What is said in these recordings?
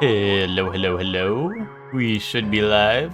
Hello, hello, hello. We should be live.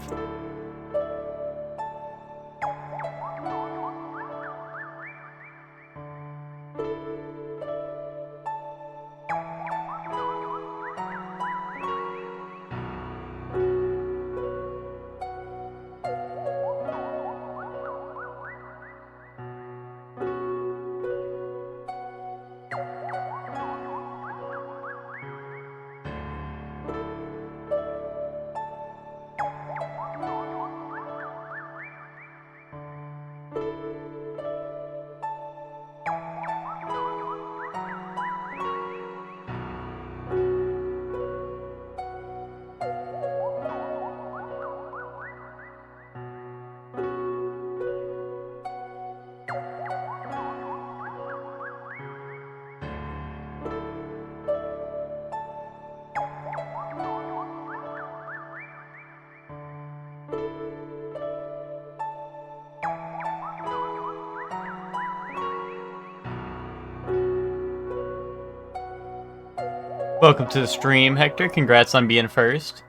Welcome to the stream, Hector. Congrats on being first.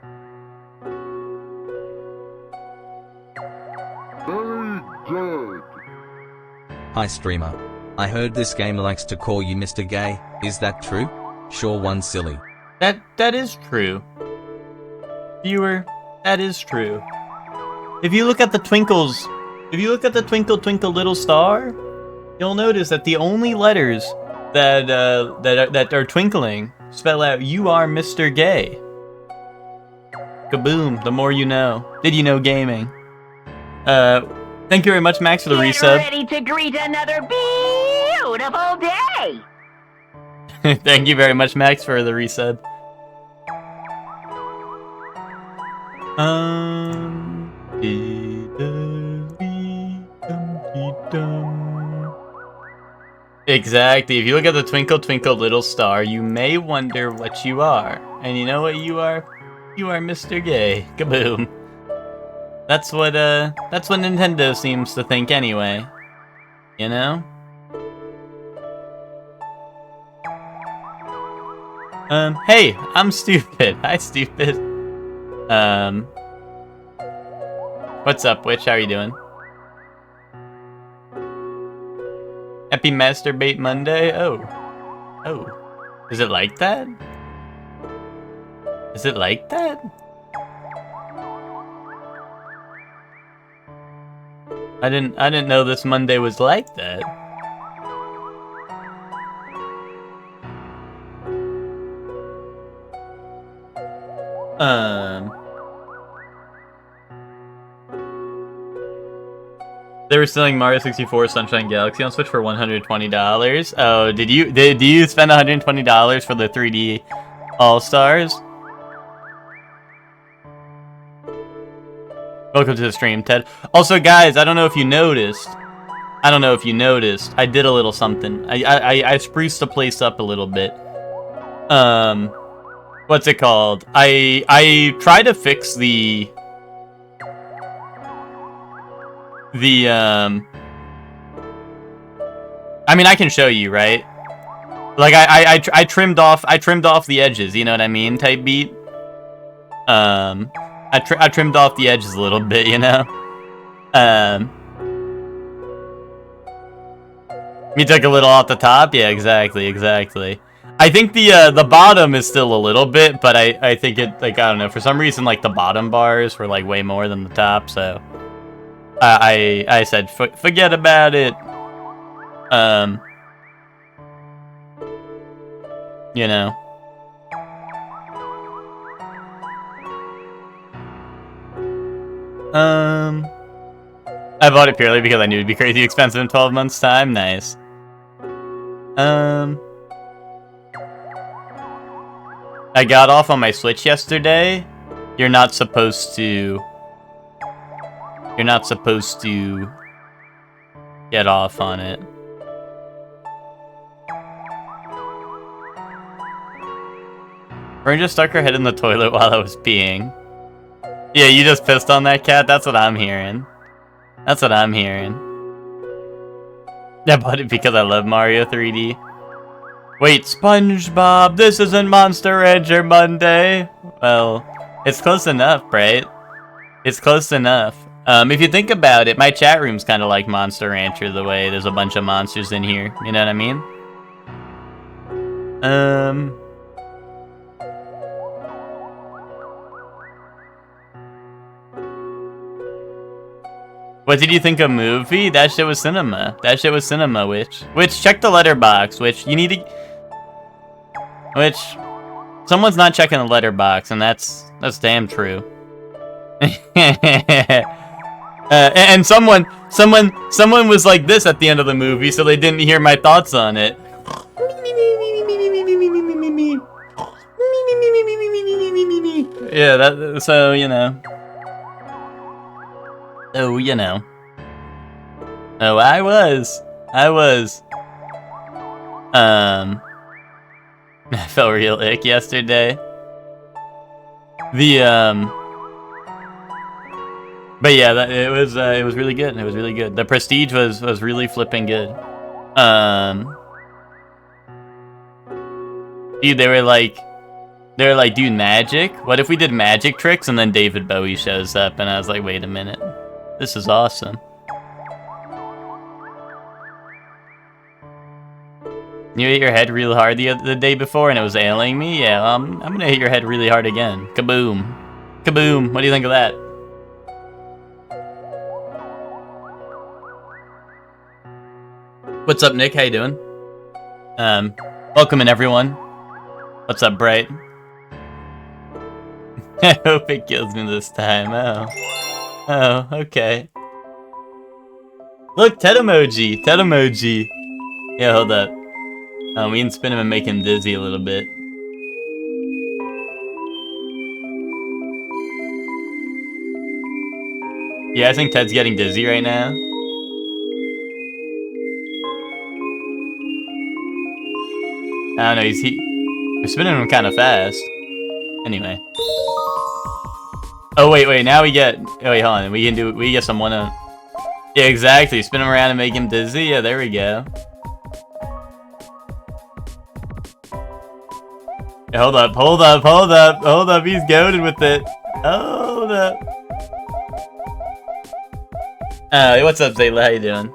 Very good. Hi streamer. I heard this game likes to call you Mr. Gay. Is that true? Sure one silly. That is true. Viewer, that is true. If you look at the twinkles, if you look at the twinkle twinkle little star, you'll notice that the only letters that are twinkling spell out "You are Mr. Gay." Kaboom! The more you know. Did you know gaming? Thank you very much, Max, for the resub. Get ready to greet another beautiful day. Thank you very much, Max, for the resub. Exactly. If you look at the twinkle twinkle little star, you may wonder what you are. And you know what you are? You are Mr. Gay. Kaboom. That's what Nintendo seems to think anyway. You know? Hey, I'm stupid. Hi, stupid. What's up, Witch? How are you doing? Happy Masturbate Monday? Oh. Is it like that? Is it like that? I didn't know this Monday was like that. They were selling Mario 64 Sunshine Galaxy on Switch for $120. Oh, did you spend $120 for the 3D All-Stars? Welcome to the stream, Ted. Also, guys, I don't know if you noticed. I did a little something. I spruced the place up a little bit. What's it called? I tried to fix the I mean, I can show you, right? Like I trimmed off the edges, you know what I mean? Type beat. I trimmed off the edges a little bit, you know? You took a little off the top? Yeah, exactly. I think the bottom is still a little bit, but I think it, like, I don't know, for some reason, like, the bottom bars were, like, way more than the top, so I said, forget about it. You know. I bought it purely because I knew it'd be crazy expensive in 12 months' time. Nice. I got off on my Switch yesterday. You're not supposed to get off on it. We're just stuck her head in the toilet while I was peeing. Yeah, you just pissed on that cat? That's what I'm hearing. I bought it because I love Mario 3D. Wait, SpongeBob, this isn't Monster Rancher Monday. Well, it's close enough, right? It's close enough. If you think about it, my chat room's kind of like Monster Rancher the way there's a bunch of monsters in here. You know what I mean? What did you think of movie? That shit was cinema. That shit was cinema, Witch. Witch, check the letterbox, Witch. You need to... Witch, someone's not checking the letterbox, and that's damn true. And someone was like this at the end of the movie, so they didn't hear my thoughts on it. Yeah, so, you know. Oh, you know. Oh, I was. I felt real ick yesterday. But yeah, it was really good. It was really good. The Prestige was really flipping good. Dude, they were like, dude, magic? What if we did magic tricks and then David Bowie shows up? And I was like, wait a minute. This is awesome. You hit your head real hard the day before and it was ailing me? Yeah, I'm gonna hit your head really hard again. Kaboom. Kaboom. What do you think of that? What's up, Nick? How you doing? Welcome in, everyone. What's up, Bright? I hope it kills me this time. Oh, okay. Look, Ted emoji. Ted emoji. Yeah, hold up. We can spin him and make him dizzy a little bit. Yeah, I think Ted's getting dizzy right now. I don't know, we're spinning him kind of fast. Anyway. Oh, wait, now we get... Oh, wait, hold on. We get some one... Yeah, exactly. Spin him around and make him dizzy. Yeah, there we go. Yeah, hold up. He's goated with it. Hold up. Hey, what's up, Zayla? How you doing?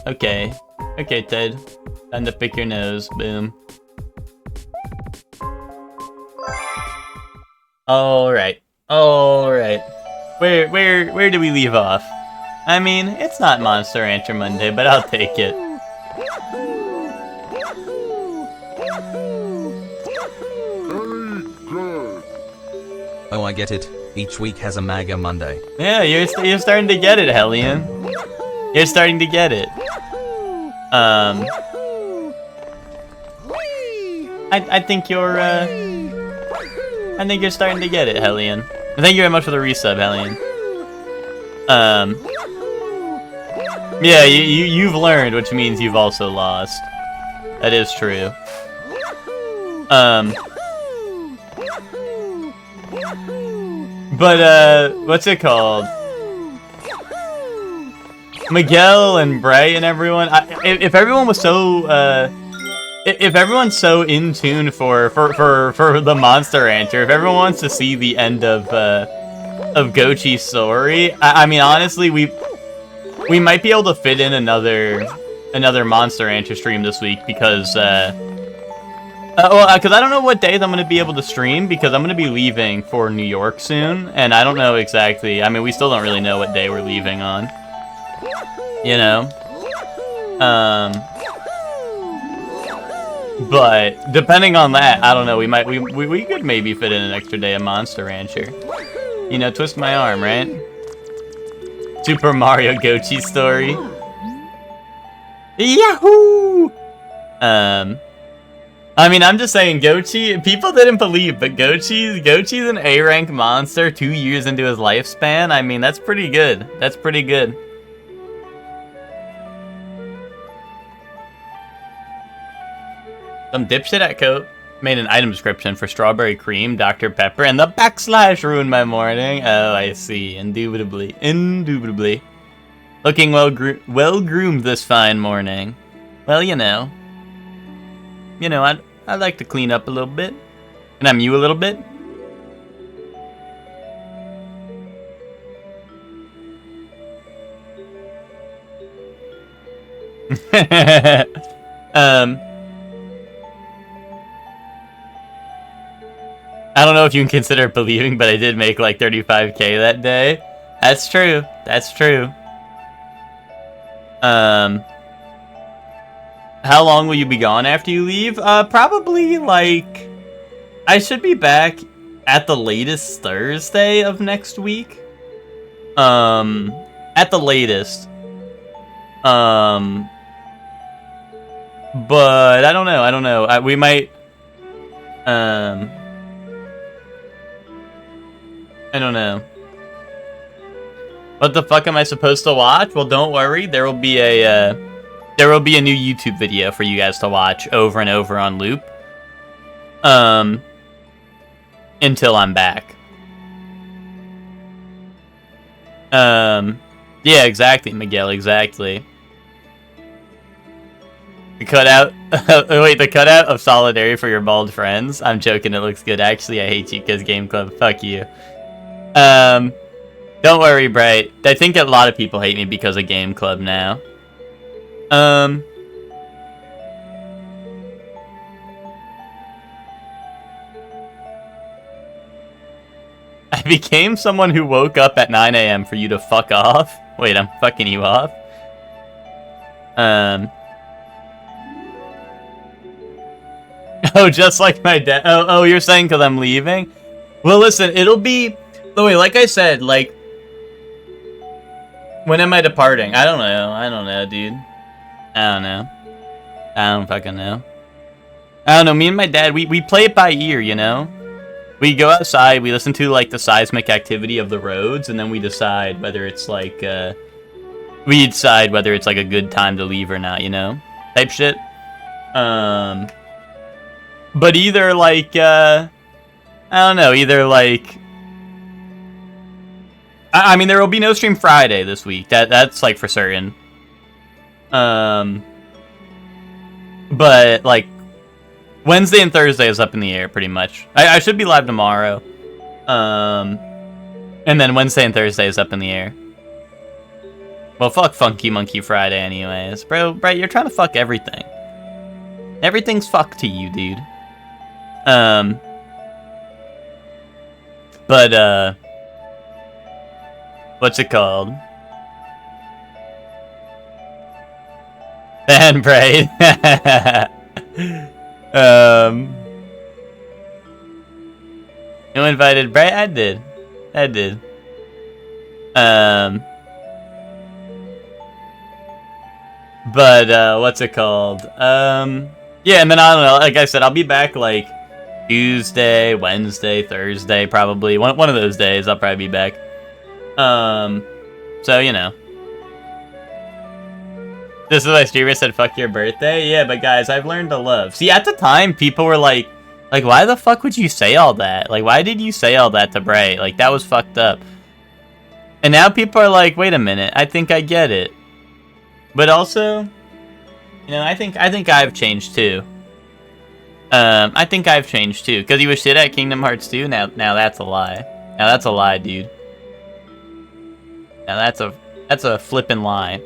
Okay. Okay, Ted. Time to pick your nose. Boom. Alright. Where do we leave off? I mean, it's not Monster Rancher Monday, but I'll take it. Oh, I get it. Each week has a MAGA Monday. Yeah, you're starting to get it, Hellion. You're starting to get it. I think you're starting to get it, Hellion. Thank you very much for the resub, Hellion. Yeah, you've learned, which means you've also lost. That is true. But, what's it called? Miguel and Bray and everyone, if everyone was so, if everyone's so in tune for the Monster Rancher, if everyone wants to see the end of Gochi's story, I mean, honestly, we might be able to fit in another Monster Rancher stream this week because, because I don't know what days I'm going to be able to stream because I'm going to be leaving for New York soon, and I don't know exactly, I mean, we still don't really know what day we're leaving on, you know? But depending on that, I don't know, we could maybe fit in an extra day of Monster Rancher. You know, twist my arm, right? Super Mario Gochi story. Yahoo! I mean, I'm just saying, Gochi, people didn't believe, but Gochi's an A-rank monster 2 years into his lifespan. I mean, that's pretty good. That's pretty good. Some dipshit at Cope made an item description for strawberry cream, Dr. Pepper, and the backslash ruined my morning. Oh, I see. Indubitably. Indubitably. Looking well groomed this fine morning. Well, you know, I like to clean up a little bit. Can I mew a little bit? I don't know if you can consider believing, but I did make like 35k that day. That's true. That's true. How long will you be gone after you leave? Probably like... I should be back at the latest Thursday of next week. At the latest. But I don't know. We might... I don't know. What the fuck am I supposed to watch? Well, don't worry. There will be a new YouTube video for you guys to watch over and over on loop. Until I'm back. Yeah, exactly, Miguel, exactly. The cutout... wait, the cutout of Solidarity for your bald friends? I'm joking, it looks good. Actually, I hate you because Game Club. Fuck you. Don't worry, Bright. I think a lot of people hate me because of Game Club now. I became someone who woke up at 9 a.m. for you to fuck off. Wait, I'm fucking you off? Oh, just like my dad. Oh, you're saying because I'm leaving? Well, listen, it'll be... Oh, wait, like I said, like... When am I departing? I don't know, dude. I don't know. I don't fucking know. I don't know, me and my dad, we play it by ear, you know? We go outside, we listen to, like, the seismic activity of the roads, and then we decide whether it's, like, we decide whether it's, like, a good time to leave or not, you know? Type shit. But either, like, I don't know, either, like... I mean, there will be no stream Friday this week. That's, like, for certain. But, like, Wednesday and Thursday is up in the air, pretty much. I should be live tomorrow. And then Wednesday and Thursday is up in the air. Well, fuck Funky Monkey Friday anyways. Bro, you're trying to fuck everything. Everything's fucked to you, dude. But, what's it called? Fan Braid. Who invited Bright? I did. But, what's it called? Yeah, and then I don't know, like I said, I'll be back, like, Tuesday, Wednesday, Thursday, probably. One of those days, I'll probably be back. So, you know. This is why streamer said, fuck your birthday? Yeah, but guys, I've learned to love. See, at the time, people were like, why the fuck would you say all that? Like, why did you say all that to Bright? Like, that was fucked up. And now people are like, wait a minute, I think I get it. But also, you know, I think I've changed too. I think I've changed too. Because you was shit at Kingdom Hearts 2? Now that's a lie. Now that's a lie, dude. Now that's a flippin' lie.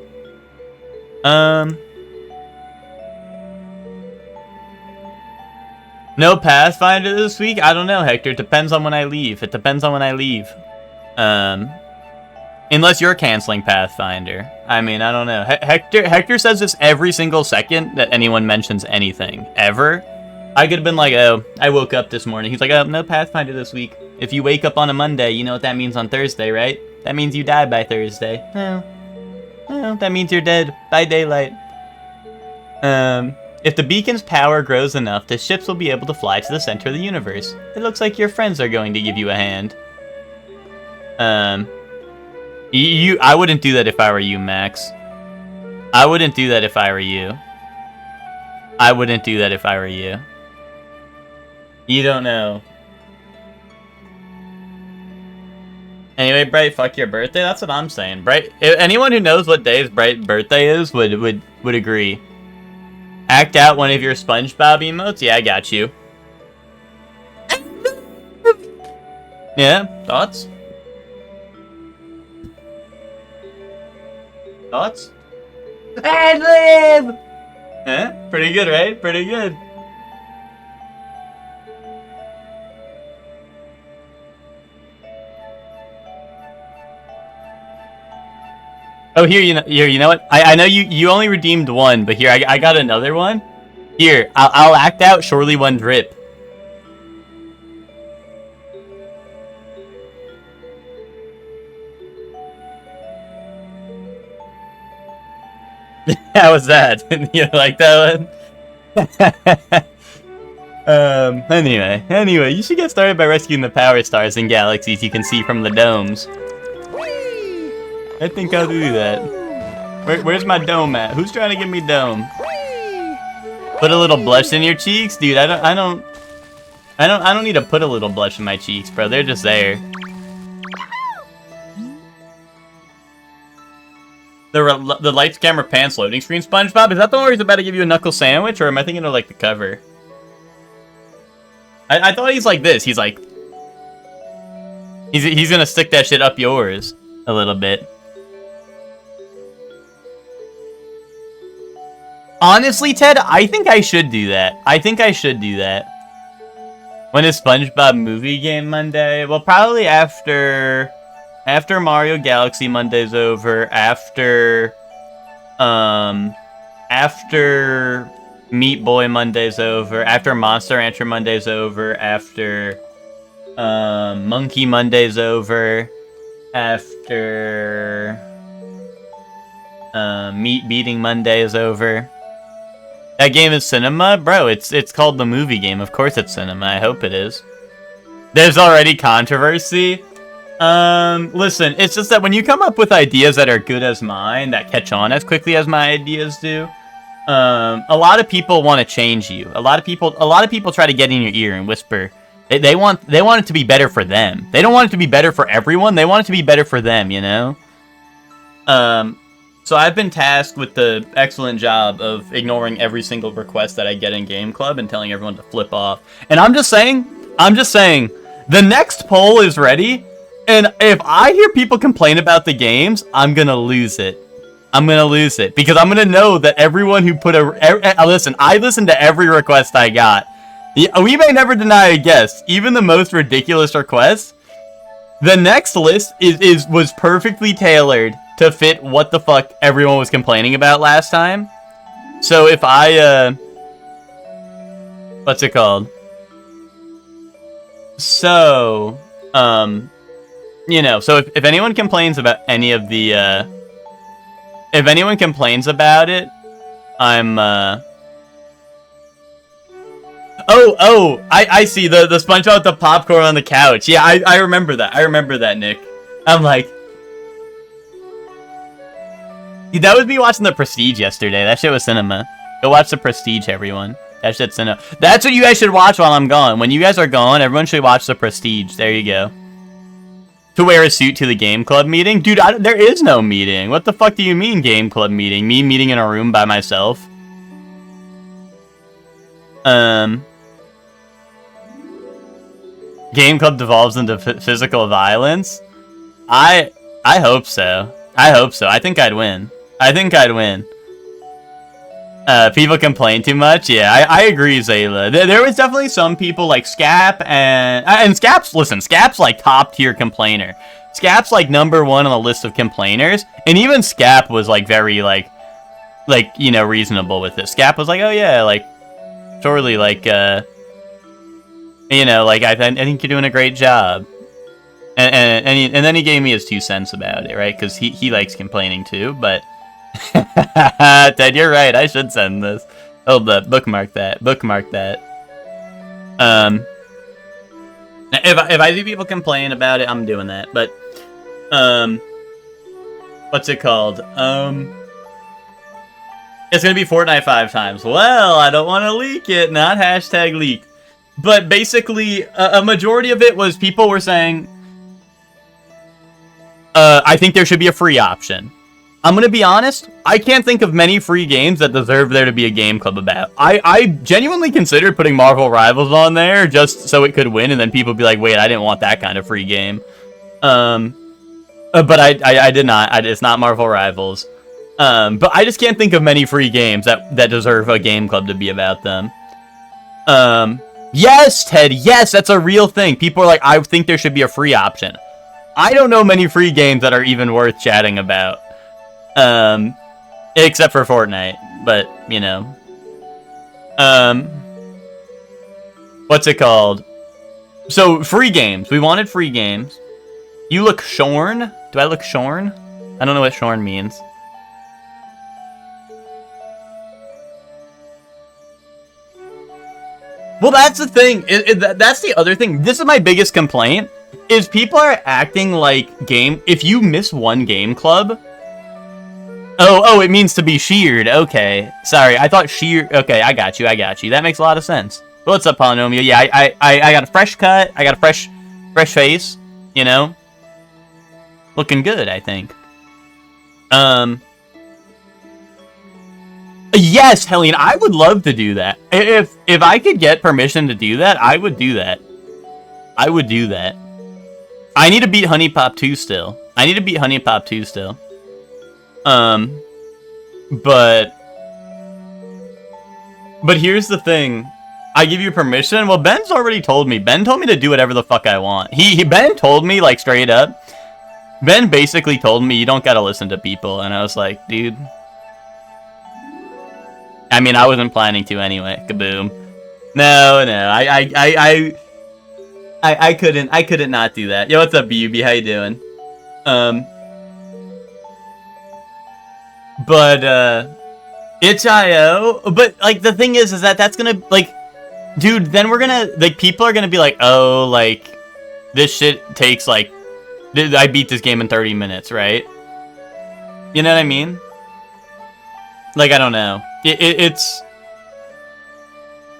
No Pathfinder this week? I don't know, Hector. It depends on when I leave. Unless you're canceling Pathfinder. I mean, I don't know. Hector says this every single second that anyone mentions anything. Ever. I could have been like, oh, I woke up this morning. He's like, oh, no Pathfinder this week. If you wake up on a Monday, you know what that means on Thursday, right? That means you die by Thursday. Oh, that means you're dead by daylight. If the beacon's power grows enough, the ships will be able to fly to the center of the universe. It looks like your friends are going to give you a hand. I wouldn't do that if I were you, Max. I wouldn't do that if I were you. You don't know. Anyway, Bright, fuck your birthday. That's what I'm saying. Bright. Anyone who knows what day Bright's birthday is would agree. Act out one of your SpongeBob emotes? Yeah, I got you. Yeah, thoughts? Thoughts? Ad-lib! Eh? Pretty good, right? Pretty good. Oh, here, you know what? I know you only redeemed one, but here, I got another one. Here, I'll act out surely one drip. How was that? You like that one? Anyway, you should get started by rescuing the power stars and galaxies you can see from the domes. I think I'll do that. Where's my dome at? Who's trying to give me dome? Put a little blush in your cheeks, dude. I don't need to put a little blush in my cheeks, bro. They're just there. The lights, camera, pants, loading screen. SpongeBob, is that the one where he's about to give you a knuckle sandwich, or am I thinking of like the cover? I thought he's like this. He's like, he's gonna stick that shit up yours a little bit. Honestly, Ted, I think I should do that. When is SpongeBob movie game Monday? Well, probably after Mario Galaxy Monday's over, after Meat Boy Monday's over, after Monster Rancher Monday's over, after Monkey Monday's over, after Meat Beating Monday is over. That game is cinema? Bro, it's called the movie game. Of course it's cinema. I hope it is. There's already controversy. Listen, it's just that when you come up with ideas that are good as mine, that catch on as quickly as my ideas do, a lot of people want to change you. A lot of people try to get in your ear and whisper. They want it to be better for them. They don't want it to be better for everyone. They want it to be better for them, you know? So I've been tasked with the excellent job of ignoring every single request that I get in Game Club and telling everyone to flip off. And I'm just saying, the next poll is ready, and if I hear people complain about the games, I'm gonna lose it. Because I'm gonna know that everyone who put listen, I listened to every request I got. We may never deny a guest, even the most ridiculous requests. The next list was perfectly tailored to fit what the fuck everyone was complaining about last time. So if I, what's it called? So, you know, so if anyone complains about any of the, if anyone complains about it, I'm, I see the SpongeBob with the popcorn on the couch. Yeah, I remember that, Nick. I'm like, dude, that was me watching The Prestige yesterday. That shit was cinema. Go watch The Prestige, everyone. That shit's cinema. That's what you guys should watch while I'm gone. When you guys are gone, everyone should watch The Prestige. There you go. To wear a suit to the Game Club meeting? Dude, there is no meeting. What the fuck do you mean, Game Club meeting? Me meeting in a room by myself? Game Club devolves into physical violence? I hope so. I think I'd win. People complain too much? Yeah, I agree, Zayla. There was definitely some people like Scap and Scap's, listen, Scap's like top tier complainer. Scap's like #1 on the list of complainers, and even Scap was like very like, you know, reasonable with it. Scap was like, oh yeah, like, surely, like, you know, like, I think you're doing a great job. And then he gave me his 2 cents about it, right? Because he likes complaining too, but... Ted, you're right, I should send this. Hold up, bookmark that. If I see people complain about it, I'm doing that, but... What's it called? It's gonna be Fortnite 5 times. Well, I don't want to leak it, not hashtag leak. But basically, a majority of it was people were saying, I think there should be a free option. I'm gonna be honest, I can't think of many free games that deserve there to be a game club about. I genuinely considered putting Marvel Rivals on there just so it could win, and then people be like, wait, I didn't want that kind of free game. But I did not. It's not Marvel Rivals. But I just can't think of many free games that deserve a game club to be about them. Yes, Ted, yes, that's a real thing. People are like, I think there should be a free option. I don't know many free games that are even worth chatting about. Except for Fortnite, but, you know. What's it called? So, free games. We wanted free games. You look shorn? Do I look shorn? I don't know what shorn means. Well, that's the thing. That's the other thing. This is my biggest complaint, is people are acting like if you miss one game club... Oh, it means to be sheared. Okay. Sorry, I thought shear... Okay, I got you. That makes a lot of sense. But what's up, Polynomial? Yeah, I got a fresh cut. I got a fresh face, you know? Looking good, I think. Yes, Helene, I would love to do that. If I could get permission to do that, I would do that. I would do that. I need to beat Honey Pop 2 still. But here's the thing. I give you permission? Well, Ben's already told me. Ben told me to do whatever the fuck I want. Ben told me, like, straight up. Ben basically told me, you don't gotta listen to people. And I was like, dude. I mean, I wasn't planning to anyway. Kaboom. No. I couldn't not do that. Yo, what's up, BUB? How you doing? But, itch.io, but, like, the thing is that that's gonna, like, dude, then we're gonna, like, people are gonna be like, oh, like, this shit takes, like, I beat this game in 30 minutes, right? You know what I mean? Like, I don't know. It's,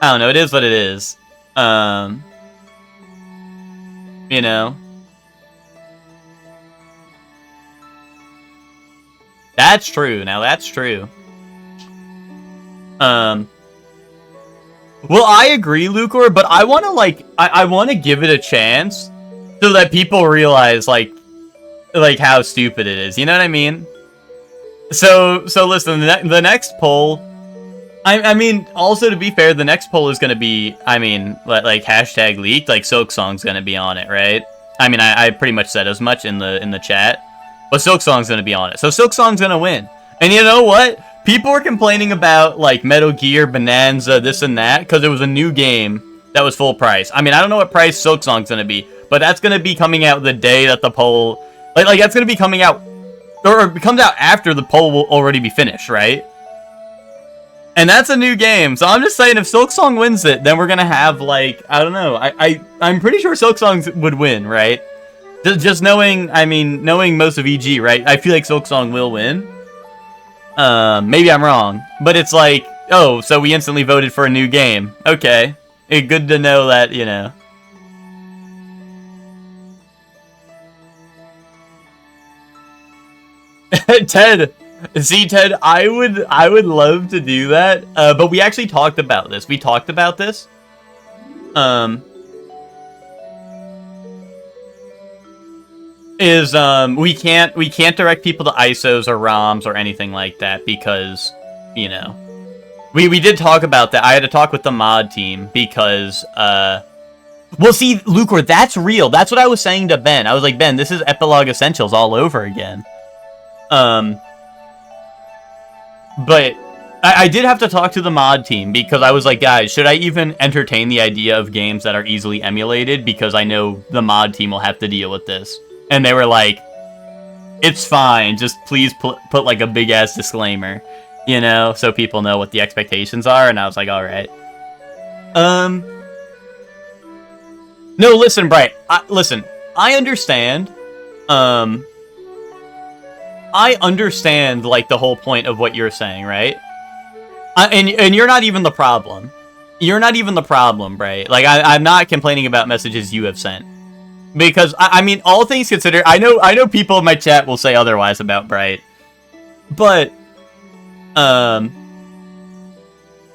I don't know, it is what it is. You know? That's true. Now that's true. Well, I agree, Lucor, but I want to, like, I want to give it a chance so that people realize, like how stupid it is. You know what I mean? So listen, the next poll, I mean, also to be fair, the next poll is going to be, I mean, like hashtag leaked, like Silk Song's going to be on it, right? I mean, I pretty much said as much in the chat, but Silk Song's going to be on it. So Silk Song's going to win. And you know what? People were complaining about, like, Metal Gear, Bonanza, this and that, because it was a new game that was full price. I mean, I don't know what price Silk Song's going to be, but that's going to be coming out the day that the poll, like that's going to be coming out, or it comes out after the poll will already be finished, right? And that's a new game, so I'm just saying, if Silk Song wins it, then we're going to have, like, I don't know, I'm pretty sure Silk Song would win, right? Just knowing, I mean, knowing most of EG, right? I feel like Silk Song will win. Maybe I'm wrong, but it's like, oh, so we instantly voted for a new game. Okay. Good to know that, you know. Ted, see, Ted, I would love to do that, but we actually talked about this. We can't direct people to ISOs or ROMs or anything like that because, you know, we did talk about that. I had to talk with the mod team because, well, see, Lucor, that's real. That's what I was saying to Ben. I was like, Ben, this is Epilogue Essentials all over again. But I did have to talk to the mod team because I was like, guys, should I even entertain the idea of games that are easily emulated? Because I know the mod team will have to deal with this. And they were like, it's fine, just please put like a big-ass disclaimer, you know, so people know what the expectations are, and I was like, alright. No, listen, Bright, listen, I understand, like, the whole point of what you're saying, right? And you're not even the problem. You're not even the problem, Bright. Like, I'm not complaining about messages you have sent. Because, I mean, all things considered, I know people in my chat will say otherwise about Bright. But,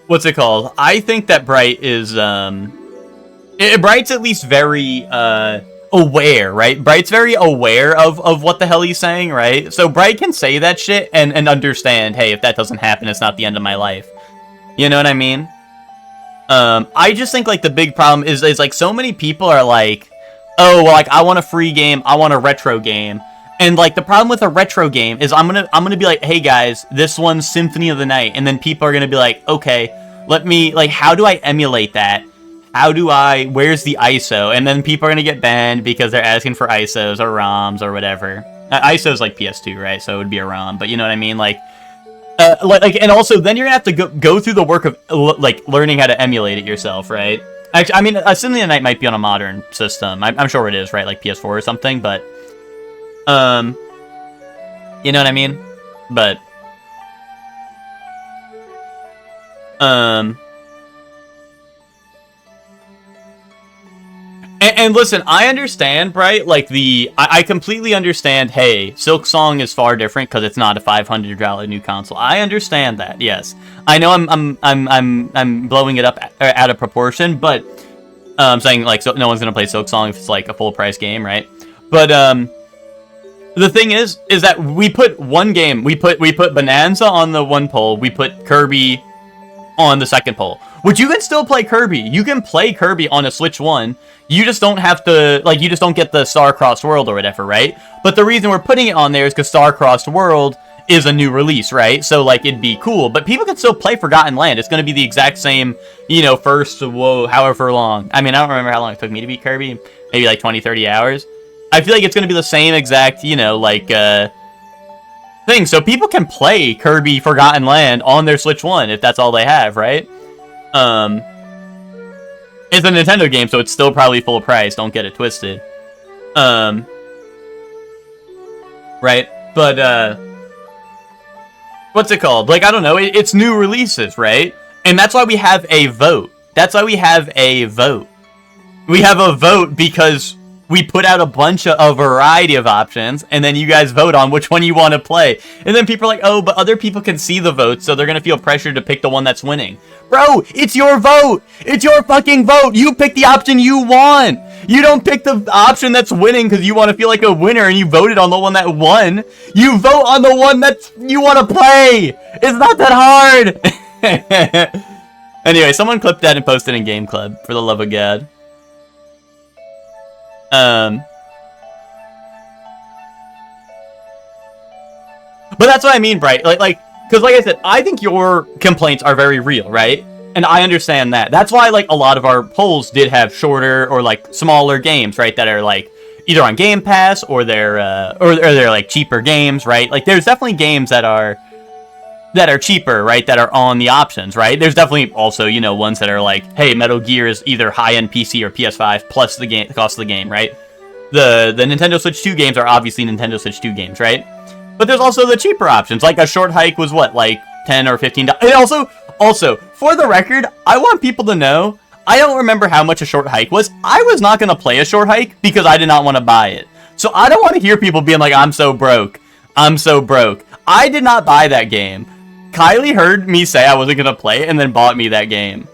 what's it called? I think that Bright is, Bright's at least very, aware, right? Bright's very aware of what the hell he's saying, right? So Bright can say that shit and understand, hey, if that doesn't happen, it's not the end of my life. You know what I mean? I just think, like, the big problem is like, so many people are like, oh, well, like, I want a free game, I want a retro game. And, like, the problem with a retro game is I'm gonna be like, hey, guys, this one's Symphony of the Night. And then people are gonna be like, okay, let me, like, how do I emulate that? Where's the ISO? And then people are gonna get banned because they're asking for ISOs or ROMs or whatever. ISO's like PS2, right? So it would be a ROM, but you know what I mean? Like, and also then you're gonna have to go through the work of, like, learning how to emulate it yourself, right? Actually, I mean, Symphony of the Night might be on a modern system. I'm sure it is, right? Like PS4 or something, but, you know what I mean? But, And listen, I understand, right? Like, I completely understand, hey, Silk Song is far different because it's not a $500 new console. I understand that, yes. I know I'm blowing it up out of proportion, but I'm saying, like, so no one's gonna play Silk Song if it's like a full price game, right? But the thing is that we put one game, we put Bonanza on the one poll, we put Kirby on the second poll. Which you can still play Kirby. You can play Kirby on a Switch 1. You just don't have to, like, you just don't get the Star-Crossed World or whatever, right? But the reason we're putting it on there is because Star-Crossed World is a new release, right? So, like, it'd be cool. But people can still play Forgotten Land. It's going to be the exact same, you know, however long. I mean, I don't remember how long it took me to beat Kirby. Maybe like 20, 30 hours. I feel like it's going to be the same exact, you know, like, thing. So people can play Kirby Forgotten Land on their Switch 1 if that's all they have, right? It's a Nintendo game, so it's still probably full price. Don't get it twisted. Right? But, what's it called? Like, I don't know. It's new releases, right? And that's why we have a vote. That's why we have a vote. We have a vote because we put out a variety of options, and then you guys vote on which one you want to play. And then people are like, oh, but other people can see the votes, so they're going to feel pressured to pick the one that's winning. Bro, it's your vote! It's your fucking vote! You pick the option you want! You don't pick the option that's winning because you want to feel like a winner and you voted on the one that won. You vote on the one that you want to play! It's not that hard! Anyway, someone clipped that and posted in Game Club, for the love of God. But that's what I mean, Bright. Because like I said, I think your complaints are very real, right? And I understand that. That's why, like, a lot of our polls did have shorter or, like, smaller games, right? That are, like, either on Game Pass or they're like, cheaper games, right? Like, there's definitely games that are cheaper, right? That are on the options, right? There's definitely also, you know, ones that are like, hey, Metal Gear is either high-end PC or PS5 plus the cost of the game, right? The Nintendo Switch 2 games are obviously Nintendo Switch 2 games, right? But there's also the cheaper options, like a Short Hike was what, like $10 or $15. And also, for the record, I want people to know, I don't remember how much a Short Hike was. I was not going to play a Short Hike because I did not want to buy it. So I don't want to hear people being like, I'm so broke. I'm so broke. I did not buy that game. Kylie heard me say I wasn't going to play it and then bought me that game.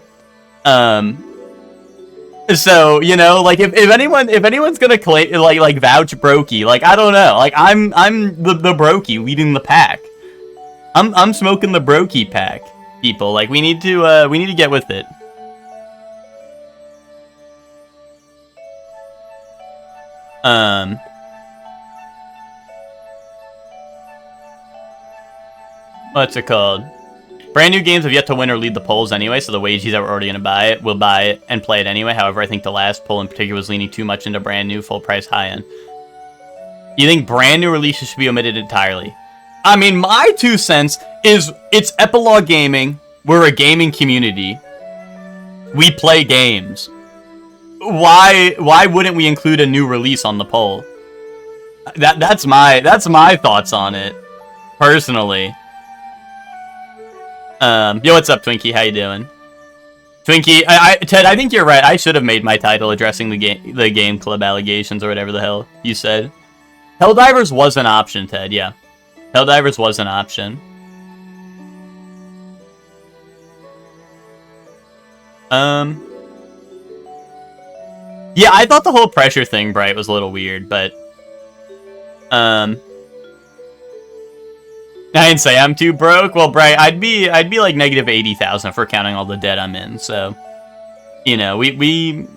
So, you know, like, if anyone's gonna claim, like vouch brokey, like, I don't know, like, I'm the brokey leading the pack. I'm smoking the brokey pack, people. Like, we need to get with it. What's it called? Brand new games have yet to win or lead the polls anyway, so the wages that were already going to buy it will buy it and play it anyway. However, I think the last poll in particular was leaning too much into brand new, full price, high end. You think brand new releases should be omitted entirely? I mean, my 2 cents is it's Epilogue Gaming. We're a gaming community. We play games. Why wouldn't we include a new release on the poll? That's my thoughts on it, personally. Yo, what's up, Twinkie? How you doing? Twinkie, Ted, I think you're right. I should have made my title addressing the Game Club allegations or whatever the hell you said. Helldivers was an option, Ted, yeah. Helldivers was an option. Yeah, I thought the whole pressure thing, Bright, was a little weird, but I didn't say I'm too broke. Well, Bright, I'd be like negative 80,000 for counting all the debt I'm in. So, you know, we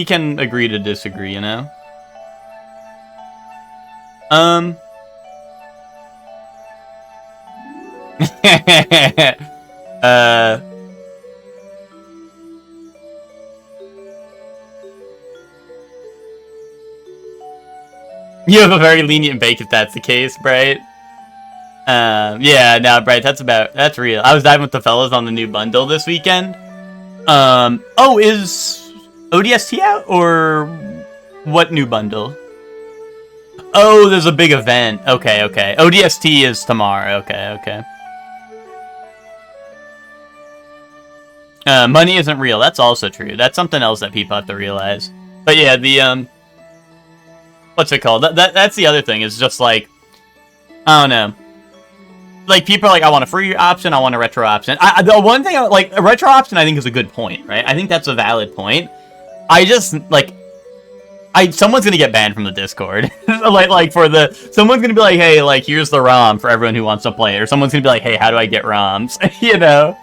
can agree to disagree, you know. You have a very lenient bake if that's the case, Bright. Yeah, no, Bright, that's real. I was diving with the fellas on the new bundle this weekend. Oh, is ODST out, or what new bundle? Oh, there's a big event. Okay. ODST is tomorrow. Okay. Money isn't real. That's also true. That's something else that people have to realize. But yeah, the, what's it called? That's the other thing, is just like, I don't know. Like, people are like, I want a free option, I want a retro option. The one thing, like, a retro option I think is a good point, right? I think that's a valid point. I just, like, someone's gonna get banned from the Discord. Someone's gonna be like, hey, like, here's the ROM for everyone who wants to play it. Or someone's gonna be like, hey, how do I get ROMs? You know?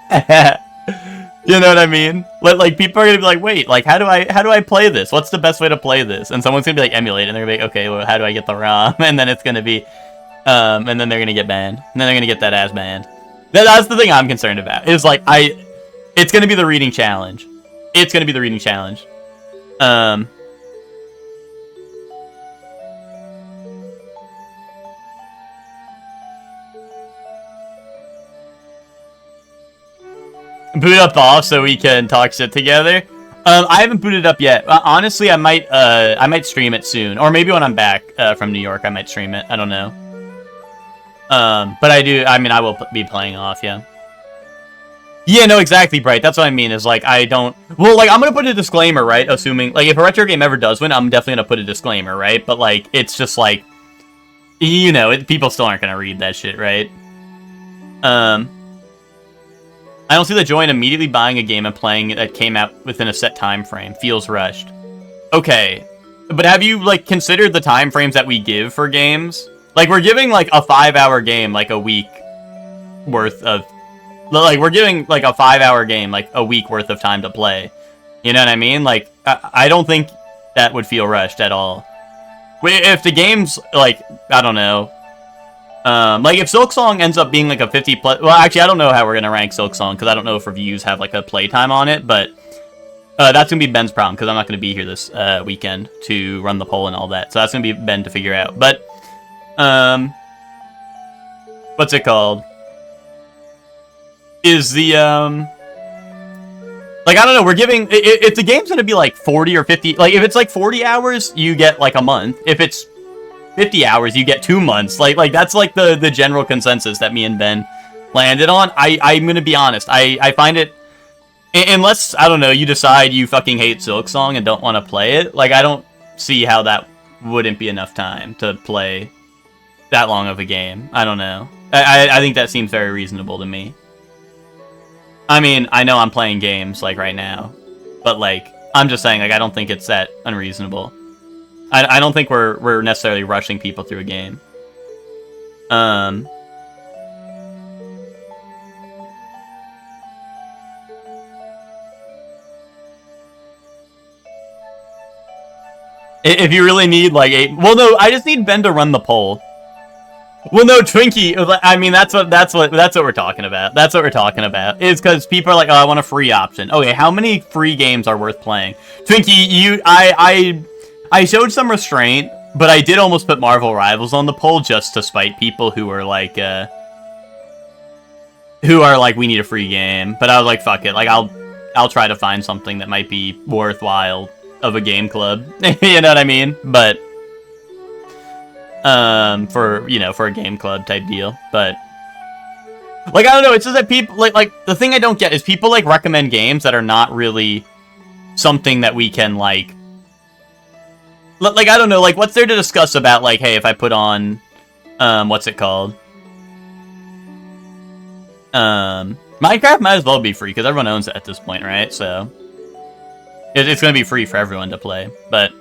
You know what I mean? Like, people are gonna be like, wait, like, how do I play this? What's the best way to play this? And someone's gonna be like, emulate, and they're gonna be like, okay, well, how do I get the ROM? And then it's gonna be, and then they're gonna get banned. And then they're gonna get that ass banned. That's the thing I'm concerned about. Is like, it's gonna be the reading challenge. It's gonna be the reading challenge. Boot up off so we can talk shit together. I haven't booted up yet. Honestly, I might stream it soon, or maybe when I'm back from New York, I might stream it. I don't know. But I will be playing off, yeah. Yeah, no, exactly, Bright. That's what I mean, is like, I'm gonna put a disclaimer, right? Assuming, like, if a retro game ever does win, I'm definitely gonna put a disclaimer, right? But, like, it's just like, you know, people still aren't gonna read that shit, right? I don't see the joy in immediately buying a game and playing it that came out within a set time frame. Feels rushed. Okay. But have you, like, considered the time frames that we give for games? Like, we're giving, like, a 5-hour game, like, a week worth of... Like, we're giving, like, a 5-hour game, like, a week worth of time to play. You know what I mean? Like, I don't think that would feel rushed at all. If the game's, like, I don't know... like, if Silksong ends up being, like, a 50 plus... Well, actually, I don't know how we're gonna rank Silksong, because I don't know if reviews have, like, a playtime on it, but... that's gonna be Ben's problem, because I'm not gonna be here this weekend to run the poll and all that. So that's gonna be Ben to figure out. But, what's it called? Is the, like, I don't know, we're giving... If the game's gonna be, like, 40 or 50... Like, if it's, like, 40 hours, you get, like, a month. If it's 50 hours, you get 2 months. Like that's like the general consensus that me and Ben landed on. I'm gonna be honest. I find it, unless, I don't know, you decide you fucking hate Silksong and don't want to play it, like, I don't see how that wouldn't be enough time to play that long of a game. I don't know. I think that seems very reasonable to me. I mean, I know I'm playing games, like, right now, but, like, I'm just saying, like, I don't think it's that unreasonable. I don't think we're necessarily rushing people through a game. If you really need, like, well, no, I just need Ben to run the poll. Well, no, Twinkie, I mean, that's what we're talking about. That's what we're talking about. Is because people are like, oh, I want a free option. Okay, how many free games are worth playing? Twinkie, I showed some restraint, but I did almost put Marvel Rivals on the poll just to spite people who are like, we need a free game. But I was like, fuck it, like, I'll try to find something that might be worthwhile of a game club. You know what I mean? But for a game club type deal. But like, I don't know, it's just that people like the thing I don't get is people like recommend games that are not really something that we can like, I don't know, like, what's there to discuss about, like, hey, if I put on what's it called? Minecraft might as well be free because everyone owns it at this point, right? So it's gonna be free for everyone to play. But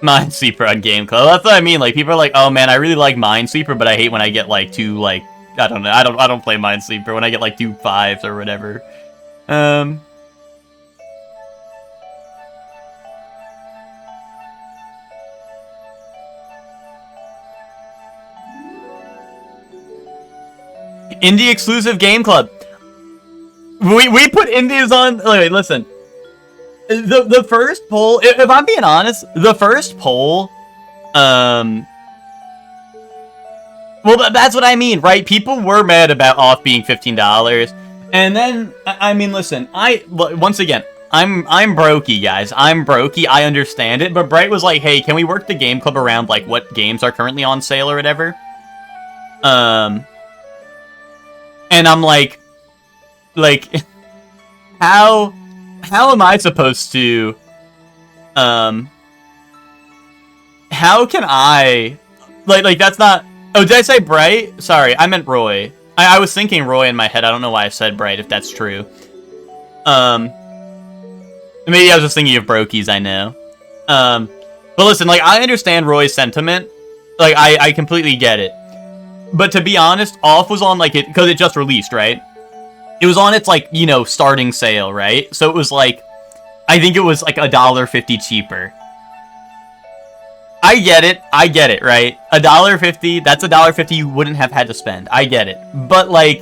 Minesweeper on Game Club. That's what I mean. Like, people are like, "Oh man, I really like Minesweeper, but I hate when I get like two like I don't know. I don't play Minesweeper when I get like 2 5s or whatever." Indie exclusive Game Club. We put indies on. Wait, listen. The first poll, if I'm being honest, the first poll, well, that's what I mean, right? People were mad about off being $15, and then I mean, listen, once again, I'm brokey, guys. I'm brokey. I understand it, but Bright was like, "Hey, can we work the Game Club around like what games are currently on sale or whatever?" And I'm like, how am I supposed to, how can I, like that's not, oh, did I say Bright? Sorry, I meant Roy. I was thinking Roy in my head. I don't know why I said Bright, if that's true. Maybe I was just thinking of Brokies, I know. But listen, like, I understand Roy's sentiment. Like, I completely get it. But to be honest, Off was on, like, it, because it just released, right? It was on its, like, you know, starting sale, right? So it was, like, I think it was, like, $1.50 cheaper. I get it, right? $1.50, that's $1.50 you wouldn't have had to spend. I get it. But, like,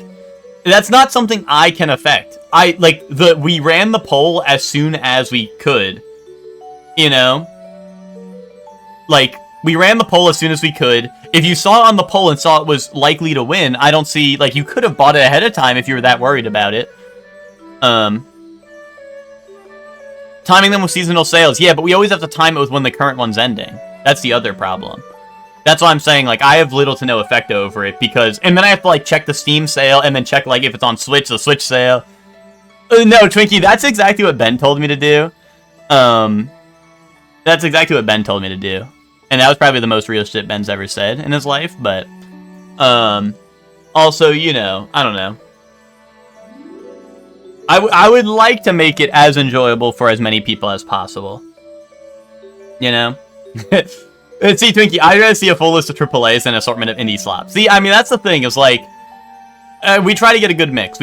that's not something I can affect. We ran the poll as soon as we could. You know? Like, we ran the poll as soon as we could. If you saw on the poll and saw it was likely to win, I don't see, like, you could have bought it ahead of time if you were that worried about it. Timing them with seasonal sales. Yeah, but we always have to time it with when the current one's ending. That's the other problem. That's why I'm saying, like, I have little to no effect over it because, and then I have to, like, check the Steam sale and then check, like, if it's on Switch, the Switch sale. No, Twinkie, that's exactly what Ben told me to do. That's exactly what Ben told me to do. And that was probably the most real shit Ben's ever said in his life, but, also, you know, I don't know. I would like to make it as enjoyable for as many people as possible. You know? See, Twinkie, I'd rather see a full list of AAAs and an assortment of indie slots. See, I mean, that's the thing, is like, we try to get a good mix.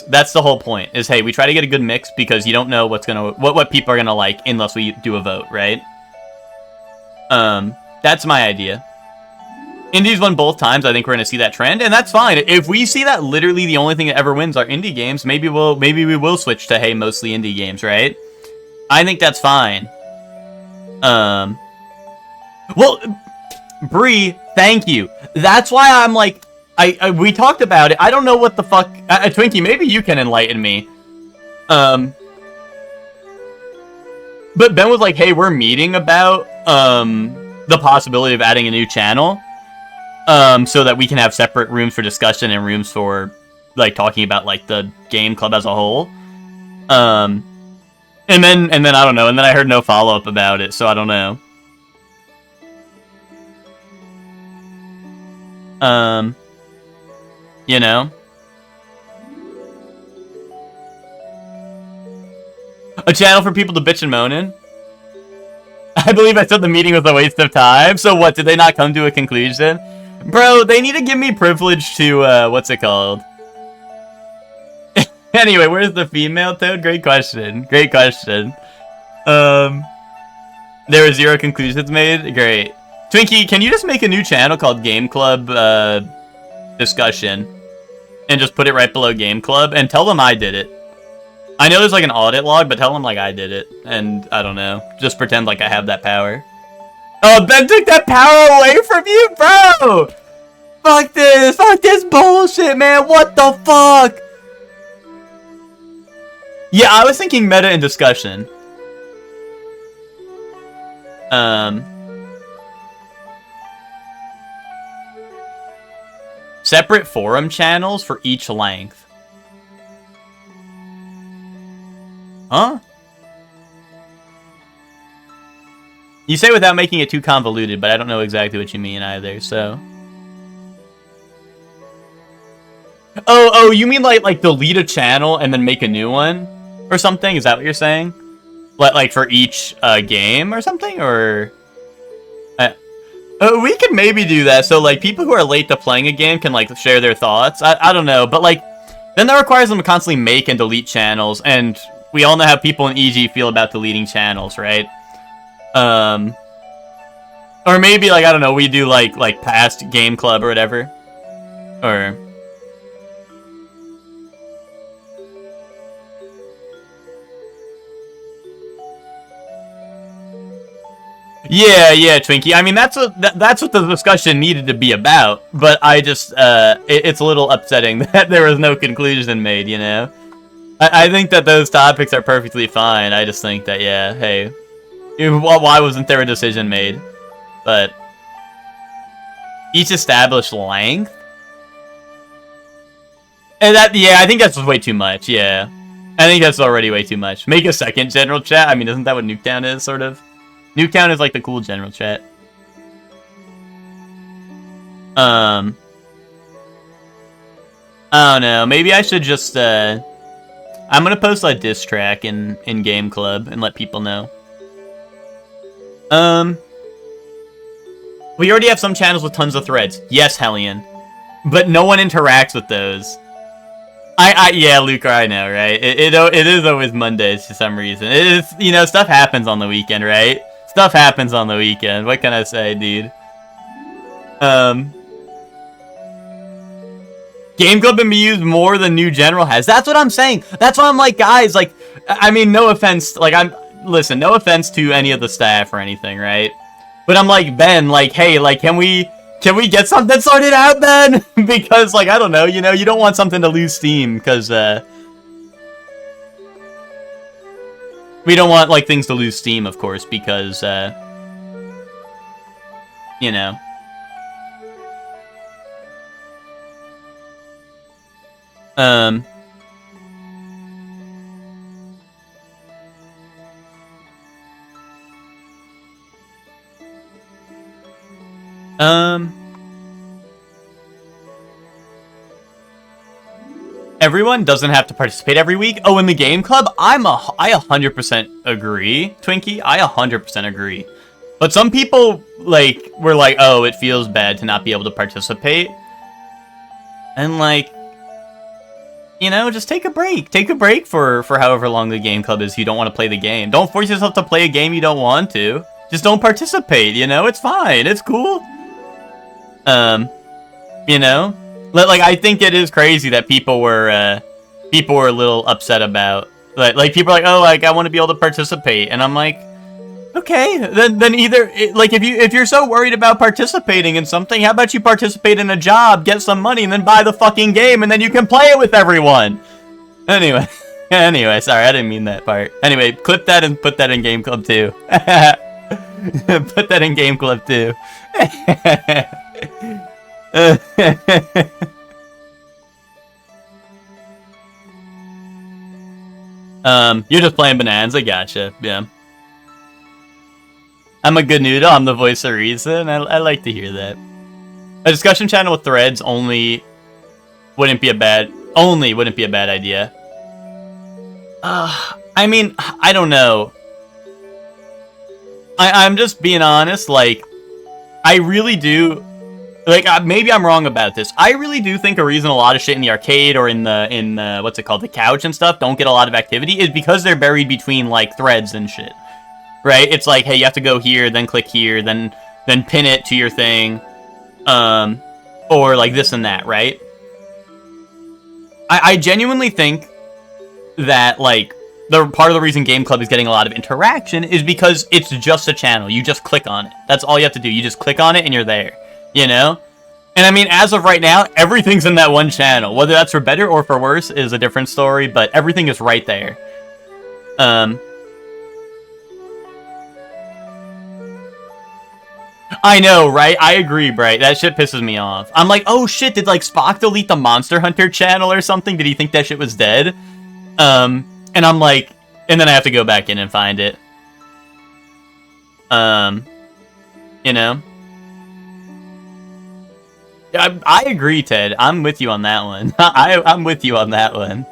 That's the whole point, is, hey, we try to get a good mix because you don't know what people are gonna like unless we do a vote, right? That's my idea. Indies won both times. I think we're gonna see that trend, and that's fine. If we see that literally the only thing that ever wins are indie games, maybe we will switch to, hey, mostly indie games, right? I think that's fine. Well, Bree, thank you. That's why I'm like, we talked about it. I don't know what the fuck, Twinkie, maybe you can enlighten me. But Ben was like, hey, we're meeting about, the possibility of adding a new channel. So that we can have separate rooms for discussion and rooms for, like, talking about, like, the game club as a whole. And then I don't know, and then I heard no follow-up about it, so I don't know. You know? A channel for people to bitch and moan in? I believe I said the meeting was a waste of time, so what, did they not come to a conclusion? Bro, they need to give me privilege to, what's it called? Anyway, where's the female toad? Great question. There were 0 conclusions made? Great. Twinkie, can you just make a new channel called Game Club, Discussion? And just put it right below Game Club? And tell them I did it. I know there's, like, an audit log, but tell them, like, I did it. And, I don't know. Just pretend like I have that power. Oh, Ben took that power away from you, bro! Fuck this bullshit, man, what the fuck? Yeah, I was thinking meta and discussion. Separate forum channels for each length. Huh? You say without making it too convoluted, but I don't know exactly what you mean either, so... Oh, you mean like delete a channel and then make a new one? Or something? Is that what you're saying? Like for each game or something? Or... we could maybe do that, so like people who are late to playing a game can like share their thoughts. I don't know, but like then that requires them to constantly make and delete channels, and we all know how people in EG feel about deleting channels, right? Or maybe like I don't know, we do like past game club or whatever, or yeah, Twinkie. I mean, that's what the discussion needed to be about. But I just, it's a little upsetting that there was no conclusion made. You know, I think that those topics are perfectly fine. I just think that, yeah, hey, why wasn't there a decision made? But each established length, and that, yeah, I think that's way too much. Yeah, I think that's already way too much. Make a second general chat. I mean, isn't that what Nuketown is, sort of? Nuketown is like the cool general chat. I don't know. Maybe I should just, I'm gonna post a diss track in Game Club and let people know. We already have some channels with tons of threads. Yes, Hellion. But no one interacts with those. Yeah, Luca, I know, right? It is always Mondays for some reason. It is, you know, stuff happens on the weekend, right? Stuff happens on the weekend. What can I say, dude? Game Club can be used more than New General has. That's what I'm saying. That's why I'm like, guys, like, I mean, no offense. Like, listen, no offense to any of the staff or anything, right? But I'm like, Ben, like, hey, like, can we get something sorted out, Ben? Because, like, I don't know, you know, you don't want something to lose steam, because, we don't want, like, things to lose steam, of course, because, you know. Everyone doesn't have to participate every week. Oh, in the game club? I 100% agree, Twinkie. I 100% agree. But some people, like, were like, oh, it feels bad to not be able to participate. And, like, you know, just take a break. Take a break for however long the game club is if you don't want to play the game. Don't force yourself to play a game you don't want to. Just don't participate, you know? It's fine. It's cool. You know? Like, I think it is crazy that people were a little upset about, like people are like, oh, like, I want to be able to participate, and I'm like, okay, then either, like, if you're so worried about participating in something, how about you participate in a job, get some money, and then buy the fucking game, and then you can play it with everyone. Anyway, sorry, I didn't mean that part. Anyway, clip that and put that in Game Club too. Put that in Game Club too. You're just playing Bonanza, gotcha, yeah. I'm a good noodle, I'm the voice of reason, I like to hear that. A discussion channel with threads wouldn't be a bad idea. I mean, I don't know. I'm just being honest, like, I really do, like, maybe I'm wrong about this. I really do think a reason a lot of shit in the arcade or in the what's it called, the couch and stuff don't get a lot of activity is because they're buried between, like, threads and shit. Right? It's like, hey, you have to go here, then click here, then pin it to your thing, or like this and that, right? I genuinely think that, like, the part of the reason Game Club is getting a lot of interaction is because it's just a channel. You just click on it. That's all you have to do. You just click on it and you're there, you know? And I mean, as of right now, everything's in that one channel. Whether that's for better or for worse is a different story, but everything is right there. I know, right? I agree, Bright. That shit pisses me off. I'm like, oh shit, did, like, Spock delete the Monster Hunter channel or something? Did he think that shit was dead? And I'm like, and then I have to go back in and find it. You know? I agree, Ted. I'm with you on that one. I'm with you on that one.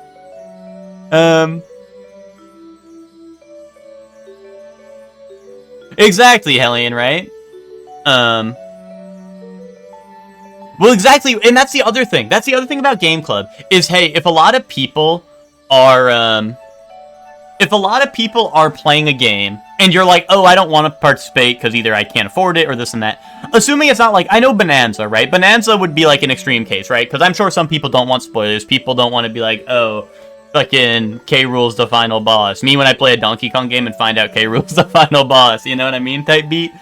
Exactly, Hellion, right? Well, exactly, and that's the other thing. That's the other thing about Game Club, is, hey, if a lot of people are playing a game, and you're like, oh, I don't want to participate because either I can't afford it or this and that, assuming it's not like, I know Bonanza, right? Bonanza would be like an extreme case, right? Because I'm sure some people don't want spoilers. People don't want to be like, oh, fucking K. Rool's the final boss. Me, when I play a Donkey Kong game and find out K. Rool's the final boss, you know what I mean? Type beat.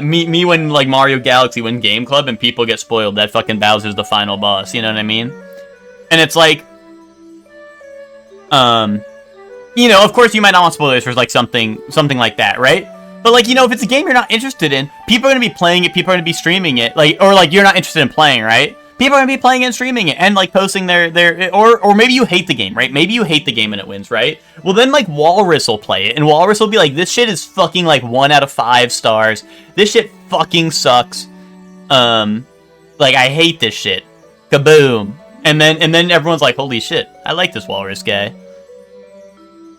Me when, like, Mario Galaxy win Game Club and people get spoiled that fucking Bowser's the final boss, you know what I mean? And it's like, you know, of course you might not want spoilers for, like, something like that, right? But, like, you know, if it's a game you're not interested in, people are gonna be playing it, people are gonna be streaming it, like, or, like, you're not interested in playing, right? People are gonna be playing it and streaming it, and, like, posting or maybe you hate the game, right? Maybe you hate the game and it wins, right? Well, then, like, Walrus will play it, and Walrus will be like, this shit is fucking, like, 1 out of 5 stars. This shit fucking sucks. Like, I hate this shit. Kaboom. And then everyone's like, holy shit, I like this Walrus guy.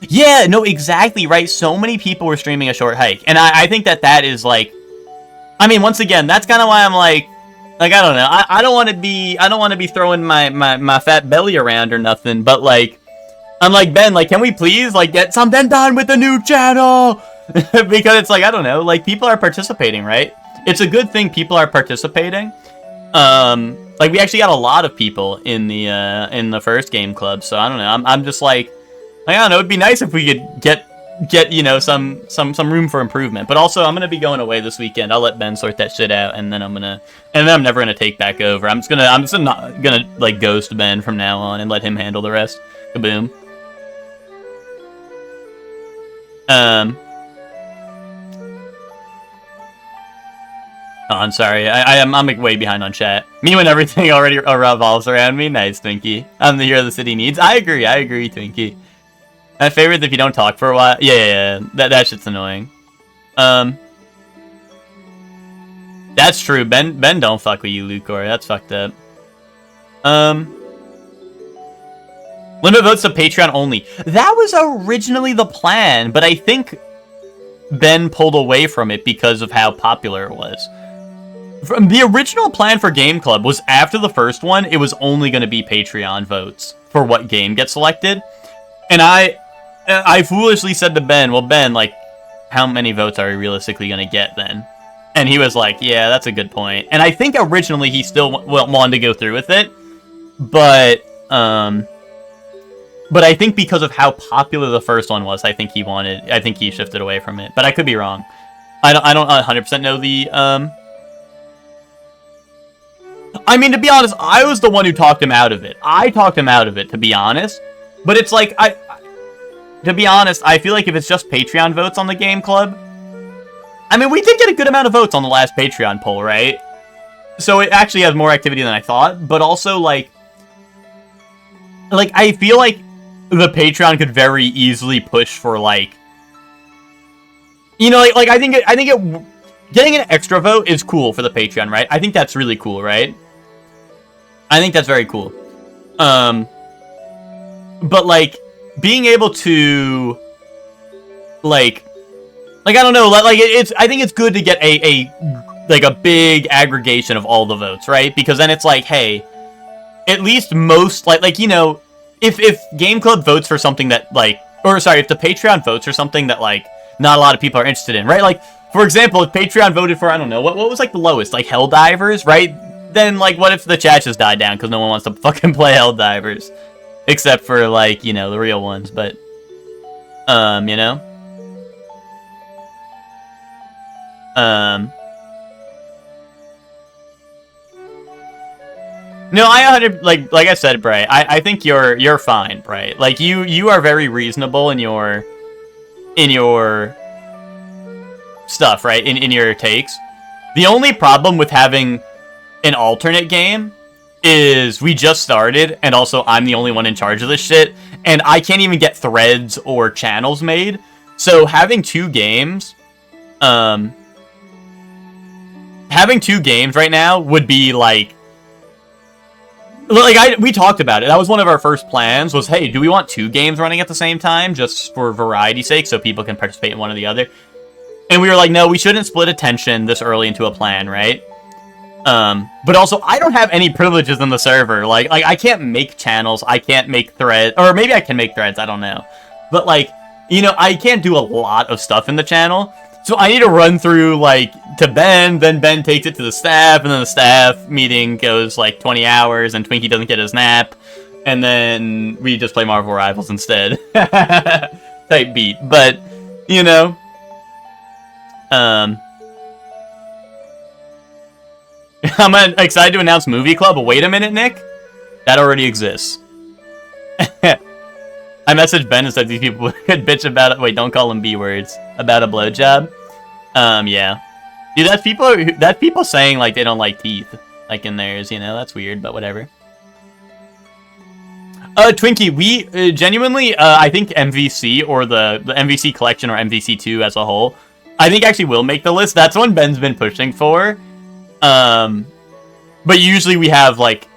Yeah, no, exactly, right? So many people were streaming A Short Hike, and I think that is, like, I mean, once again, that's kind of why I'm like, I don't know, I don't want to be throwing my fat belly around or nothing, but, like, I'm like, Ben, like, can we please, like, get something done with the new channel? Because it's like, I don't know, like, people are participating, right? It's a good thing people are participating. Like, we actually got a lot of people in the first Game Club, so I don't know, I'm just like, I don't know, it'd be nice if we could get you know, some room for improvement. But also, I'm gonna be going away this weekend. I'll let Ben sort that shit out, and then I'm never gonna take back over. I'm just not gonna, like, ghost Ben from now on and let him handle the rest. Kaboom. Oh, I'm sorry. I'm like way behind on chat. Me when everything already revolves around me. Nice, Twinkie. I'm the hero the city needs. I agree, Twinkie. My favorite is if you don't talk for a while. Yeah. That shit's annoying. That's true. Ben don't fuck with you, Lucor. That's fucked up. Limit votes to Patreon only. That was originally the plan, but I think Ben pulled away from it because of how popular it was. From the original plan for Game Club was after the first one, it was only going to be Patreon votes for what game gets selected. And I foolishly said to Ben, well, Ben, like, how many votes are we realistically going to get then? And he was like, yeah, that's a good point. And I think originally he still wanted to go through with it, but I think because of how popular the first one was, I think he shifted away from it. But I could be wrong. I don't 100% know the, I mean, to be honest, I was the one who talked him out of it. I talked him out of it, to be honest. But it's like, to be honest, I feel like if it's just Patreon votes on the Game Club, I mean, we did get a good amount of votes on the last Patreon poll, right? So it actually has more activity than I thought, but also, like, I feel like the Patreon could very easily push for, like, you know, like I think it getting an extra vote is cool for the Patreon, right? I think that's really cool, right? I think that's very cool. But, like, being able to, like, I don't know, like, I think it's good to get a big aggregation of all the votes, right? Because then it's like, hey, at least most, like, you know, if Game Club votes for something that, like, or sorry, if the Patreon votes for something that, like, not a lot of people are interested in, right? Like, for example, if Patreon voted for, I don't know, what was, like, the lowest? Like, Helldivers, right? Then, like, what if the chat just died down because no one wants to fucking play Helldivers? Except for, like, you know, the real ones, but, you know? No, like I said, Bray, I think you're fine, Bray. Like, you are very reasonable in your stuff, right? In your takes. The only problem with having an alternate game is we just started, and also I'm the only one in charge of this shit, and I can't even get threads or channels made. So having two games, Having 2 games right now would be like we talked about it. That was one of our first plans was, hey, do we want 2 games running at the same time just for variety's sake so people can participate in one or the other? And we were like, no, we shouldn't split attention this early into a plan, right? But also, I don't have any privileges in the server. Like I can't make channels, I can't make threads, or maybe I can make threads, I don't know. But like, you know, I can't do a lot of stuff in the channel. So I need to run through, like, to Ben, then Ben takes it to the staff, and then the staff meeting goes, like, 20 hours, and Twinkie doesn't get his nap, and then we just play Marvel Rivals instead. Type beat. But, you know, I'm excited to announce Movie Club. Wait a minute, Nick. That already exists. I messaged Ben and said these people could bitch about it. Wait, don't call them B words. About a blowjob. Yeah. Dude, that's people saying, like, they don't like teeth. Like, in theirs, you know? That's weird, but whatever. Twinkie, we, genuinely, I think MVC, or the MVC collection, or MVC2 as a whole, I think actually will make the list. That's one Ben's been pushing for. But usually we have, like,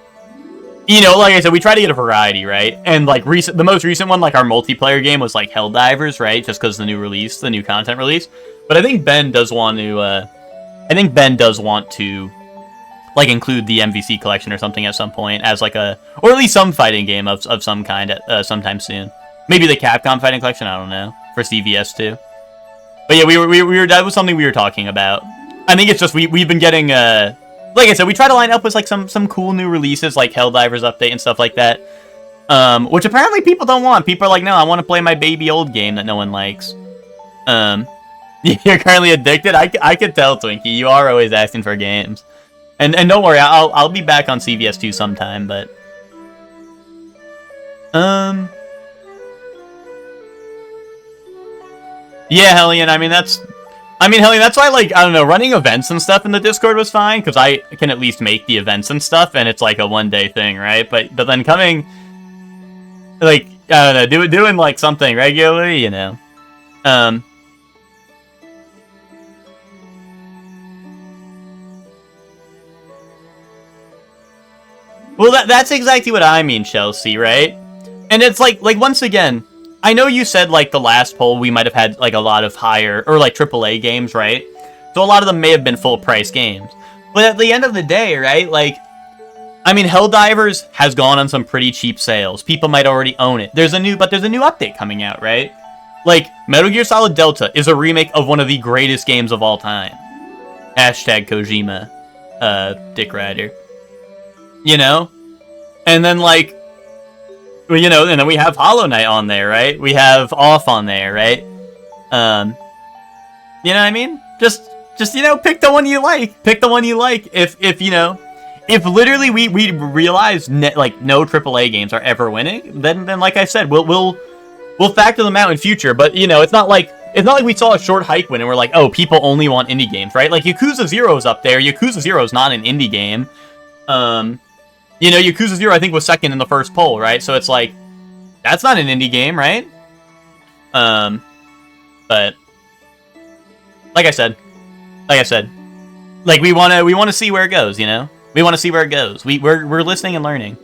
you know, like I said, we try to get a variety, right? And, like, the most recent one, like, our multiplayer game was, like, Helldivers, right? Just because the new content release. But I think Ben does want to, like, include the MVC collection or something at some point as, like, or at least some fighting game of some kind sometime soon. Maybe the Capcom fighting collection, I don't know, for CVS too. But yeah, we were that was something we were talking about. I think it's just, we've been getting, like I said, we try to line up with, like, some cool new releases, like Helldivers update and stuff like that. Which apparently people don't want. People are like, no, I want to play my baby old game that no one likes. You're currently addicted? I could tell, Twinkie. You are always asking for games. And don't worry, I'll be back on CVS2 sometime, but... Yeah, Hellion, Hellion, that's why, like, I don't know, running events and stuff in the Discord was fine, because I can at least make the events and stuff, and it's, like, a one-day thing, right? But then coming, like, I don't know, doing, like, something regularly, you know. Well, that's exactly what I mean, Chelsea, right? And it's, like, once again... I know you said, like, the last poll, we might have had, like, a lot of higher, or, like, AAA games, right? So a lot of them may have been full-price games. But at the end of the day, right, like, I mean, Helldivers has gone on some pretty cheap sales. People might already own it. there's a new update coming out, right? Like, Metal Gear Solid Delta is a remake of one of the greatest games of all time. Hashtag Kojima, Dick Rider. You know? And then, like, well, you know, and then we have Hollow Knight on there, right? We have Off on there, right? You know what I mean? Just you know, pick the one you like. Pick the one you like. If you know, if literally we realize like no AAA games are ever winning, then like I said, we'll factor them out in future. But you know, it's not like we saw a short hike win and we're like, oh, people only want indie games, right? Like Yakuza 0's up there. Yakuza 0 is not an indie game. You know, Yakuza 0, I think, was second in the first poll, right? So it's like, that's not an indie game, right? But, like I said, like, we wanna see where it goes, you know? We wanna see where it goes. We're listening and learning.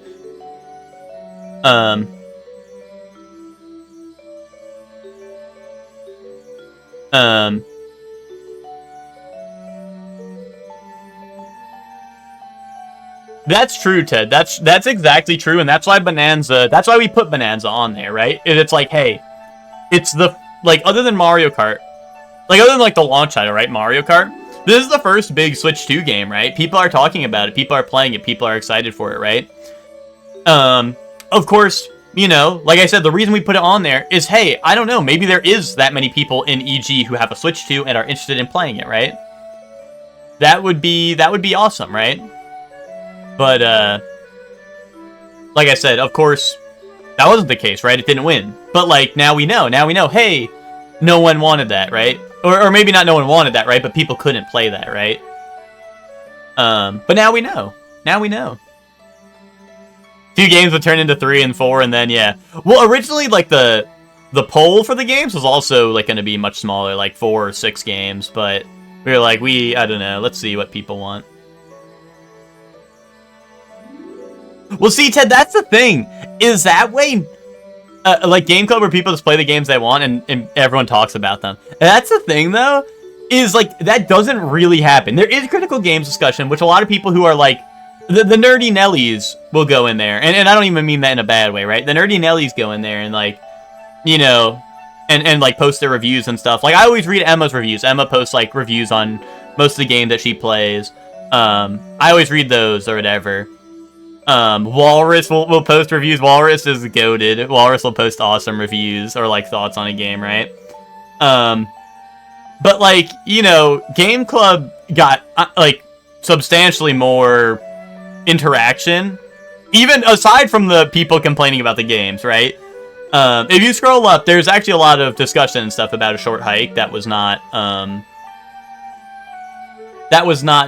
That's true, Ted. That's exactly true, and that's why that's why we put Bonanza on there, right? It's like, hey, it's the, like, other than Mario Kart, like, other than, like, the launch title, right, Mario Kart, this is the first big Switch 2 game, right? People are talking about it, people are playing it, people are excited for it, right? Of course, you know, like I said, the reason we put it on there is, hey, I don't know, maybe there is that many people in EG who have a Switch 2 and are interested in playing it, right? That would be awesome, right? But, like I said, of course, that wasn't the case, right? It didn't win. But, like, now we know, hey, no one wanted that, right? Or maybe not no one wanted that, right? But people couldn't play that, right? But now we know. 2 games would turn into 3 and 4, and then, yeah. Well, originally, like, the the poll for the games was also like going to be much smaller, like 4 or 6 games, but we were like, I don't know, let's see what people want. Well, see, Ted, that's the thing, is that way, like Game Club where people just play the games they want and everyone talks about them. And that's the thing, though, is like, that doesn't really happen. There is critical games discussion, which a lot of people who are like, the nerdy Nellies will go in there, and I don't even mean that in a bad way, right? The nerdy Nellies go in there and like, you know, and like post their reviews and stuff. Like I always read Emma's reviews. Emma posts like reviews on most of the game that she plays. I always read those or whatever. Walrus will post reviews. Walrus is goated. Walrus will post awesome reviews or like thoughts on a game, right? But like, you know, Game Club got like substantially more interaction, even aside from the people complaining about the games, right? If you scroll up, there's actually a lot of discussion and stuff about A Short Hike. That was not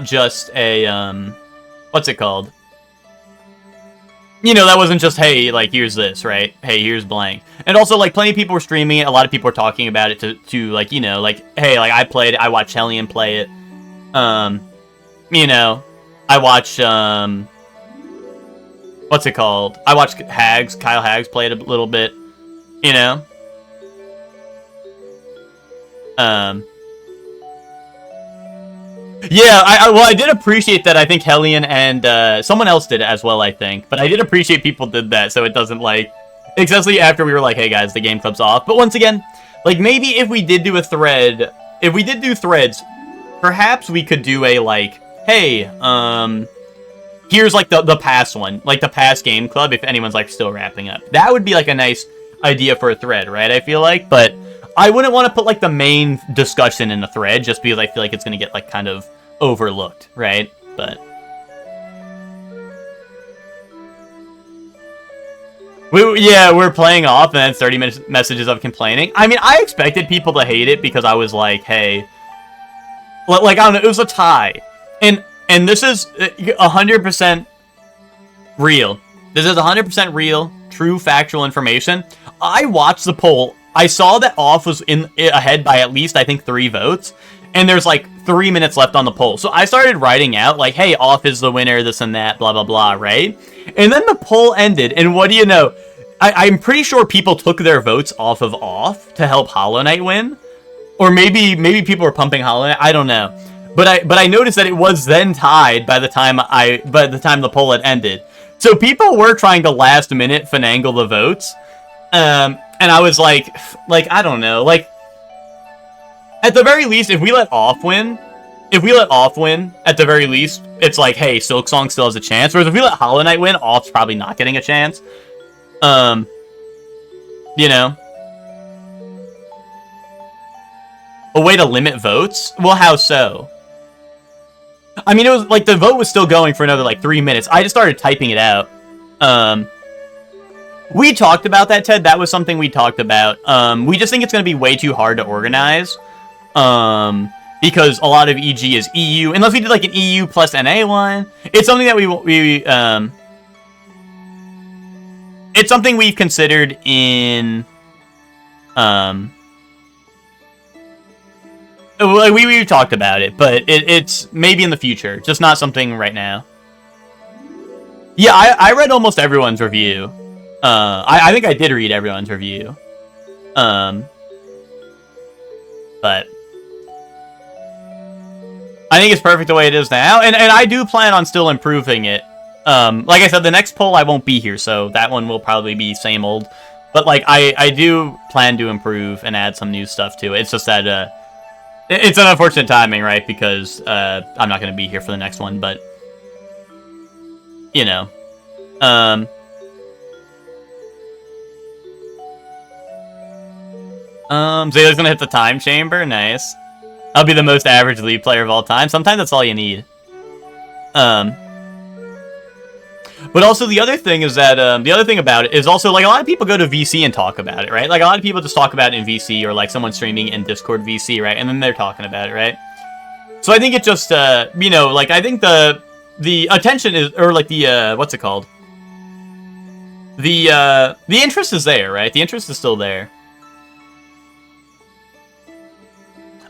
just a, what's it called? You know, that wasn't just, hey, like, here's this, right? Hey, here's blank. And also, like, plenty of people were streaming it. A lot of people were talking about it to like, you know, like, hey, like, I played it. I watched Hellion play it. You know, I watched, what's it called? I watched Kyle Hags play it a little bit. You know? Yeah, I did appreciate that. I think Hellion and someone else did it as well, I think. But I did appreciate people did that, so it doesn't, like... Especially after we were like, hey guys, the game club's off. But once again, like, maybe if we did do a thread... If we did do threads, perhaps we could do a, like... Hey, here's, like, the past one. Like, the past game club, if anyone's, like, still wrapping up. That would be, like, a nice idea for a thread, right? I feel like. But I wouldn't want to put, like, the main discussion in a thread, just because I feel like it's going to get, like, kind of overlooked, right? But we're playing off, and then 30 messages of complaining. I mean, I expected people to hate it because I was like, hey, like, I don't know, it was a tie, and this is 100% real. This is 100% real, true, factual information. I watched the poll. I saw that Off was ahead by at least, I think, 3 votes. And there's like 3 minutes left on the poll. So I started writing out like, hey, Off is the winner, this and that, blah, blah, blah, right? And then the poll ended. And what do you know? I'm pretty sure people took their votes off of Off to help Hollow Knight win. Or maybe people were pumping Hollow Knight. I don't know. But I noticed that it was then tied by the time the poll had ended. So people were trying to last minute finagle the votes. And I was like, I don't know, like, at the very least, if we let Off win, at the very least, it's like, hey, Silksong still has a chance. Whereas if we let Hollow Knight win, Off's probably not getting a chance. You know? A way to limit votes? Well, how so? I mean, it was, like, the vote was still going for another, like, 3 minutes. I just started typing it out. We talked about that, Ted. That was something we talked about. We just think it's going to be way too hard to organize. Because a lot of EG is EU. Unless we did like an EU plus NA one. It's something that it's something we've considered in, we've talked about it, but it's maybe in the future. Just not something right now. Yeah, I read almost everyone's review. I think I did read everyone's review. But I think it's perfect the way it is now, and I do plan on still improving it. Like I said, the next poll I won't be here, so that one will probably be same old. But like I do plan to improve and add some new stuff to it. It's just that it's an unfortunate timing, right? Because I'm not going to be here for the next one, but you know, Zayla's gonna hit the time chamber. Nice. I'll be the most average League player of all time. Sometimes that's all you need. But also the other thing is that, the other thing about it is also, like, a lot of people go to VC and talk about it, right? Like, a lot of people just talk about it in VC, or, like, someone streaming in Discord VC, right? And then they're talking about it, right? So I think it just, you know, like, I think the attention is, or, like, the, what's it called? The interest is there, right? The interest is still there.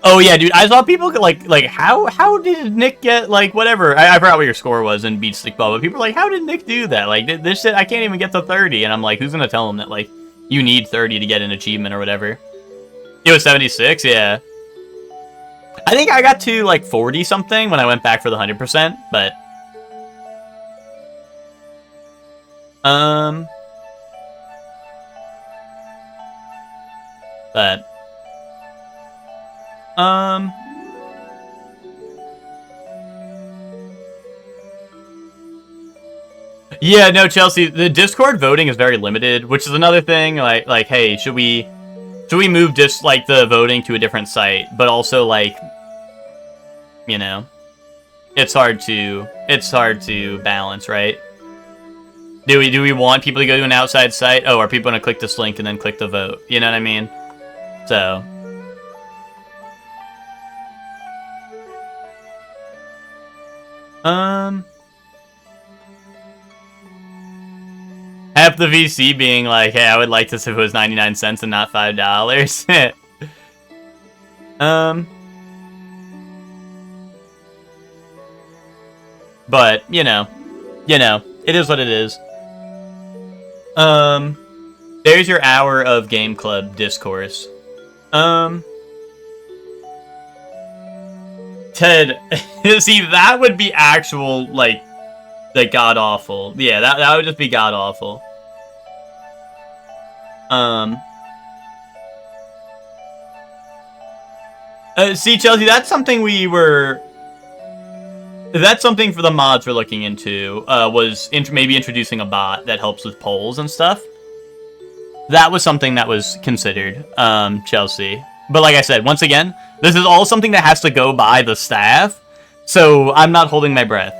Oh yeah, dude, I saw people like how did Nick get like whatever? I forgot what your score was in Beat Stick Ball, but people were like, how did Nick do that? Like this shit, I can't even get to 30, and I'm like, who's gonna tell him that like you need 30 to get an achievement or whatever? It was 76, yeah. I think I got to like 40 something when I went back for the 100%, but yeah, no, Chelsea, the Discord voting is very limited, which is another thing. Like, hey, should we move just like the voting to a different site? But also, like, you know, it's hard to balance, right? Do we want people to go to an outside site? Oh, are people gonna click this link and then click the vote? You know what I mean? So. Half the VC being like, hey, I would like this if it was 99 cents and not $5. But, you know, it is what it is. There's your hour of Game Club discourse. Ted, see, that would be actual, like god-awful. Yeah, that would just be god-awful. See, Chelsea, that's something that's something for the mods we're looking into, was maybe introducing a bot that helps with polls and stuff. That was something that was considered, Chelsea. But like I said, once again, this is all something that has to go by the staff, so I'm not holding my breath.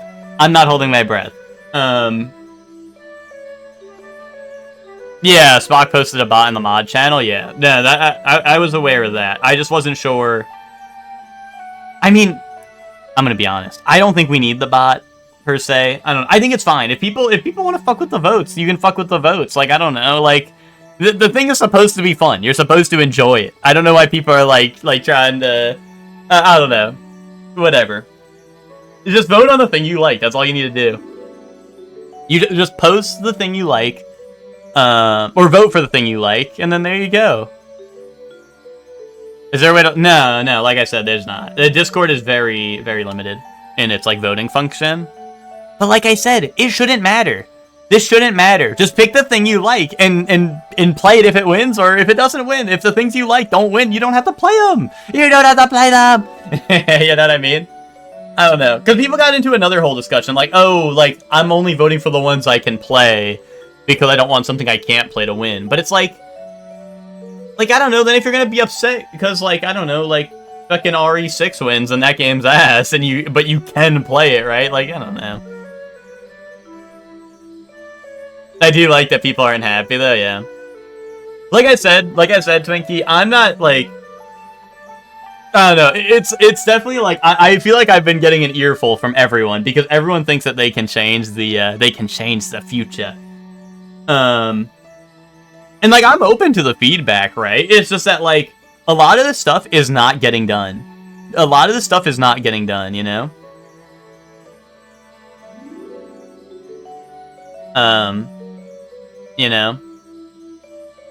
Yeah, Spock posted a bot in the mod channel, yeah. No, I was aware of that. I just wasn't sure. I mean, I'm gonna be honest. I don't think we need the bot, per se. I think it's fine. If people want to fuck with the votes, you can fuck with the votes. Like, I don't know, like, the thing is supposed to be fun. You're supposed to enjoy it. I don't know why people are, like trying to, I don't know. Whatever. Just vote on the thing you like. That's all you need to do. You just post the thing you like, or vote for the thing you like, and then there you go. Is there a way to... No, like I said, there's not. The Discord is very, very limited in its, like, voting function. But like I said, it shouldn't matter. This shouldn't matter. Just pick the thing you like and play it if it wins, or if it doesn't win. If the things you like don't win, you don't have to play them. You don't have to play them. You know what I mean? I don't know. Because people got into another whole discussion, like, oh, like, I'm only voting for the ones I can play because I don't want something I can't play to win. But it's like, I don't know, then if you're gonna be upset because, like, I don't know, like, fucking RE6 wins and that game's ass, and but you can play it, right? Like, I don't know. I do like that people aren't happy, though, yeah. Like I said, Twinkie, I'm not, like... I don't know, it's definitely, like, I feel like I've been getting an earful from everyone, because everyone thinks that they can change the future. And, like, I'm open to the feedback, right? It's just that, like, a lot of this stuff is not getting done. You know? You know?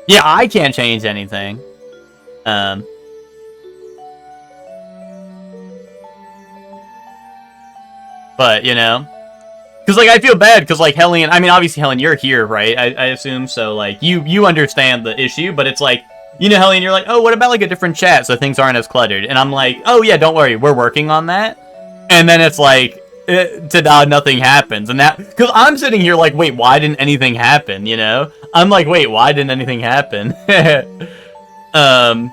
Yeah, I can't change anything. But, you know? Because, like, I feel bad, because, like, Hellion... I mean, obviously, Hellion, you're here, right? I assume, so, like, you understand the issue, but it's like, you know, Hellion, you're like, oh, what about, like, a different chat so things aren't as cluttered? And I'm like, oh, yeah, don't worry, we're working on that. And then it's like, nothing happens. And that... Because I'm sitting here like, wait, why didn't anything happen, you know? I'm like, wait, why didn't anything happen? And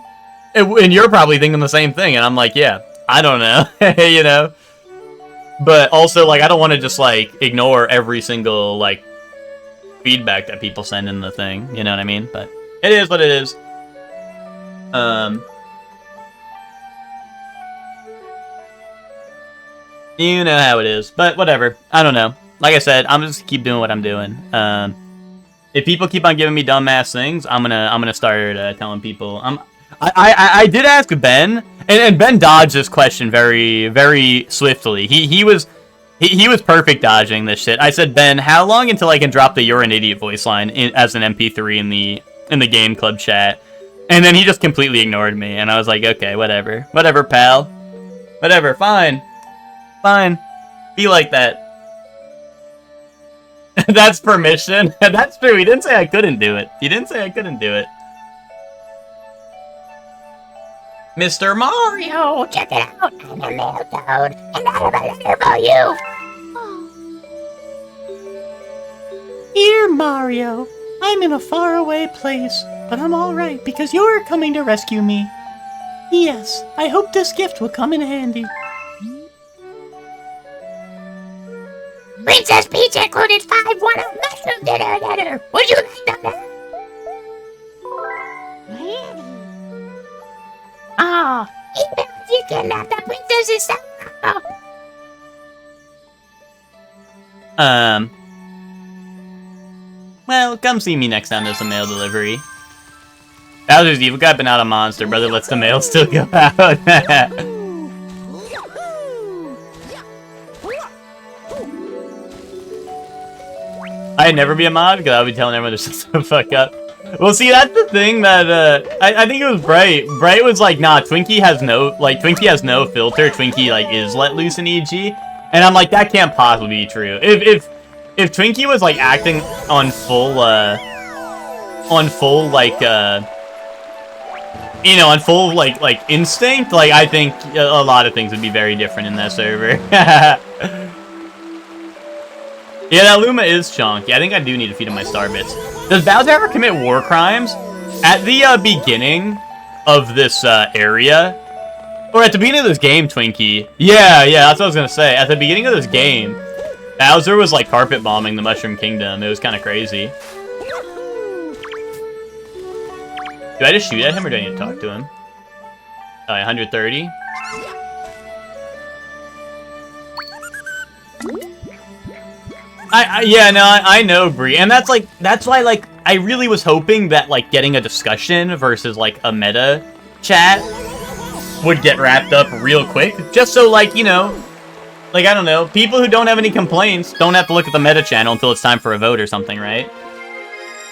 you're probably thinking the same thing, and I'm like, yeah, I don't know, you know? But also, like, I don't want to just, like, ignore every single, like, feedback that people send in the thing. You know what I mean? But it is what it is. You know how it is. But whatever. I don't know. Like I said, I'm just keep doing what I'm doing. If people keep on giving me dumbass things, I'm gonna start telling people. I did ask Ben, And Ben dodged this question very, very swiftly. He was perfect dodging this shit. I said, Ben, how long until I can drop the "You're an Idiot" voice line as an MP3 in the game club chat? And then he just completely ignored me, and I was like, okay, whatever, pal, whatever, fine, be like that. That's permission. That's true. He didn't say I couldn't do it. Mr. Mario, Check it out. I'm a mail toad, and I have a letter for you. Dear Mario, I'm in a faraway place, but I'm alright because you're coming to rescue me. Yes, I hope this gift will come in handy. Princess Peach included 5 one-up mushroom dinner. Would you like them? Ah, even if you kidnapped the princess's son. Well, come see me next time there's a mail delivery. Bowser's evil guy, but not a monster. Brother lets the mail still go out. I'd never be a mod because I would be telling everyone to shut the fuck up. Well, see, that's the thing that, I think it was Bright. Bright was like, nah, Twinkie has no filter. Twinkie, like, is let loose in EG. And I'm like, that can't possibly be true. If Twinkie was, like, acting on full, like, instinct, like, I think a lot of things would be very different in that server. Yeah, that Luma is chonky. I think I do need to feed him my star bits. Does Bowser ever commit war crimes? At the beginning of this area, or at the beginning of this game, Twinkie. Yeah, that's what I was gonna say. At the beginning of this game, Bowser was like carpet bombing the Mushroom Kingdom. It was kind of crazy. Do I just shoot at him, or do I need to talk to him? 130. I know, Bree, and that's why, like, I really was hoping that, like, getting a discussion versus, like, a meta chat would get wrapped up real quick, just so, like, you know, like, I don't know, people who don't have any complaints don't have to look at the meta channel until it's time for a vote or something, right?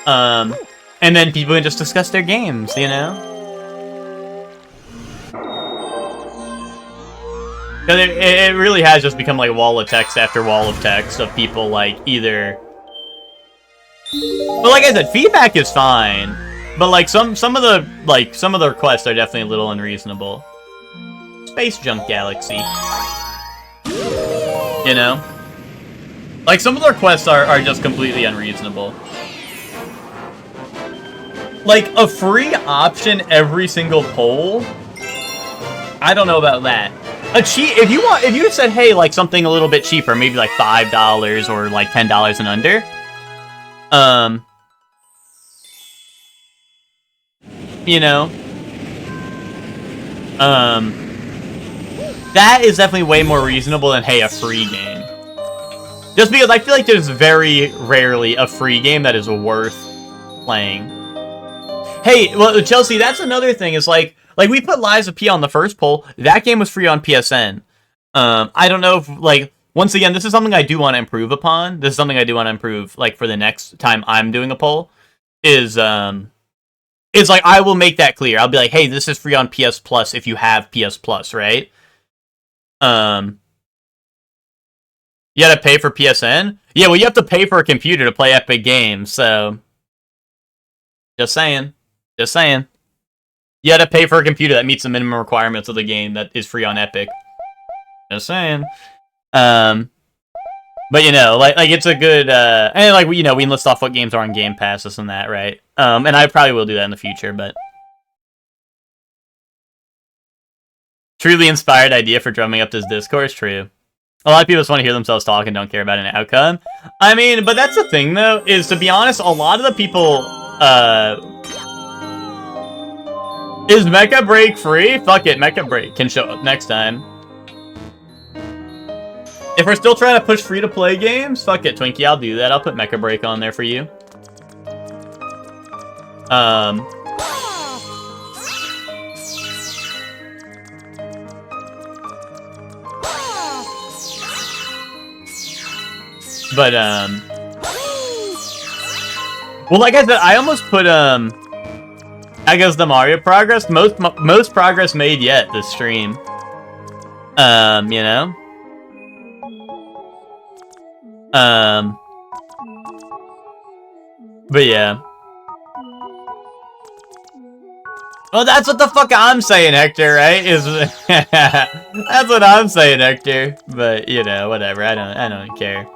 And then people can just discuss their games, you know? Because it really has just become like wall of text after wall of text of people like either... But like I said, feedback is fine. But like some of the requests are definitely a little unreasonable. Space Junk Galaxy. You know? Like some of the requests are just completely unreasonable. Like a free option every single poll? I don't know about that. If you said, hey, like something a little bit cheaper, maybe like $5 or like $10 and under, you know, that is definitely way more reasonable than, hey, a free game. Just because I feel like there's very rarely a free game that is worth playing. Hey, well, Chelsea, that's another thing, is like we put Lies of P on the first poll. That game was free on PSN. I don't know if, like, once again, this is something I do want to improve upon. This is something I do want to improve, like, for the next time I'm doing a poll. It's like, I will make that clear. I'll be like, hey, this is free on PS Plus if you have PS Plus, right? You gotta pay for PSN? Yeah, well, you have to pay for a computer to play Epic Games, so... Just saying. You gotta pay for a computer that meets the minimum requirements of the game that is free on Epic. Just saying. But you know, like it's a good, and like, you know, we list off what games are on Game Pass, this and that, right? And I probably will do that in the future, but... Truly inspired idea for drumming up this discourse, true. A lot of people just want to hear themselves talk and don't care about an outcome. I mean, but that's the thing, though, is, to be honest, a lot of the people, is Mecha Break free? Fuck it, Mecha Break can show up next time. If we're still trying to push free-to-play games, fuck it, Twinkie, I'll do that. I'll put Mecha Break on there for you. But, well, like I said, I almost put, I guess the Mario progress, most progress made yet this stream. You know? But yeah. Well, that's what the fuck I'm saying, Hector, right? That's what I'm saying, Hector. But, you know, whatever. I don't care.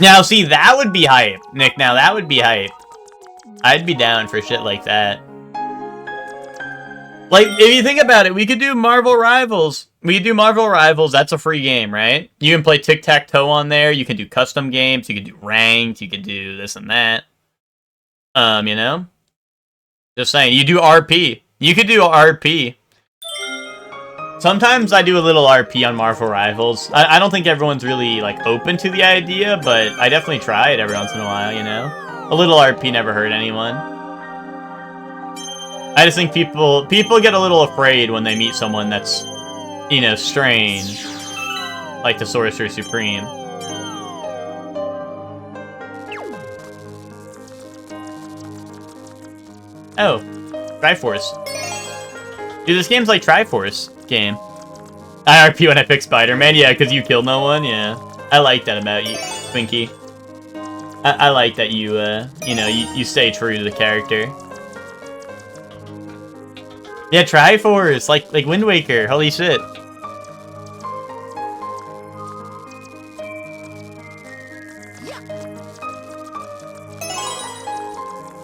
Now, see, that would be hype, Nick. Now, that would be hype. I'd be down for shit like that. Like, if you think about it, we could do Marvel Rivals. We could do Marvel Rivals. That's a free game, right? You can play tic-tac-toe on there. You can do custom games. You can do ranked. You can do this and that. You know? Just saying. You do RP. You could do RP. Sometimes I do a little RP on Marvel Rivals. I don't think everyone's really, like, open to the idea, but I definitely try it every once in a while, you know? A little RP never hurt anyone. I just think people get a little afraid when they meet someone that's, you know, strange. Like the Sorcerer Supreme. Oh, Triforce. Dude, this game's like Triforce game. I RP when I pick Spider-Man, yeah, because you kill no one, yeah. I like that about you, Twinkie. I like that you, you know, you stay true to the character. Yeah, Triforce, like Wind Waker, holy shit.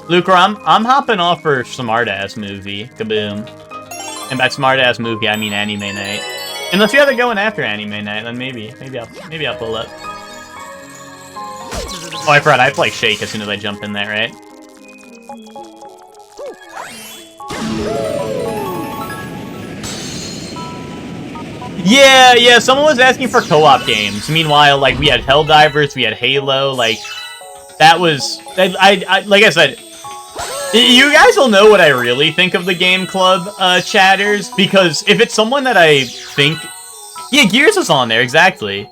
Luke, I'm hopping off for Smartass movie, kaboom. And by Smartass movie, I mean anime night. Unless you have it going after anime night, then maybe I'll pull up. Oh, I forgot I have to like shake as soon as I jump in there, right? Yeah, someone was asking for co-op games. Meanwhile, like, we had Helldivers, we had Halo, like, that was... I like I said, you guys will know what I really think of the Game Club, chatters, because if it's someone that I think... Yeah, Gears is on there, exactly.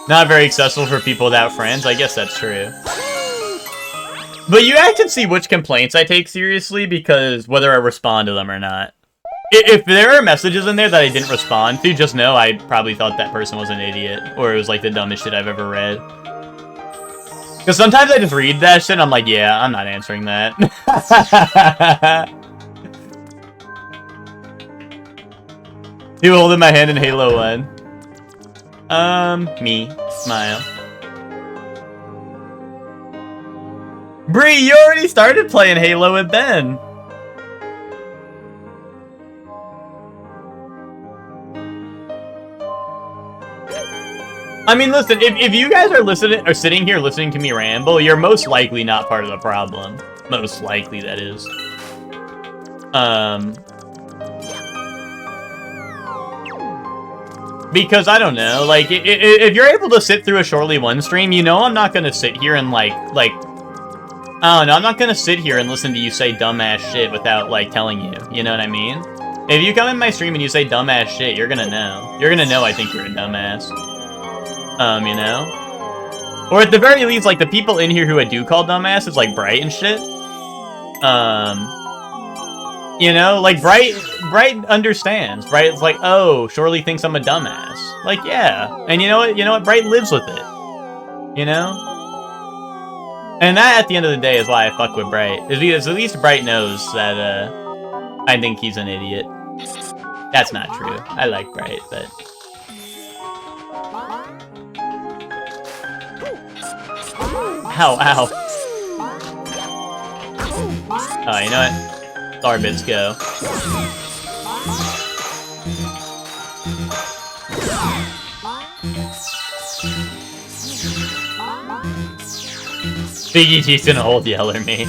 Not very accessible for people without friends, I guess that's true. But you guys can see which complaints I take seriously, because whether I respond to them or not. If there are messages in there that I didn't respond to, just know I probably thought that person was an idiot, or it was like the dumbest shit I've ever read. Because sometimes I just read that shit and I'm like, yeah, I'm not answering that. You holding my hand in Halo 1. Me. Smile. Bree, you already started playing Halo with Ben. I mean, listen, if you guys are sitting here listening to me ramble, you're most likely not part of the problem. Most likely, that is. Because, I don't know, like, if you're able to sit through a Shortly 1 stream, you know I'm not gonna sit here and, like, I don't know, I'm not gonna sit here and listen to you say dumbass shit without, like, telling you. You know what I mean? If you come in my stream and you say dumbass shit, you're gonna know. You're gonna know I think you're a dumbass. You know? Or at the very least, like, the people in here who I do call dumbasses, like Bright and shit. You know? Like, Bright understands. Bright's like, oh, Shortly thinks I'm a dumbass. Like, yeah. And you know what? You know what? Bright lives with it. You know? And that, at the end of the day, is why I fuck with Bright. Is because at least Bright knows that, I think he's an idiot. That's not true. I like Bright, but... Ow, ow. Oh, you know what? Starbits go. Biggie G's gonna hold Yeller me.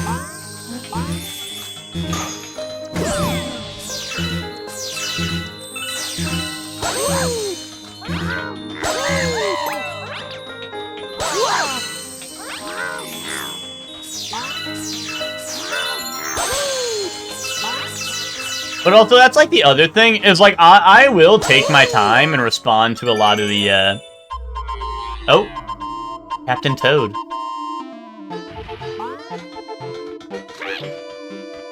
But also, that's like the other thing, is like, I will take my time and respond to a lot of the, Oh! Captain Toad.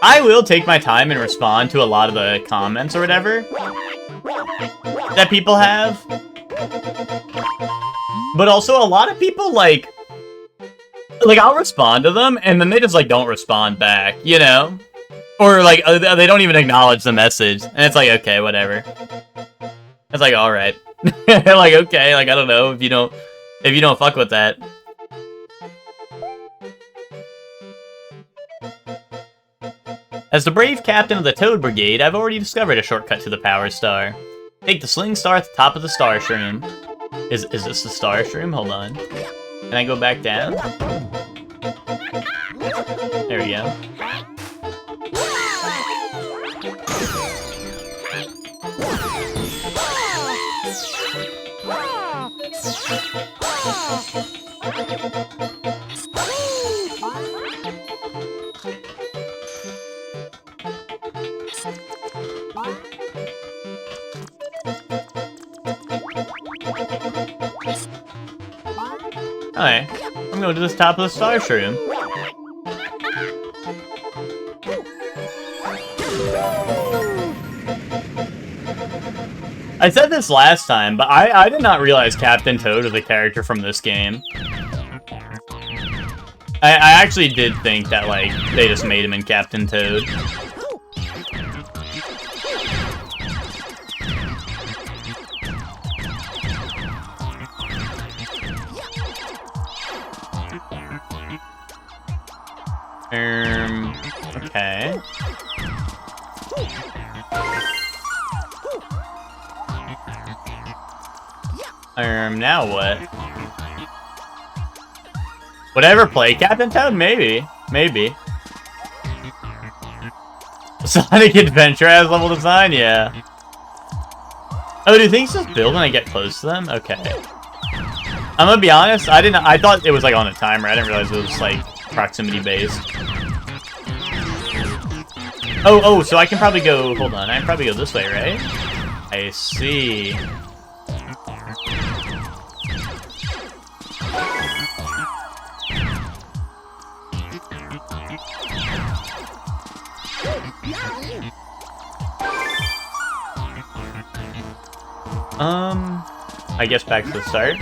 I will take my time and respond to a lot of the comments or whatever that people have. But also, a lot of people, like, I'll respond to them, and then they just, like, don't respond back, you know? Or, like, they don't even acknowledge the message, and it's like, okay, whatever. It's like, alright. Like, okay, like, I don't know, if you don't fuck with that. As the brave captain of the Toad Brigade, I've already discovered a shortcut to the Power Star. Take the Sling Star at the top of the Star Shroom. Is this the Star Shroom? Hold on. Can I go back down? There we go. Alright, I'm going to the top of the Star Shroom. I said this last time, but I did not realize Captain Toad was a character from this game. I actually did think that, like, they just made him in Captain Toad. Okay. Now what? Whatever, play Captain Toad? Maybe. Maybe. Sonic Adventure has level design? Yeah. Oh, do things just build when I get close to them? Okay. I'm gonna be honest, I thought it was like on a timer. I didn't realize it was like proximity based. Oh, so I can probably go, hold on, I can probably go this way, right? I see. I guess back to the start.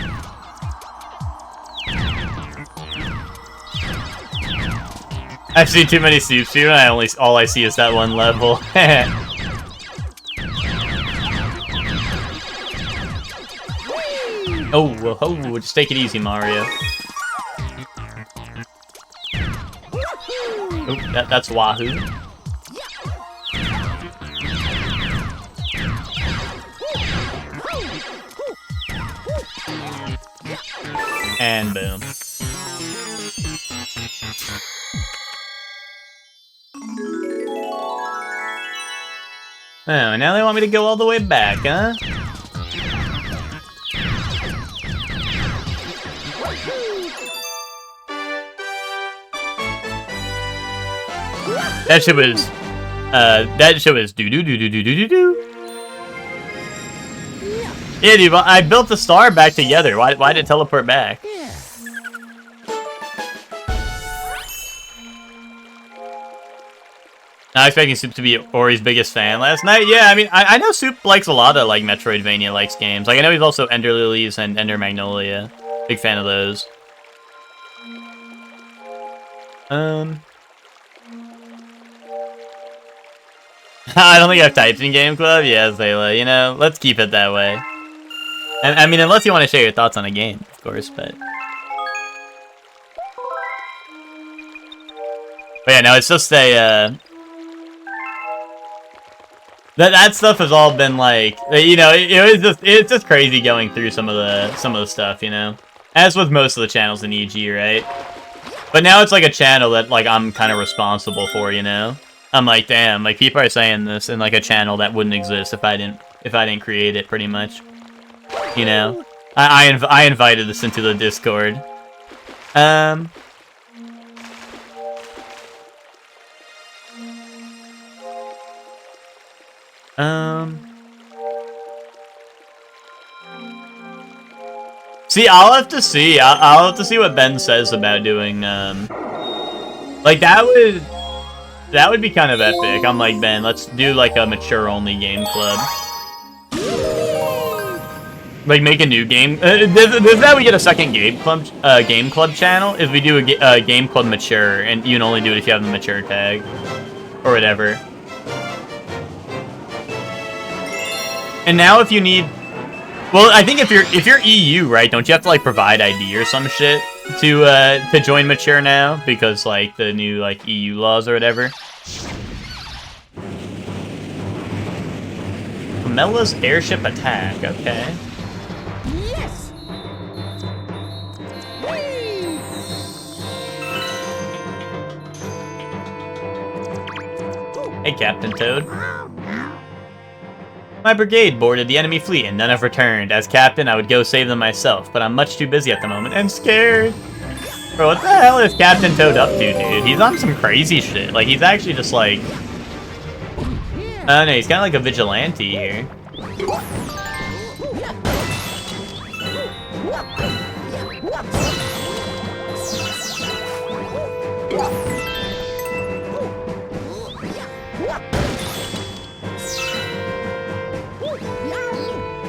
I've seen too many soups here, and all I see is that one level. Oh, just take it easy, Mario. Oh, that's Wahoo. And boom. Oh, now they want me to go all the way back, huh? That shit was do-do-do-do-do-do-do-do. Yeah, dude, I built the star back together. Why did it teleport back? Not expecting Soup to be Ori's biggest fan last night. Yeah, I mean, I know Soup likes a lot of, like, Metroidvania-likes games. Like, I know he's also Ender Lilies and Ender Magnolia. Big fan of those. I don't think I've typed in Game Club. Yeah, Zayla, you know, let's keep it that way. And, I mean, unless you want to share your thoughts on a game, of course, but yeah, no, it's just a, That stuff has all been like, you know, it's just crazy going through some of the stuff, you know, as with most of the channels in EG, right? But now it's like a channel that like I'm kind of responsible for, you know. I'm like, damn, like people are saying this in like a channel that wouldn't exist if I didn't create it, pretty much. You know, I invited this into the Discord. See, I'll have to see. I'll have to see what Ben says about doing, like, that would be kind of epic. I'm like, Ben, let's do, like, a mature-only game club. Like, make a new game. This is how we get a second game club channel, is we do a game club mature, and you can only do it if you have the mature tag. Or whatever. And now if you need... Well, I think if you're EU, right, don't you have to, like, provide ID or some shit to join mature now? Because, like, the new, like, EU laws or whatever. Pamella's airship attack, okay. Yes. Hey, Captain Toad. My brigade boarded the enemy fleet and none have returned. As captain, I would go save them myself, but I'm much too busy at the moment and scared. Bro, what the hell is Captain Toad up to, dude? He's on some crazy shit. Like, he's actually just like... I don't know, he's kind of like a vigilante here.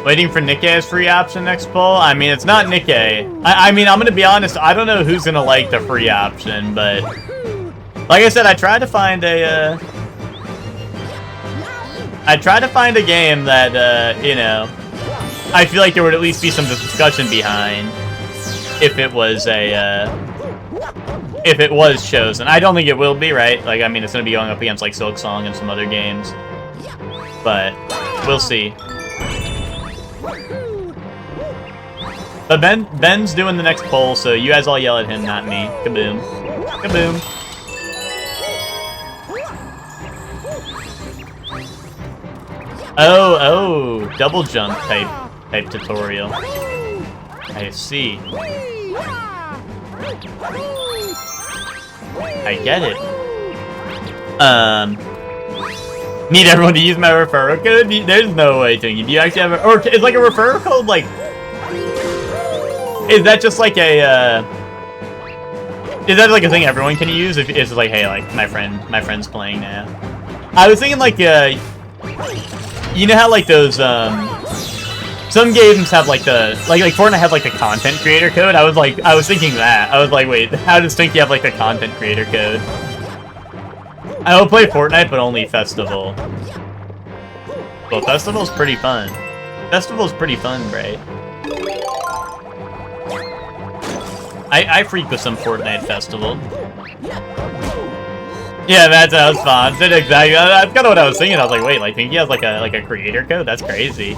Waiting for Nikkei's free option next poll? I mean, it's not Nikkei. I mean, I'm gonna be honest, I don't know who's gonna like the free option, but... Like I said, I tried to find a, game that, you know... I feel like there would at least be some discussion behind if it was if it was chosen. I don't think it will be, right? Like, I mean, it's gonna be going up against, like, Silksong and some other games. But, we'll see. But Ben's doing the next poll, so you guys all yell at him, not me. Kaboom. Kaboom. Oh, double jump type tutorial. I see. I get it. Need everyone to use my referral code? There's no way, Twinkie. Do you actually have a... Or is like a referral code, like... Is that just like a, is that like a thing everyone can use? If it's like, hey, like, my friend's playing now. I was thinking like, you know how like those, some games have like the, like Fortnite have like the content creator code? I was thinking that. I was like, wait, how does Twinkie have like the content creator code? I will play Fortnite, but only Festival. Well, Festival's pretty fun. Festival's pretty fun, right? I freak with some Fortnite Festival. Yeah, that sounds fun. Exactly. That's kind of what I was thinking. I was like, wait, like, Twinkie has like a creator code? That's crazy.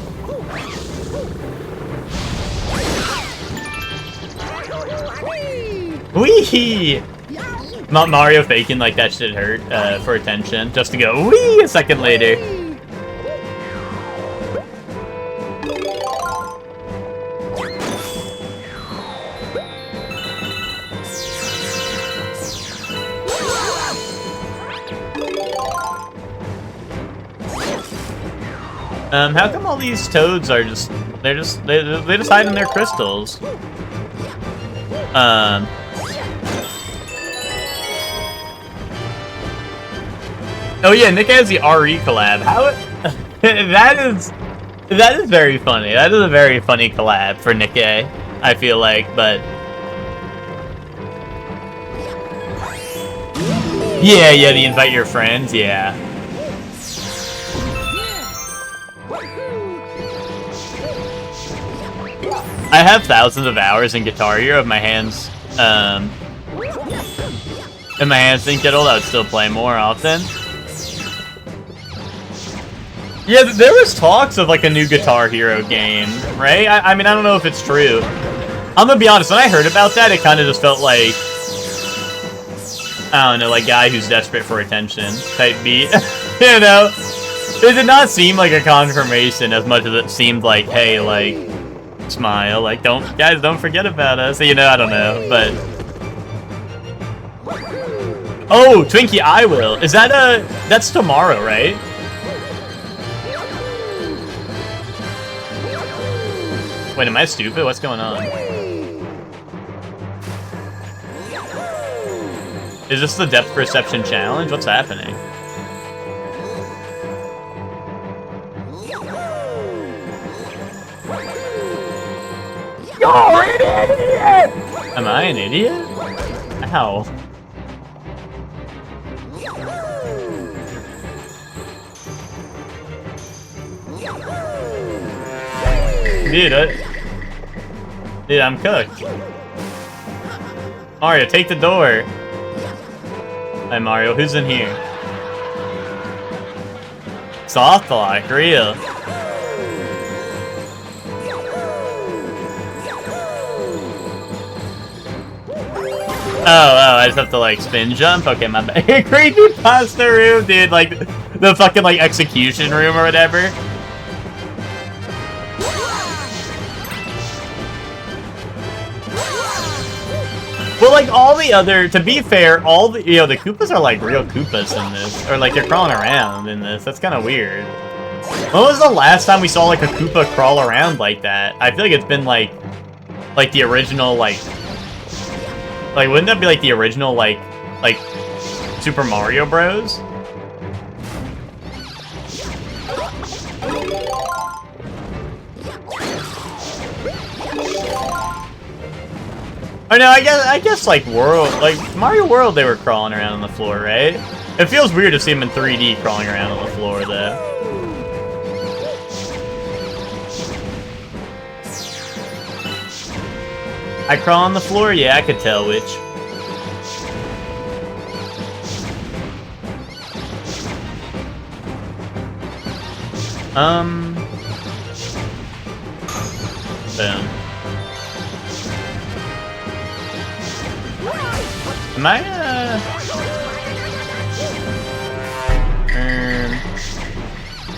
Wee! Mario faking like that shit hurt for attention, just to go wee a second later. How come all these toads are just they just hide in their crystals? Oh yeah, Nick has the RE collab. How that is very funny. That is a very funny collab for Nikkei, I feel like, but yeah, the invite your friends, yeah. I have thousands of hours in Guitar Hero if my hands, didn't get old, I would still play more often. Yeah, there was talks of like a new Guitar Hero game, right? I mean, I don't know if it's true. I'm gonna be honest, when I heard about that, it kind of just felt like, I don't know, like guy who's desperate for attention type beat, you know? It did not seem like a confirmation as much as it seemed like, hey, like, smile, like, guys, don't forget about us, you know, I don't know, but... Oh, Twinkie, I will. Is that that's tomorrow, right? Wait, am I stupid? What's going on? Is this the depth perception challenge? What's happening? You're an idiot! Am I an idiot? Ow. Dude, I'm cooked. Mario, take the door. Hi, Mario. Who's in here? Soft lock, real. Oh, I just have to, like, spin jump? Okay, my bad. Creepy pasta room, dude. Like, the fucking, like, execution room or whatever. Well, like, all the other, to be fair, all the, you know, the Koopas are, like, real Koopas in this. Or, like, they're crawling around in this. That's kind of weird. When was the last time we saw, like, a Koopa crawl around like that? I feel like it's been, like the original, like, wouldn't that be, like, the original, like, Super Mario Bros? Oh no, I guess like Mario World, they were crawling around on the floor, right? It feels weird to see them in 3D crawling around on the floor, though. I crawl on the floor? Yeah, I could tell which. Boom. Am I,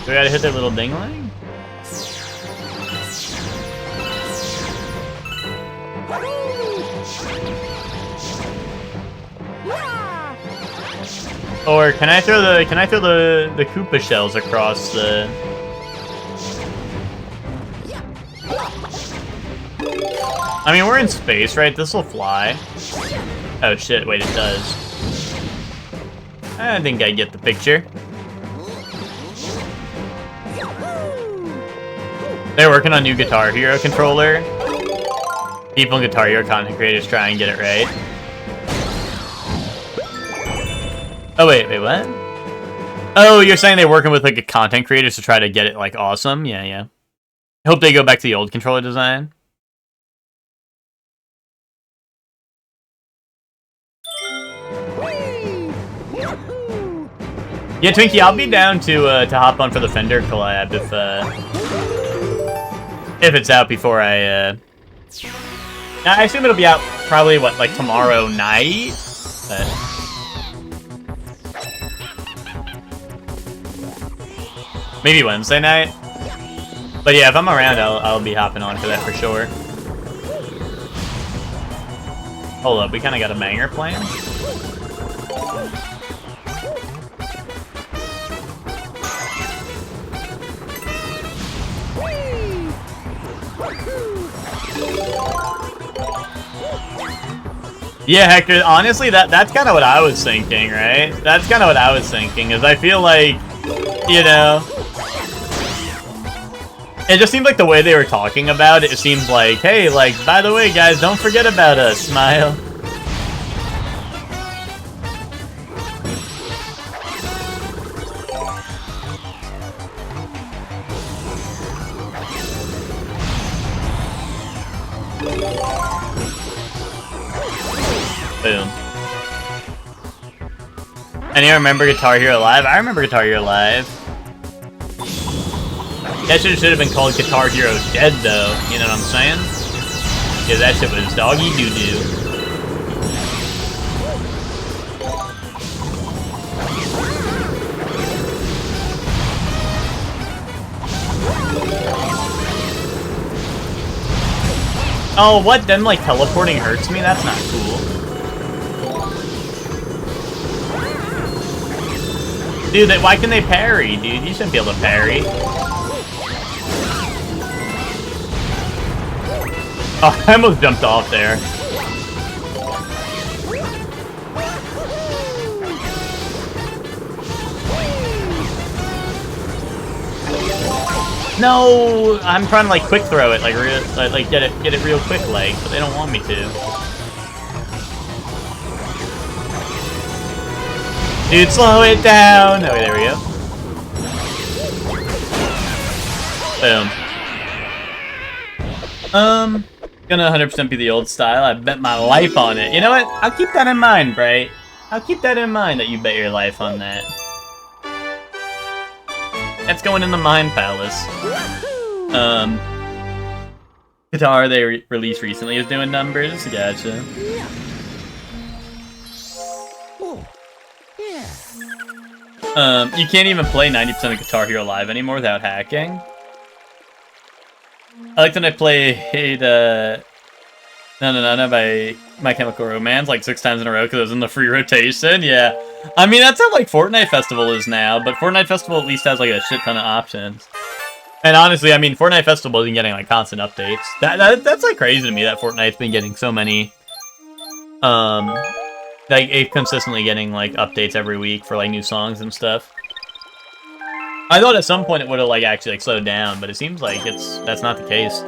do I gotta hit that little dingling? Or can I throw the Koopa shells across the... I mean, we're in space, right? This'll fly. Oh shit, wait, it does. I think I get the picture. They're working on new Guitar Hero controller. People in Guitar Hero content creators try and get it right. Oh wait, what? Oh, you're saying they're working with like a content creators to try to get it like awesome? Yeah. I hope they go back to the old controller design. Yeah, Twinkie, I'll be down to hop on for the Fender collab if it's out before I assume it'll be out probably what, like tomorrow night? But maybe Wednesday night. But yeah, if I'm around, I'll be hopping on for that for sure. Hold up, we kind of got a banger plan. Yeah, Hector, honestly, that's kind of what I was thinking, right? That's kind of what I was thinking, is I feel like, you know... It just seemed like the way they were talking about it, it seemed like, hey, like, by the way, guys, don't forget about us, smile. Boom. And you remember Guitar Hero Live? I remember Guitar Hero Live. That should have been called Guitar Hero Dead, though. You know what I'm saying? Yeah, that shit was doggy doo-doo. Oh, what? Them, like, teleporting hurts me? That's not cool. Dude, why can they parry, dude? You shouldn't be able to parry. Oh, I almost jumped off there. No, I'm trying to like quick throw it, like get it real quick, like, but they don't want me to. Dude, slow it down. Oh, there we go. Boom. Gonna 100% be the old style. I bet my life on it. You know what? I'll keep that in mind, Bright. I'll keep that in mind that you bet your life on that. That's going in the Mind Palace. Guitar they released recently is doing numbers. Gotcha. You can't even play 90% of Guitar Hero Live anymore without hacking. I liked when I played No by My Chemical Romance like 6 times in a row because it was in the free rotation. Yeah. I mean, that's how like Fortnite Festival is now, but Fortnite Festival at least has like a shit ton of options. And honestly, I mean, Fortnite Festival isn't getting like constant updates. That's like crazy to me that Fortnite's been getting so many, like it's consistently getting like updates every week for like new songs and stuff. I thought at some point it would have like actually like slowed down, but it seems like that's not the case.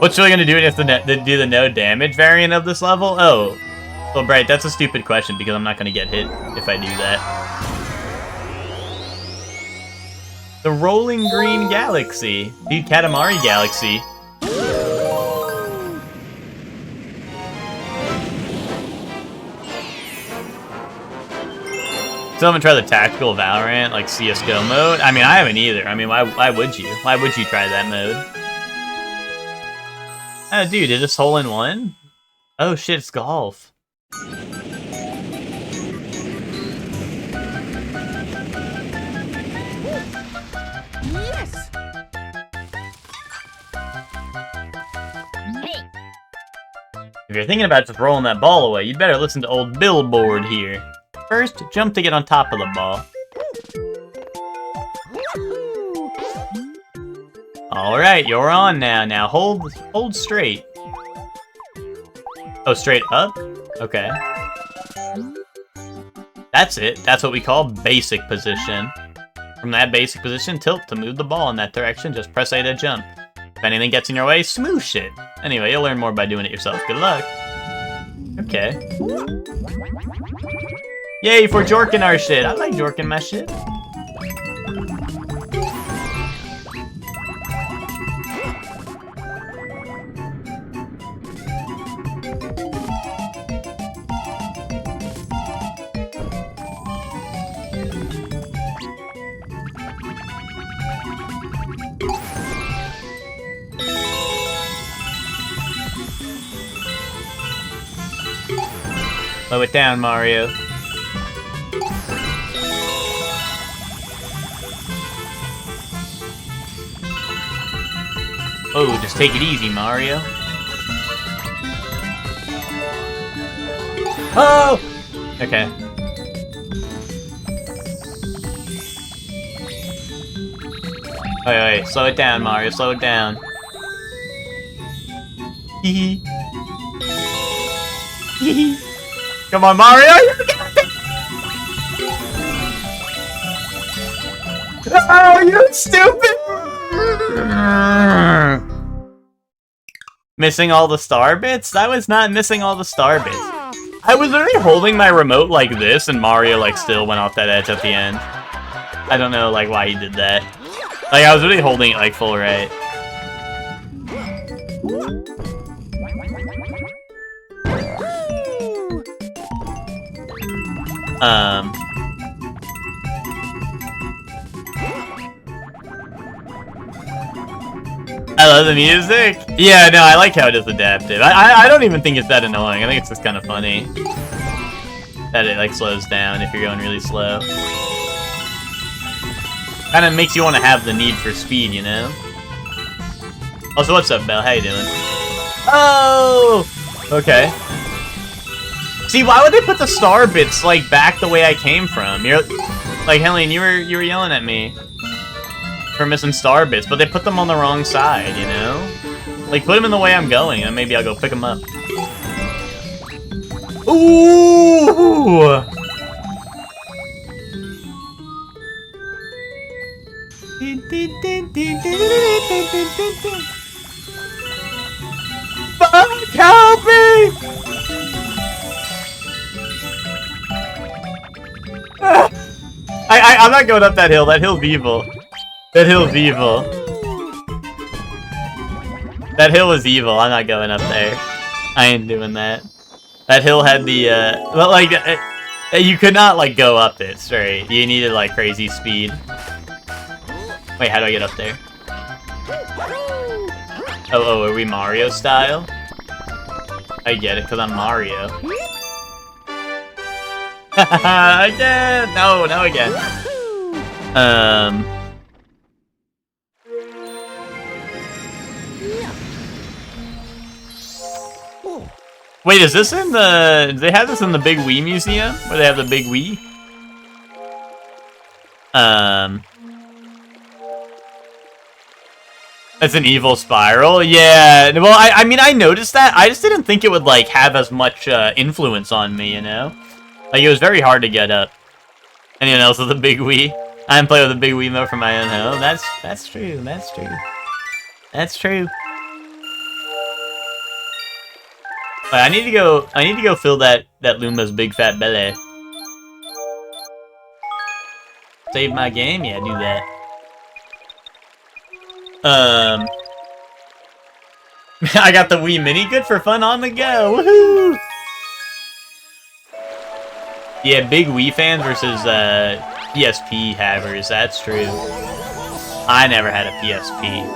What's really gonna do it if do the no damage variant of this level? Oh, well, Bright, that's a stupid question because I'm not gonna get hit if I do that. The Rolling Green Galaxy, dude, Katamari Galaxy. Still haven't tried the tactical Valorant, like CSGO mode. I mean, I haven't either. I mean, why would you? Why would you try that mode? Oh, dude, is this hole in one? Oh shit, it's golf. Yes. If you're thinking about just rolling that ball away, you'd better listen to old Billboard here. First, jump to get on top of the ball. Alright, you're on now. Now hold straight. Oh, straight up? Okay. That's it. That's what we call basic position. From that basic position, tilt to move the ball in that direction. Just press A to jump. If anything gets in your way, smoosh it. Anyway, you'll learn more by doing it yourself. Good luck. Okay. Yay for jorking our shit. I like jorking my shit. Slow it down, Mario. Oh, just take it easy, Mario. Oh! Okay. Wait, slow it down, Mario, slow it down. Hee hee. Come on, Mario! You got it! Oh, you stupid! Missing all the star bits? That was not missing all the star bits. I was literally holding my remote like this, and Mario like still went off that edge at the end. I don't know like why he did that. Like I was really holding it like full right. I love the music. Yeah, no, I like how it is adaptive. I don't even think it's that annoying. I think it's just kind of funny that it like slows down if you're going really slow. Kind of makes you want to have the need for speed, you know? Also, what's up, Belle? How you doing? Oh! Okay. See, why would they put the star bits, like, back the way I came from? You're... Like, Helene, you were yelling at me for missing star bits, but they put them on the wrong side, you know? Like, put him in the way I'm going, and maybe I'll go pick him up. Ooh! Fuck, help me! I'm not going up that hill. That hill's evil. That hill's evil. That hill is evil. I'm not going up there. I ain't doing that. That hill had the, well, like, you could not, like, go up it straight. You needed, like, crazy speed. Wait, how do I get up there? Oh, are we Mario style? I get it, because I'm Mario. Again! No, again. Wait, is this in the... Do they have this in the Big Wii Museum? Where they have the Big Wii? It's an evil spiral? Yeah. Well, I mean, I noticed that. I just didn't think it would, like, have as much influence on me, you know? Like, it was very hard to get up. Anyone else with a Big Wii? I haven't played with a Big Wii Remote for my own home. That's true. That's true. That's true. Wait, I need to go fill that Luma's big fat belly. Save my game? Yeah, do that. I got the Wii Mini, good for fun on the go. Woohoo! Yeah, big Wii fans versus PSP havers. That's true. I never had a PSP.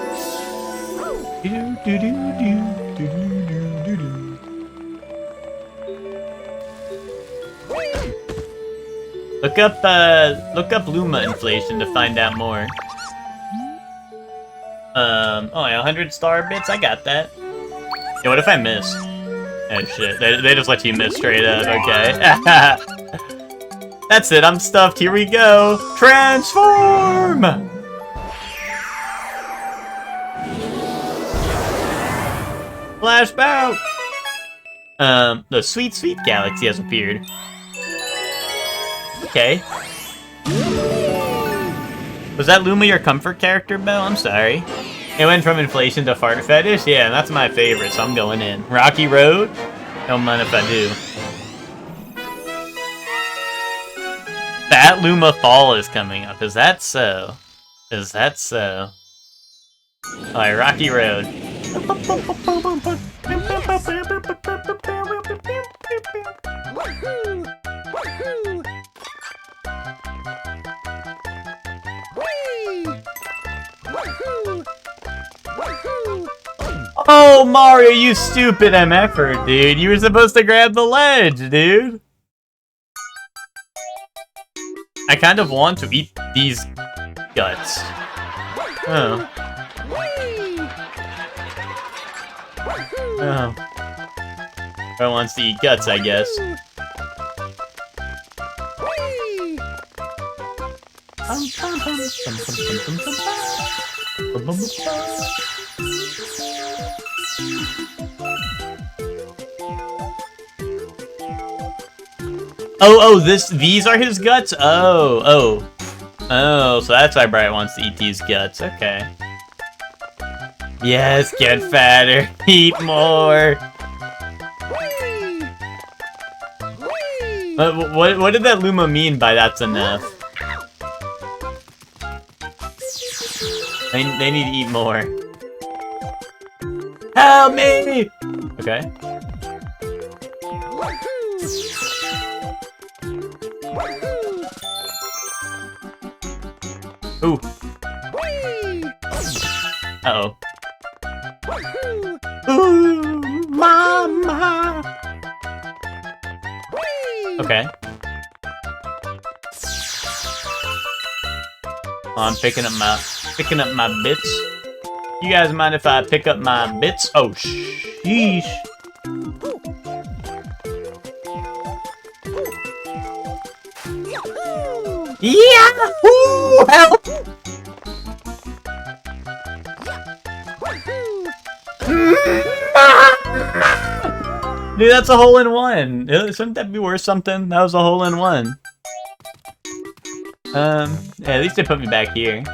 Look up Luma inflation to find out more. Oh, 100 star bits? I got that. Yeah, what if I miss? Oh shit, they just let you miss straight up, okay. That's it, I'm stuffed, here we go! Transform! Flashback! The Sweet Galaxy has appeared. Okay. Was that Luma your comfort character, Belle? I'm sorry. It went from inflation to fart fetish? Yeah, that's my favorite, so I'm going in. Rocky Road? Don't mind if I do. That Luma Fall is coming up. Is that so? Is that so? Alright, Rocky Road. Oh, Mario, you stupid MFer, dude. You were supposed to grab the ledge, dude. I kind of want to eat these guts. Oh. Oh. Everyone wants to eat guts, I guess. Oh, these are his guts? Oh, so that's why Bright wants to eat these guts. Okay. Yes, get fatter, eat more. What did that Luma mean by that's enough? They need to eat more. Help me! Okay. Ooh. Uh-oh. Ooh, mama! Okay. Oh, I'm picking up my bits. You guys mind if I pick up my bits? Oh, sheesh. Yahoo! Help! Dude, that's a hole in one. Shouldn't that be worth something? That was a hole in one. Yeah, at least they put me back here.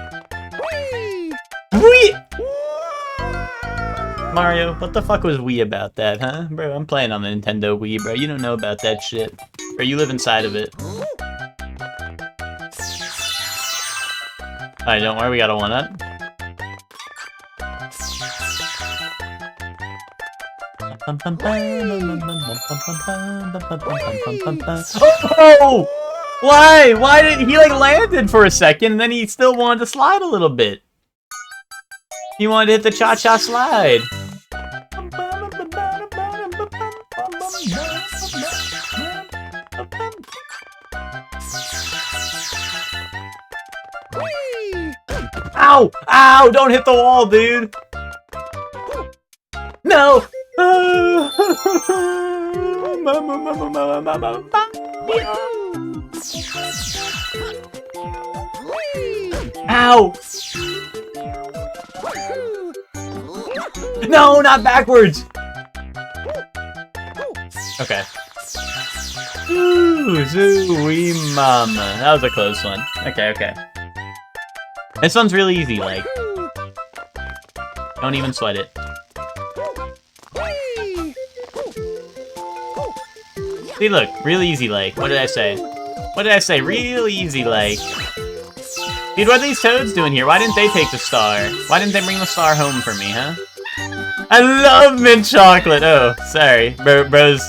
Wee! Mario, what the fuck was Wii about that, huh? Bro, I'm playing on the Nintendo Wii, bro. You don't know about that shit. Bro, you live inside of it. Alright, don't worry, we got a 1-up. Oh! Why? Why did he, like, landed for a second, and then he still wanted to slide a little bit? He wanted to hit the cha-cha slide. Ow! Ow! Don't hit the wall, dude! No! Ow! No, not backwards! Okay. Ooh, Zooey Mama. That was a close one. Okay, okay. This one's really easy, like. Don't even sweat it. See, look, really easy, like. What did I say? What did I say? Real easy, like. Dude, what are these toads doing here? Why didn't they take the star? Why didn't they bring the star home for me, huh? I love mint chocolate! Oh, sorry. Bro's...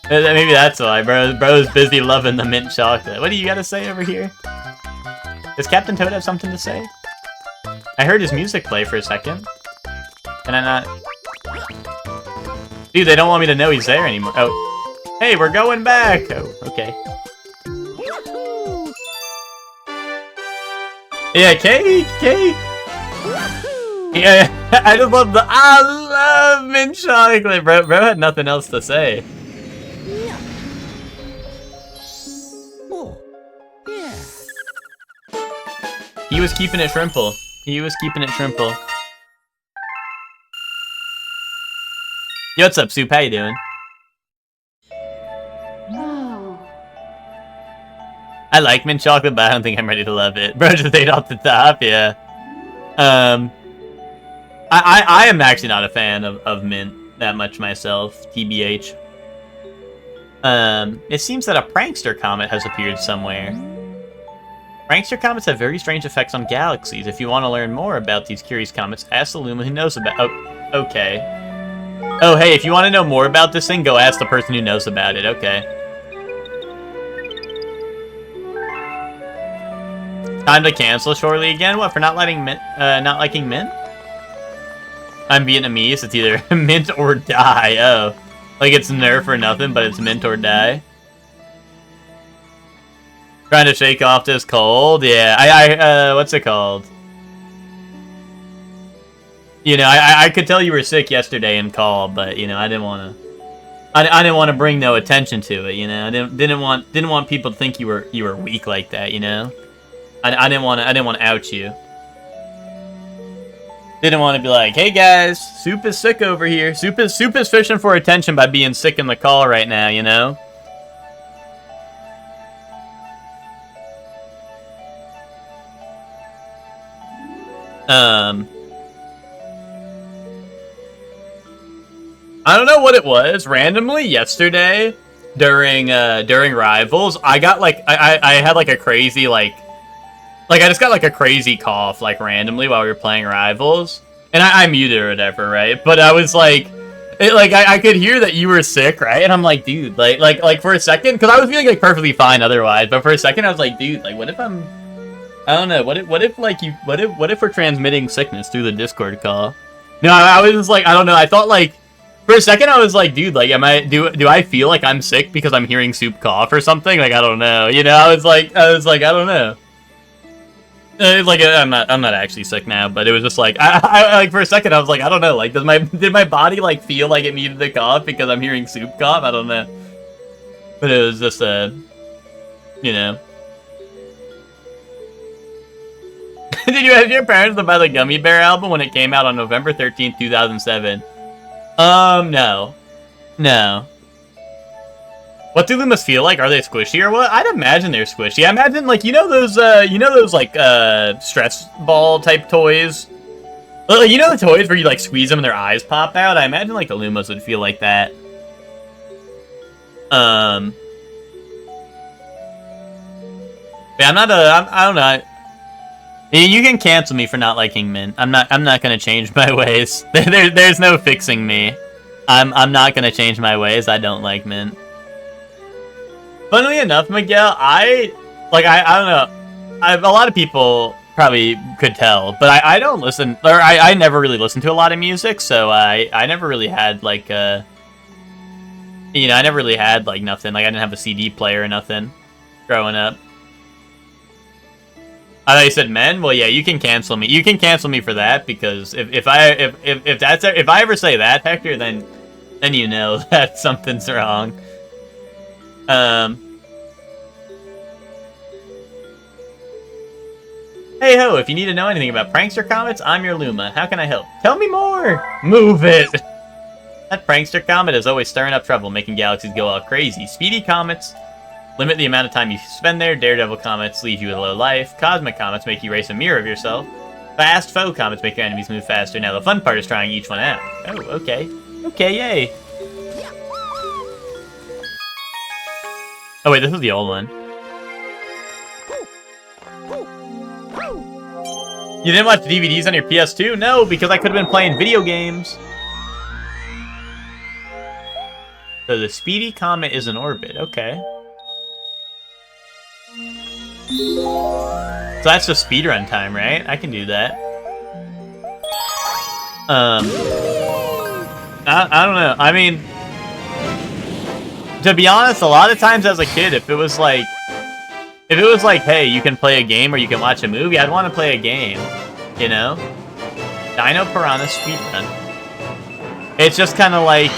Maybe that's why. Bro's busy loving the mint chocolate. What do you gotta say over here? Does Captain Toad have something to say? I heard his music play for a second. Can I not... Dude, they don't want me to know he's there anymore. Oh. Hey, we're going back! Oh, okay. Yeah, cake! Cake! Yeah, I just love the... I love mint chocolate! Bro had nothing else to say. He was keeping it shrimple. He was keeping it shrimple. Yo, what's up, Soup? How you doing? I like mint chocolate, but I don't think I'm ready to love it. Bro just ate off the top, yeah. I am actually not a fan of mint that much myself, TBH. It seems that a prankster comet has appeared somewhere. Prankster comets have very strange effects on galaxies. If you want to learn more about these curious comets, ask the Luma who knows about... Oh, okay. Oh, hey, if you want to know more about this thing, go ask the person who knows about it. Okay. Time to cancel shortly again? What, for not liking mint? I'm Vietnamese. It's either mint or die. Oh. Like it's Nerf or nothing, but it's mint or die. Trying to shake off this cold? Yeah, what's it called? You know, I could tell you were sick yesterday and call, but, you know, I didn't want to bring no attention to it, you know? I didn't want people to think you were weak like that, you know? I didn't want to out you. Didn't want to be like, hey guys, Soup is sick over here. Soup is fishing for attention by being sick in the call right now, you know? I don't know what it was. Randomly yesterday during Rivals, I got like I had like a crazy like I just got like a crazy cough like randomly while we were playing Rivals, and I muted or whatever, right? But I was like, I could hear that you were sick, right? And I'm like, dude, like for a second, because I was feeling like perfectly fine otherwise, but for a second I was like, dude, like what if I don't know. What if we're transmitting sickness through the Discord call? No, I was just like, I don't know. I thought like, for a second I was like, dude, like, do I feel like I'm sick because I'm hearing Soup cough or something? Like, I don't know. You know, I was like, I don't know. Like, I'm not actually sick now, but it was just like, I like for a second I was like, I don't know. Like, did my body like feel like it needed to cough because I'm hearing Soup cough? I don't know. But it was just you know. Did you have your parents to buy the Gummy Bear album when it came out on November 13th, 2007? No. No. What do Lumas feel like? Are they squishy or what? I'd imagine they're squishy. I imagine, like, you know those, like, stress ball type toys? You know the toys where you, like, squeeze them and their eyes pop out? I imagine, like, the Lumas would feel like that. Yeah, I don't know. You can cancel me for not liking Mint. I'm not gonna change my ways. There's no fixing me. I'm not gonna change my ways. I don't like Mint. Funnily enough, Miguel, I don't know. A lot of people probably could tell, but I don't listen, or I never really listened to a lot of music, so I never really had like I never really had like nothing. Like I didn't have a CD player or nothing growing up. I thought you said men. Well, yeah, you can cancel me. You can cancel me for that because if I ever say that, Hector, then you know that something's wrong. Hey ho, if you need to know anything about prankster comments, I'm your Luma. How can I help? Tell me more! Move it! That prankster comment is always stirring up trouble, making galaxies go all crazy. Speedy comments limit the amount of time you spend there. Daredevil comments leave you with low life. Cosmic comments make you race a mirror of yourself. Fast foe comments make your enemies move faster. Now the fun part is trying each one out. Oh, okay. Okay, yay. Oh wait, this is the old one. You didn't watch DVDs on your PS2? No, because I could have been playing video games. So the Speedy Comet is in orbit. Okay. So that's the speedrun time, right? I can do that. I don't know. I mean, to be honest, a lot of times as a kid, if it was like, hey, you can play a game or you can watch a movie, I'd want to play a game, you know? Dino Piranha speedrun. It's just kind of like,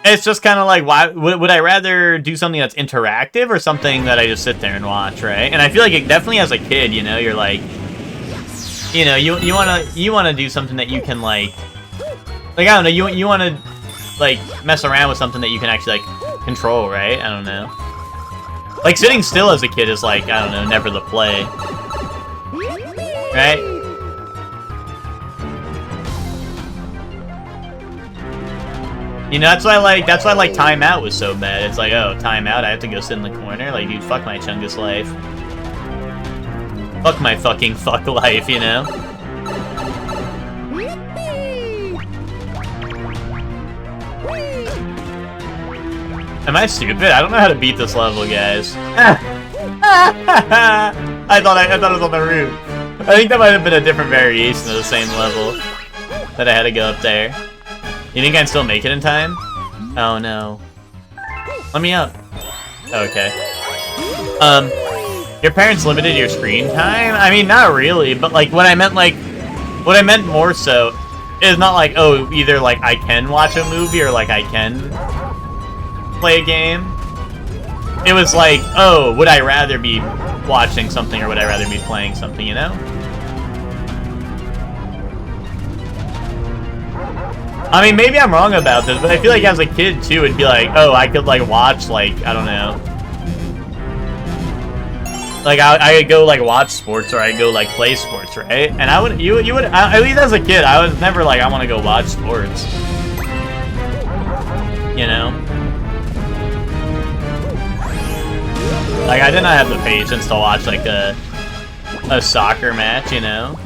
it's just kind of like, why would I rather do something that's interactive or something that I just sit there and watch, right? And I feel like it definitely as a kid, you know, you're like, you know, you wanna do something that you can like I don't know, you wanna like mess around with something that you can actually like control, right? I don't know. Like sitting still as a kid is like, I don't know, never the play, right? You know, that's why like Time Out was so bad. It's like, oh, Time Out, I have to go sit in the corner. Like, dude, fuck my Chungus life. Fuck my fucking fuck life, you know? Am I stupid? I don't know how to beat this level, guys. I thought it was on the roof. I think that might have been a different variation of the same level that I had to go up there. You think I'd still make it in time? Oh no. Let me up. Okay. Your parents limited your screen time? I mean, not really, but like what I meant more so is not like, oh, either like I can watch a movie or like I can play a game. It was like, oh, would I rather be watching something or would I rather be playing something, you know? I mean, maybe I'm wrong about this, but I feel like as a kid, too, it'd be like, oh, I could, like, watch, like, I don't know. Like, I could go, like, watch sports, or I could go, like, play sports, right? And I would, you would, at least as a kid, I was never like, I want to go watch sports. You know? Like, I did not have the patience to watch, like, a soccer match, you know?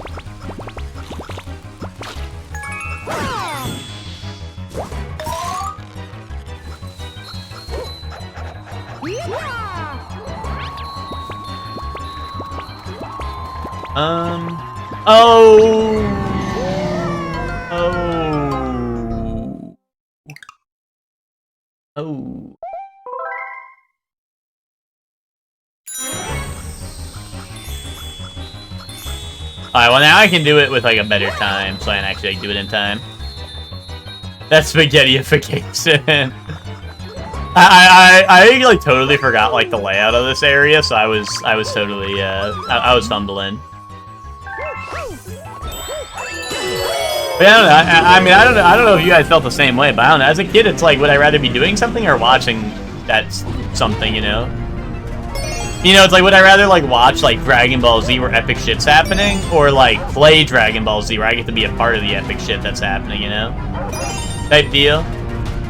Oh. Alright, well now I can do it with like a better time, so I can actually like, do it in time. That's spaghettiification. I like totally forgot like the layout of this area, so I was totally I was fumbling. But I don't know. I mean, I don't know if you guys felt the same way, but I don't know. As a kid, it's like, would I rather be doing something or watching that something, you know? You know, it's like, would I rather, like, watch, like, Dragon Ball Z where epic shit's happening, or, like, play Dragon Ball Z where I get to be a part of the epic shit that's happening, you know? Type deal.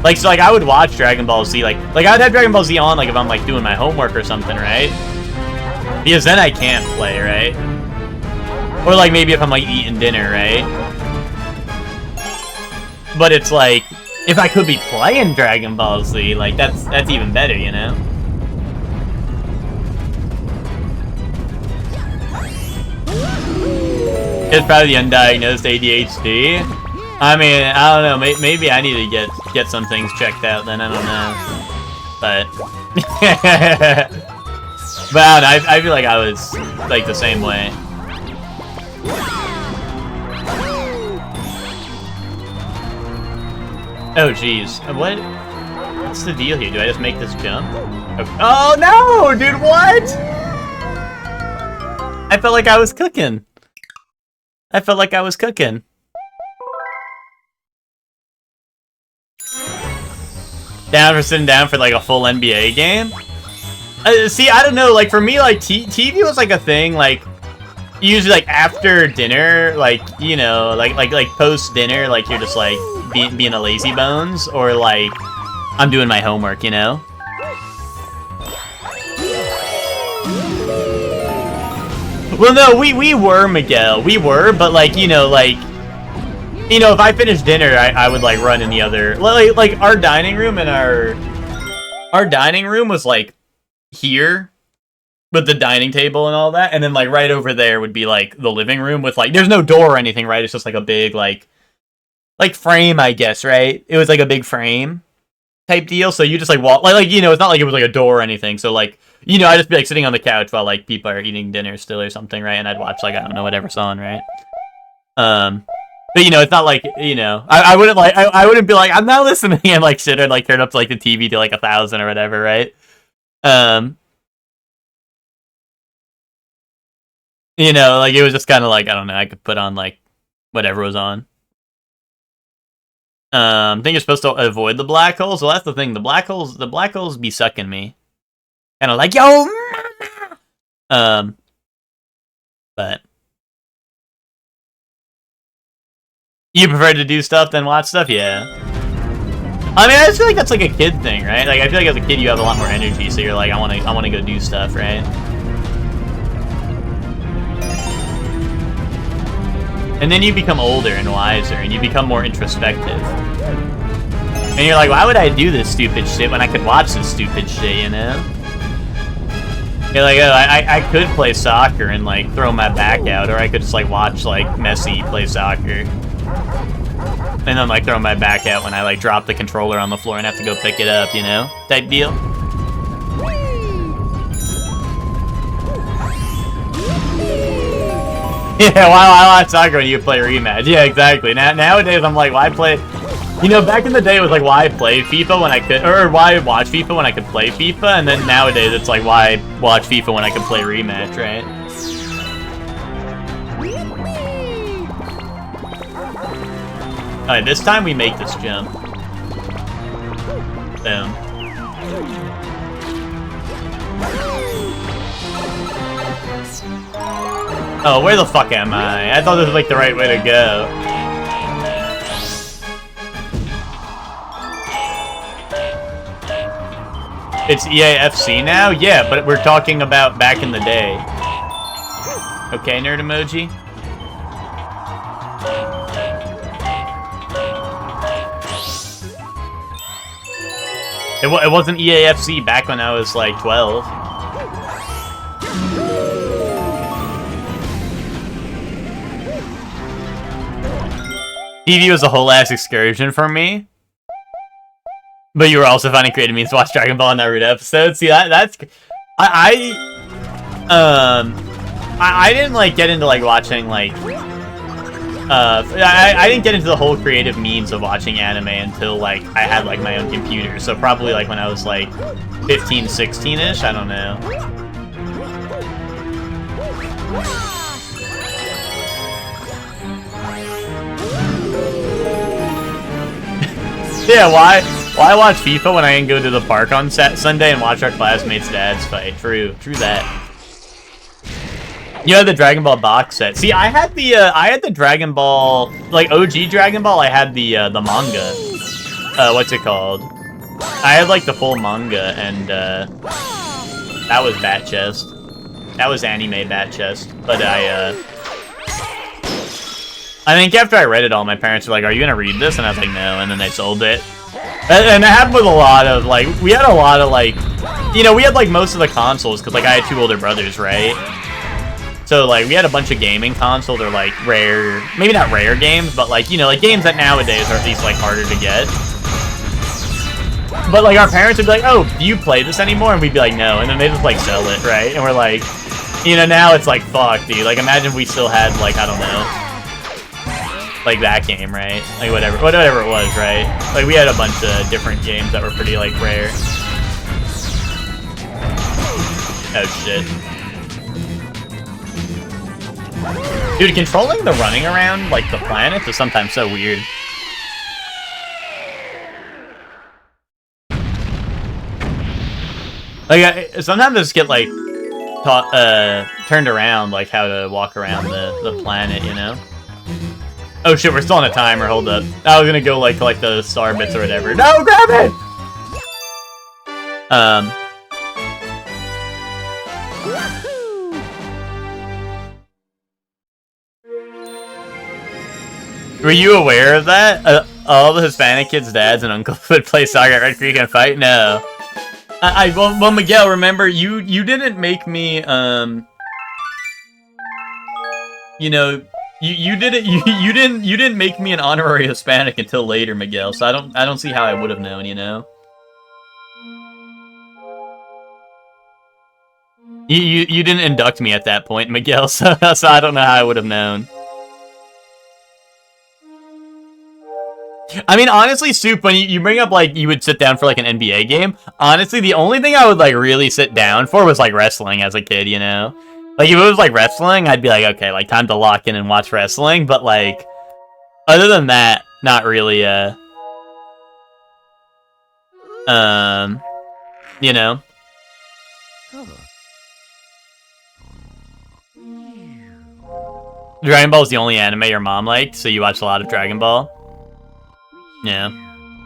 Like, so, like, I would watch Dragon Ball Z, like I would have Dragon Ball Z on, like, if I'm, like, doing my homework or something, right? Because then I can't play, right? Or, like, maybe if I'm, like, eating dinner, right? But it's like, if I could be playing Dragon Ball Z, like, that's even better, you know? It's probably the undiagnosed ADHD. I mean, I don't know, maybe I need to get some things checked out then, I don't know. But... but I don't know, I feel like I was, like, the same way. Oh, jeez. What's the deal here? Do I just make this jump? Okay. Oh, no! Dude, what? I felt like I was cooking. Down for sitting down for, like, a full NBA game? See, I don't know, like, for me, like, TV was, like, a thing, like, usually, like, after dinner, like, you know, like post-dinner, like, you're just, like, being a lazy bones, or, like, I'm doing my homework, you know? Well, no, we were, Miguel. We were, but, like, you know, if I finished dinner, I would, like, run in the other... Like, our dining room and our dining room was, like, here, with the dining table and all that, and then, like, right over there would be, like, the living room with, like... There's no door or anything, right? It's just, like, a big, like, frame, I guess, right? It was, like, a big frame type deal, so you just, like, walk... Like, you know, it's not like it was, like, a door or anything, so, like... You know, I'd just be, like, sitting on the couch while, like, people are eating dinner still or something, right? And I'd watch, like, I don't know, whatever's on, right? But, you know, it's not like, you know... I wouldn't, like... I wouldn't be like, I'm not listening, and, like, shit, I'd, like, turn up, to, like, the TV to, like, 1,000 or whatever, right? You know, like, it was just kind of like, I don't know, I could put on, like, whatever was on. I think you're supposed to avoid the black holes. Well, that's the thing. The black holes be sucking me. Kind of like, yo, mama! But you prefer to do stuff than watch stuff? Yeah. I mean, I just feel like that's like a kid thing, right? Like, I feel like as a kid you have a lot more energy, so you're like, I want to go do stuff, right? And then you become older and wiser, and you become more introspective. And you're like, why would I do this stupid shit when I could watch this stupid shit, you know? You're like, oh, I could play soccer and, like, throw my back out, or I could just, like, watch, like, Messi play soccer. And then, like, throw my back out when I, like, drop the controller on the floor and have to go pick it up, you know? Type deal. Yeah, why watch soccer when you play rematch? Yeah, exactly. Nowadays, I'm like, why play... You know, back in the day, it was like, why play FIFA when I could... Or why watch FIFA when I could play FIFA? And then nowadays, it's like, why watch FIFA when I could play rematch, right? Alright, this time we make this jump. Boom. Oh, where the fuck am I? I thought this was like the right way to go. It's EAFC now? Yeah, but we're talking about back in the day. Okay, nerd emoji? It wasn't EAFC back when I was like 12. TV was a whole ass excursion for me. But you were also finding creative means to watch Dragon Ball and Naruto episodes. See, that's... I didn't, like, get into, like, watching, like... I didn't get into the whole creative means of watching anime until, like, I had, like, my own computer. So probably, like, when I was, like, 15, 16-ish? I don't know. Yeah, why watch FIFA when I can go to the park on Sunday and watch our classmates' dads fight? True that. You had the Dragon Ball box set. See, I had the Dragon Ball, like OG Dragon Ball. I had the manga. What's it called? I had like the full manga, and that was Bat Chest. That was anime Bat Chest. But I think after I read it all, my parents were like, "Are you gonna read this?" And I was like, "No," and then they sold it. And it happened with a lot of, like, we had a lot of, like, you know, we had, like, most of the consoles, because, like, I had 2 older brothers, right? So, like, we had a bunch of gaming consoles, or, like, rare, maybe not rare games, but, like, you know, like, games that nowadays are at least, like, harder to get. But, like, our parents would be like, "Oh, do you play this anymore?" And we'd be like, "No," and then they just, like, sell it, right? And we're like, you know, now it's like, fuck, dude. Like, imagine we still had, like, I don't know, like that game, right? Like whatever it was, right? Like we had a bunch of different games that were pretty like rare. Oh shit. Dude, controlling the running around like the planets is sometimes so weird. Like sometimes I just get like turned around like how to walk around the planet, you know? Oh shit, we're still on a timer, hold up. I was gonna go like collect the star bits or whatever. No, grab it! Were you aware of that? All the Hispanic kids' dads and uncles would play soccer at Red Creek and fight? No. Well, Miguel, remember, you didn't make me, you know, you didn't make me an honorary Hispanic until later, Miguel. So I don't see how I would have known, you know. You didn't induct me at that point, Miguel. So I don't know how I would have known. I mean, honestly, Soup, when you bring up, like, you would sit down for, like, an NBA game, honestly, the only thing I would, like, really sit down for was, like, wrestling as a kid, you know? Like, if it was, like, wrestling, I'd be like, okay, like, time to lock in and watch wrestling, but, like, other than that, not really, you know? Dragon Ball is the only anime your mom liked, so you watched a lot of Dragon Ball? Yeah.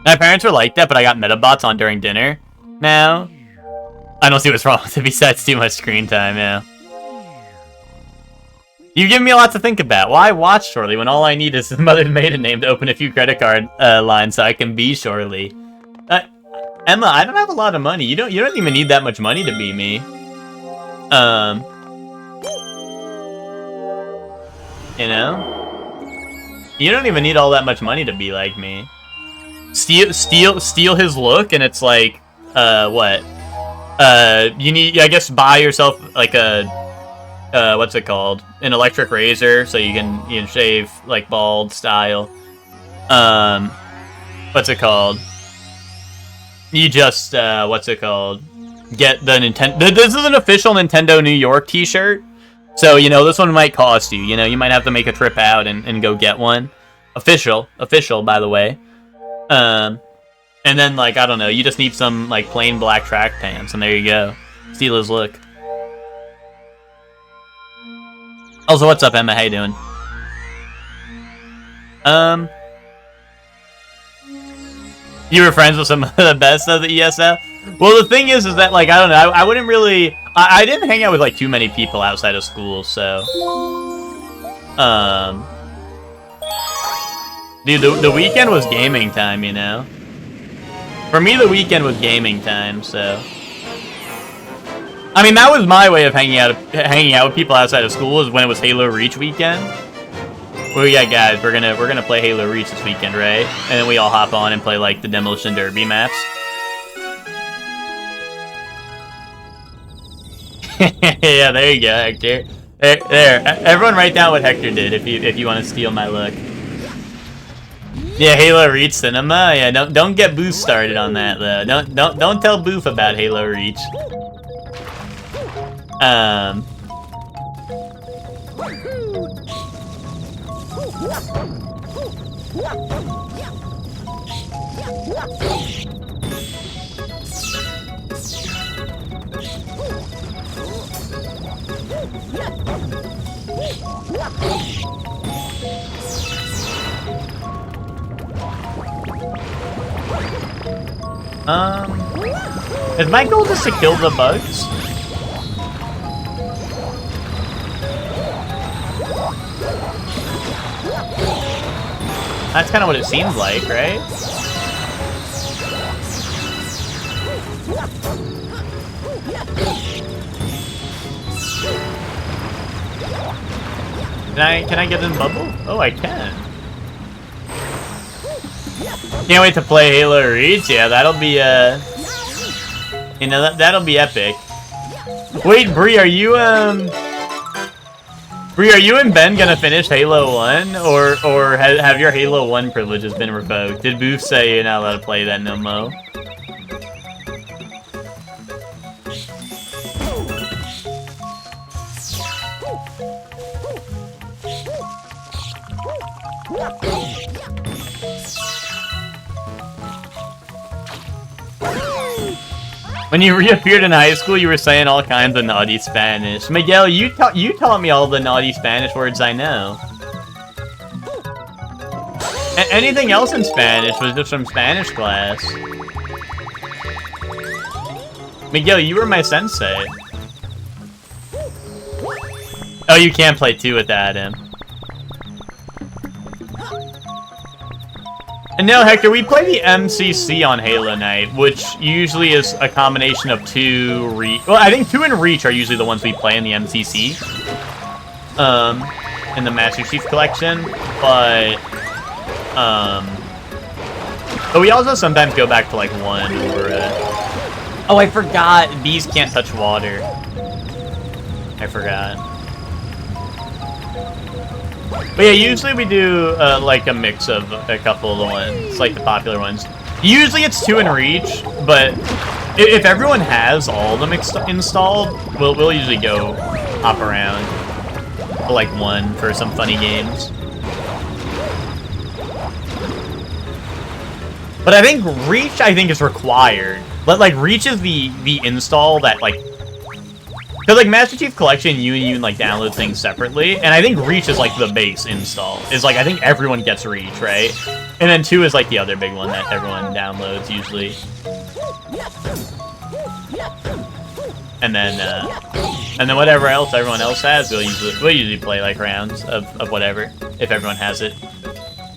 My parents were like that, but I got Metabots on during dinner. Now, I don't see what's wrong with it besides too much screen time, yeah. You've given me a lot to think about. Why watch Shorely when all I need is a mother's maiden name to open a few credit card lines so I can be Shorely? Emma, I don't have a lot of money. You don't even need that much money to be me. You know? You don't even need all that much money to be like me. Steal his look, and it's like, what? You need, I guess, buy yourself like a, what's it called? An electric razor, so you can shave like bald style. What's it called? You just, what's it called? Get the Nintendo. This is an official Nintendo New York T-shirt, so you know this one might cost you. You know, you might have to make a trip out and go get one. Official, by the way. And then, like, I don't know, you just need some, like, plain black track pants, and there you go. Steal his look. Also, what's up, Emma? How you doing? You were friends with some of the best of the ESL? Well, the thing is that, like, I don't know, I wouldn't really... I didn't hang out with, like, too many people outside of school, so... Dude, the weekend was gaming time, you know? For me, the weekend was gaming time, so... I mean, that was my way of hanging out with people outside of school, is when it was Halo Reach weekend. Well, yeah, guys, we're gonna play Halo Reach this weekend, right? And then we all hop on and play, like, the Demolition Derby maps. Yeah, there you go, Hector. There. Everyone write down what Hector did if you want to steal my look. Yeah, Halo Reach Cinema. Yeah, don't get Boof started on that though. Don't tell Boof about Halo Reach. Is my goal just to kill the bugs? That's kind of what it seems like, right? Can I get in bubble? Oh, I can. Can't wait to play Halo Reach. Yeah, that'll be you know, that'll be epic. Wait, Bree, are you Bree, are you and Ben gonna finish Halo 1, or have your Halo 1 privileges been revoked? Did Booth say you're not allowed to play that no mo? When you reappeared in high school, you were saying all kinds of naughty Spanish. Miguel, you taught me all the naughty Spanish words I know. Anything else in Spanish was just from Spanish class. Miguel, you were my sensei. Oh, you can't play 2 without him. And no, Hector, we play the MCC on Halo Night, which usually is a combination of 2 Reach. Well, I think 2 and Reach are usually the ones we play in the MCC. In the Master Chief Collection, but we also sometimes go back to like 1 or oh, I forgot, bees can't touch water. I forgot. But yeah, usually we do like a mix of a couple of the ones, like the popular ones. Usually it's 2 in Reach, but if everyone has all of them installed, we'll usually go hop around to like 1 for some funny games. But I think Reach, is required. But like Reach is the install that like. Because, like, Master Chief Collection, you can, like, download things separately, and I think Reach is, like, the base install. Is, like, I think everyone gets Reach, right? And then 2 is, like, the other big one that everyone downloads, usually. And then whatever else everyone else has, we'll usually play, like, rounds of whatever, if everyone has it.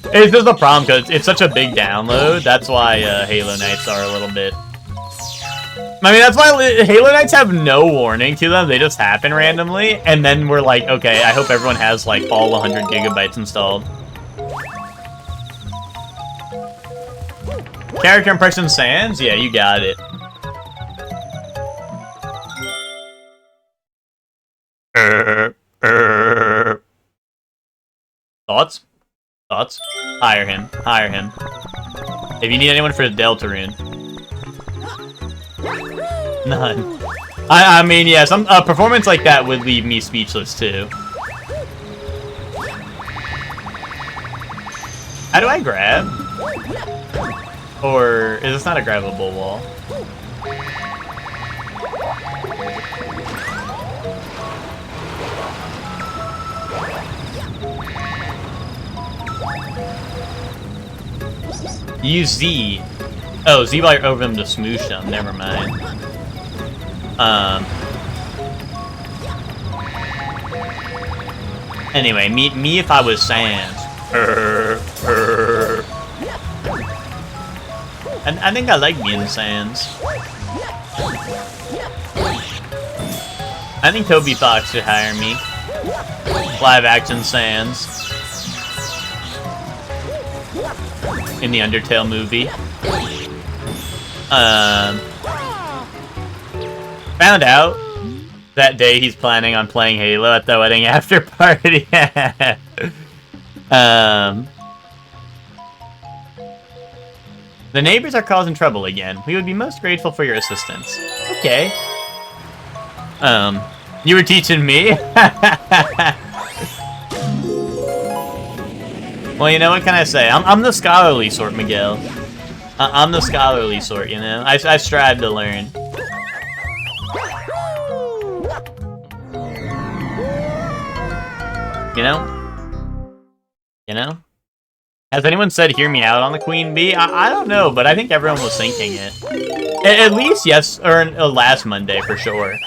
It's just a problem, because it's such a big download, that's why Halo Nights are a little bit... I mean, that's why Halo Nights have no warning to them. They just happen randomly, and then we're like, okay, I hope everyone has, like, all 100 gigabytes installed. Character impression Sans? Yeah, you got it. Thoughts? Thoughts? Hire him. Hire him. If you need anyone for the Deltarune. None. I mean, yeah, some performance like that would leave me speechless too. How do I grab? Or is this not a grabbable wall? Use Z. Oh, Z by over them to smoosh them. Never mind. Anyway, me if I was Sans. And I think I like being Sans. I think Toby Fox should hire me. Live action Sans. In the Undertale movie. Found out that day he's planning on playing Halo at the wedding after party. The neighbors are causing trouble again. We would be most grateful for your assistance. Okay. You were teaching me? Well, you know, what can I say? I'm the scholarly sort, Miguel. I'm the scholarly sort, you know? I strive to learn. You know? You know? Has anyone said hear me out on the Queen Bee? I don't know, but I think everyone was thinking it. At least yes, or last Monday for sure.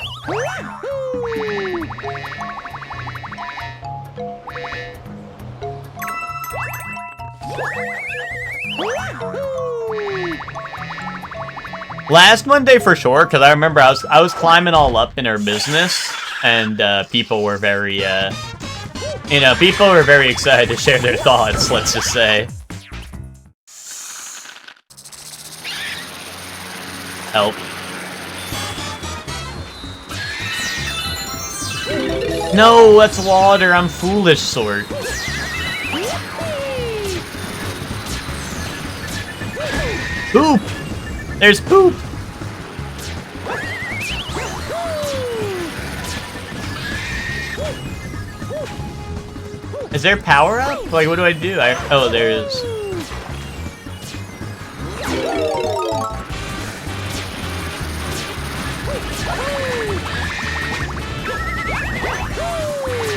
Last Monday for sure, because I remember I was climbing all up in her business, and people were very, people were very excited to share their thoughts, let's just say. Help. No, that's water, I'm foolish sort. Poop! There's poop! Is there power up? Like, what do I do? Oh, there is.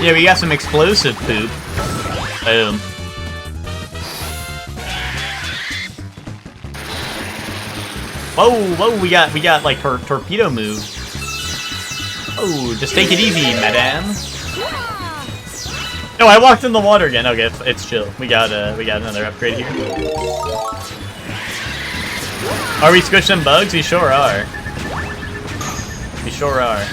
Yeah, we got some explosive poop. Boom. Whoa, whoa, we got like her torpedo move. Oh, just take it easy, madame. No, I walked in the water again. Okay, it's chill. We got another upgrade here. Are we squishing bugs? We sure are. We sure are.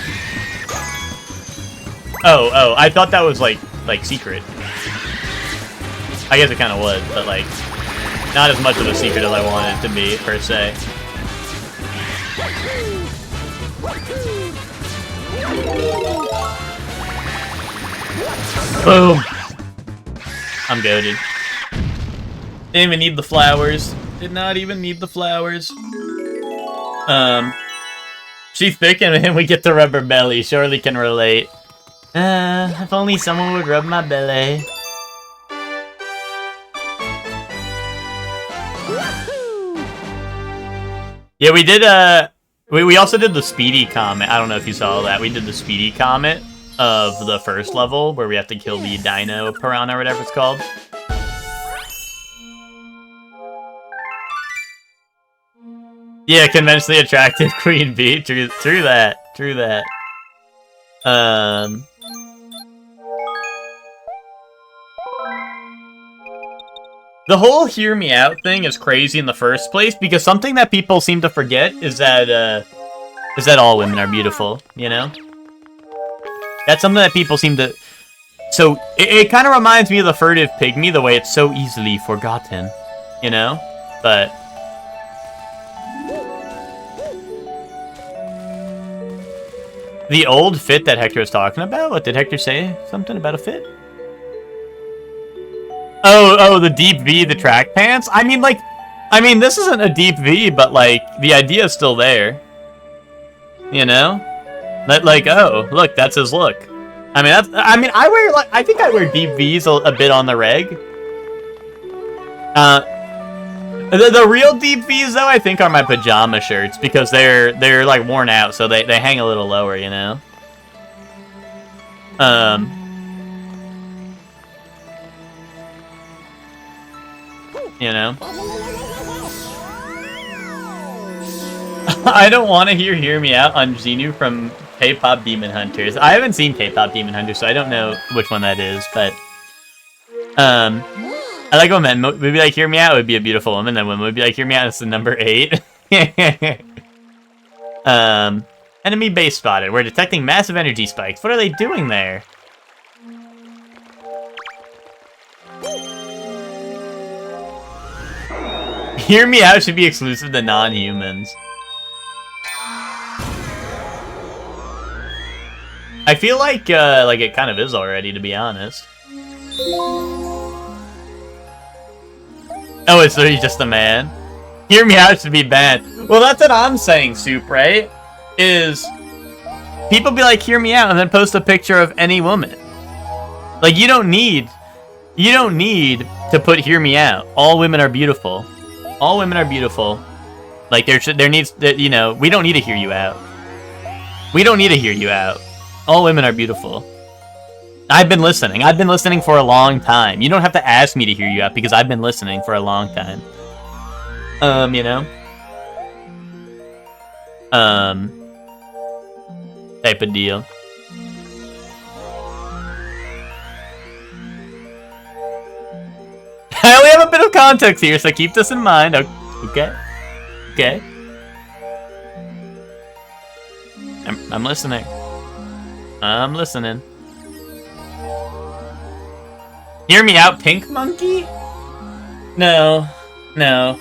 Oh, I thought that was like secret. I guess it kind of was, but like not as much of a secret as I wanted it to be per se. Boom! I'm goated. Didn't even need the flowers. Did not even need the flowers. She's thick and we get the rubber belly. Surely can relate. If only someone would rub my belly. Yeah, we did, we also did the Speedy Comet. I don't know if you saw that. We did the Speedy Comet of the first level, where we have to kill the Dino Piranha or whatever it's called. Yeah, conventionally attractive Queen Bee. True that. True that. The whole hear me out thing is crazy in the first place, because something that people seem to forget is that all women are beautiful, you know? That's something that people seem to... So, it kind of reminds me of the Furtive Pygmy, the way it's so easily forgotten, you know? But... The old fit that Hector was talking about? What did Hector say? Something about a fit? Oh, the deep V, the track pants? I mean, this isn't a deep V, but, like, the idea is still there. You know? Like, oh, look, that's his look. I mean, I think I wear deep Vs a bit on the reg. The real deep Vs, though, I think are my pajama shirts, because they're like, worn out, so they hang a little lower, you know? You know? I don't want to hear me out on Xenu from K-pop Demon Hunters. I haven't seen K-pop Demon Hunters, so I don't know which one that is, but... I like when men would be like, hear me out, would be a beautiful woman, then women would be like, hear me out, it's the number 8. Enemy base spotted. We're detecting massive energy spikes. What are they doing there? Hear me out should be exclusive to non-humans. I feel like it kind of is already, to be honest. Oh, so he's just a man? Hear me out should be banned. Well, that's what I'm saying, Soup, right? Is people be like, hear me out, and then post a picture of any woman. Like, you don't need to put hear me out. All women are beautiful. All women are beautiful. Like, there needs, you know, we don't need to hear you out. We don't need to hear you out. All women are beautiful. I've been listening. I've been listening for a long time. You don't have to ask me to hear you out because I've been listening for a long time. You know? Type of deal. I only have a bit of context here, so keep this in mind. Okay? Okay? I'm listening. I'm listening. Hear me out, Pink Monkey? No. No.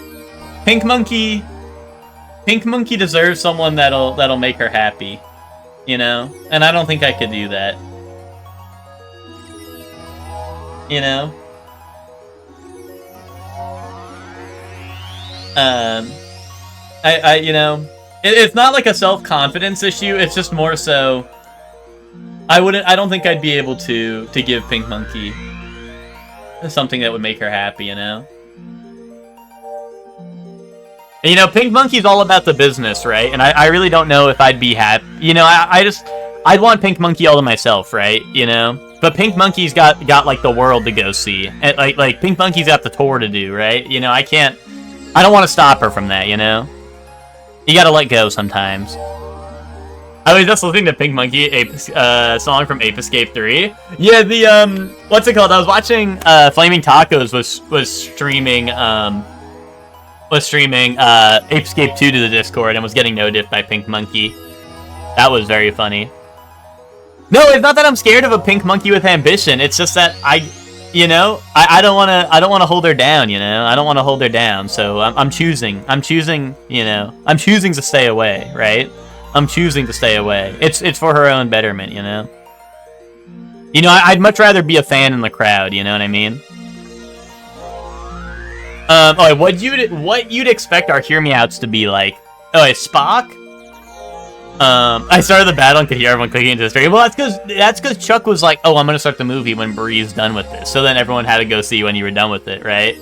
Pink Monkey deserves someone that'll make her happy. You know? And I don't think I could do that. You know? You know, it's not like a self-confidence issue, it's just more so, I don't think I'd be able to give Pink Monkey something that would make her happy, you know? And, you know, Pink Monkey's all about the business, right? And I really don't know if I'd be happy, you know, I'd want Pink Monkey all to myself, right? You know? But Pink Monkey's got like the world to go see, and like Pink Monkey's got the tour to do, right? You know, I don't want to stop her from that, you know? You gotta let go sometimes. I was just listening to Pink Monkey, song from Ape Escape 3. Yeah, the, what's it called? I was watching, Flaming Tacos was streaming Ape Escape 2 to the Discord and was getting no-diff by Pink Monkey. That was very funny. No, it's not that I'm scared of a Pink Monkey with ambition, it's just that you know, I don't want to hold her down, you know? I don't want to hold her down, so I'm choosing, you know, I'm choosing to stay away, right? I'm choosing to stay away. It's for her own betterment, you know? You know, I'd much rather be a fan in the crowd, you know what I mean? Oh, what you'd expect our Hear Me Outs to be like? Oh, Spock? I started the battle and could hear everyone clicking into the stream. Well, that's because Chuck was like, oh, I'm gonna start the movie when Bree's done with this. So then everyone had to go see when you were done with it, right?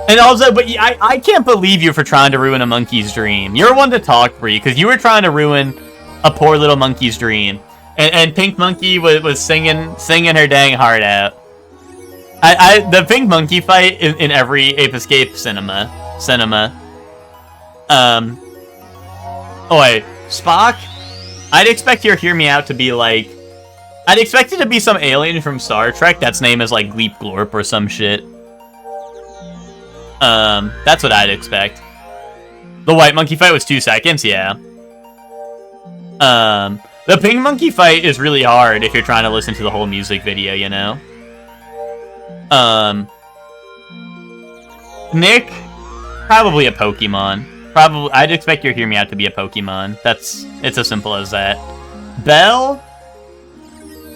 And also, but I can't believe you for trying to ruin a monkey's dream. You're one to talk, Bree, because you were trying to ruin a poor little monkey's dream. And Pink Monkey was singing her dang heart out. The Pink Monkey fight in every Ape Escape cinema. Oh wait. Spock, I'd expect your Hear Me Out to be like, I'd expect it to be some alien from Star Trek that's name is like Gleep Glorp or some shit. That's what I'd expect. The white monkey fight was 2 seconds, yeah. The Pink Monkey fight is really hard if you're trying to listen to the whole music video, you know? Nick, probably a Pokemon. Probably, I'd expect your Hear Me Out to be a Pokemon. It's as simple as that. Belle?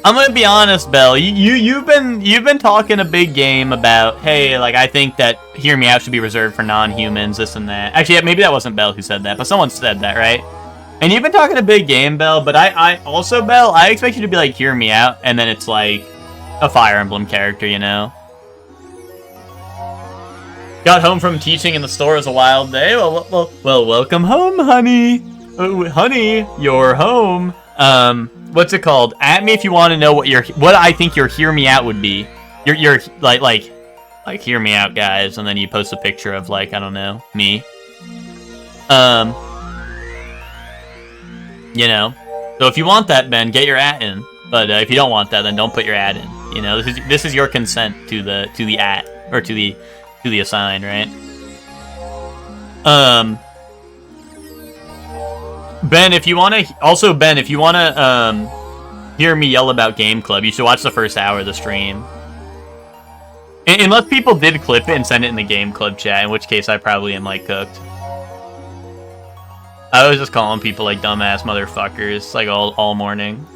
I'm gonna be honest, Belle. You've been talking a big game about, hey, like, I think that Hear Me Out should be reserved for non-humans, this and that. Actually, maybe that wasn't Belle who said that, but someone said that, right? And you've been talking a big game, Belle, but I also, Belle, I expect you to be like, Hear Me Out, and then it's like a Fire Emblem character, you know? Got home from teaching in the store. It was a wild day. Well, welcome home, honey. Honey, you're home. What's it called? At me if you want to know what I think your Hear Me Out would be. Your like Hear Me Out, guys, and then you post a picture of, like, I don't know, me. You know. So if you want that, Ben, get your at in. But if you don't want that, then don't put your at in. You know, this is your consent to the at, or to the assign, right? Ben, if you want to hear me yell about Game Club, you should watch the first hour of the stream. Unless people did clip it and send it in the Game Club chat, in which case I probably am, like, cooked. I was just calling people, like, dumbass motherfuckers, like, all morning.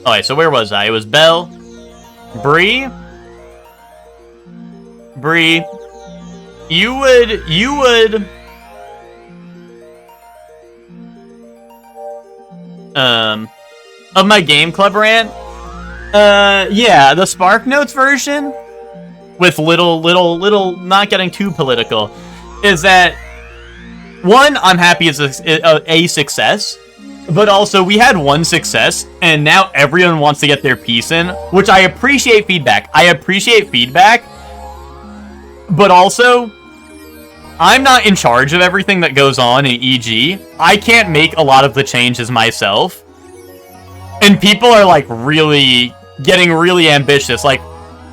Alright, so where was I? It was Belle, Bree, you would, of my Game Club rant, yeah, the Spark Notes version, with little, not getting too political, is that, one, I'm happy it's a success, but also we had one success, and now everyone wants to get their piece in, which I appreciate feedback. But also, I'm not in charge of everything that goes on in EG. I can't make a lot of the changes myself. And people are, like, getting really ambitious. Like,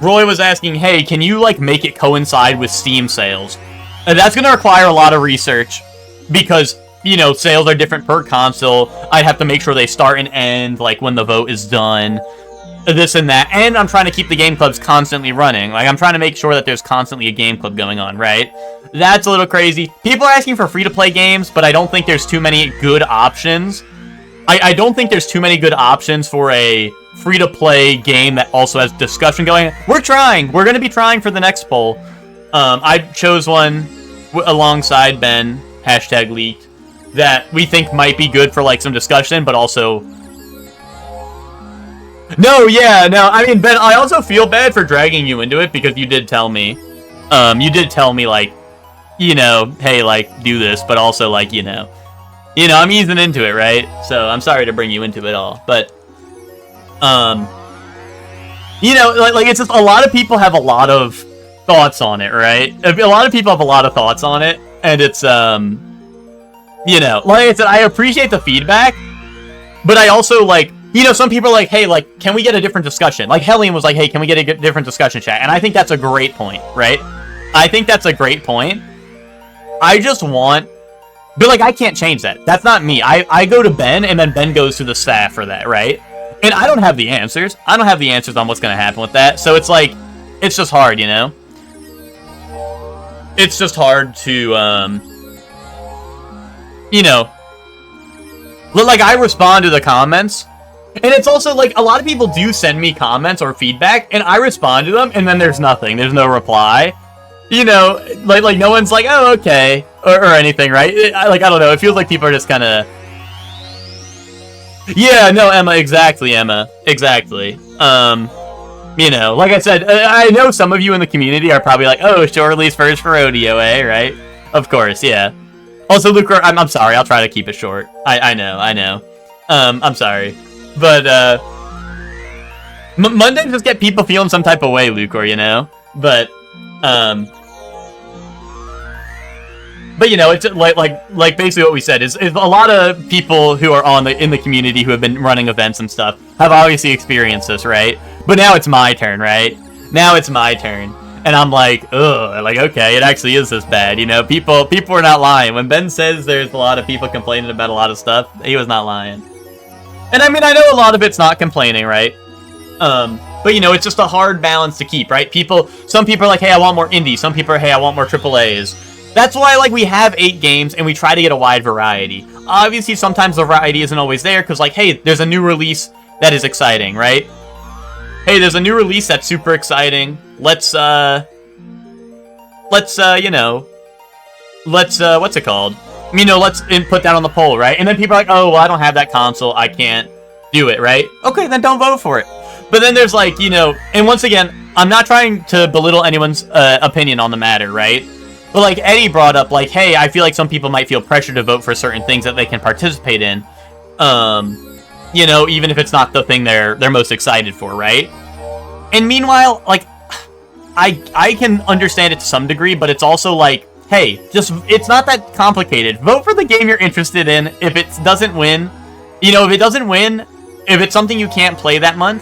Roy was asking, hey, can you, like, make it coincide with Steam sales? And that's going to require a lot of research, because, you know, sales are different per console. I'd have to make sure they start and end, like, when the vote is done. This and that. And I'm trying to keep the game clubs constantly running. Like, I'm trying to make sure that there's constantly a game club going on, right? That's a little crazy. People are asking for free-to-play games, but I don't think there's too many good options. I don't think there's too many good options for a free-to-play game that also has discussion going. We're trying. We're going to be trying for the next poll. I chose one alongside Ben, #leaked, that we think might be good for, like, some discussion, but also... No, I mean, Ben, I also feel bad for dragging you into it, because you did tell me, like, you know, hey, like, do this, but also, like, you know, I'm easing into it, right? So, I'm sorry to bring you into it all, but, you know, like, it's just, a lot of people have a lot of thoughts on it, right? A lot of people have a lot of thoughts on it, and it's, you know, like I said, I appreciate the feedback, but I also, like, you know, some people are like, hey, like, can we get a different discussion? Like, Hellion was like, hey, can we get a different discussion chat? And I think that's a great point, right? I think that's a great point. I just want... But, like, I can't change that. That's not me. I go to Ben, and then Ben goes to the staff for that, right? And I don't have the answers. I don't have the answers on what's going to happen with that. So it's like, it's just hard, you know? It's just hard to, you know... Like, I respond to the comments... And it's also, like, a lot of people do send me comments or feedback, and I respond to them, and then there's nothing. There's no reply. You know, like no one's like, oh, okay, or anything, right? I don't know. It feels like people are just kind of... Yeah, no, Emma, exactly, Emma. Exactly. You know, like I said, I know some of you in the community are probably like, oh, short release first for Rodeo, eh, right? Of course, yeah. Also, Luke, I'm sorry. I'll try to keep it short. I know. I'm sorry. But, Mondays just get people feeling some type of way, Lucor, you know? But, you know, it's like basically what we said is a lot of people who are in the community who have been running events and stuff have obviously experienced this, right? But now it's my turn, right? Now it's my turn. And I'm like, ugh, like, okay, it actually is this bad, you know? People are not lying. When Ben says there's a lot of people complaining about a lot of stuff, he was not lying. And I mean, I know a lot of it's not complaining, right? But you know, it's just a hard balance to keep, right? Some people are like, hey, I want more indie. Some people are, hey, I want more AAAs. That's why, like, we have 8 games and we try to get a wide variety. Obviously, sometimes the variety isn't always there because, like, hey, there's a new release that is exciting, right? Hey, there's a new release that's super exciting. Let's you know, what's it called? You know, let's input that on the poll, right? And then people are like, oh, well, I don't have that console. I can't do it, right? Okay, then don't vote for it. But then there's, like, you know, and once again, I'm not trying to belittle anyone's opinion on the matter, right? But, like, Eddie brought up, like, hey, I feel like some people might feel pressure to vote for certain things that they can participate in. You know, even if it's not the thing they're most excited for, right? And meanwhile, like, I can understand it to some degree, but it's also like, hey, it's not that complicated. Vote for the game you're interested in. If it doesn't win, you know, if it's something you can't play that month,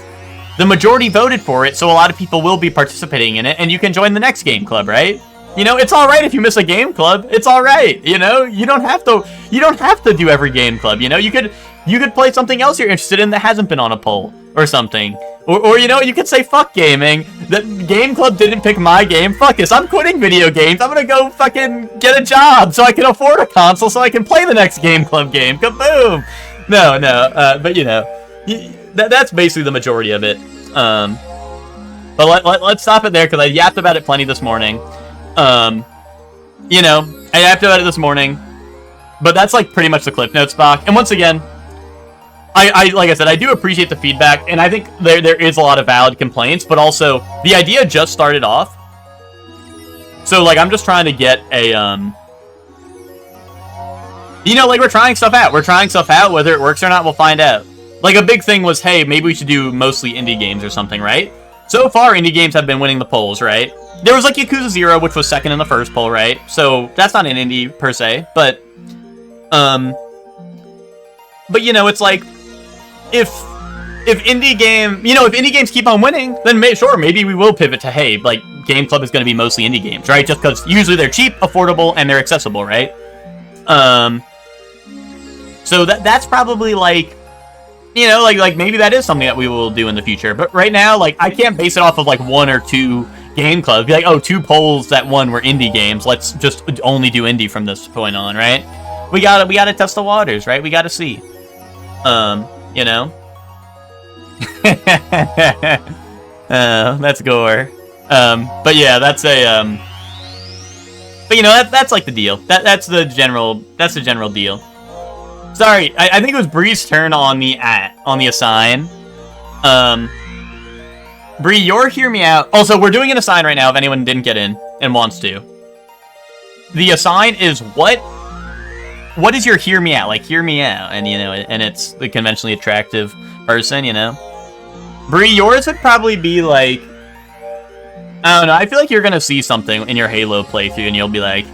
the majority voted for it, so a lot of people will be participating in it, and you can join the next game club, right? You know, it's all right if you miss a game club. It's all right, you know? You don't have to do every game club, you know? You could play something else you're interested in that hasn't been on a poll or something. Or you know, you could say, fuck gaming. That game club didn't pick my game. Fuck this. I'm quitting video games. I'm gonna go fucking get a job so I can afford a console so I can play the next game club game. Kaboom! No, but you know, that's basically the majority of it. But let's stop it there because I yapped about it plenty this morning. You know, I yapped about it this morning. But that's like pretty much the Cliff Notes, Bach. And once again, I like I said, I do appreciate the feedback, and I think there is a lot of valid complaints, but also the idea just started off So, like, I'm just trying to get a, you know, like, we're trying stuff out. We're trying stuff out. Whether it works or not, we'll find out. Like, a big thing was, hey, maybe we should do mostly indie games or something, right? So far, indie games have been winning the polls, right? There was, like, Yakuza 0, which was second in the first poll, right? So, that's not an indie, per se. But, you know, it's like, if indie games keep on winning, then sure, maybe we will pivot to, hey, like, Game Club is going to be mostly indie games, right? Just because usually they're cheap, affordable, and they're accessible, right? So that's probably, like, you know, like maybe that is something that we will do in the future. But right now, like, I can't base it off of, like, 1 or 2 game clubs. Be like, oh, 2 polls that won were indie games. Let's just only do indie from this point on, right? We gotta test the waters, right? We gotta see. You know? That's gore. But yeah, that's a, but you know, that's like the deal. That's the general deal. Sorry, I think it was Bree's turn on the assign. Bree, your hear me out. Also, we're doing an assign right now if anyone didn't get in and wants to. The assign is what is your hear me out? Like, hear me out, and you know, and it's the conventionally attractive person, you know? Bree, yours would probably be like, I don't know, I feel like you're gonna see something in your Halo playthrough and you'll be like,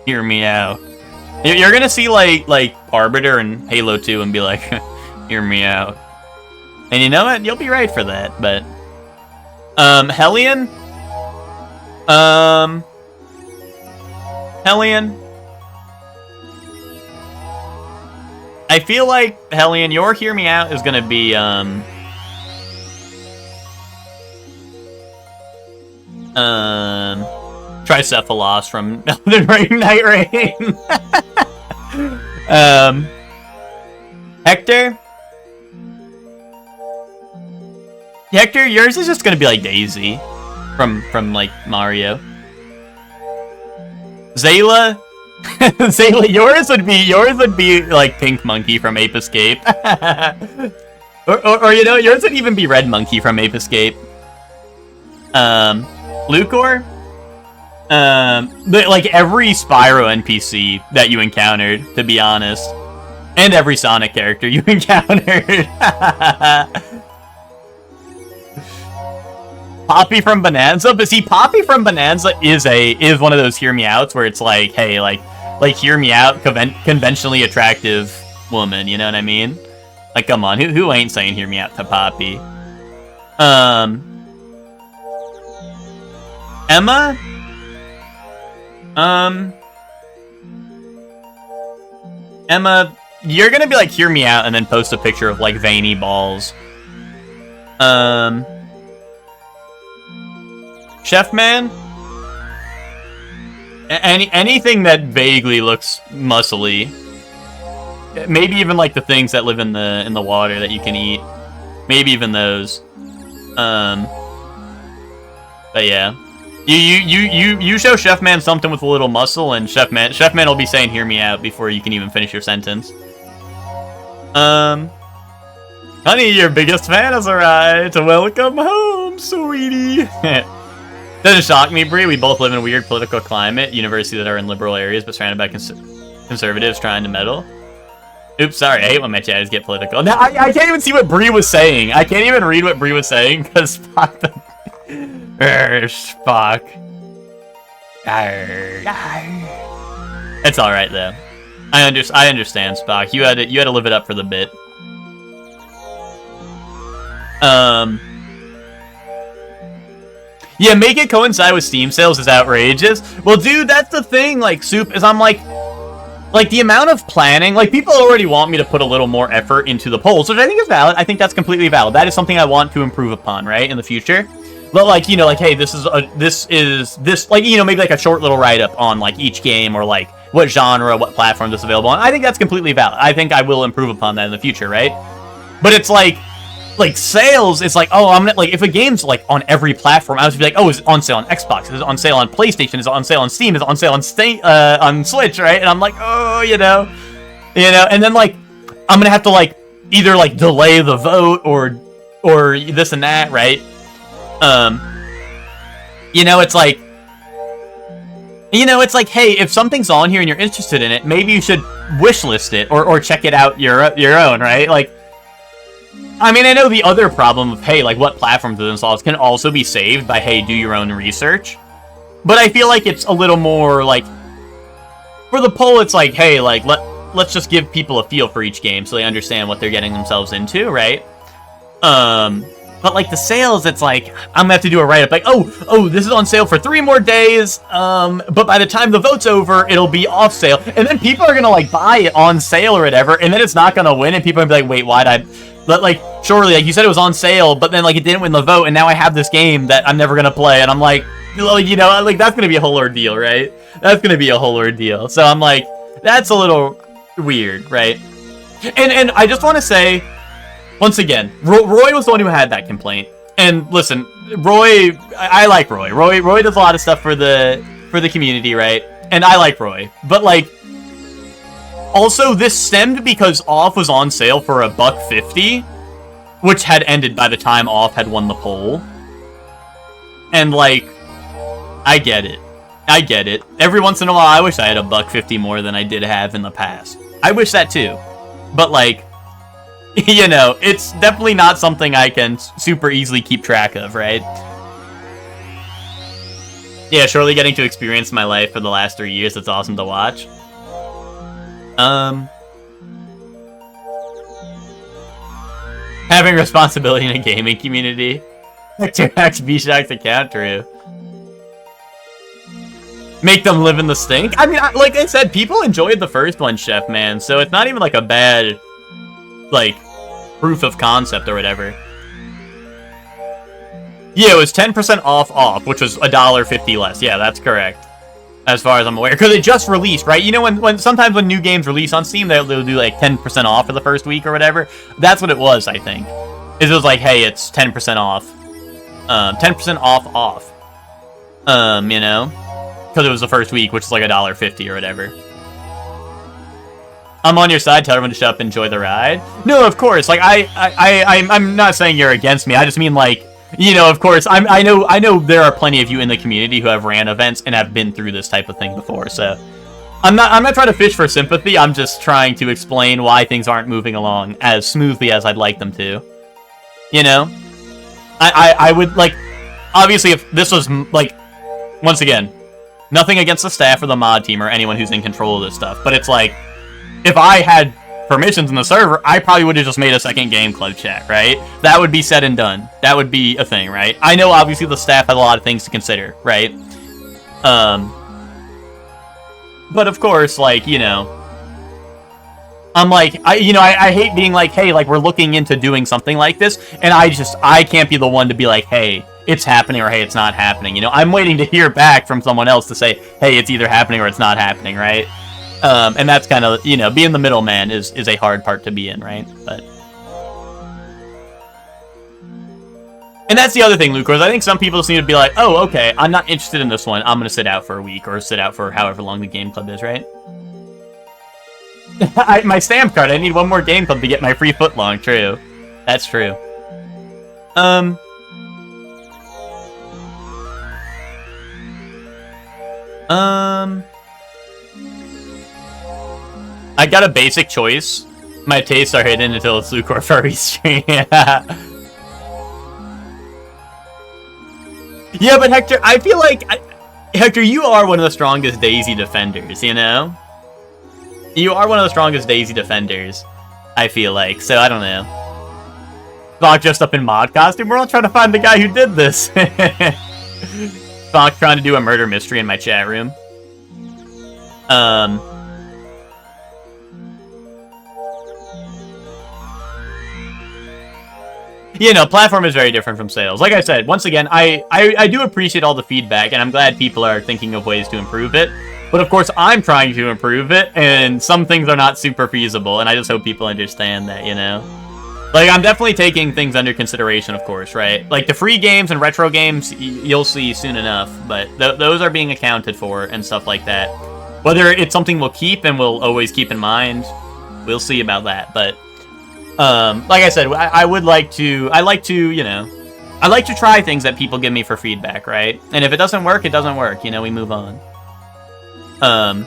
hear me out. You're gonna see like Arbiter and Halo 2 and be like, hear me out. And you know what? You'll be right for that, but Hellion? Hellion? I feel like, Hellion, your hear me out is gonna be, Tricephalos from Elden Ring Night Rain. Hector? Hector, yours is just gonna be like Daisy from like Mario. Zayla? Zayla, yours would be like Pink Monkey from Ape Escape. or you know, yours would even be Red Monkey from Ape Escape. Lucor? Like every Spyro NPC that you encountered, to be honest. And every Sonic character you encountered. Poppy from Bonanza? But see, Poppy from Bonanza is one of those hear me outs where it's like, hey, like hear me out, conventionally attractive woman, you know what I mean? Like, come on, who ain't saying hear me out to Poppy? Emma? Emma, you're gonna be like, hear me out, and then post a picture of like veiny balls. Chef Man? Anything that vaguely looks muscly. Maybe even like the things that live in the water that you can eat. Maybe even those. But yeah. You show Chef Man something with a little muscle, and Chef Man will be saying hear me out before you can even finish your sentence. Honey, your biggest fan has arrived. Welcome home, sweetie. Doesn't shock me, Bree. We both live in a weird political climate. Universities that are in liberal areas, but surrounded by conservatives trying to meddle. Oops, sorry. I hate when my chatters get political. No, I can't even see what Bree was saying. I can't even read what Bree was saying, because fuck the... Spock. It's all right though. I understand, Spock. You had to live it up for the bit. Yeah, make it coincide with Steam sales is outrageous. Well, dude, that's the thing. Like, Soup is I'm like the amount of planning. Like, people already want me to put a little more effort into the polls, which I think is valid. I think that's completely valid. That is something I want to improve upon, right, in the future. But, like, you know, like, hey, this is, like, you know, maybe, like, a short little write-up on, like, each game, or, like, what genre, what platform this is available on. I think that's completely valid. I think I will improve upon that in the future, right? But it's, like, sales, it's like, oh, I'm gonna, like, if a game's, like, on every platform, I was be like, oh, is it on sale on Xbox? Is it on sale on PlayStation? Is it on sale on Steam? Is it on sale on Switch, right? And I'm like, oh, you know, and then, like, I'm gonna have to, like, either, like, delay the vote, or this and that, right? You know, it's like, You know, it's like, hey, if something's on here and you're interested in it, maybe you should wishlist it or check it out your own, right? Like, I mean, I know the other problem of, hey, like, what platforms it installs can also be saved by, hey, do your own research. But I feel like it's a little more, like, for the poll, it's like, hey, like, let's just give people a feel for each game so they understand what they're getting themselves into, right? But, like, the sales, it's like, I'm gonna have to do a write-up, like, oh, this is on sale for 3 more days, but by the time the vote's over, it'll be off sale. And then people are gonna, like, buy it on sale or whatever, and then it's not gonna win, and people are gonna be like, wait, why'd I... But, like, surely, like, you said it was on sale, but then, like, it didn't win the vote, and now I have this game that I'm never gonna play, and I'm like, you know, like, that's gonna be a whole ordeal, right? That's gonna be a whole ordeal. So I'm like, that's a little weird, right? And I just want to say, once again, Roy was the one who had that complaint. And listen, Roy, I like Roy. Roy does a lot of stuff for the community, right? And I like Roy. But, like, also this stemmed because Off was on sale for $1.50, which had ended by the time Off had won the poll. And, like, I get it. I get it. Every once in a while, I wish I had $1.50 more than I did have in the past. I wish that too. But, like, you know, it's definitely not something I can super easily keep track of, right? Yeah, surely getting to experience my life for the last 3 years, it's awesome to watch. Having responsibility in a gaming community. Hector hacks B-Shock's account, true. Make them live in the stink? I mean, like I said, people enjoyed the first one, Chef Man, so it's not even like a bad, like, proof of concept or whatever. Yeah, it was 10% off, which was $1.50 less. Yeah, that's correct. As far as I'm aware. Because it just released, right? You know, when sometimes when new games release on Steam, they'll do like 10% off for the first week or whatever. That's what it was, I think. It was like, hey, it's 10% off. 10% off. You know? Because it was the first week, which is like $1.50 or whatever. I'm on your side. Tell everyone to shut up and enjoy the ride. No, of course. Like, I'm not saying you're against me. I just mean, like, you know, of course. I know there are plenty of you in the community who have ran events and have been through this type of thing before. So, I'm not trying to fish for sympathy. I'm just trying to explain why things aren't moving along as smoothly as I'd like them to. You know, I would, like, obviously if this was like, once again, nothing against the staff or the mod team or anyone who's in control of this stuff, but it's like, if I had permissions in the server, I probably would have just made a second game club chat, right? That would be said and done. That would be a thing, right? I know obviously the staff has a lot of things to consider, right? But of course, like, you know, I'm like, I hate being like, hey, like, we're looking into doing something like this, and I can't be the one to be like, hey, it's happening, or hey, it's not happening, you know? I'm waiting to hear back from someone else to say, hey, it's either happening or it's not happening, right? And that's kind of, you know, being the middleman is a hard part to be in, right? But... And that's the other thing, Lucas. I think some people seem to be like, oh, okay, I'm not interested in this one. I'm going to sit out for a week, or sit out for however long the game club is, right? My stamp card. I need one more game club to get my free footlong. True. That's true. I got a basic choice. My tastes are hidden until it's Lucor Furry stream. Yeah, but Hector, I feel like... Hector, you are one of the strongest Daisy defenders, you know? You are one of the strongest Daisy defenders, I feel like. So, I don't know. Bonk dressed up in mod costume. We're all trying to find the guy who did this. Bonk trying to do a murder mystery in my chat room. You know, platform is very different from sales. Like I said, once again, I do appreciate all the feedback, and I'm glad people are thinking of ways to improve it. But of course, I'm trying to improve it, and some things are not super feasible, and I just hope people understand that, you know? Like, I'm definitely taking things under consideration, of course, right? Like, the free games and retro games, you'll see soon enough, but those are being accounted for and stuff like that. Whether it's something we'll keep and we'll always keep in mind, we'll see about that, but... like I said, I like to, you know, I like to try things that people give me for feedback, right? And if it doesn't work, it doesn't work, you know, we move on. Oh,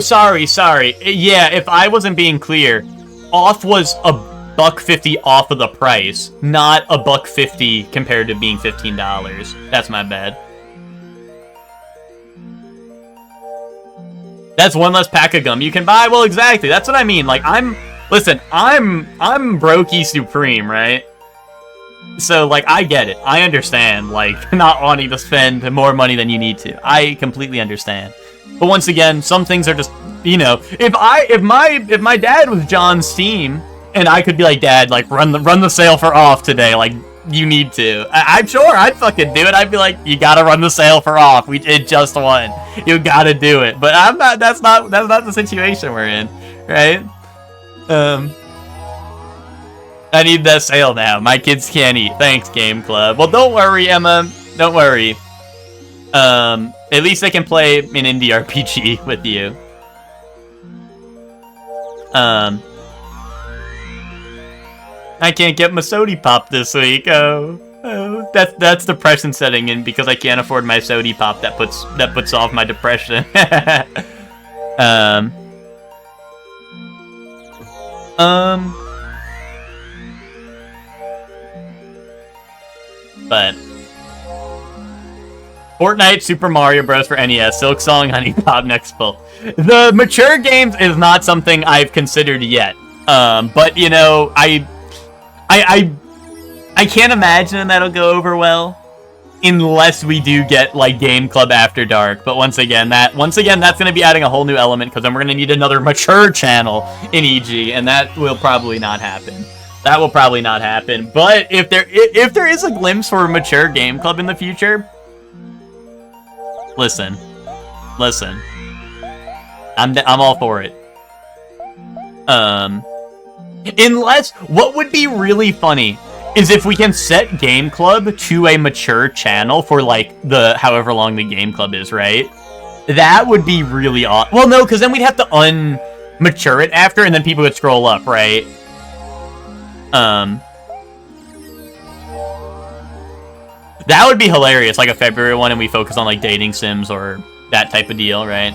sorry. Yeah, if I wasn't being clear, off was $1.50 off of the price, not $1.50 compared to being $15. That's my bad. That's one less pack of gum you can buy. Well, exactly. That's what I mean. Like, I'm brokey supreme, right? So, like, I get it. I understand, like, not wanting to spend more money than you need to. I completely understand. But once again, some things are just, you know, if my dad was John's team, and I could be like, Dad, like, run the sale for off today, like, you need to. I'm sure I'd fucking do it. I'd be like, you gotta run the sale for off. It just won. You gotta do it. But I'm not. That's not the situation we're in, right? I need that sale now. My kids can't eat. Thanks, Game Club. Well, don't worry, Emma. Don't worry. At least they can play an indie RPG with you. I can't get my Sody Pop this week. Oh. That's depression setting in because I can't afford my Sody Pop. That puts off my depression. But Fortnite, Super Mario Bros. For NES, Silksong, Honey Pop, Next Pull. The mature games is not something I've considered yet. But you know, I can't imagine that'll go over well unless we do get like Game Club After Dark. But once again, that's going to be adding a whole new element because then we're going to need another mature channel in EG, and that will probably not happen. That will probably not happen. But if there is a glimpse for a mature Game Club in the future, listen, I'm all for it. Unless, what would be really funny is if we can set Game Club to a mature channel for like the however long the Game Club is, right? That would be really odd. Well, no, because then we'd have to unmature it after, and then people would scroll up, right? That would be hilarious, like a February one, and we focus on like dating sims or that type of deal, right?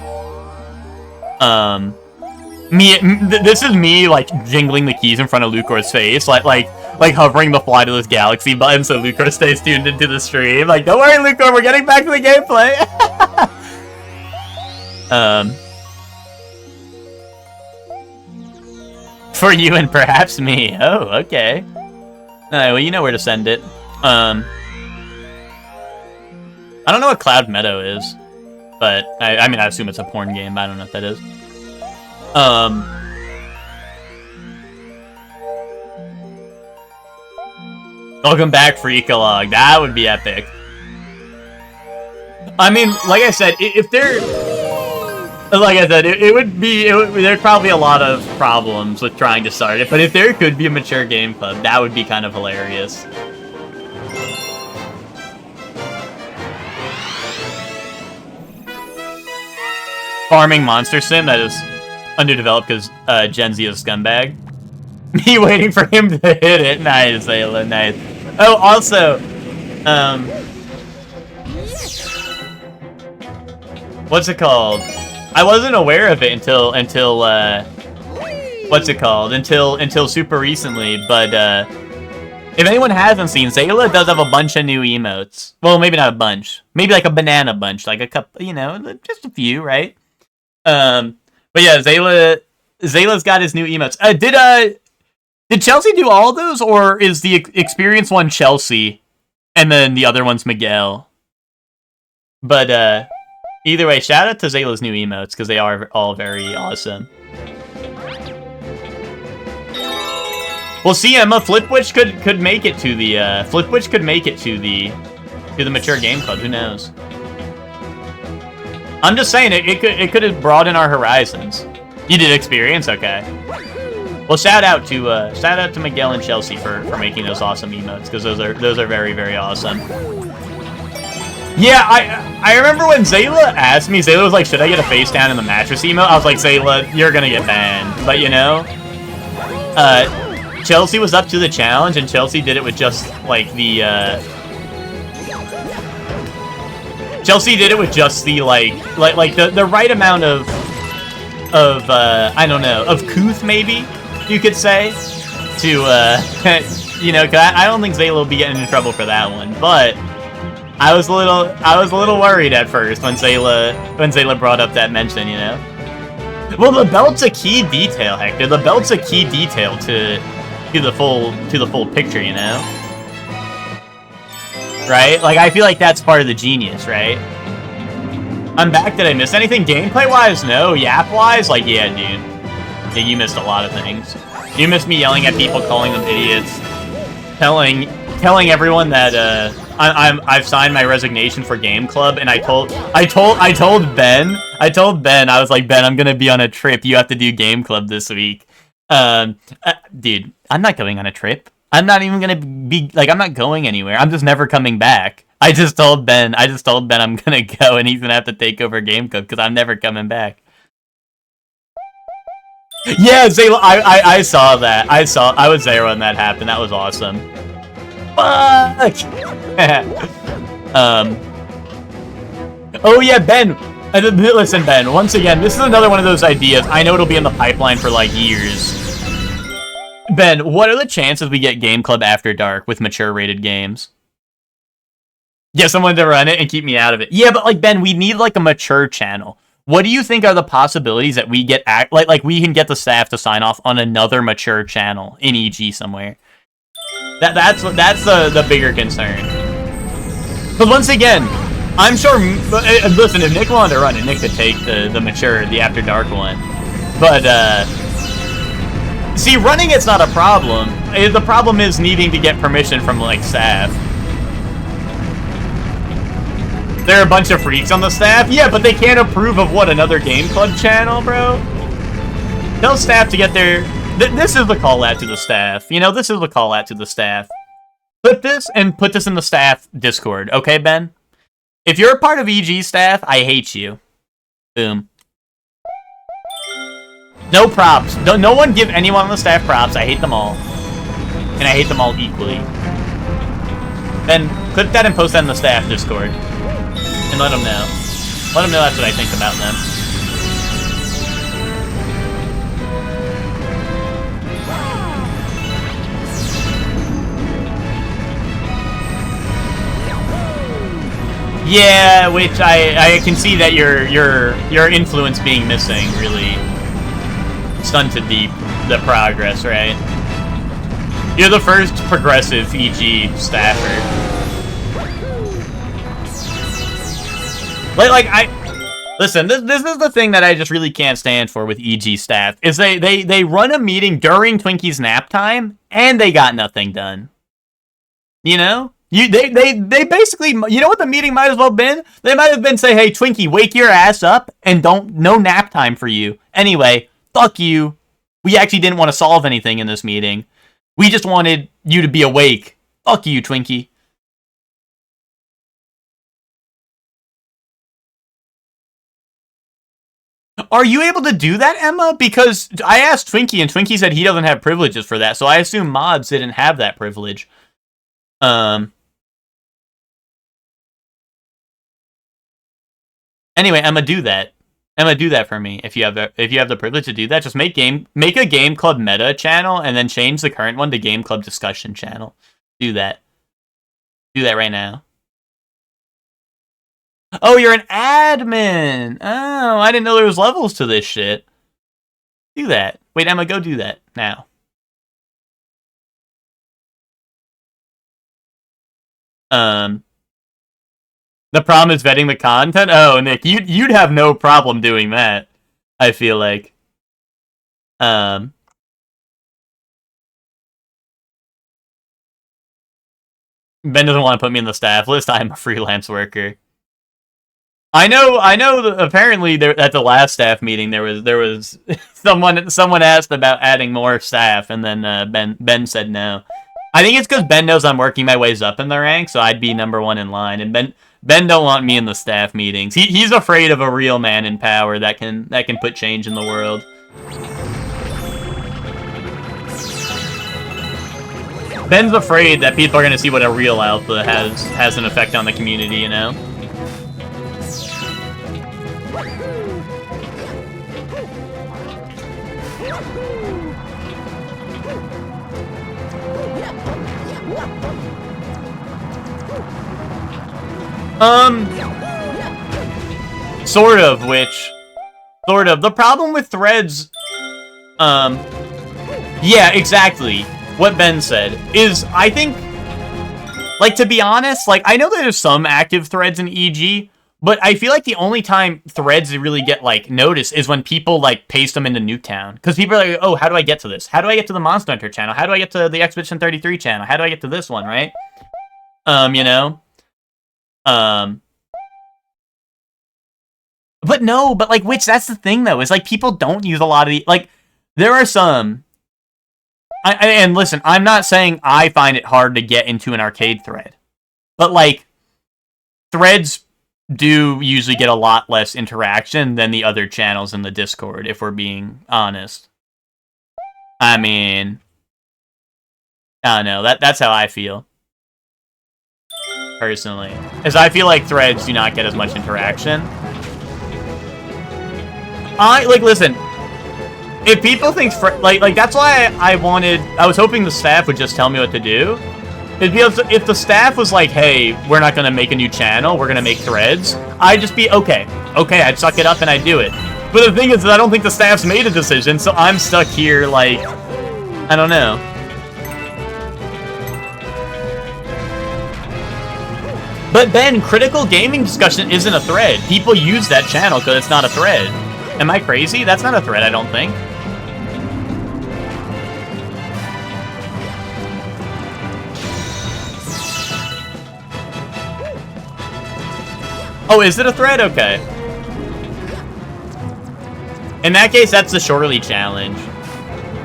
This is me like jingling the keys in front of Lucor's face, like hovering the fly to this galaxy button so Lucor stays tuned into the stream. Like, don't worry, Lucor, we're getting back to the gameplay. For you and perhaps me. Oh, okay. Alright, well, you know where to send it. I don't know what Cloud Meadow is, but I mean, I assume it's a porn game, but I don't know what that is. Welcome back, Freakalog. That would be epic. I mean, like I said, if there... Like I said, there'd probably a lot of problems with trying to start it, but if there could be a mature game club, that would be kind of hilarious. Farming Monster Sim, that is underdeveloped because Gen Z is a scumbag. Me waiting for him to hit it. Nice, Ayla, nice. Oh, also, what's it called? I wasn't aware of it until what's it called? Until super recently, but if anyone hasn't seen, Zayla does have a bunch of new emotes. Well, maybe not a bunch. Maybe like a banana bunch, like a couple, you know, just a few, right? But yeah, Zayla's got his new emotes. Did Chelsea do all of those, or is the experience one Chelsea, and then the other one's Miguel? But either way, shout out to Zayla's new emotes because they are all very awesome. Well, see, Emma, Flipwitch could make it to the Flipwitch could make it to the mature game club. Who knows? I'm just saying it could have broadened our horizons. You did experience, okay? Well, shout out to Miguel and Chelsea for making those awesome emotes because those are very, very awesome. Yeah, I remember when Zayla asked me, Zayla was like, should I get a face down in the mattress emote? I was like, Zayla, you're gonna get banned. But you know, Chelsea was up to the challenge, and Chelsea did it with just like the Chelsea did it with just the like the right amount of I don't know, of couth maybe you could say to you know, 'cause I don't think Zayla will be getting in trouble for that one, but I was a little worried at first when Zayla brought up that mention, you know. Well, the belt's a key detail, Hector. The belt's a key detail to the full picture, you know. Right? Like, I feel like that's part of the genius, right? I'm back. Did I miss anything gameplay-wise? No. Yap-wise? Like, yeah, dude. Yeah, you missed a lot of things. You missed me yelling at people, calling them idiots, telling everyone that I've signed my resignation for Game Club, and I told Ben, I was like, Ben, I'm gonna be on a trip. You have to do Game Club this week. Dude, I'm not going on a trip. I'm not even gonna be like, I'm not going anywhere. I'm just never coming back. I just told Ben I'm gonna go, and he's gonna have to take over Game Club because I'm never coming back. Yeah, Zayla, I saw that. I was there when that happened. That was awesome. Fuck! Oh yeah, Ben. Listen, Ben. Once again, this is another one of those ideas. I know it'll be in the pipeline for like years. Ben, what are the chances we get Game Club After Dark with mature rated games? Yeah, someone to run it and keep me out of it. Yeah, but like Ben, we need like a mature channel. What do you think are the possibilities that we get like we can get the staff to sign off on another mature channel in EG somewhere? That's the bigger concern. But once again, I'm sure. Listen, if Nick wanted to run it, Nick could take the After Dark one. But see, running it's not a problem. The problem is needing to get permission from like staff. There are a bunch of freaks on the staff? Yeah, but they can't approve of what, another Game Club channel, bro? Tell staff to get their... This is the call out to the staff. You know, this is the call out to the staff. Put this in the staff Discord, okay, Ben? If you're a part of EG staff, I hate you. Boom. No props. No one give anyone on the staff props. I hate them all. And I hate them all equally. Ben, clip that and post that in the staff Discord. And let them know. Let them know that's what I think about them. Yeah, which I can see that your influence being missing really stunted the progress, right? You're the first progressive EG staffer. Listen, this is the thing that I just really can't stand for with EG staff, is they run a meeting during Twinkie's nap time, and they got nothing done. You know? They basically, you know what the meeting might as well have been? They might have been say, hey, Twinkie, wake your ass up, and no nap time for you. Anyway, fuck you. We actually didn't want to solve anything in this meeting. We just wanted you to be awake. Fuck you, Twinkie. Are you able to do that, Emma? Because I asked Twinkie, and Twinkie said he doesn't have privileges for that, so I assume mods didn't have that privilege. Anyway, Emma, do that. Emma, do that for me if you have the privilege to do that. Just make a Game Club meta channel, and then change the current one to Game Club discussion channel. Do that. Do that right now. Oh, you're an admin! Oh, I didn't know there was levels to this shit. Do that. Wait, Emma, go do that now. The problem is vetting the content? Oh, Nick, you'd have no problem doing that, I feel like. Ben doesn't want to put me in the staff list. I'm a freelance worker. I know. Apparently, at the last staff meeting, there was someone asked about adding more staff, and then Ben said no. I think it's because Ben knows I'm working my ways up in the ranks, so I'd be number one in line. And Ben don't want me in the staff meetings. He's afraid of a real man in power that can put change in the world. Ben's afraid that people are gonna see what a real alpha has an effect on the community, you know. Sort of, which... Sort of. The problem with threads... Yeah, exactly. What Ben said. Is, I think... Like, to be honest, like, I know that there's some active threads in EG, but I feel like the only time threads really get, like, noticed is when people, like, paste them into Nuketown. Because people are like, oh, how do I get to this? How do I get to the Monster Hunter channel? How do I get to the Expedition 33 channel? How do I get to this one, right? You know? But no, but, like, which, that's the thing, though, is, like, people don't use a lot of the, like, there are some... and listen, I'm not saying I find it hard to get into an arcade thread. But, like, threads do usually get a lot less interaction than the other channels in the Discord, if we're being honest. I mean... I don't know, that's how I feel. Personally. As I feel like threads do not get as much interaction. Like, listen... If people think, like that's why I was hoping the staff would just tell me what to do. If the staff was like, hey, we're not going to make a new channel, we're going to make threads, I'd just be, okay, I'd suck it up and I'd do it. But the thing is that I don't think the staff's made a decision, so I'm stuck here, like, I don't know. But Ben, critical gaming discussion isn't a thread. People use that channel because it's not a thread. Am I crazy? That's not a thread, I don't think. Oh, is it a thread? Okay. In that case, that's the Shorely challenge.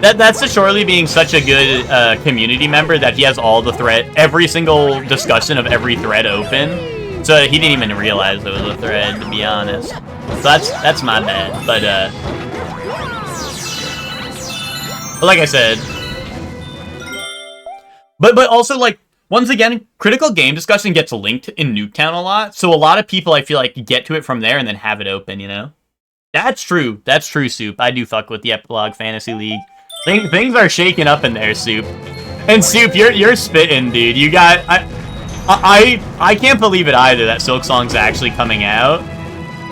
That's the Shorely being such a good community member that he has all the every single discussion of every thread open. So he didn't even realize it was a thread, to be honest. So that's my bad. But like I said. But also, like, once again, critical game discussion gets linked in Nuketown a lot, so a lot of people, I feel like, get to it from there and then have it open, you know? That's true. That's true, Soup. I do fuck with the Epilogue Fantasy League. Things are shaking up in there, Soup. And Soup, you're spitting, dude. You got... I can't believe it either that Silksong's actually coming out,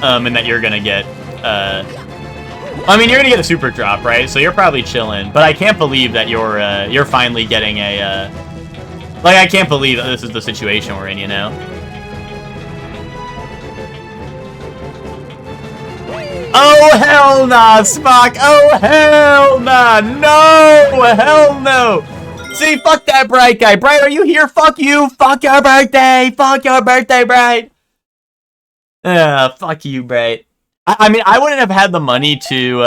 and that you're gonna get, I mean, you're gonna get a super drop, right? So you're probably chilling, but I can't believe that you're finally getting a, like, I can't believe that this is the situation we're in, you know? Oh, hell nah, Spock! Oh, hell nah! No! Hell no! See, fuck that Bright guy! Bright, are you here? Fuck you! Fuck your birthday! Fuck your birthday, Bright! Fuck you, Bright. I mean, I wouldn't have had the money to,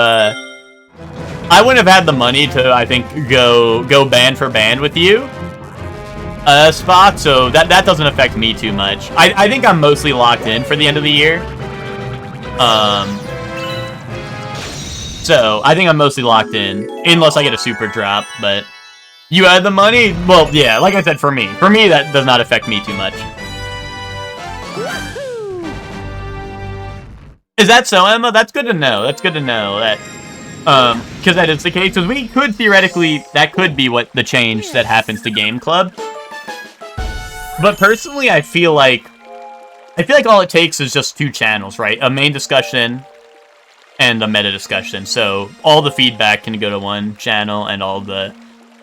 I think, go band for band with you. Spock, so that doesn't affect me too much. I think I'm mostly locked in for the end of the year. So I think I'm mostly locked in, unless I get a super drop, but you had the money? Well, yeah, like I said, for me that does not affect me too much. Is that so, Emma? That's good to know. That's good to know that, because that is the case, because we could theoretically, that could be what the change that happens to Game Club. But personally, I feel like all it takes is just 2 channels, right? A main discussion and a meta discussion. So all the feedback can go to one channel and all the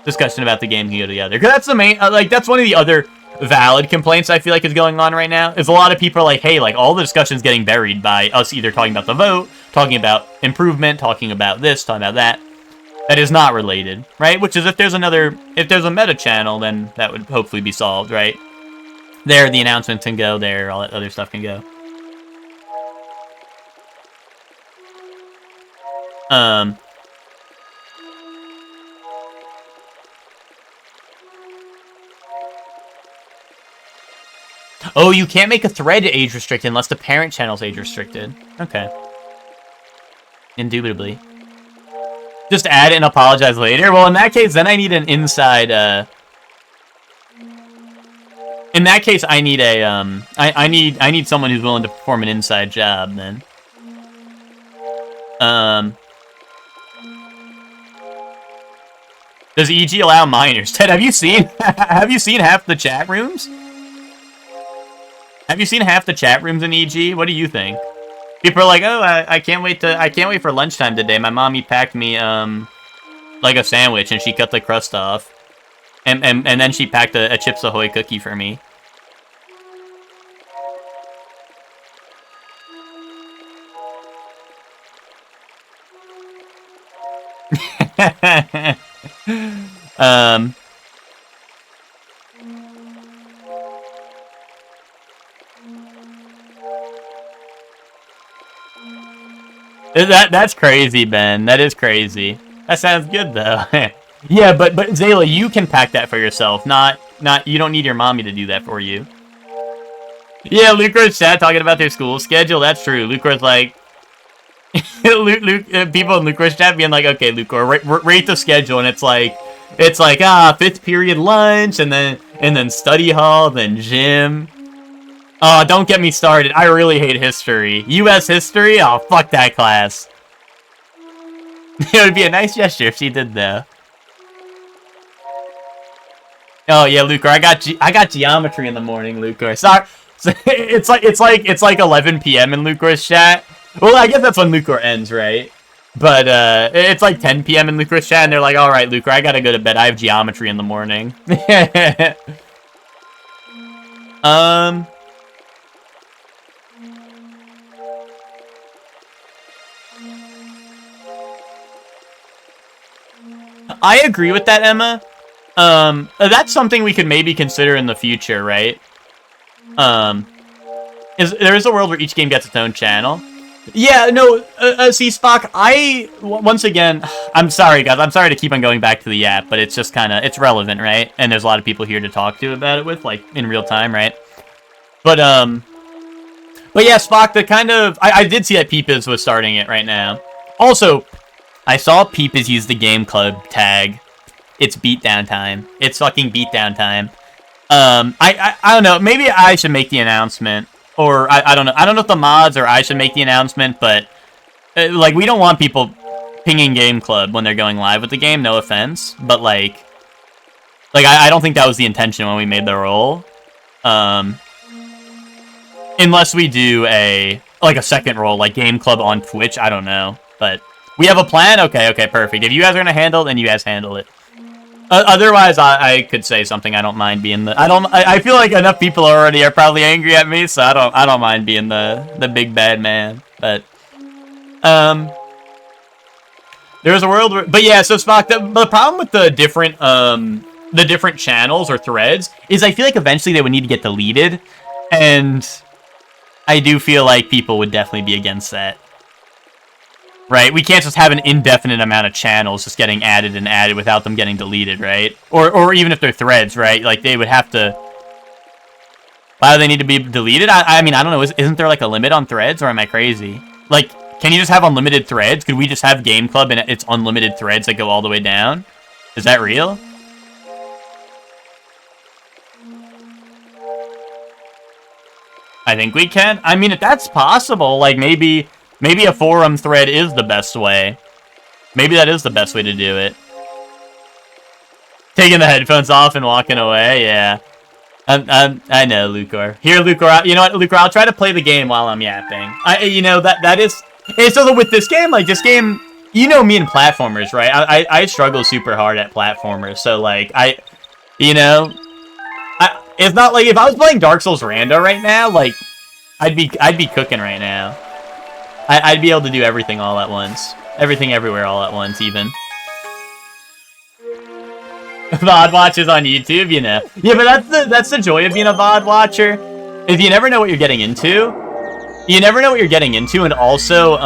discussion about the game can go to the other. Because that's the main, that's one of the other valid complaints I feel like is going on right now. Is a lot of people are like, hey, like, all the discussion's getting buried by us either talking about the vote, talking about improvement, talking about this, talking about that. That is not related, right? Which is if there's a meta channel, then that would hopefully be solved, right? There, the announcements can go. There, all that other stuff can go. Oh, you can't make a thread age restricted unless the parent channel's age restricted. Okay. Indubitably. Just add it and apologize later? Well, in that case, then I need an inside, in that case, I need a, I need someone who's willing to perform an inside job, then. Does EG allow minors? Ted, have you seen have you seen half the chat rooms? Have you seen half the chat rooms in EG? What do you think? People are like, oh, I can't wait for lunchtime today. My mommy packed me like a sandwich and she cut the crust off, and then she packed a Chips Ahoy cookie for me. That's crazy, Ben. That is crazy. That sounds good though. Yeah, but Zayla, you can pack that for yourself. Not you don't need your mommy to do that for you. Yeah, Lucar's chat talking about their school schedule. That's true. Lucar's like people in Lucar's chat being like, okay, Lucor, rate the schedule, and it's like 5th period lunch, and then study hall, then gym. Oh, don't get me started. I really hate history. U.S. history? Oh, fuck that class. It would be a nice gesture if she did, though. Oh yeah, Lucor, I got geometry in the morning, Lucor. Sorry, it's like 11 p.m. in Lucor's chat. Well, I guess that's when Lucor ends, right? But it's like 10 p.m. in Lucor's chat, and they're like, "All right, Lucor, I gotta go to bed. I have geometry in the morning." I agree with that, Emma. That's something we could maybe consider in the future, right? There is a world where each game gets its own channel. Yeah, no, see, Spock, once again, I'm sorry, guys, I'm sorry to keep on going back to the app, but it's just kind of, it's relevant, right? And there's a lot of people here to talk to about it with, like, in real time, right? But yeah, Spock, the kind of, I did see that Peepers was starting it right now. Also, I saw Peepers use the game club tag. It's beatdown time. It's fucking beatdown time. I don't know, maybe I should make the announcement. Or, I don't know. I don't know if the mods or I should make the announcement, but, like, we don't want people pinging Game Club when they're going live with the game, no offense. But, like I don't think that was the intention when we made the role. Unless we do a second role, like Game Club on Twitch, I don't know. But, we have a plan? Okay, perfect. If you guys are gonna handle it, then you guys handle it. Otherwise, I could say something. I don't mind being the. I feel like enough people already are probably angry at me, so I don't mind being the big bad man. But there's a world where, but yeah. So Spock, the problem with the different channels or threads is I feel like eventually they would need to get deleted, and I do feel like people would definitely be against that. Right, we can't just have an indefinite amount of channels just getting added and added without them getting deleted, right? Or even if they're threads, right? Like, they would have to... Why do they need to be deleted? I mean, I don't know. Isn't there, like, a limit on threads, or am I crazy? Like, can you just have unlimited threads? Could we just have Game Club and it's unlimited threads that go all the way down? Is that real? I think we can. I mean, if that's possible, like, maybe a forum thread is the best way. Maybe that is the best way to do it. Taking the headphones off and walking away, yeah. I know, Lucor. Here, Lucor, you know what, Lucor, I'll try to play the game while I'm yapping. You know, that is... It's also with this game, like, this game... You know me and platformers, right? I struggle super hard at platformers, so, like, you know... It's not like, if I was playing Dark Souls Rando right now, like, I'd be cooking right now. I'd be able to do everything all at once. Everything everywhere all at once, even. VOD watches on YouTube, you know. Yeah, but that's the joy of being a VOD watcher. Is you never know what you're getting into. You never know what you're getting into, and also,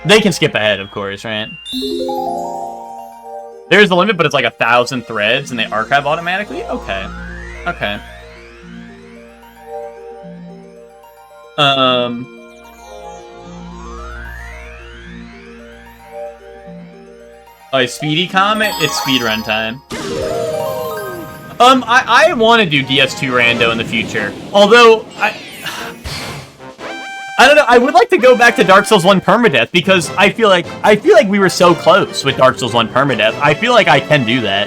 they can skip ahead, of course, right? There's the limit, but it's like 1,000 threads, and they archive automatically? Okay. Okay. Oh, Speedy comment? It's speedrun time. I want to do DS2 Rando in the future. Although, I don't know. I would like to go back to Dark Souls 1 permadeath because I feel like we were so close with Dark Souls 1 permadeath. I feel like I can do that.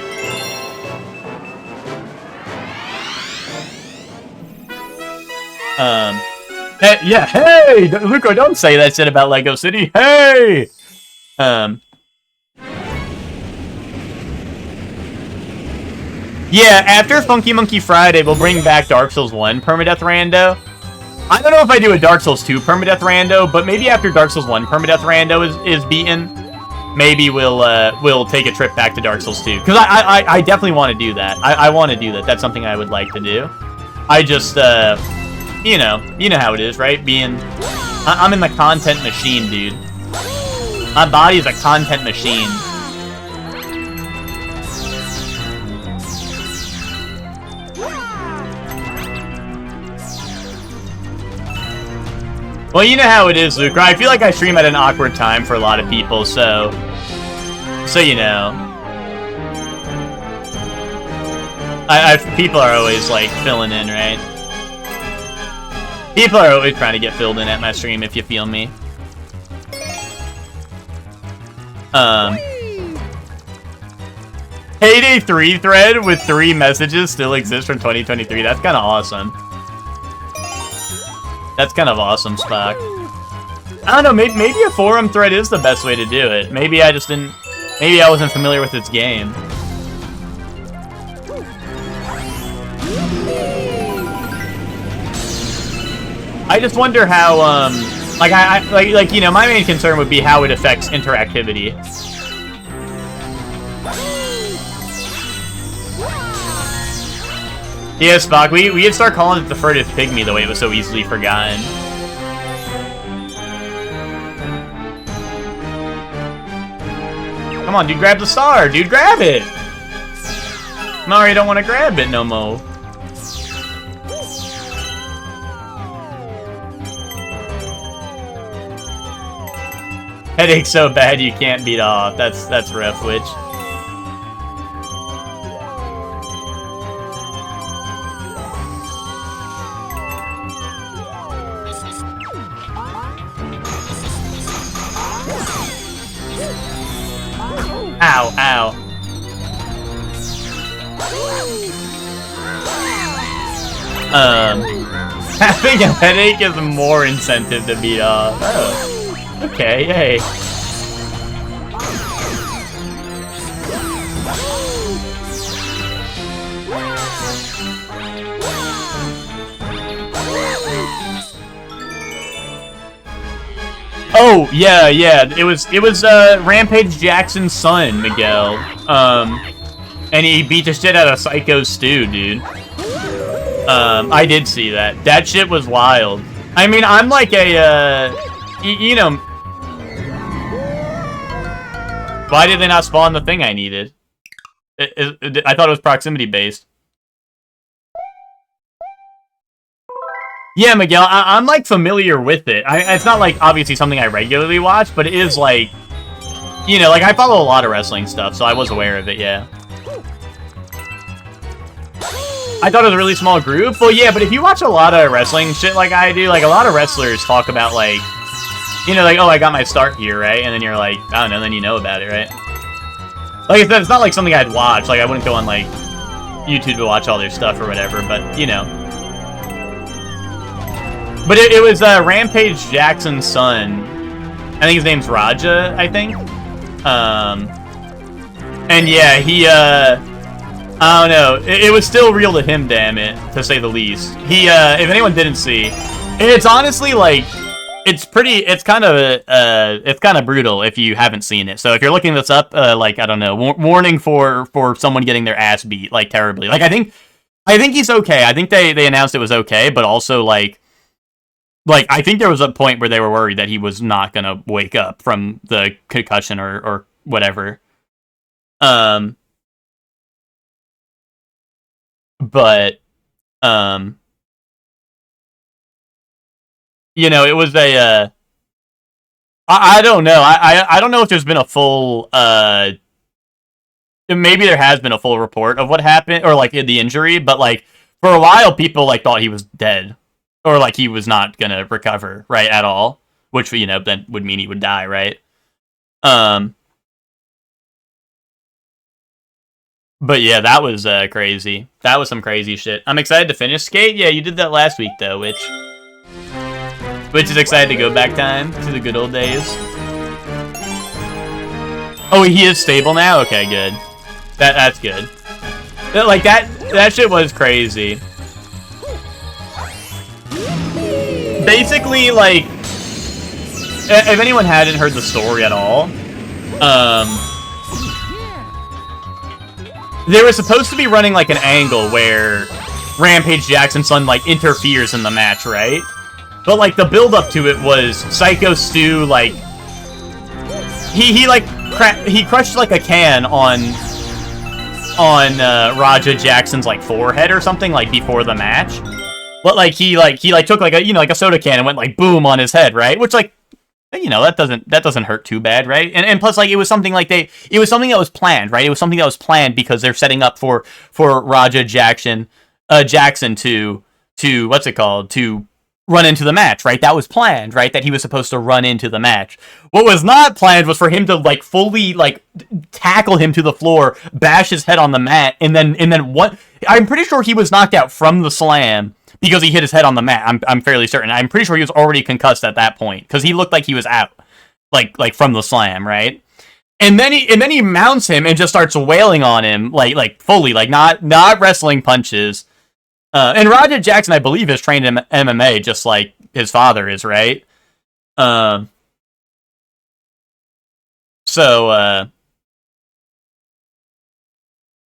Yeah, hey, Luco, don't say that shit about Lego City. Hey, yeah, after Funky Monkey Friday, we'll bring back Dark Souls 1 permadeath rando. I don't know if I do a Dark Souls 2 permadeath rando, but maybe after Dark Souls 1 permadeath rando is beaten, maybe we'll take a trip back to Dark Souls 2. Because I definitely want to do that. I want to do that. That's something I would like to do. I just, you know how it is, right? I'm in the content machine, dude. My body is a content machine. Well, you know how it is, Luke. I feel like I stream at an awkward time for a lot of people, so you know. People are always, like, filling in, right? People are always trying to get filled in at my stream, if you feel me. Payday 3 thread with 3 messages still exists from 2023. That's kind of awesome. That's kind of awesome, Spock. I don't know, maybe a forum thread is the best way to do it. Maybe I just didn't... Maybe I wasn't familiar with its game. I just wonder how, like, you know, my main concern would be how it affects interactivity. Yeah, Spock, we had start calling it the furtive pygmy the way it was so easily forgotten. Come on, dude, grab the star! Dude, grab it! Mario don't want to grab it no more. Headache so bad you can't beat off. That's rough, Witch. Ow, ow. Having a headache is more incentive to beat off. Oh. Okay, yay. Oh, yeah. It was Rampage Jackson's son, Miguel. And he beat the shit out of Psycho Stu, dude. I did see that. That shit was wild. I mean, I'm like a, you know... Why did they not spawn the thing I needed? I thought it was proximity-based. Yeah, Miguel, I'm like familiar with it. It's not like obviously something I regularly watch, but it is like, you know, like I follow a lot of wrestling stuff, so I was aware of it, yeah. I thought it was a really small group. Well, yeah, but if you watch a lot of wrestling shit like I do, like a lot of wrestlers talk about like, you know, like, oh, I got my start here, right? And then you're like, I don't know, then you know about it, right? Like I said, it's not like something I'd watch. Like I wouldn't go on like YouTube to watch all their stuff or whatever, but you know. But it was Rampage Jackson's son. I think his name's Raja, I think. And yeah, he, I don't know. It was still real to him, damn it, to say the least. He, if anyone didn't see, it's honestly like, it's kind of brutal if you haven't seen it. So if you're looking this up, like, I don't know, warning for someone getting their ass beat, like, terribly. Like, I think he's okay. I think they announced it was okay, but also, like, I think there was a point where they were worried that he was not gonna wake up from the concussion or whatever. But, you know, it was a, I don't know. I don't know if there's been a full, maybe there has been a full report of what happened, or, like, the injury, but, like, for a while, people, like, thought he was dead. or like he was not gonna recover, right, at all, which, you know, then would mean he would die, right? But yeah, that was crazy. That was some crazy shit. I'm excited to finish Skate. Yeah, you did that last week though, which is excited to go back time to the good old days. Oh, he is stable now? Okay, good. That's good. Like, that shit was crazy. Basically, like, if anyone hadn't heard the story at all, they were supposed to be running, like, an angle where Rampage Jackson's son, like, interferes in the match, right? But, like, the build-up to it was Psycho Stu, like, he crushed, like, a can on Raja Jackson's, like, forehead or something, like, before the match. But, like, he took, like, a, you know, like a soda can and went, like, boom on his head, right? Which, like, you know, that doesn't hurt too bad, right? And plus, like, it was something that was planned, right? It was something that was planned because they're setting up for Raja Jackson to what's it called? To run into the match, right? That was planned, right? That he was supposed to run into the match. What was not planned was for him to, like, fully, like, tackle him to the floor, bash his head on the mat, and then what? I'm pretty sure he was knocked out from the slam because he hit his head on the mat. I'm fairly certain. I'm pretty sure he was already concussed at that point because he looked like he was out, like from the slam, right? And then he mounts him and just starts wailing on him, like fully, like not wrestling punches. And Raja Jackson, I believe, is trained in MMA just like his father is, right? So,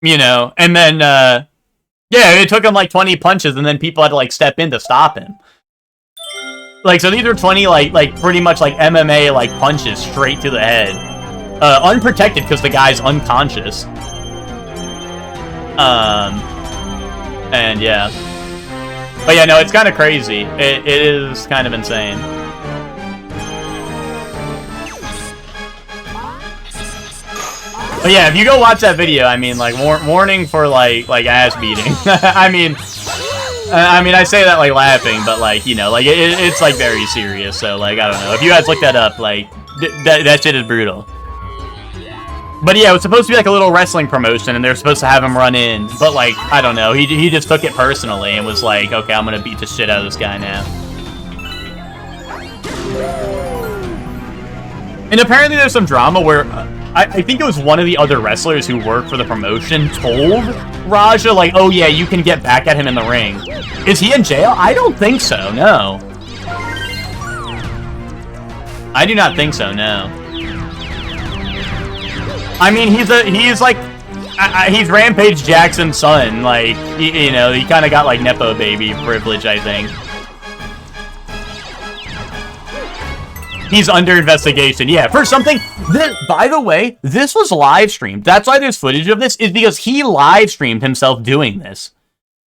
you know, and then, yeah, it took him like 20 punches, and then people had to like step in to stop him. Like, so these are 20 like pretty much like MMA like punches straight to the head, unprotected because the guy's unconscious. And yeah, but yeah, no, it's kind of crazy. It is kind of insane. But yeah, if you go watch that video, I mean, like, warning for like ass beating. I mean, I say that like laughing, but like, you know, like it's like very serious. So like, I don't know. If you guys look that up, like that shit is brutal. But yeah, it was supposed to be like a little wrestling promotion, and they were supposed to have him run in. But like, I don't know. He just took it personally and was like, okay, I'm gonna beat the shit out of this guy now. And apparently there's some drama where I think it was one of the other wrestlers who worked for the promotion told Raja, like, oh yeah, you can get back at him in the ring. Is he in jail? I don't think so, no. I do not think so, no. I mean, he's Rampage Jackson's son, like, you know, he kind of got, like, Nepo baby privilege, I think. He's under investigation, yeah, for something that, by the way, this was live streamed. That's why there's footage of this, is because he live streamed himself doing this.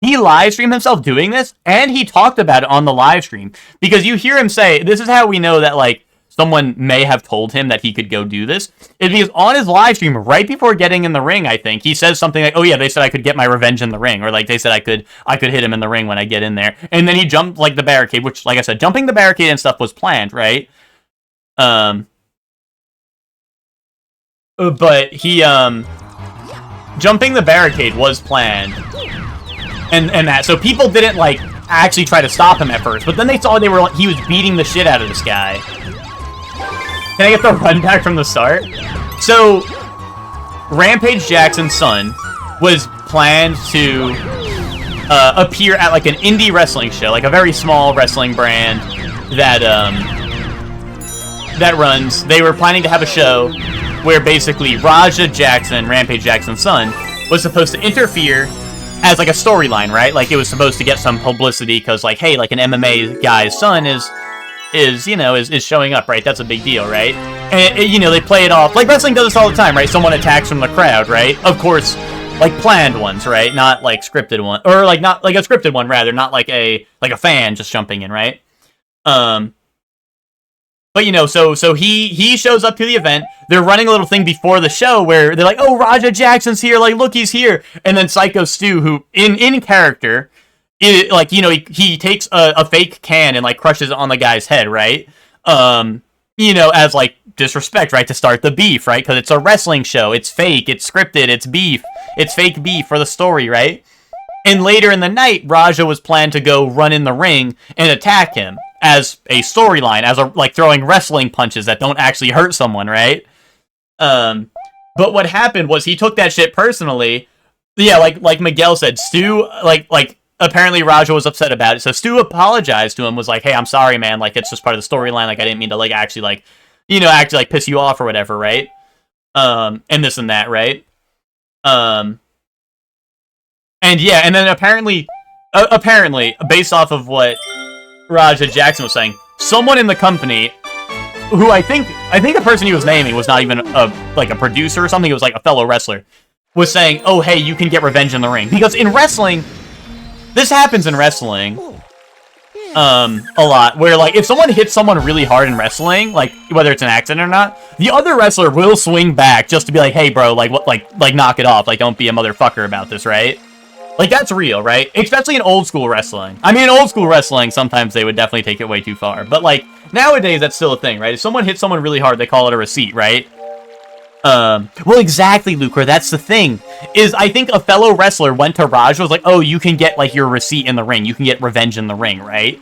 He live streamed himself doing this, and he talked about it on the live stream. Because you hear him say, this is how we know that, like, someone may have told him that he could go do this, is because on his live stream, right before getting in the ring, I think, he says something like, oh yeah, they said I could get my revenge in the ring, or like, they said I could hit him in the ring when I get in there. And then he jumped, like, the barricade, which, like I said, jumping the barricade and stuff was planned, right? But he, jumping the barricade was planned, and that, so people didn't, like, actually try to stop him at first, but then they saw he was beating the shit out of this guy. Can I get the run back from the start? So, Rampage Jackson's son was planned to appear at like an indie wrestling show, like a very small wrestling brand that runs. They were planning to have a show where basically Raja Jackson, Rampage Jackson's son, was supposed to interfere as like a storyline, right? Like it was supposed to get some publicity because, like, hey, like an MMA guy's son is showing up, right? That's a big deal, right? And you know, they play it off like wrestling does this all the time, right? Someone attacks from the crowd, right? Of course, like planned ones, right? Not like scripted one, or like not like a scripted one, rather, not like a fan just jumping in, right? But you know, so he shows up to the event. They're running a little thing before the show where they're like, "Oh, Raja Jackson's here! Like, look, he's here!" And then Psycho Stu, who in character like, you know, he takes a fake can and like crushes it on the guy's head, right? You know, as like disrespect, right, to start the beef, right? Because it's a wrestling show, it's fake, it's scripted, it's beef, it's fake beef for the story, right? And later in the night, Raja was planned to go run in the ring and attack him as a storyline, as a like throwing wrestling punches that don't actually hurt someone, right? But what happened was he took that shit personally. Yeah, like Miguel said, Stu, like apparently Raja was upset about it, so Stu apologized to him, was like, hey, I'm sorry, man, like, it's just part of the storyline, like, I didn't mean to, like, actually, like, you know, actually, like, piss you off or whatever, right? And this and that, right? And yeah, and then apparently, based off of what Raja Jackson was saying, someone in the company, who I think the person he was naming was not even a producer or something, it was like a fellow wrestler, was saying, oh, hey, you can get revenge in the ring. Because in wrestling, this happens in wrestling a lot, where, like, if someone hits someone really hard in wrestling, like, whether it's an accident or not, the other wrestler will swing back just to be like, hey, bro, like, what, like, knock it off, like, don't be a motherfucker about this, right? Like, that's real, right? Especially in old school wrestling. I mean, in old school wrestling, sometimes they would definitely take it way too far, but, like, nowadays, that's still a thing, right? If someone hits someone really hard, they call it a receipt, right? Well, exactly, Lucre, that's the thing, is I think a fellow wrestler went to Raj, was like, oh, you can get, like, your receipt in the ring, you can get revenge in the ring, right?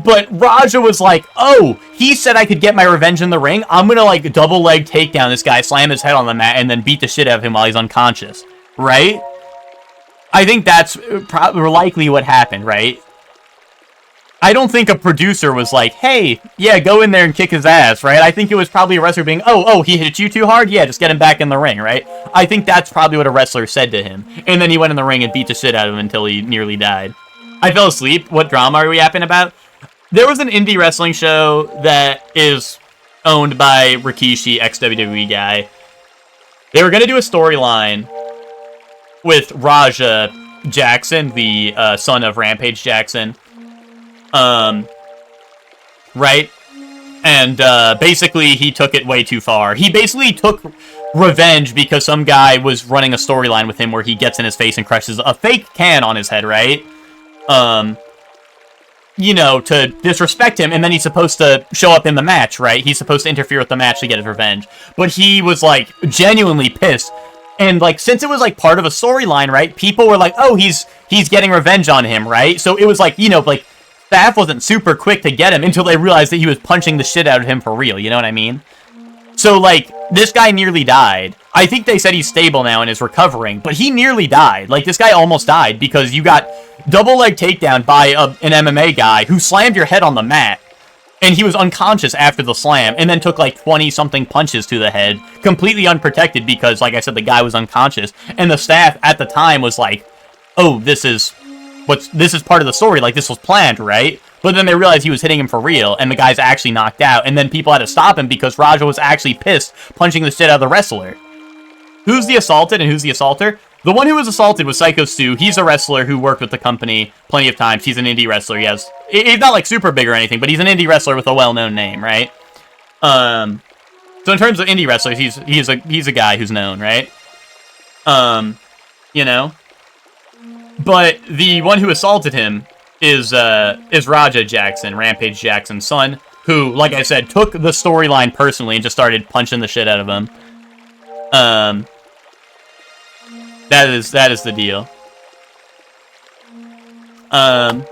But Raja was like, oh, he said I could get my revenge in the ring, I'm gonna, like, double leg takedown this guy, slam his head on the mat, and then beat the shit out of him while he's unconscious, right? I think that's likely what happened, right? I don't think a producer was like, hey, yeah, go in there and kick his ass, right? I think it was probably a wrestler being, oh, he hit you too hard? Yeah, just get him back in the ring, right? I think that's probably what a wrestler said to him. And then he went in the ring and beat the shit out of him until he nearly died. I fell asleep. What drama are we yapping about? There was an indie wrestling show that is owned by Rikishi, ex-WWE guy. They were going to do a storyline with Raja Jackson, the son of Rampage Jackson. Right? And, basically, he took it way too far. He basically took revenge because some guy was running a storyline with him where he gets in his face and crushes a fake can on his head, right? You know, to disrespect him, and then he's supposed to show up in the match, right? He's supposed to interfere with the match to get his revenge. But he was, like, genuinely pissed. And, like, since it was, like, part of a storyline, right? People were like, oh, he's getting revenge on him, right? So it was, like, you know, like, staff wasn't super quick to get him until they realized that he was punching the shit out of him for real, you know what I mean? So, like, this guy nearly died. I think they said he's stable now and is recovering, but he nearly died. Like, this guy almost died because you got double leg takedown by an MMA guy who slammed your head on the mat, and he was unconscious after the slam, and then took, like, 20-something punches to the head, completely unprotected because, like I said, the guy was unconscious, and the staff at the time was like, oh, this is part of the story, like, this was planned, right? But then they realized he was hitting him for real, and the guy's actually knocked out, and then people had to stop him because Raja was actually pissed, punching the shit out of the wrestler. Who's the assaulted and who's the assaulter? The one who was assaulted was Psycho Stu. He's a wrestler who worked with the company plenty of times. He's an indie wrestler. He's not, like, super big or anything, but he's an indie wrestler with a well-known name, right? So in terms of indie wrestlers, he's a guy who's known, right? You know? But the one who assaulted him is Raja Jackson, Rampage Jackson's son, who, like I said, took the storyline personally and just started punching the shit out of him. That is the deal. The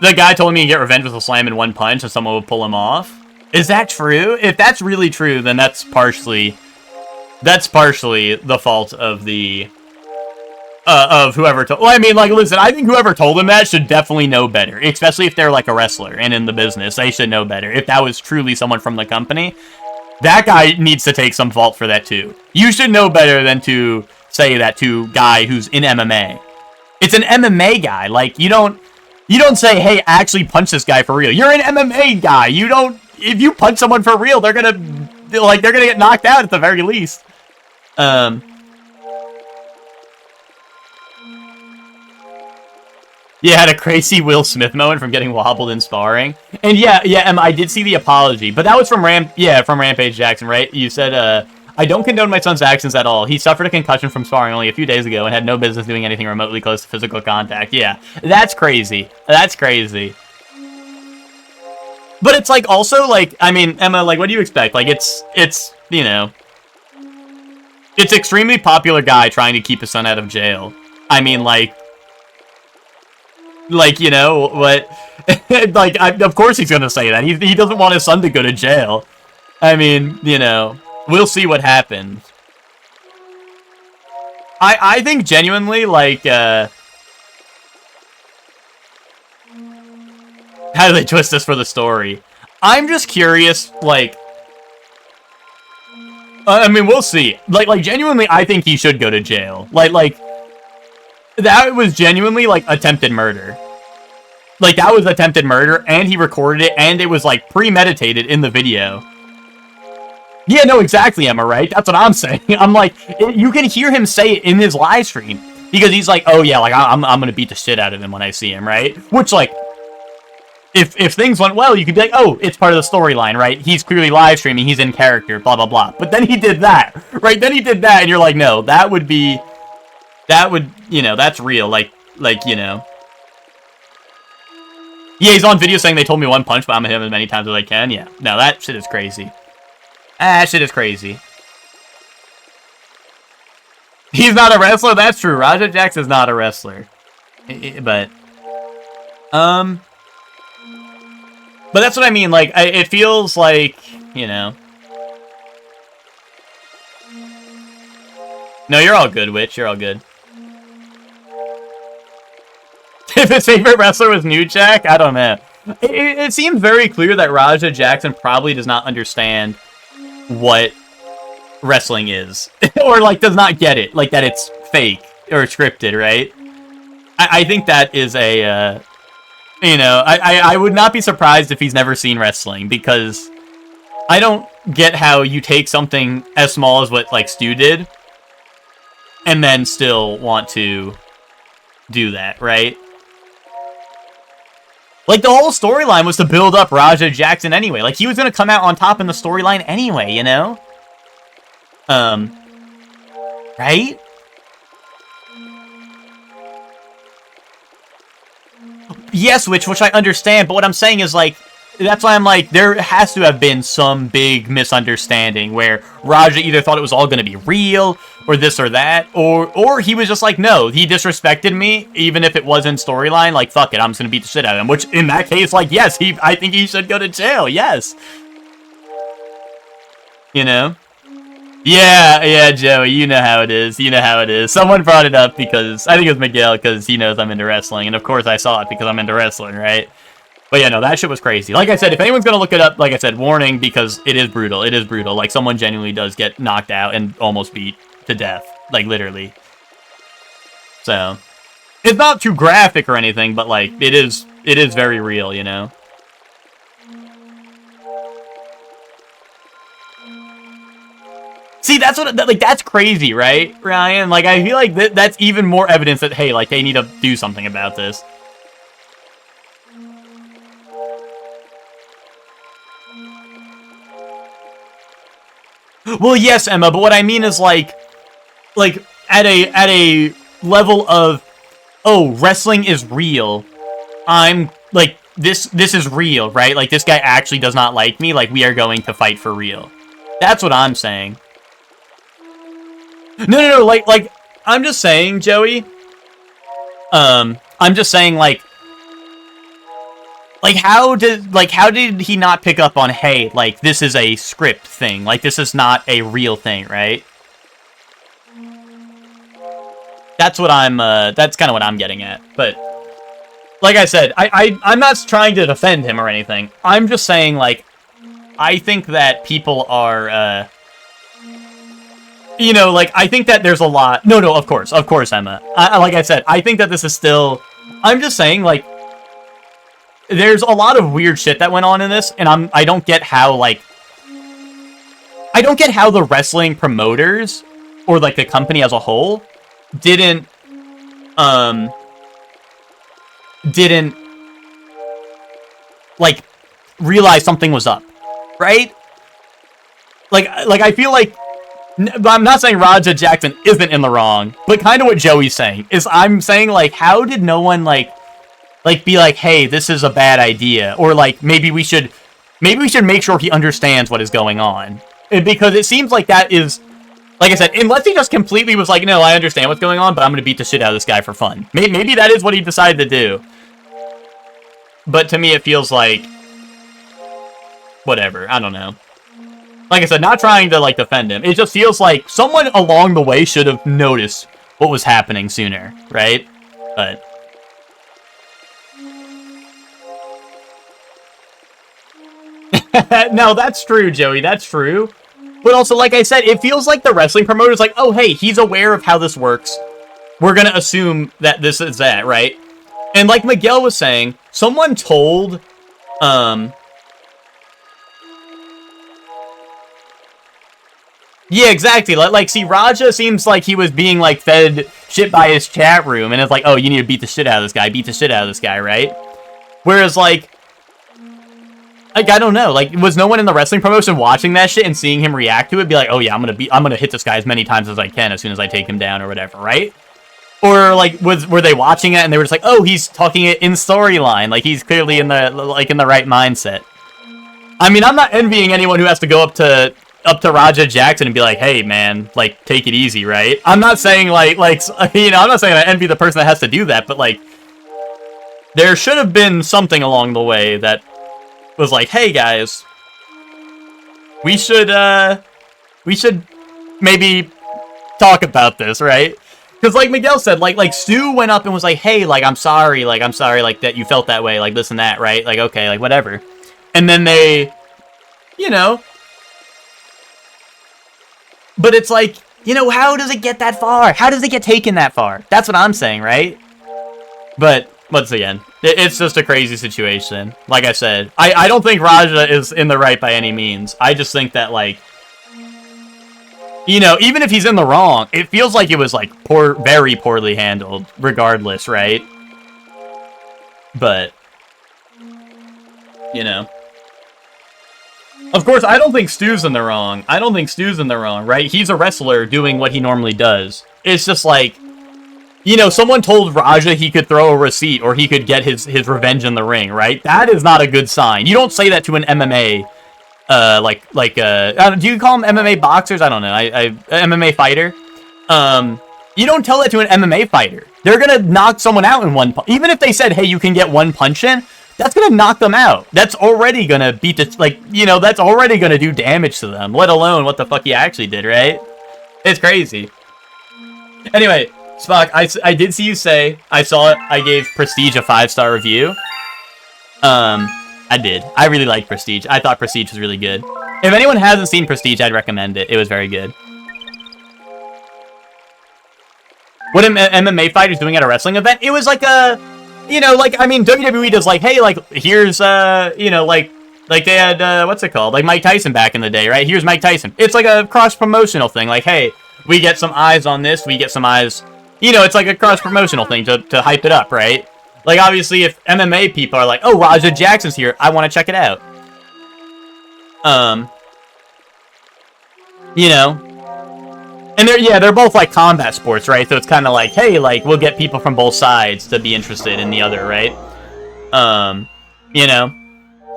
guy told me to get revenge with a slam in one punch and someone would pull him off. Is that true? If that's really true, then that's partially the fault of the of whoever told. Well, I mean, like, listen, I think whoever told him that should definitely know better, especially if they're like a wrestler and in the business. They should know better. If that was truly someone from the company, that guy needs to take some fault for that too. You should know better than to say that to a guy who's in MMA. It's an MMA guy. Like, you don't say, hey, actually punch this guy for real. You're an MMA guy. If you punch someone for real, they're gonna get knocked out at the very least. Yeah, had a crazy Will Smith moment from getting wobbled in sparring. And yeah, I did see the apology, but that was from Rampage Jackson, right? You said, I don't condone my son's actions at all. He suffered a concussion from sparring only a few days ago and had no business doing anything remotely close to physical contact. Yeah, that's crazy. That's crazy. But it's like also like, I mean, Emma, like, what do you expect? Like, it's you know, it's extremely popular guy trying to keep his son out of jail. I mean, like, you know, what, like, of course he's gonna say that. He doesn't want his son to go to jail. I mean, you know, we'll see what happens. I think genuinely, like, how do they twist this for the story? I'm just curious, like, I mean, we'll see. Like, genuinely, I think he should go to jail. Like, that was genuinely, like, attempted murder. Like, that was attempted murder, and he recorded it, and it was, like, premeditated in the video. Yeah, no, exactly, Emma, right? That's what I'm saying. I'm like, you can hear him say it in his live stream. Because he's like, oh, yeah, like, I'm gonna beat the shit out of him when I see him, right? Which, like, if things went well, you could be like, oh, it's part of the storyline, right? He's clearly live streaming, he's in character, blah, blah, blah. But then he did that, right? Then he did that, and you're like, no, that would, you know, that's real. Like, you know. Yeah, he's on video saying they told me one punch, but I'm gonna hit him as many times as I can. Yeah, no, that shit is crazy. That shit is crazy. He's not a wrestler? That's true. Raja Jax is not a wrestler. But that's what I mean. Like, it feels like, you know. No, you're all good, Witch. You're all good. If his favorite wrestler was New Jack, I don't know. It seems very clear that Raja Jackson probably does not understand what wrestling is. Or, like, does not get it. Like, that it's fake or scripted, right? I think that is a, you know, I would not be surprised if he's never seen wrestling, because I don't get how you take something as small as what, like, Stu did, and then still want to do that, right? Like, the whole storyline was to build up Raja Jackson anyway. Like, he was gonna come out on top in the storyline anyway, you know? Right? Yes, which I understand, but what I'm saying is, like, that's why I'm like, there has to have been some big misunderstanding where Raja either thought it was all gonna be real, or this or that, or he was just like, no, he disrespected me, even if it wasn't storyline, like, fuck it, I'm just gonna beat the shit out of him, which, in that case, like, yes, I think he should go to jail, yes. You know? Yeah, Joey, you know how it is, Someone brought it up because, I think it was Miguel, because he knows I'm into wrestling, and of course I saw it because I'm into wrestling, right? But yeah, no, that shit was crazy. Like I said, if anyone's gonna look it up, like I said, warning, because it is brutal. It is brutal. Like, someone genuinely does get knocked out and almost beat to death. Like, literally. So, it's not too graphic or anything, but, like, it is very real, you know? See, that's what, like, that's crazy, right, Ryan? Like, I feel like that's even more evidence that, hey, like, they need to do something about this. Well, yes, Emma, but what I mean is, like, at a level of, oh, wrestling is real. I'm, like, this is real, right? Like, this guy actually does not like me. Like, we are going to fight for real. That's what I'm saying. No, like, I'm just saying, Joey. I'm just saying, like, how did he not pick up on, hey, like, this is a script thing. Like, this is not a real thing, right? That's what that's kind of what I'm getting at. But, like I said, I'm not trying to defend him or anything. I'm just saying, like, I think that people are, you know, like, I think that there's a lot... No, of course, Emma. Like I said, I think that this is still... I'm just saying, like, there's a lot of weird shit that went on in this, and I don't get how, like... I don't get how the wrestling promoters, or, like, the company as a whole, didn't, like, realize something was up, right? Like, I feel like But I'm not saying Raja Jackson isn't in the wrong, but kind of what Joey's saying is I'm saying, like, how did no one, like, be like, hey, this is a bad idea, or, like, maybe we should make sure he understands what is going on, because it seems like that is, like I said, unless he just completely was like, no, I understand what's going on, but I'm gonna beat the shit out of this guy for fun. Maybe that is what he decided to do, but to me it feels like, whatever, I don't know. Like I said, not trying to, like, defend him. It just feels like someone along the way should have noticed what was happening sooner, right? But... no, that's true, Joey. That's true. But also, like I said, it feels like the wrestling promoter's like, oh, hey, he's aware of how this works. We're gonna assume that this is that, right? And like Miguel was saying, someone told... Yeah, exactly. Like, see, Raja seems like he was being, like, fed shit by his chat room, and it's like, oh, you need to beat the shit out of this guy, right? Whereas, like, I don't know, like, was no one in the wrestling promotion watching that shit and seeing him react to it, be like, oh yeah, I'm gonna hit this guy as many times as I can as soon as I take him down or whatever, right? Or, like, were they watching it and they were just like, oh, he's talking it in storyline, like, he's clearly in the right mindset. I mean, I'm not envying anyone who has to go up to Raja Jackson and be like, hey, man, like, take it easy, right? I'm not saying, like, you know, I'm not saying I envy the person that has to do that, but, like, there should have been something along the way that was like, hey, guys, we should maybe talk about this, right? Because, like Miguel said, like, Stu went up and was like, hey, like, I'm sorry, like, that you felt that way, like, this and that, right? Like, okay, like, whatever. And then they, you know... But it's like, you know, how does it get that far? How does it get taken that far? That's what I'm saying, right? But, once again, it's just a crazy situation. Like I said, I don't think Raja is in the right by any means. I just think that, like, you know, even if he's in the wrong, it feels like it was, like, very poorly handled, regardless, right? But, you know. Of course, I don't think Stu's in the wrong. Right? He's a wrestler doing what he normally does. It's just like, you know, someone told Raja he could throw a receipt or he could get his revenge in the ring, right? That is not a good sign. You don't say that to an MMA, do you call them MMA boxers? I don't know. MMA fighter. You don't tell that to an MMA fighter. They're gonna knock someone out in one punch. Even if they said, hey, you can get one punch in, that's gonna knock them out. That's already gonna beat the, like, you know, that's already gonna do damage to them, let alone what the fuck he actually did, right? It's crazy. Anyway, Spock, I did see you say, I saw it, I gave Prestige a 5-star review. I did. I really liked Prestige. I thought Prestige was really good. If anyone hasn't seen Prestige, I'd recommend it. It was very good. What an MMA fighter's doing at a wrestling event, it was like a... You know, like, I mean, WWE does, like, hey, like, here's, you know, like they had, what's it called? Like, Mike Tyson back in the day, right? Here's Mike Tyson. It's like a cross-promotional thing. Like, hey, we get some eyes on this, we get some eyes... You know, it's like a cross-promotional thing to hype it up, right? Like, obviously, if MMA people are like, oh, Raja Jackson's here, I want to check it out. You know... And they're both, like, combat sports, right? So it's kind of like, hey, like, we'll get people from both sides to be interested in the other, right? You know,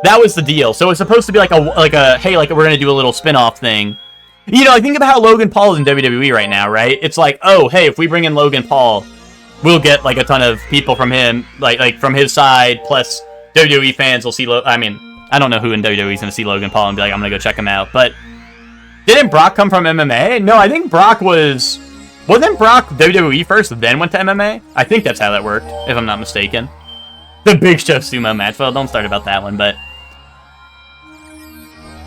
that was the deal. So it's supposed to be like a hey, like, we're gonna do a little spin-off thing. You know, like, think about how Logan Paul is in WWE right now, right? It's like, oh, hey, if we bring in Logan Paul, we'll get, like, a ton of people from him, like from his side, plus WWE fans will see, I mean, I don't know who in WWE is gonna see Logan Paul and be like, I'm gonna go check him out, but... Didn't Brock come from MMA? No, I think Brock was... Wasn't Brock WWE first, then went to MMA? I think that's how that worked, if I'm not mistaken. The Big Show sumo match. Well, don't start about that one, but...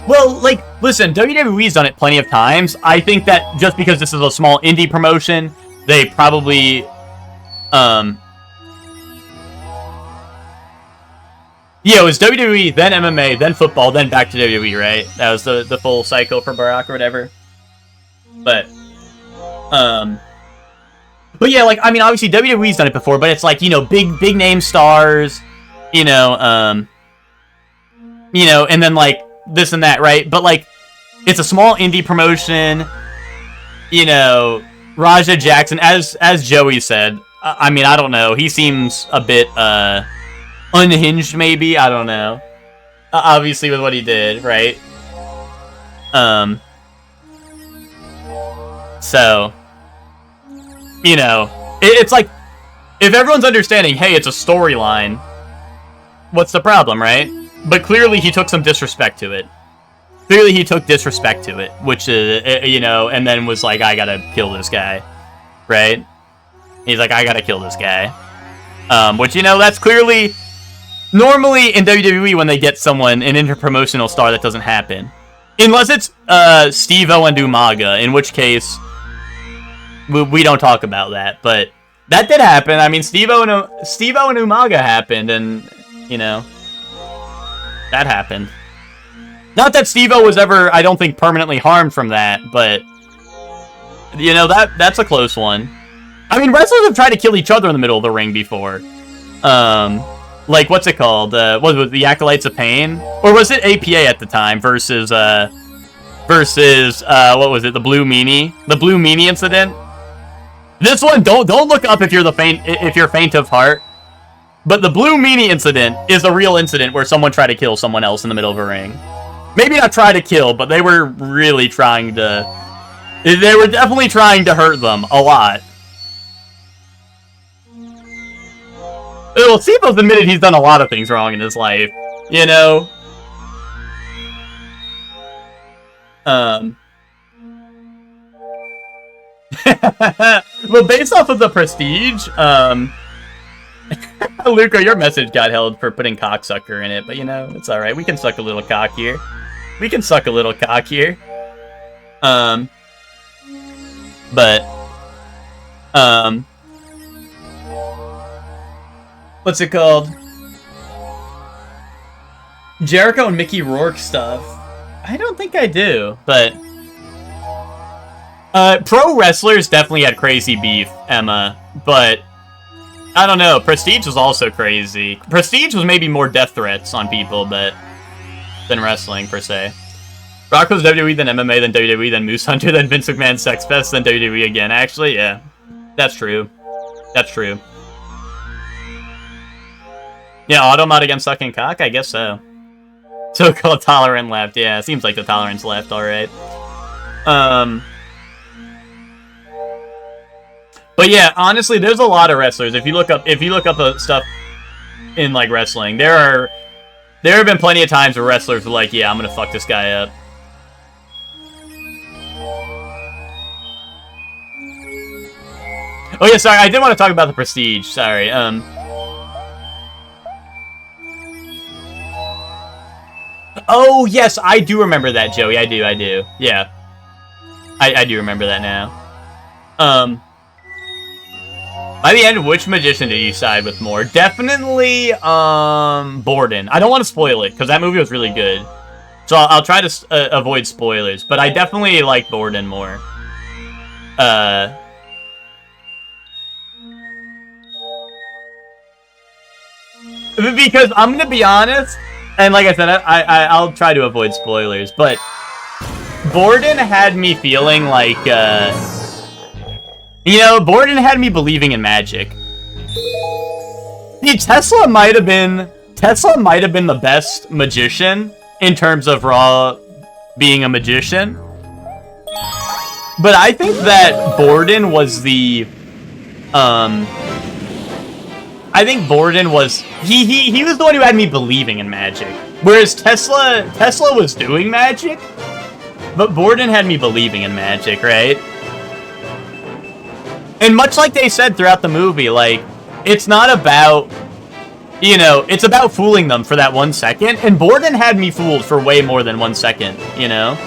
Well, like, listen, WWE's done it plenty of times. I think that just because this is a small indie promotion, they probably... Yeah, it was WWE, then MMA, then football, then back to WWE, right? That was the full cycle for Barack or whatever. But yeah, like, I mean, obviously WWE's done it before, but it's like, you know, big name stars, you know, and then, like, this and that, right? But, like, it's a small indie promotion, you know, Raja Jackson, as Joey said, I mean, I don't know. He seems a bit unhinged, maybe. I don't know. Obviously, with what he did, right? So, you know, it's like, if everyone's understanding, hey, it's a storyline, what's the problem, right? But clearly he took some disrespect to it. Clearly he took disrespect to it, which is, you know, and then was like, I gotta kill this guy, right? He's like, I gotta kill this guy. Which, you know, that's clearly, normally in WWE when they get someone, an interpromotional star, that doesn't happen. Unless it's Steve-O and Umaga, in which case we don't talk about that. But that did happen. I mean, Steve-O and Umaga happened, and, you know, that happened. Not that Steve-O was ever, I don't think, permanently harmed from that, but, you know, that's a close one. I mean, wrestlers have tried to kill each other in the middle of the ring before. Like, what's it called? What was it, the Acolytes of Pain? Or was it APA at the time versus, what was it, the Blue Meanie? The Blue Meanie incident? This one, don't look up if you're faint of heart. But the Blue Meanie incident is a real incident where someone tried to kill someone else in the middle of a ring. Maybe not try to kill, but they were really trying to... They were definitely trying to hurt them a lot. Well, Sipo's admitted he's done a lot of things wrong in his life, you know? Well, based off of the Prestige, Luca, your message got held for putting cocksucker in it, but you know, it's alright. We can suck a little cock here. We can suck a little cock here. What's it called? Jericho and Mickey Rourke stuff. I don't think I do, but... pro wrestlers definitely had crazy beef, Emma, but... I don't know, Prestige was also crazy. Prestige was maybe more death threats on people, but... than wrestling, per se. Rock was WWE, then MMA, then WWE, then Moose Hunter, then Vince McMahon Sex Fest, then WWE again. Actually, yeah. That's true. That's true. Yeah, Automod against sucking cock? I guess so. So-called tolerant left. Yeah, seems like the tolerance left, alright. But yeah, honestly, there's a lot of wrestlers. If you look up stuff in, like, wrestling, there have been plenty of times where wrestlers were like, yeah, I'm gonna fuck this guy up. Oh yeah, sorry, I did want to talk about the Prestige, sorry, Oh, yes, I do remember that, Joey, I do, yeah. I do remember that now. By the end, which magician did you side with more? Definitely, Borden. I don't want to spoil it, because that movie was really good. So I'll try to avoid spoilers, but I definitely like Borden more. Because I'm gonna be honest, and like I said, I'll try to avoid spoilers, but Borden had me feeling like, you know, Borden had me believing in magic. See, Tesla might have been the best magician in terms of Raw being a magician. But I think that Borden was the, I think Borden was, he was the one who had me believing in magic. Whereas Tesla was doing magic, but Borden had me believing in magic, right? And much like they said throughout the movie, like, it's not about, you know, it's about fooling them for that 1 second, and Borden had me fooled for way more than 1 second, you know?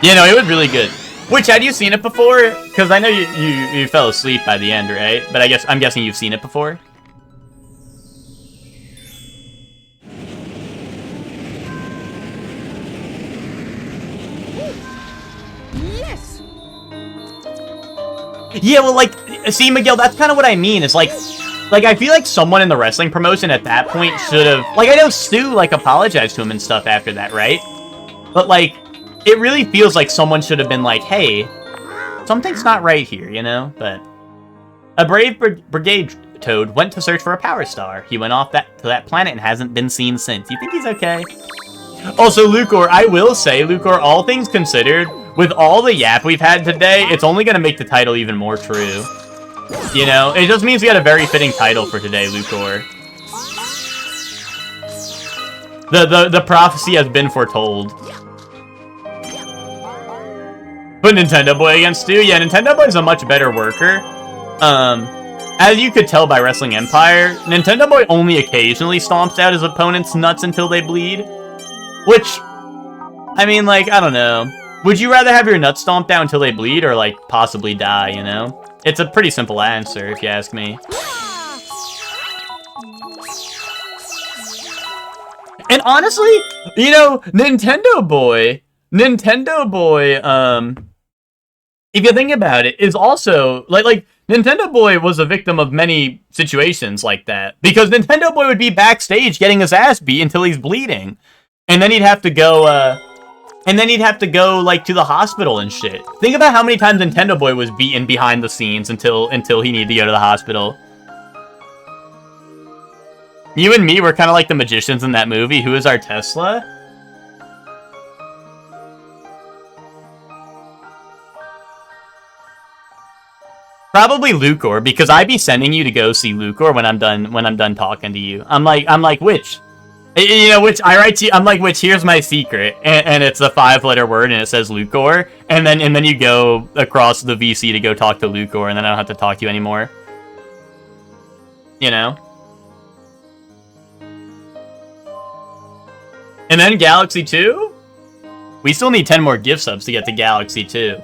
You know, it was really good. Which, had you seen it before? Because I know you fell asleep by the end, right? But I'm guessing you've seen it before? Yes! Yeah, well, like, see, Miguel, that's kind of what I mean. It's like, I feel like someone in the wrestling promotion at that point should have... Like, I know Stu, like, apologized to him and stuff after that, right? But, like, it really feels like someone should have been like, hey, something's not right here, you know? But a brave brigade toad went to search for a power star. He went off to that planet and hasn't been seen since. You think he's okay? Also, Lucor, I will say, Lucor, all things considered, with all the yap we've had today, it's only going to make the title even more true. You know, it just means we had a very fitting title for today, Lucor. The prophecy has been foretold. But Nintendo Boy against Stu? Yeah, Nintendo Boy's a much better worker. As you could tell by Wrestling Empire, Nintendo Boy only occasionally stomps out his opponent's nuts until they bleed. Which, I mean, like, I don't know. Would you rather have your nuts stomped out until they bleed or, like, possibly die, you know? It's a pretty simple answer, if you ask me. And honestly, you know, Nintendo Boy, if you think about it, is also, like, Nintendo Boy was a victim of many situations like that. Because Nintendo Boy would be backstage getting his ass beat until he's bleeding. And then he'd have to go, like, to the hospital and shit. Think about how many times Nintendo Boy was beaten behind the scenes until he needed to go to the hospital. You and me were kind of like the magicians in that movie. Who is our Tesla? Probably Lucor, because I'd be sending you to go see Lucor when I'm done talking to you. I'm like, which? You know, which, I write to you, I'm like, which, here's my secret, and it's a 5-letter word, and it says Lucor, and then you go across the VC to go talk to Lucor, and then I don't have to talk to you anymore. You know? And then Galaxy 2? We still need 10 more gift subs to get to Galaxy 2.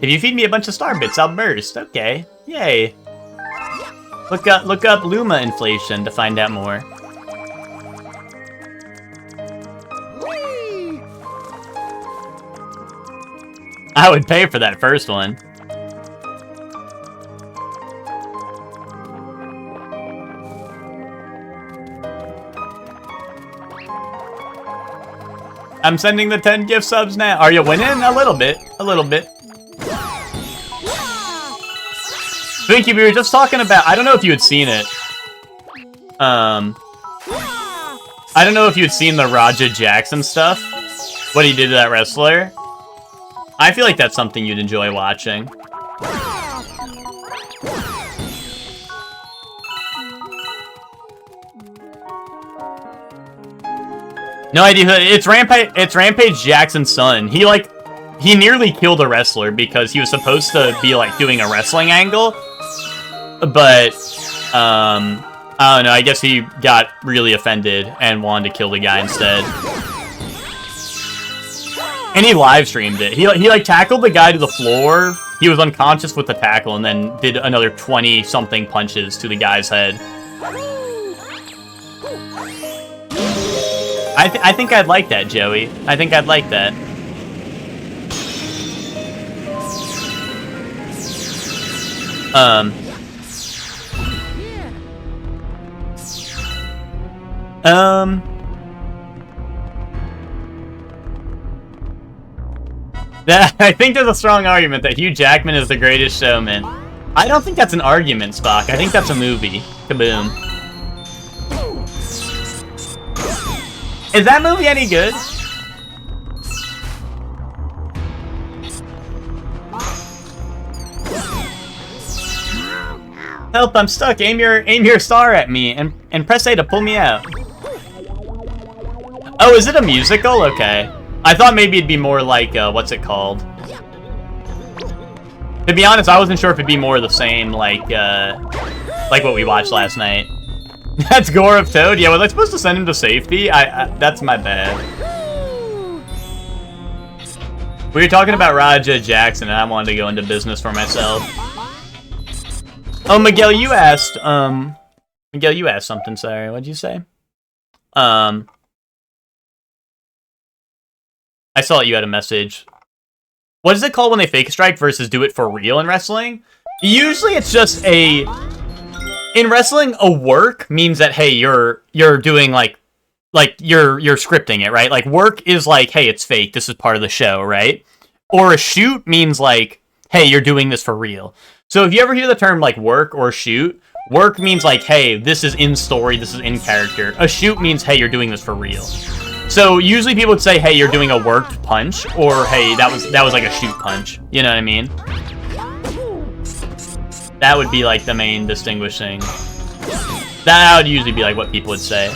If you feed me a bunch of star bits, I'll burst. Okay. Yay. Look up Luma inflation to find out more. Whee! I would pay for that first one. I'm sending the 10 gift subs now. Are you winning? A little bit. A little bit. Vinky, we were just talking about, I don't know if you had seen it. I don't know if you had seen the Raja Jackson stuff. What he did to that wrestler. I feel like that's something you'd enjoy watching. No idea who, it's Rampage Jackson's son. He nearly killed a wrestler because he was supposed to be, like, doing a wrestling angle. But, I don't know, I guess he got really offended and wanted to kill the guy instead. And he live streamed it. He like, tackled the guy to the floor. He was unconscious with the tackle and then did another 20-something punches to the guy's head. I think I'd like that, Joey. I think I'd like that. I think there's a strong argument that Hugh Jackman is the greatest showman. I don't think that's an argument, Spock. I think that's a movie. Kaboom. Is that movie any good? Help, I'm stuck. Aim your star at me and press A to pull me out. Oh, is it a musical? Okay. I thought maybe it'd be more like, what's it called? To be honest, I wasn't sure if it'd be more of the same, like what we watched last night. That's Gore of Toad? Yeah, was I supposed to send him to safety? That's my bad. We were talking about Raja Jackson, and I wanted to go into business for myself. Oh, Miguel, you asked something, sorry. What'd you say? I saw that you had a message. What is it called when they fake strike versus do it for real in wrestling? Usually it's just in wrestling, a work means that, hey, you're doing, like, like you're scripting it, right? Like work is like, hey, it's fake. This is part of the show, right? Or a shoot means like, hey, you're doing this for real. So if you ever hear the term like work or shoot, work means like, hey, this is in story, this is in character. A shoot means, hey, you're doing this for real. So usually people would say, hey, you're doing a worked punch, or hey, that was like a shoot punch. You know what I mean? That would be like the main distinguishing. That would usually be like what people would say.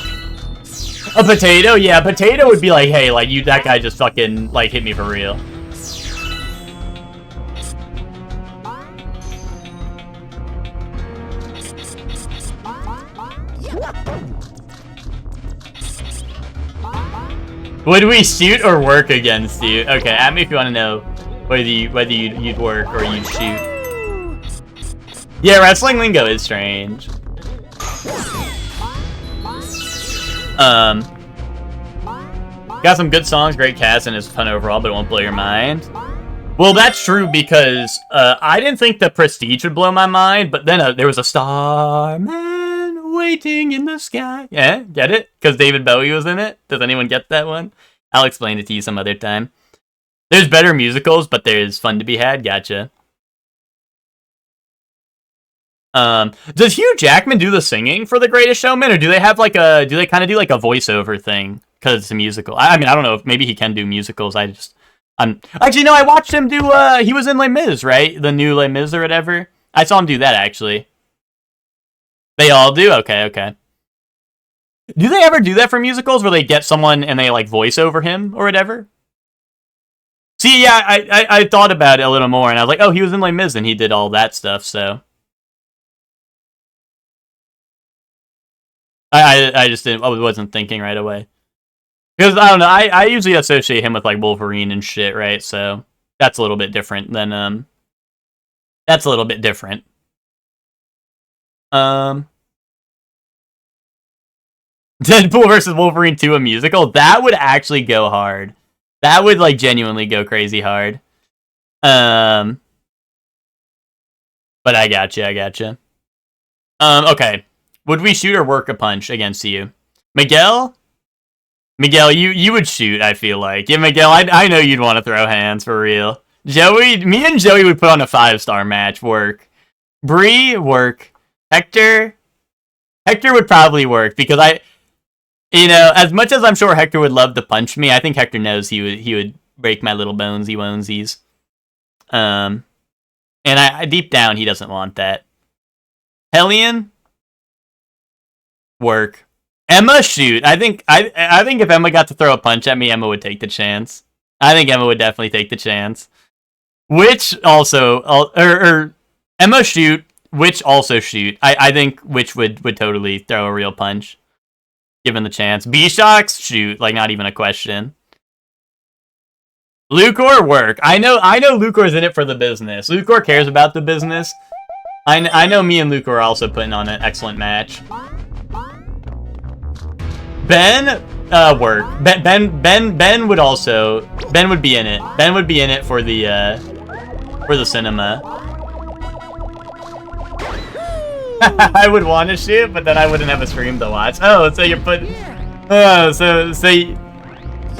A potato? Yeah, a potato would be like, hey, like that guy just fucking like hit me for real. Would we shoot or work against you? Okay, at me if you want to know whether you'd work or you'd shoot. Yeah, wrestling lingo is strange. Got some good songs, great cast, and it's fun overall, but it won't blow your mind. Well, that's true because I didn't think the Prestige would blow my mind, but then there was a Starman waiting in the sky. Yeah, get it? Because David Bowie was in it? Does anyone get that one? I'll explain it to you some other time. There's better musicals, but there's fun to be had. Gotcha. Does Hugh Jackman do the singing for The Greatest Showman, or do they have like do they kind of do like a voiceover thing because it's a musical? I mean, I don't know if maybe he can do musicals. Actually, no, I watched him do, he was in Les Mis, right? The new Les Mis or whatever. I saw him do that, actually. They all do? Okay. Do they ever do that for musicals where they get someone and they, like, voice over him or whatever? See, yeah, I thought about it a little more, and I was like, oh, he was in Les Mis and he did all that stuff, so. I just didn't, I wasn't thinking right away. Because, I don't know, I usually associate him with, like, Wolverine and shit, right? So, that's a little bit different than, that's a little bit different. Deadpool versus Wolverine 2, a musical? That would actually go hard. That would, like, genuinely go crazy hard. But I gotcha. Okay. Would we shoot or work a punch against you? Miguel, you would shoot, I feel like. Yeah, Miguel, I know you'd want to throw hands, for real. Me and Joey would put on a 5-star match, work. Bree, work. Hector would probably work, because as much as I'm sure Hector would love to punch me, I think Hector knows he would break my little bonesy wonesies. And deep down, he doesn't want that. Hellion, work. Emma, shoot. I think if Emma got to throw a punch at me, Emma would take the chance. I think Emma would definitely take the chance. Witch also, Emma, shoot. Witch also shoot. I think Witch would totally throw a real punch, given the chance. B-Shocks, shoot. Like, not even a question. Lucor, work. I know Lucor's in it for the business. Lucor cares about the business. I know me and Lucor are also putting on an excellent match. Ben, work. Ben would also. Ben would be in it. Ben would be in it for the cinema. I would want to shoot, but then I wouldn't have a stream to watch. Oh, so you're putting. Oh, so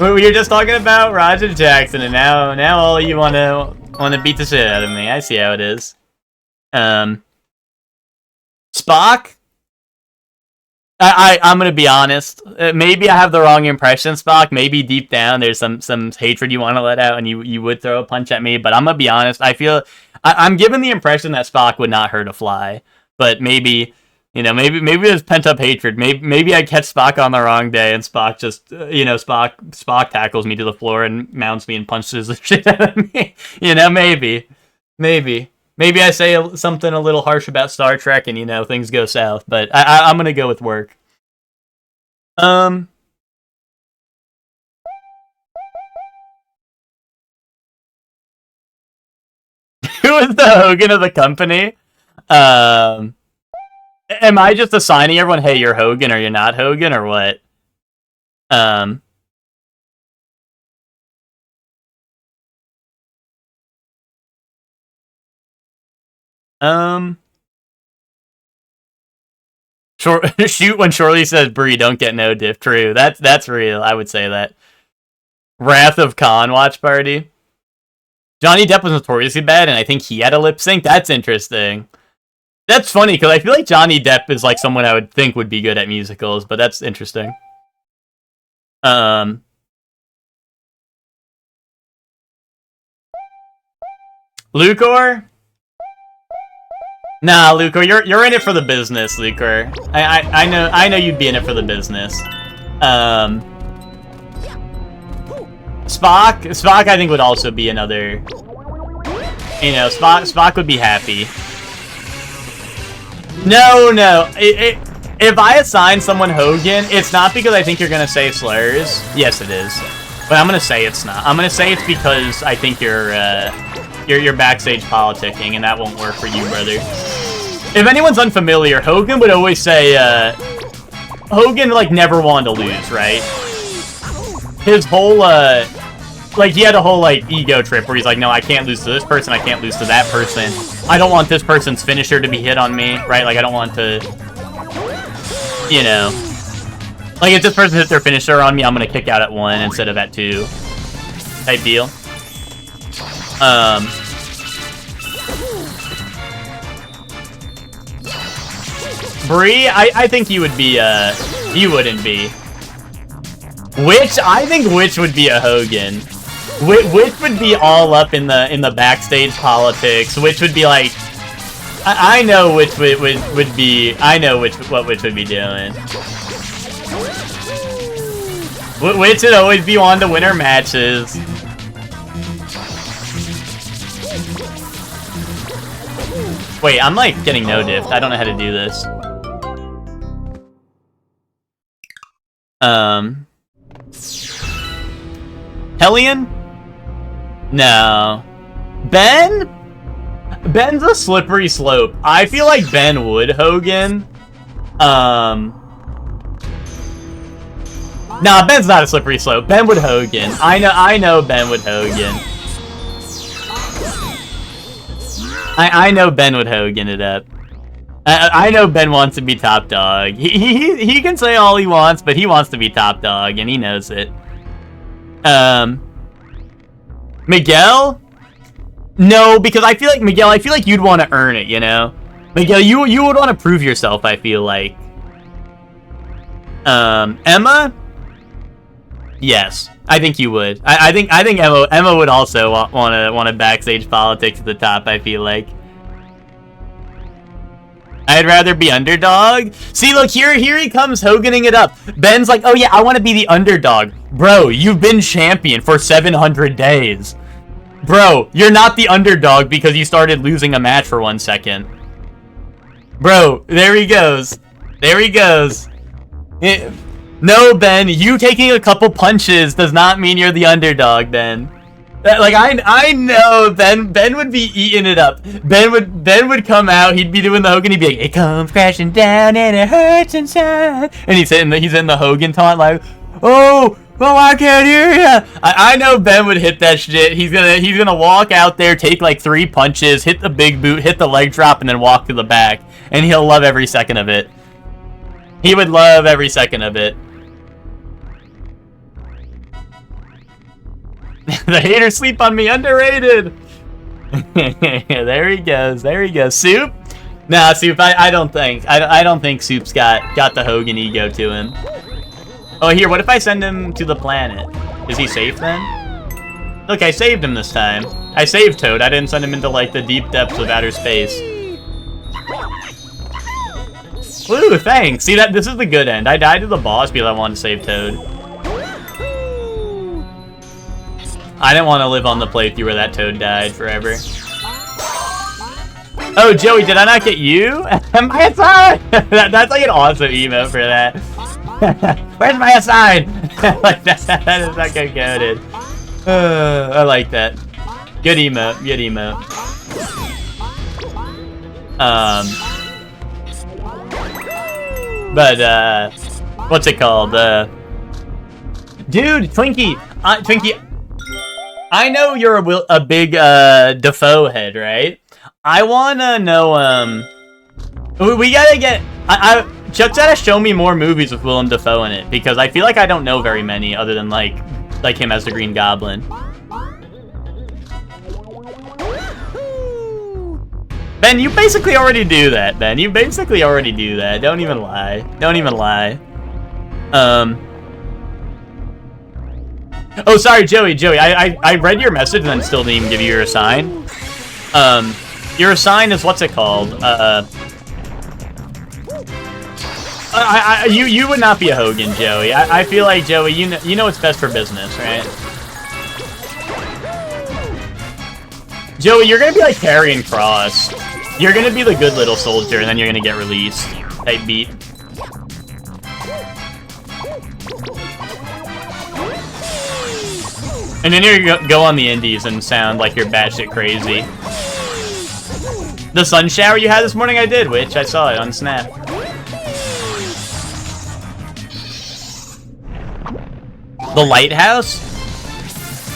we were just talking about Roger Jackson, and now all you wanna beat the shit out of me. I see how it is. Spock. I'm gonna be honest. Maybe I have the wrong impression, Spock. Maybe deep down there's some hatred you want to let out, and you would throw a punch at me. But I'm gonna be honest. I feel I'm given the impression that Spock would not hurt a fly. But maybe there's pent up hatred. Maybe I catch Spock on the wrong day, and Spock just Spock tackles me to the floor and mounts me and punches the shit out of me. Maybe I say something a little harsh about Star Trek, and things go south. But I'm gonna go with work. Who is the Hogan of the company? Am I just assigning everyone, hey, you're Hogan or you're not Hogan, or what? Shoot when Shorty says, Bree, don't get no diff. True. That's real. I would say that. Wrath of Khan watch party. Johnny Depp was notoriously bad, and I think he had a lip sync. That's interesting. That's funny, because I feel like Johnny Depp is like someone I would think would be good at musicals, but that's interesting. Lucor? Nah, Lucor, you're in it for the business, Lucor. I know you'd be in it for the business. Spock I think would also be another. You know, Spock would be happy. No. If I assign someone Hogan, it's not because I think you're gonna say slurs. Yes, it is. But I'm gonna say it's not. I'm gonna say it's because I think you're backstage politicking, and that won't work for you, brother. If anyone's unfamiliar, Hogan would always say, Hogan, like, never wanted to lose, right? His whole, like, he had a whole, like, ego trip where he's like, no, I can't lose to this person, I can't lose to that person. I don't want this person's finisher to be hit on me, right? Like, I don't want to, you know. Like, if this person hits their finisher on me, I'm gonna kick out at 1 instead of at 2. Type deal. Bree, I think you would be, you wouldn't be. I think Witch would be a Hogan. Witch would be all up in the backstage politics. Witch would be like, I know Witch would be, I know what Witch would be doing. Witch would always be on to win her matches. Wait, I'm like getting no diffed. I don't know how to do this. Hellion? No. Ben? Ben's a slippery slope. I feel like Ben would Hogan. Nah, Ben's not a slippery slope. Ben would Hogan. I know Ben would Hogan. I know Ben would Hogan it up. I know Ben wants to be top dog. He can say all he wants, but he wants to be top dog, and he knows it. Miguel? No, because I feel like Miguel, you'd want to earn it, you know? Miguel, you would want to prove yourself, I feel like. Emma? Yes, I think you would. I think Emma would also want to backstage politics at the top, I feel like. I'd rather be underdog. See, look, here he comes Hoganing it up. Ben's like, oh yeah, I want to be the underdog. Bro, you've been champion for 700 days. Bro, you're not the underdog because you started losing a match for 1 second. Bro, there he goes. There he goes. No, Ben, you taking a couple punches does not mean you're the underdog, Ben. Like, I know Ben would be eating it up. Ben would come out, he'd be doing the Hogan, he'd be like, it comes crashing down and it hurts inside. And he's in the Hogan taunt like, oh, I can't hear ya. I know Ben would hit that shit. He's gonna walk out there, take like 3 punches, hit the big boot, hit the leg drop, and then walk to the back. And he'll love every second of it. He would love every second of it. The haters sleep on me, underrated. There he goes. Soup? Nah, Soup, I don't think Soup's got the Hogan ego to him. Oh, here, what if I send him to the planet? Is he safe then? Look, I saved him this time. I saved Toad. I didn't send him into, like, the deep depths of outer space. Woo, thanks. See, this is the good end. I died to the boss because I wanted to save Toad. I didn't want to live on the playthrough where that Toad died forever. Oh, Joey, did I not get you? My aside! That's like an awesome emote for that. Where's my aside? Like that is not good coded. I like that. Good emote, good emote. But, what's it called? Dude, Twinkie! Twinkie, I know you're a big, Defoe head, right? I wanna know, we gotta get, Chuck's gotta show me more movies with Willem Dafoe in it, because I feel like I don't know very many other than like him as the Green Goblin. Ben, you basically already do that, Ben. You basically already do that. Don't even lie. Don't even lie. Oh, sorry, Joey. I read your message and then still didn't even give you your assign. Your assign is, what's it called? You would not be a Hogan, Joey. I feel like, Joey, you know what's best for business, right? Joey, you're gonna be like Karrion Kross. You're gonna be the good little soldier, and then you're gonna get released. Type beat. And then you go on the indies and sound like you're batshit crazy. The sun shower you had this morning, I did, which I saw it on Snap. The Lighthouse?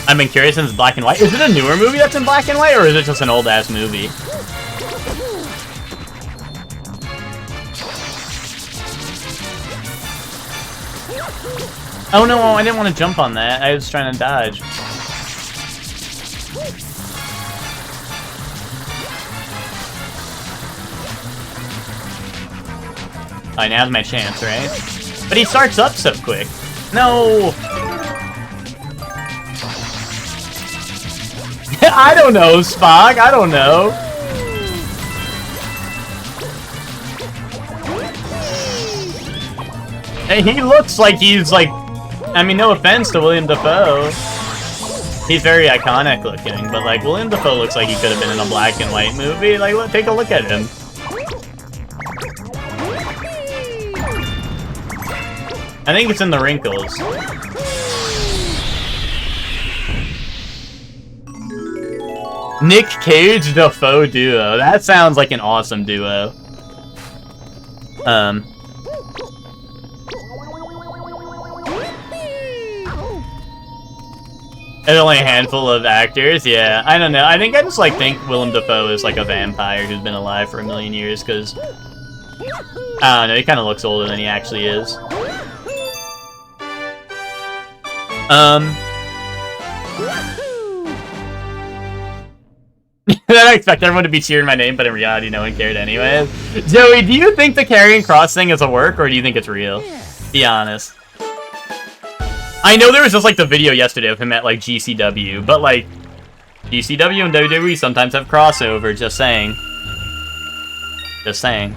I've been curious since black and white. Is it a newer movie that's in black and white, or is it just an old-ass movie? Oh no, I didn't want to jump on that. I was trying to dodge. Alright, now's my chance, right? But he starts up so quick. No! I don't know, Spock. I don't know. Hey, he looks like he's like... I mean, no offense to William Dafoe. He's very iconic looking, but like, William Dafoe looks like he could have been in a black and white movie. Like, take a look at him. I think it's in the wrinkles. Nick Cage Dafoe duo. That sounds like an awesome duo. There's only a handful of actors, yeah. I don't know. I think I just like think Willem Dafoe is like a vampire who's been alive for a million years, because I don't know, he kind of looks older than he actually is. I expect everyone to be cheering my name, but in reality, no one cared anyways. Joey, do you think the Karrion Kross thing is a work, or do you think it's real? Be honest. I know there was just like the video yesterday of him at like GCW, but like GCW and WWE sometimes have crossover, just saying. Just saying.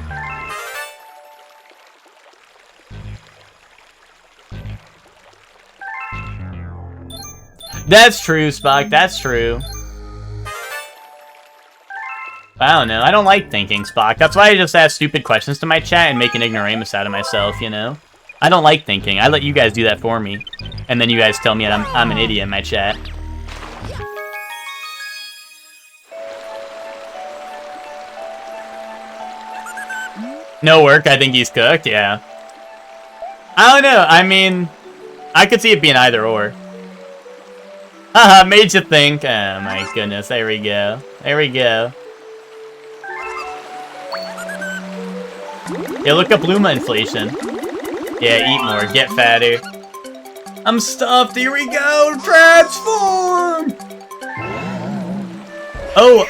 That's true, Spock, that's true. I don't know, I don't like thinking, Spock. That's why I just ask stupid questions to my chat and make an ignoramus out of myself, you know? I don't like thinking. I let you guys do that for me. And then you guys tell me that I'm an idiot in my chat. No work, I think he's cooked, yeah. I don't know, I mean, I could see it being either or. Haha, made you think. Oh my goodness, there we go. There we go. Yeah, look up Luma inflation. Yeah, eat more, get fatter. I'm stuffed, here we go! Transform! Oh,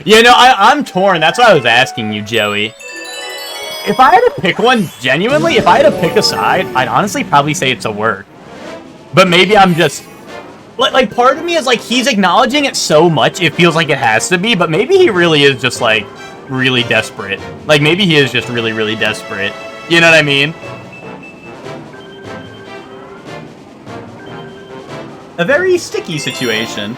yeah, no, I'm torn, that's why I was asking you, Joey. If I had to pick one, genuinely, if I had to pick a side, I'd honestly probably say it's a work. But maybe I'm just... Like, part of me is like, he's acknowledging it so much, it feels like it has to be, but maybe he really is just, like, really desperate. Like, maybe he is just really, really desperate. You know what I mean? A very sticky situation.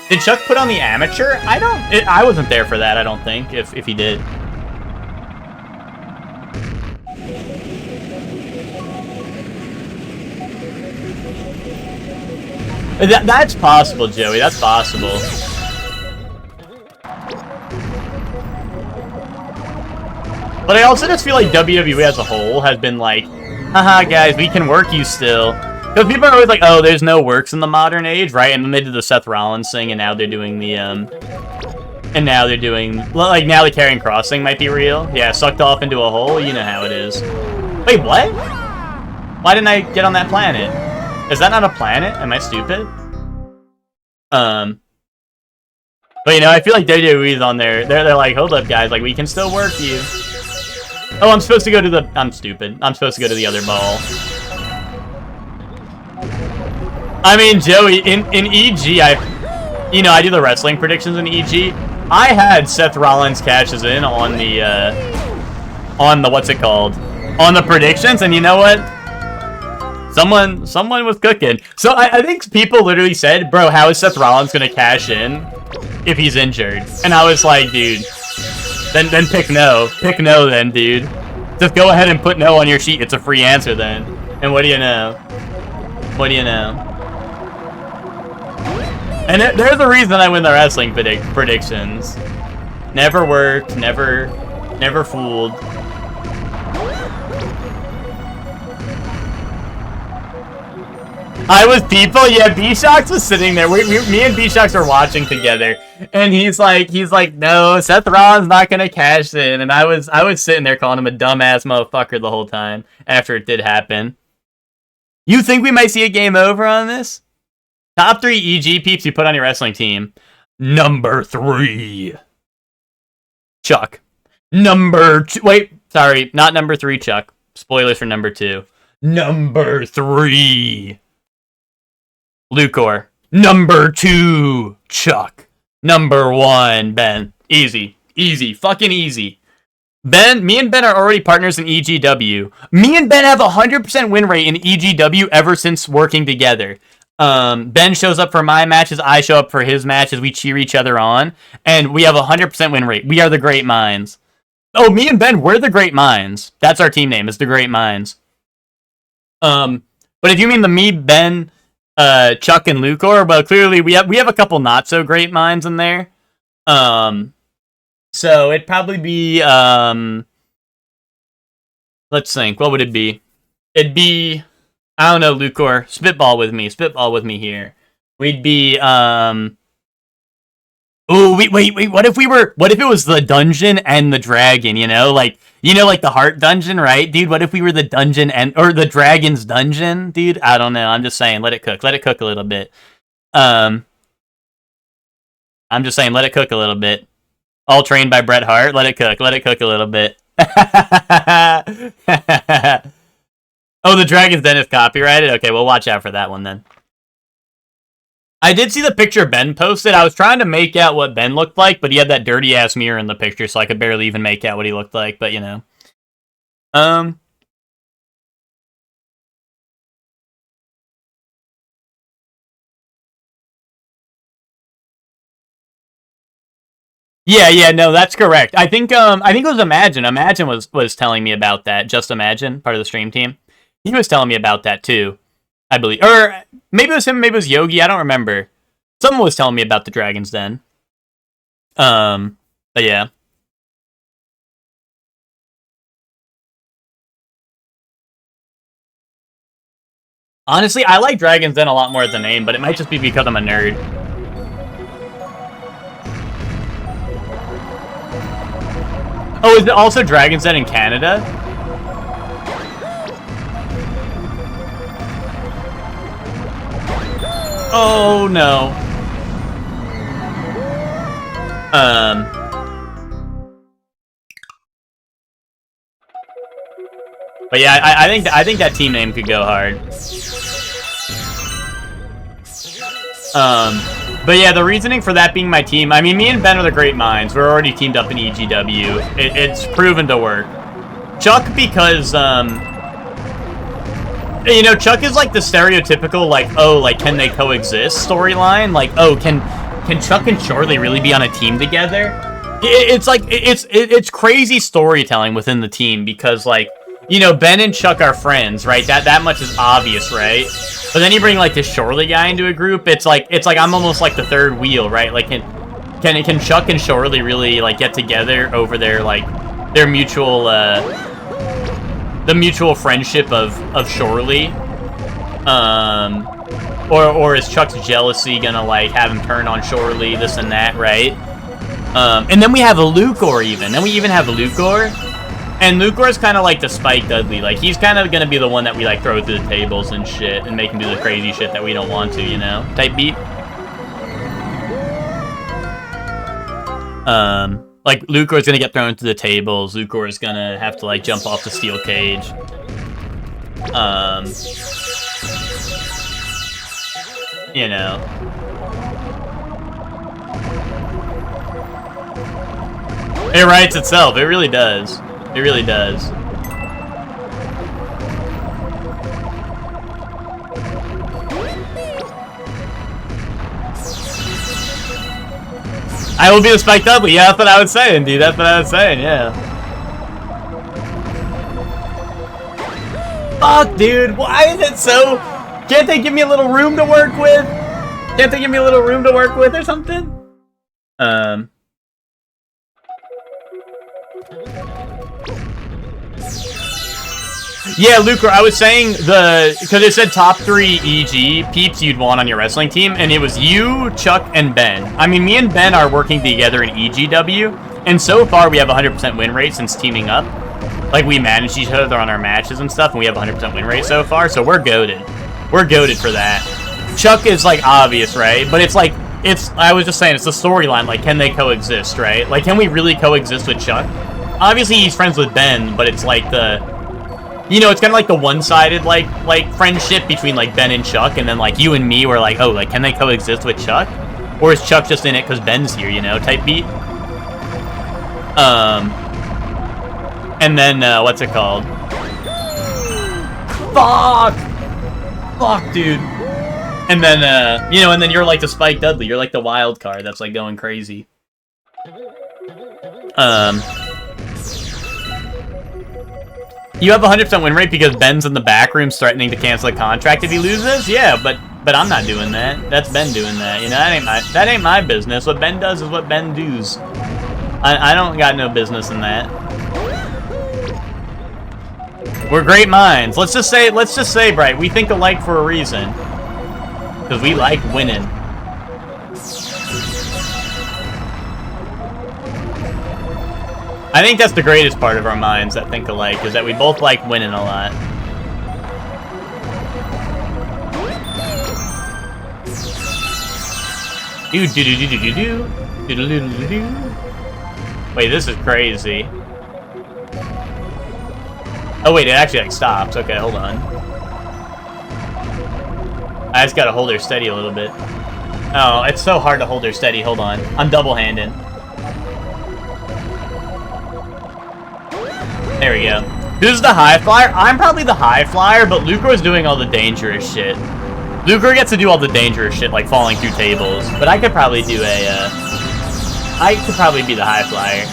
Did Chuck put on the amateur? I wasn't there for that, I don't think, if he did. That's possible, Joey. That's possible. But I also just feel like WWE as a whole has been like, haha, guys, we can work you still. Because people are always like, oh, there's no works in the modern age, right? And then they did the Seth Rollins thing, and now they're doing the, and now they're doing, like, now the Karrion Kross thing might be real. Yeah, sucked off into a hole, you know how it is. Wait, what? Why didn't I get on that planet? Is that not a planet? Am I stupid? But, you know, I feel like WWE's on there. They're like, hold up, guys, like, we can still work you. Oh, I'm supposed to go to the, I'm stupid. I'm supposed to go to the other ball. I mean, Joey, in EG, I do the wrestling predictions in EG. I had Seth Rollins cashes in on the what's it called? On the predictions, and you know what? Someone was cooking. So I think people literally said, bro, how is Seth Rollins gonna cash in if he's injured? And I was like, dude, then pick no. Pick no then, dude. Just go ahead and put no on your sheet. It's a free answer then. And what do you know? What do you know? And there's a reason I win the wrestling predictions. Never worked, never fooled. I was people, yeah, B-Shox was sitting there. Me and B-Shox were watching together. And he's like, no, Seth Rollins not gonna cash in. And I was sitting there calling him a dumbass motherfucker the whole time after it did happen. You think we might see a game over on this? Top 3 EG peeps you put on your wrestling team. Number 3. Chuck. Number 2. Wait, sorry. Not number 3, Chuck. Spoilers for number 2. Number 3. Lucor. Number 2, Chuck. Number 1, Ben. Easy. Easy. Fucking easy. Ben, me and Ben are already partners in EGW. Me and Ben have a 100% win rate in EGW ever since working together. Ben shows up for my matches, I show up for his matches, we cheer each other on, and we have a 100% win rate. We are the Great Minds. Oh, me and Ben, we're the Great Minds. That's our team name, is the Great Minds. But if you mean the me, Ben, Chuck, and Lucor, well, clearly we have a couple not so great minds in there. So it'd probably be, let's think, what would it be? It'd be, I don't know, Lucor, spitball with me here. We'd be, oh, wait, what if it was the dungeon and the dragon, you know, like the heart dungeon, right, dude? What if we were the dungeon or the dragon's dungeon, dude? I don't know, I'm just saying, let it cook a little bit. I'm just saying, let it cook a little bit. All trained by Bret Hart, let it cook a little bit. Oh, the Dragon's Den is copyrighted? Okay, well, watch out for that one then. I did see the picture Ben posted. I was trying to make out what Ben looked like, but he had that dirty-ass mirror in the picture, so I could barely even make out what he looked like, but, you know. Yeah, no, that's correct. I think it was Imagine. Imagine was telling me about that. Just Imagine, part of the stream team. He was telling me about that too, I believe. Or maybe it was him, maybe it was Yogi. I don't remember. Someone was telling me about the Dragon's Den. But yeah. Honestly, I like Dragon's Den a lot more as a name, but it might just be because I'm a nerd. Oh, is it also Dragon's Den in Canada? Oh, no. But yeah, I think that team name could go hard. But yeah, the reasoning for that being my team, I mean, me and Ben are the Great Minds. We're already teamed up in EGW. It's proven to work. Chuck, because, you know, Chuck is like the stereotypical, like, oh, like, can they coexist storyline? Like, oh, can Chuck and Shorley really be on a team together? It's like, it's crazy storytelling within the team because, like, you know, Ben and Chuck are friends, right? That much is obvious, right? But then you bring like this Shorley guy into a group. It's like I'm almost like the third wheel, right? Like can Chuck and Shorley really like get together over their like their mutual the mutual friendship of Shorley Or is Chuck's jealousy gonna like have him turn on Shorely, this and that, right? And then we have a Lucor even. Then we even have a Lucor. And Lucor's kind of like the Spike Dudley. Like, he's kind of gonna be the one that we like throw through the tables and shit and make him do the crazy shit that we don't want to, you know? Type beat. Like, Lucor's gonna get thrown through the tables. Lucor's gonna have to like jump off the steel cage. You know. It writes itself. It really does. It really does. I will be the Spike Dudley. Yeah, that's what I was saying, dude. That's what I was saying, yeah. Fuck, dude. Why is it so... Can't they give me a little room to work with? Can't they give me a little room to work with or something? Yeah, Lucor, I was saying because it said top 3 EG peeps you'd want on your wrestling team, and it was you, Chuck, and Ben. I mean, me and Ben are working together in EGW, and so far we have 100% win rate since teaming up. Like, we manage each other on our matches and stuff, and we have 100% win rate so far, so we're goated. We're goated for that. Chuck is, like, obvious, right? But it's like, I was just saying, it's the storyline, like, can they coexist, right? Like, can we really coexist with Chuck? Obviously, he's friends with Ben, but it's like you know, it's kind of like the one-sided, like friendship between, like, Ben and Chuck, and then, like, you and me were like, oh, like, can they coexist with Chuck? Or is Chuck just in it because Ben's here, you know, type beat? And then, what's it called? Fuck, dude. And then, you know, and then you're like the Spike Dudley. You're like the wild card that's, like, going crazy. You have 100% win rate because Ben's in the back room threatening to cancel a contract if he loses? Yeah, but I'm not doing that. That's Ben doing that. You know, that ain't my business. What Ben does is what Ben does. I don't got no business in that. We're great minds. Let's just say, Bright, we think alike for a reason. Because we like winning. I think that's the greatest part of our minds that think alike, is that we both like winning a lot. Wait, this is crazy. Oh wait, it actually like stops. Okay, hold on. I just gotta hold her steady a little bit. Oh, it's so hard to hold her steady. Hold on. I'm double-handed. There we go. Who's the high flyer? I'm probably the high flyer, but Lucor's doing all the dangerous shit. Lucor gets to do all the dangerous shit, like falling through tables. But I could probably do I could probably be the high flyer.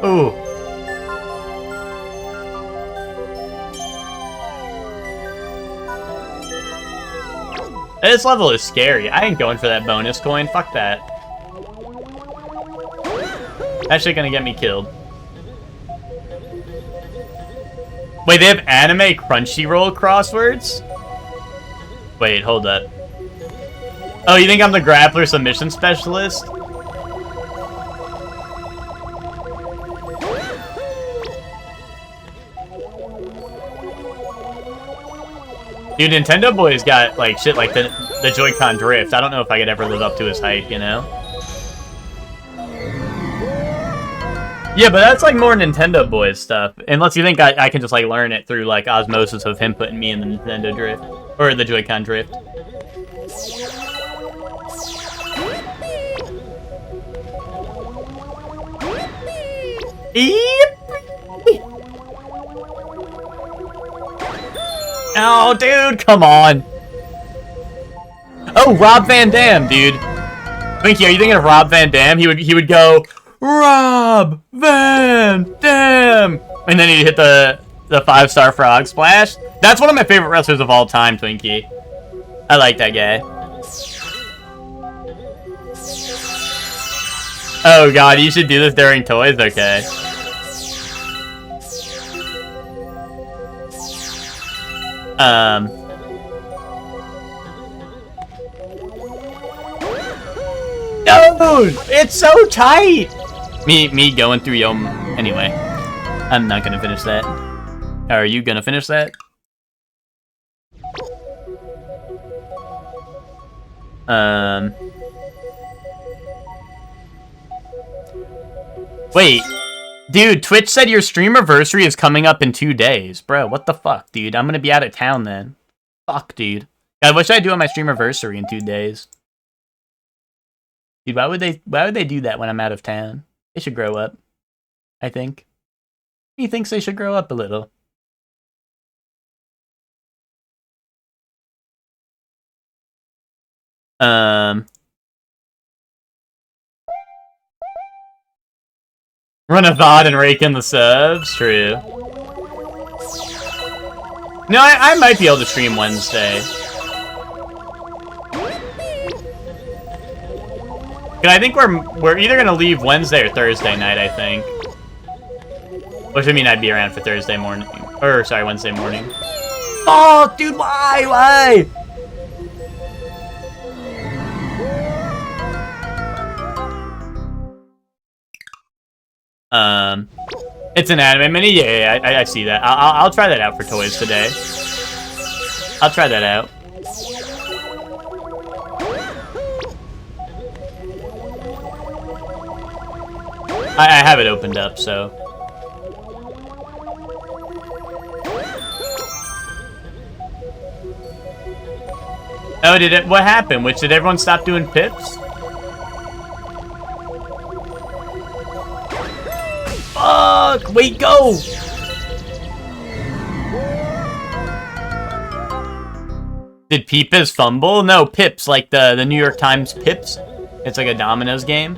Ooh. This level is scary. I ain't going for that bonus coin. Fuck that. That's actually gonna get me killed. Wait, they have anime Crunchyroll crosswords? Wait, hold up. Oh, you think I'm the grappler submission specialist? Dude, Nintendo Boy's got, like, shit like the Joy-Con drift. I don't know if I could ever live up to his hype, you know? Yeah, but that's, like, more Nintendo Boy stuff. Unless you think I can just, like, learn it through, like, osmosis of him putting me in the Nintendo drift. Or the Joy-Con drift. Oh, dude, come on. Oh, Rob Van Dam, dude. Twinkie, are you thinking of Rob Van Dam? He would go, Rob Van Dam, and then he'd hit the 5-star frog splash. That's one of my favorite wrestlers of all time, Twinkie. I like that guy. Oh god, you should do this during toys? Okay. Dude, it's so tight! Me going through Yom... Anyway, I'm not gonna finish that. Are you gonna finish that? Wait. Dude, Twitch said your streamiversary is coming up in 2 days. Bro, what the fuck, dude? I'm gonna be out of town then. Fuck, dude. God, what should I do on my streamiversary in 2 days? Dude, why would they do that when I'm out of town? They should grow up, I think. He thinks they should grow up a little. Run a VOD and rake in the subs? True. No, I might be able to stream Wednesday. I think we're either gonna leave Wednesday or Thursday night, I think. Which would mean I'd be around for Thursday morning. Or, sorry, Wednesday morning. Oh, dude, why? It's an anime mini? Yeah, I see that. I'll try that out for toys today. I'll try that out. I have it opened up, so. Oh, did it? What happened? Did everyone stop doing pips? Fuck! Wait, go! Did Peepers fumble? No, Pips, like the New York Times Pips. It's like a Domino's game.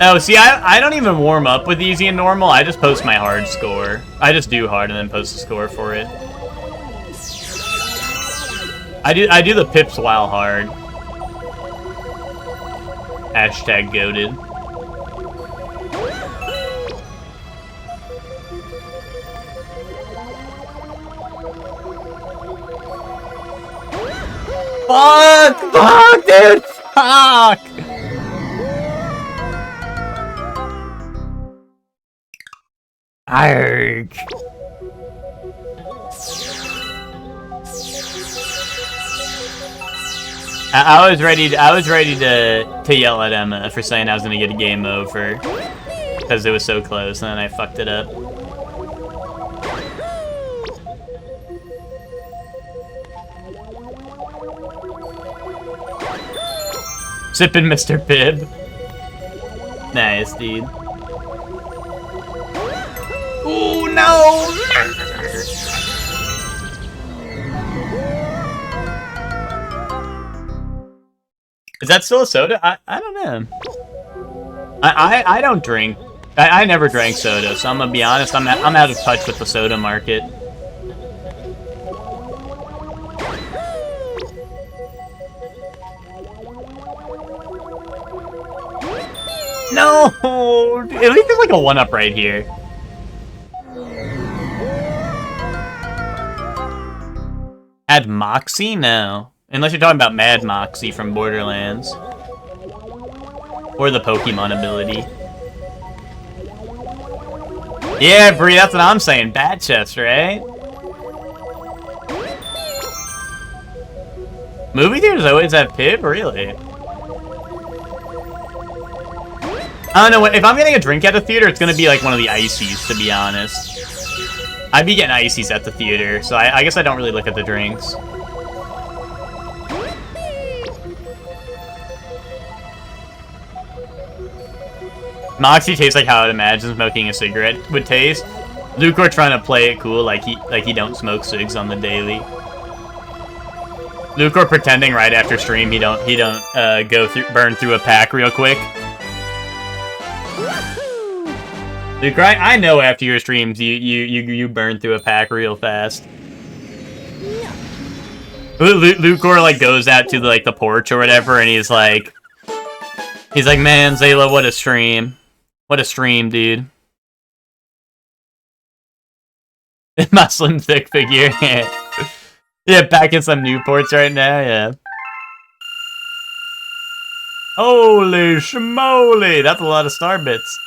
Oh, see, I don't even warm up with easy and normal. I just post my hard score. I just do hard and then post the score for it. I do the pips while hard. Hashtag goated. Fuck, dude, fuck! Arg. I was ready to yell at Emma for saying I was gonna get a game over because it was so close, and then I fucked it up. Sippin' Mr. Pibb. Nice, dude. Ooh, no! Is that still a soda? I don't know. I don't drink. I never drank soda, so I'm gonna be honest. I'm out of touch with the soda market. No! At least there's like a 1-up right here. Add Moxie? No. Unless you're talking about Mad Moxie from Borderlands. Or the Pokemon ability. Yeah, Bree, that's what I'm saying. Bat chest, right? Movie theaters always have Pib? Really? I don't know, if I'm getting a drink at the theater, it's gonna be like one of the ices, to be honest. I'd be getting ices at the theater, so I guess I don't really look at the drinks. Moxie tastes like how I'd imagine smoking a cigarette would taste. Lucor trying to play it cool, like he don't smoke cigs on the daily. Lucor pretending right after stream he don't burn through a pack real quick. Lucor, I know after your streams you burn through a pack real fast. Lucor like goes out to the porch or whatever, and he's like, man, Zayla, what a stream, dude. My slim thick figure. Yeah, packing some Newports right now, yeah. Holy schmoly, that's a lot of star bits.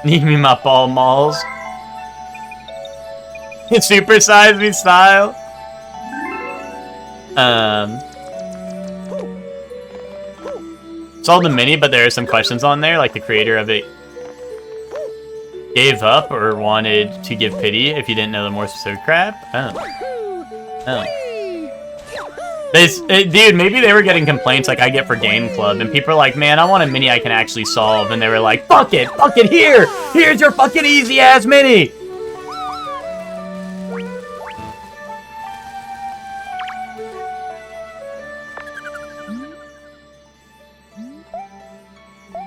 Need me my ball malls. Super size me style. Saw the mini, but there are some questions on there, like the creator of it gave up or wanted to give pity if you didn't know the more specific crap. Oh. Dude, maybe they were getting complaints like I get for Game Club, and people are like, man, I want a mini I can actually solve, and they were like, fuck it, here's your fucking easy ass mini.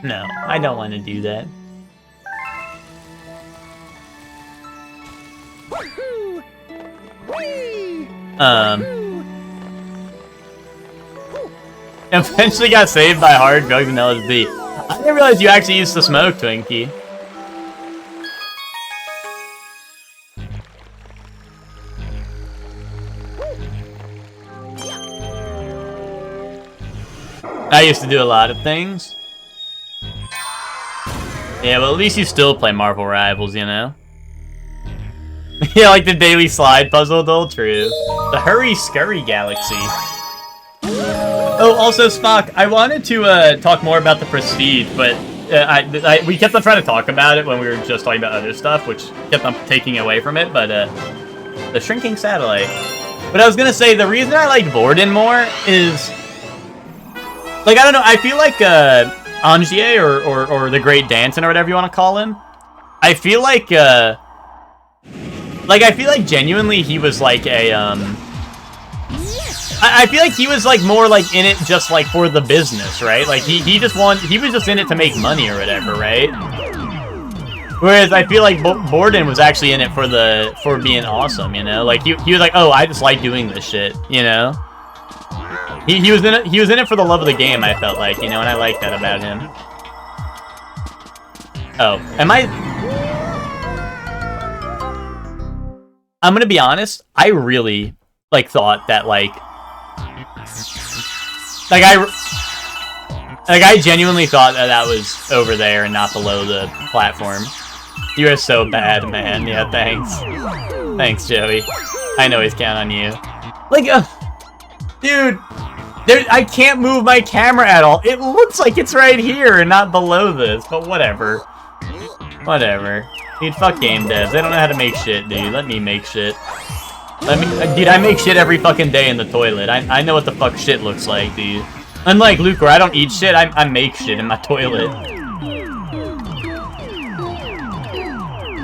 No, I don't want to do that. Eventually got saved by hard drugs and LSD. I didn't realize you actually used to smoke, Twinkie. I used to do a lot of things. Yeah, but at least you still play Marvel Rivals, you know? Yeah, like the daily slide puzzle, though, true. The Hurry Scurry Galaxy. Oh, also, Spock, I wanted to talk more about the Prestige, but we kept on trying to talk about it when we were just talking about other stuff, which kept on taking away from it, but the Shrinking Satellite. But I was gonna say, the reason I like Borden more is... Like, I don't know, I feel like Angier or the Great Danton or whatever you want to call him, I feel like I feel like genuinely he was like a, I feel like he was like more like in it just like for the business, right? Like he was just in it to make money or whatever, right? Whereas I feel like Borden was actually in it for being awesome, you know? Like he was like, oh, I just like doing this shit, you know? He was in it for the love of the game, I felt like, you know, and I like that about him. Oh, I'm gonna be honest, I really, like, thought that, I genuinely thought that was over there and not below the platform. You are so bad, man. Yeah, thanks. Thanks, Joey. I know he's counting on you. Like, dude, I can't move my camera at all. It looks like it's right here and not below this, but whatever. Whatever. Dude, fuck game devs. They don't know how to make shit, dude. Let me make shit. Dude, I make shit every fucking day in the toilet. I know what the fuck shit looks like, dude. Unlike Lucor, I don't eat shit, I make shit in my toilet.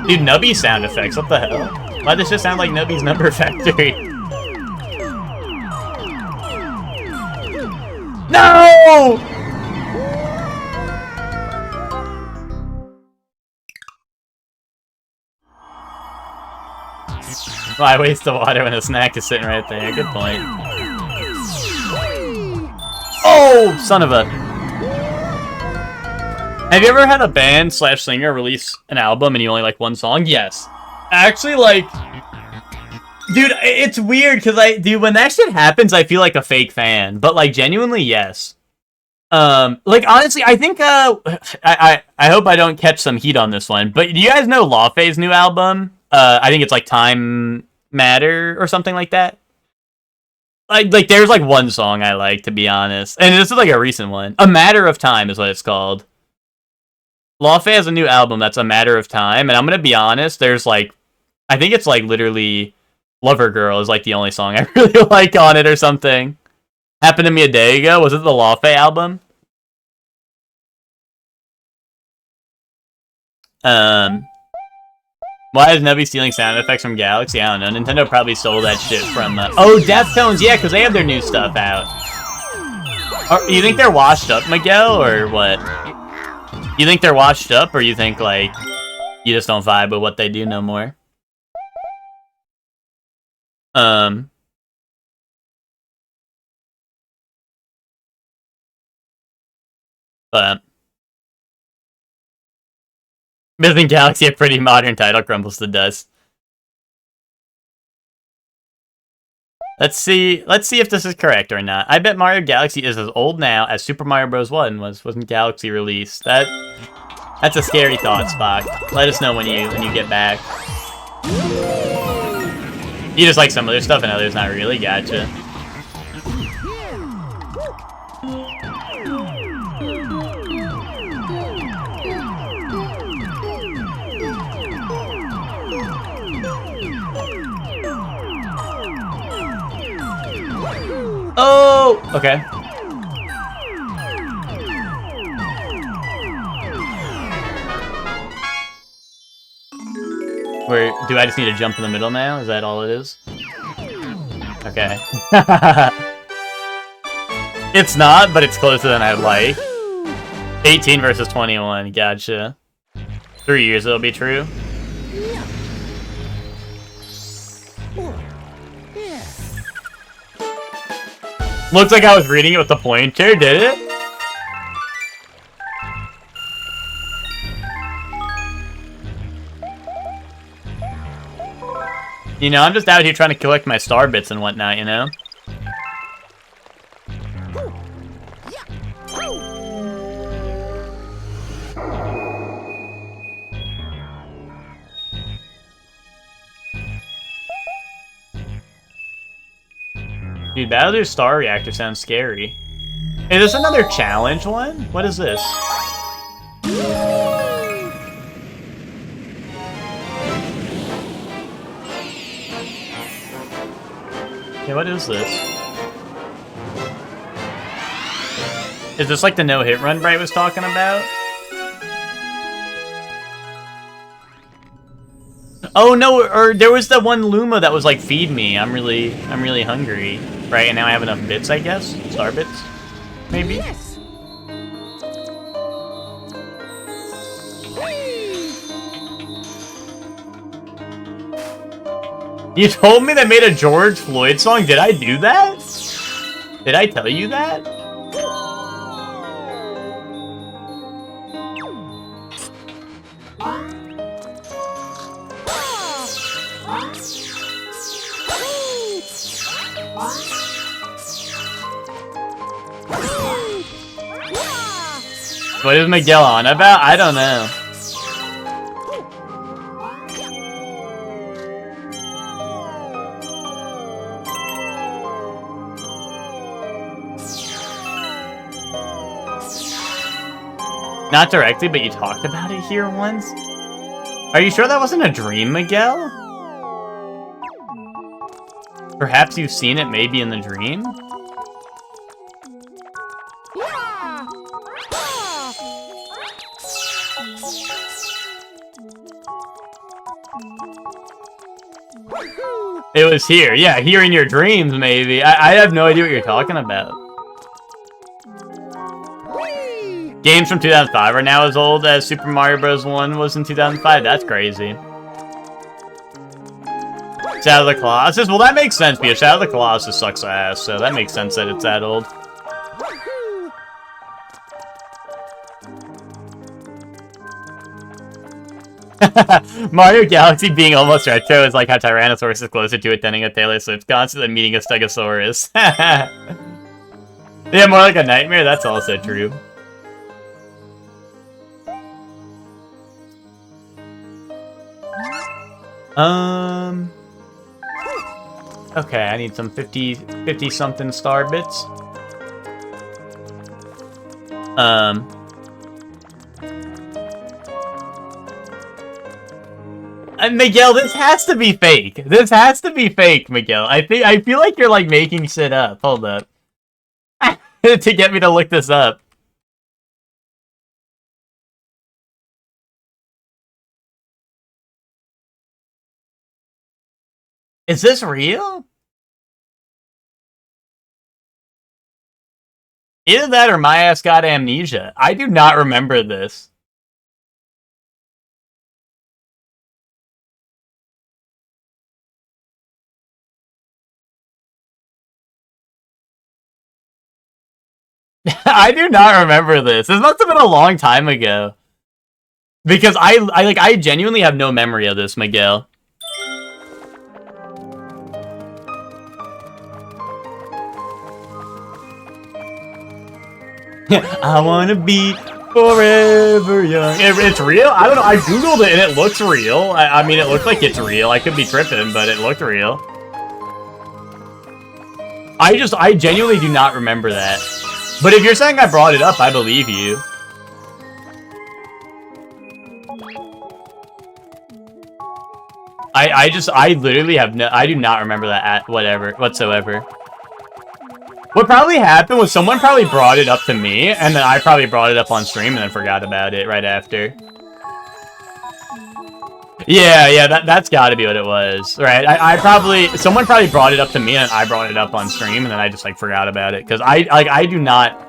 Dude, Nubby sound effects, what the hell? Why does this sound like Nubby's Number Factory? No! Why waste the water when a snack is sitting right there? Good point. Oh, son of a... Have you ever had a band / singer release an album and you only like one song? Yes. Actually, like... Dude, it's weird, because when that shit happens, I feel like a fake fan. But, like, genuinely, yes. Like, honestly, I think, I hope I don't catch some heat on this one, but do you guys know Lawfay's new album? I think it's, like, Time Matter or something like that. Like, there's, like, one song I like, to be honest. And this is, like, a recent one. A Matter of Time is what it's called. Lawfay has a new album that's A Matter of Time, and I'm gonna be honest, there's, like, I think it's, like, literally... Lover Girl is, like, the only song I really like on it or something. Happened to Me a Day Ago. Was it the Lawfay album? Why is Nubby stealing sound effects from Galaxy? I don't know. Nintendo probably stole that shit from... Oh, Deftones! Yeah, because they have their new stuff out. You think they're washed up, Miguel, or what? You think they're washed up, or you think, like, you just don't vibe with what they do no more? But... Myth Galaxy, a pretty modern title, crumbles to dust. Let's see if this is correct or not. I bet Mario Galaxy is as old now as Super Mario Bros. 1 wasn't Galaxy released. That's a scary thought, Spock. Let us know when you get back. You just like some other stuff and others not really, gotcha. Oh, okay. Do I just need to jump in the middle now? Is that all it is? Okay. It's not, but it's closer than I'd like. 18 versus 21, gotcha. 3 years it'll be true. Looks like I was reading it with the pointer, did it? You know, I'm just out here trying to collect my star bits and whatnot, you know? Dude, Bowser's Star Reactor sounds scary. Is this another challenge one? What is this? Yeah, what is this? Is this like the no-hit run Bright was talking about? Oh no, or there was the one Luma that was like, feed me, I'm really hungry. Right, and now I have enough bits, I guess? Star bits? Maybe? Yes. You told me they made a George Floyd song? Did I do that? Did I tell you that? What is Miguel on about? I don't know. Not directly, but you talked about it here once? Are you sure that wasn't a dream, Miguel? Perhaps you've seen it maybe in the dream? It was here. Yeah, here in your dreams, maybe. I have no idea what you're talking about. Games from 2005 are now as old as Super Mario Bros. 1 was in 2005. That's crazy. Shadow of the Colossus? Well, that makes sense, because Shadow of the Colossus sucks ass, so that makes sense that it's that old. Mario Galaxy being almost retro is like how Tyrannosaurus is closer to attending a Taylor Swift concert than meeting a Stegosaurus. Yeah, more like a nightmare? That's also true. Okay, I need some 50-something star bits. Miguel, this has to be fake. This has to be fake, Miguel. I feel like you're like making shit up. Hold up. To get me to look this up. Is this real? Either that or my ass got amnesia. I do not remember this. I do not remember this. This must have been a long time ago. Because I genuinely have no memory of this, Miguel. I wanna be forever young. It's real? I don't know. I googled it and it looks real. I mean, it looks like it's real. I could be tripping, but it looked real. I genuinely do not remember that. But if you're saying I brought it up, I believe you. I literally have no, I do not remember that whatsoever. What probably happened was someone probably brought it up to me, and then I probably brought it up on stream and then forgot about it right after. Yeah, that's gotta be what it was, right? Someone probably brought it up to me and I brought it up on stream and then I just like forgot about it, because I do not,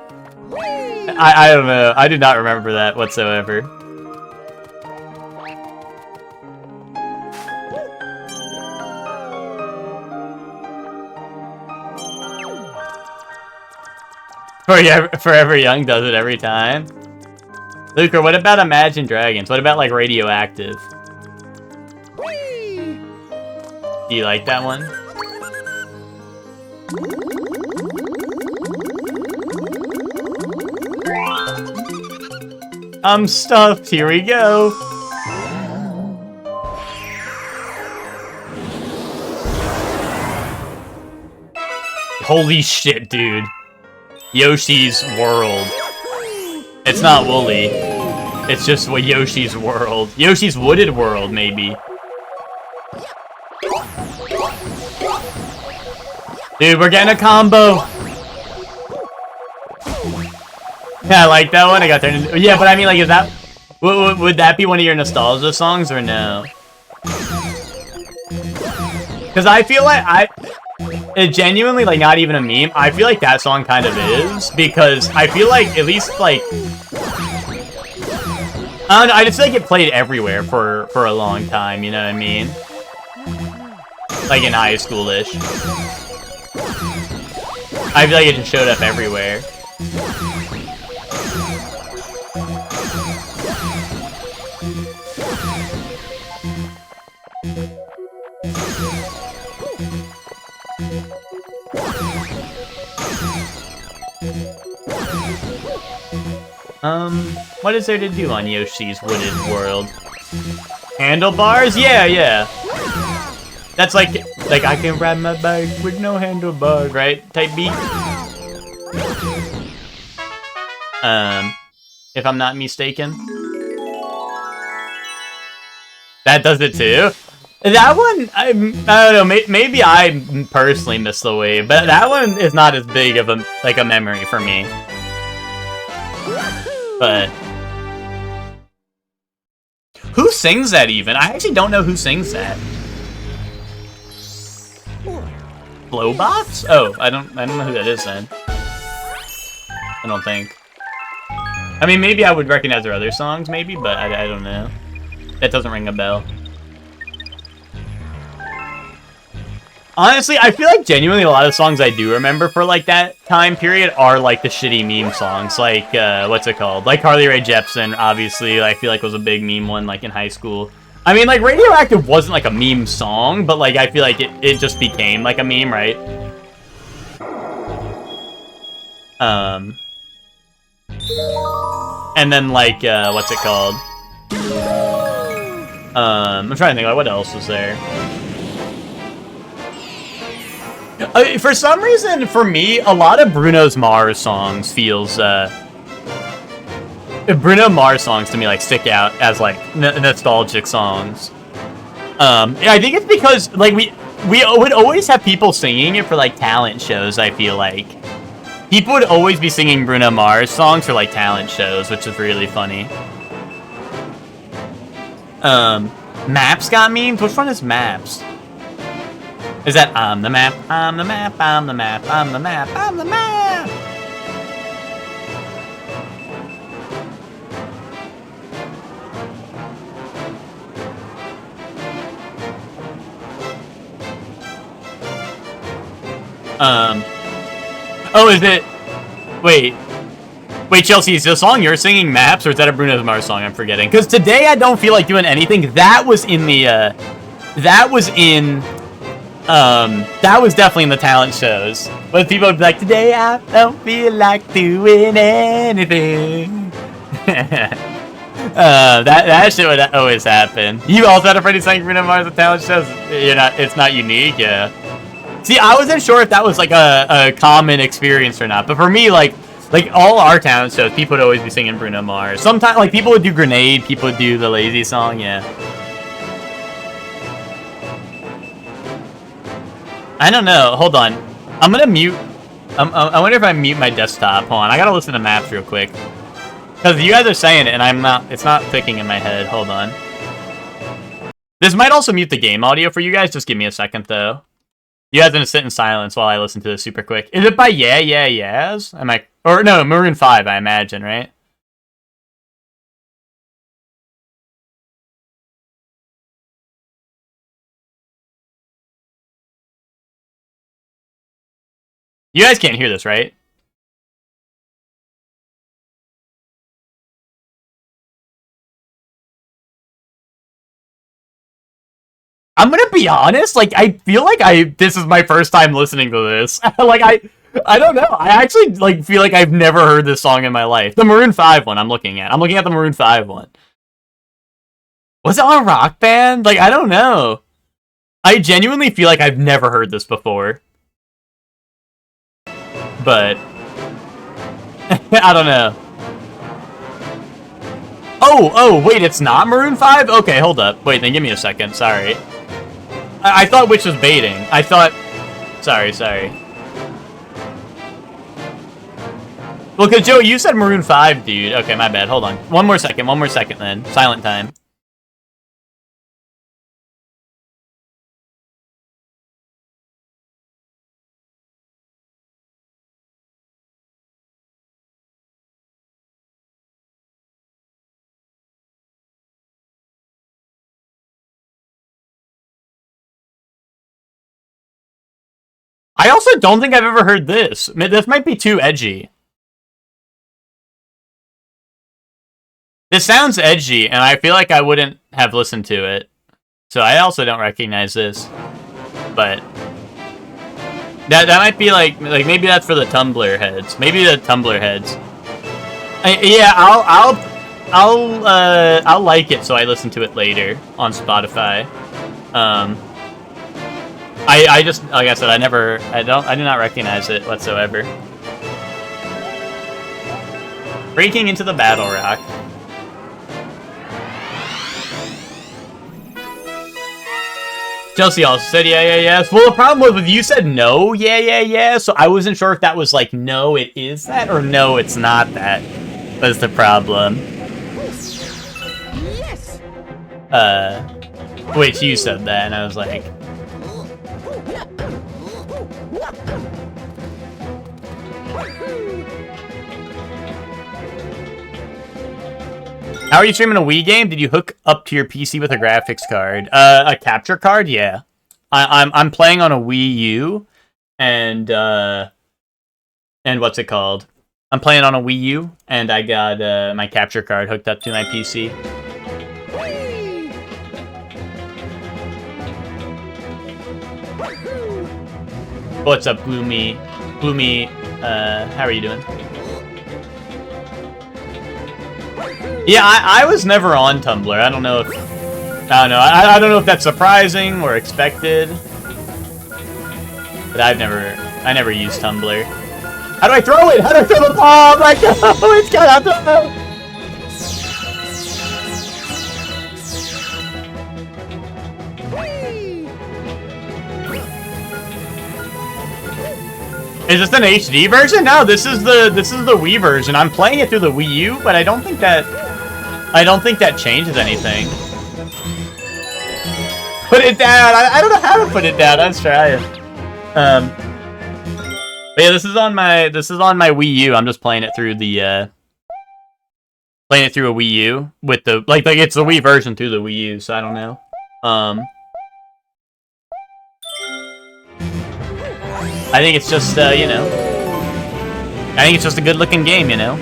I don't know, I do not remember that whatsoever. Forever Young does it every time. Luker, what about Imagine Dragons? What about like Radioactive? Do you like that one? I'm stuffed. Here we go. Holy shit, dude. Yoshi's World. It's not Wooly. It's just Yoshi's World. Yoshi's Wooded World, maybe. Dude, we're getting a combo. Yeah, I like that one. I got turned into... Yeah, but I mean, like, is that... Would that be one of your nostalgia songs, or no? Because I feel like it genuinely, like, not even a meme. I feel like that song kind of is, because I feel like, at least, like... I don't know, I just feel like it played everywhere for a long time, you know what I mean? Like, in high school-ish. I feel like it just showed up everywhere. What is there to do on Yoshi's Wooded World? Handlebars? Yeah. That's like I can ride my bike with no handlebars, right? Type beat. If I'm not mistaken. That does it too? That one, I don't know, maybe I personally missed the wave, but that one is not as big of a memory for me. But who sings that even? I actually don't know who sings that. Flowbots? Oh, I don't know who that is then. I don't think. I mean, maybe I would recognize their other songs, maybe, but I don't know. That doesn't ring a bell. Honestly, I feel like genuinely a lot of songs I do remember for, like, that time period are, like, the shitty meme songs. Like, what's it called? Like, Carly Rae Jepsen, obviously, I feel like was a big meme one, like, in high school. I mean, like, Radioactive wasn't, like, a meme song, but, like, I feel like it just became, like, a meme, right? And then, like, what's it called? I'm trying to think, like, what else was there? For some reason, for me, a lot of Bruno Mars songs feels, Bruno Mars songs to me, like, stick out as, like, nostalgic songs. I think it's because, like, we would always have people singing it for, like, talent shows, I feel like. People would always be singing Bruno Mars songs for, like, talent shows, which is really funny. Maps got memes? Which one is Maps? Is that I'm the map, I'm the map, I'm the map, I'm the map, I'm the map? Oh, is it? Wait, Chelsea, is the song you're singing Maps, or is that a Bruno Mars song? I'm forgetting. Because today I don't feel like doing anything. That was in the, that was definitely in the talent shows. But people would be like, today I don't feel like doing anything. That shit would always happen. You also had a pretty song Bruno Mars at talent shows? It's not unique, yeah. See, I wasn't sure if that was like a common experience or not. But for me, like all our talent shows, people would always be singing Bruno Mars. Sometimes, like, people would do Grenade, people would do the Lazy song, yeah. I don't know. Hold on. I'm gonna mute. I wonder if I mute my desktop. Hold on. I gotta listen to Maps real quick. Because you guys are saying it, and I'm not. It's not clicking in my head. Hold on. This might also mute the game audio for you guys. Just give me a second, though. You guys gonna sit in silence while I listen to this super quick. Is it by Yeah Yeah Yeahs? Am I? Or no, Maroon 5, I imagine, right? You guys can't hear this, right? I'm gonna be honest, like, I feel like this is my first time listening to this. Like, I don't know. I actually, like, feel like I've never heard this song in my life. The Maroon 5 one I'm looking at. I'm looking at the Maroon 5 one. Was it on Rock Band? Like, I don't know. I genuinely feel like I've never heard this before. But I don't know. Oh, wait, it's not Maroon 5? Okay, hold up. Wait, then give me a second. Sorry. I thought which was baiting. I thought... Sorry. Well, because, Joe, you said Maroon 5, dude. Okay, my bad. Hold on. One more second then. Silent time. I also don't think I've ever heard this. This might be too edgy. This sounds edgy, and I feel like I wouldn't have listened to it. So I also don't recognize this. But that might be like maybe that's for the Tumblr heads. Maybe the Tumblr heads. Yeah, I'll like it so I listen to it later on Spotify. I just, like I said, I do not recognize it whatsoever. Breaking into the Battle Rock. Chelsea also said yeah, yes. Well, the problem was you said no, yeah, so I wasn't sure if that was like, no, it is that, or no, it's not that. Was the problem. Yes. Wait, you said that, and I was like... How are you streaming a Wii game? Did you hook up to your PC with a graphics card? A capture card? Yeah. I'm playing on a Wii U, and what's it called? I'm playing on a Wii U, and I got my capture card hooked up to my PC. What's up, Gloomy? How are you doing? Yeah, I was never on Tumblr. I don't know if that's surprising or expected. But I never used Tumblr. How do I throw it? How do I throw the bomb? Like, oh, it's got out the... Is this an HD version? No, this is the Wii version. I'm playing it through the Wii U, but I don't think that changes anything. Put it down. I don't know how to put it down. Let's try it. But yeah, this is on my Wii U. I'm just playing it through the playing it through a Wii U with the like it's the Wii version through the Wii U. So I don't know. I think it's just you know. I think it's just a good-looking game, you know.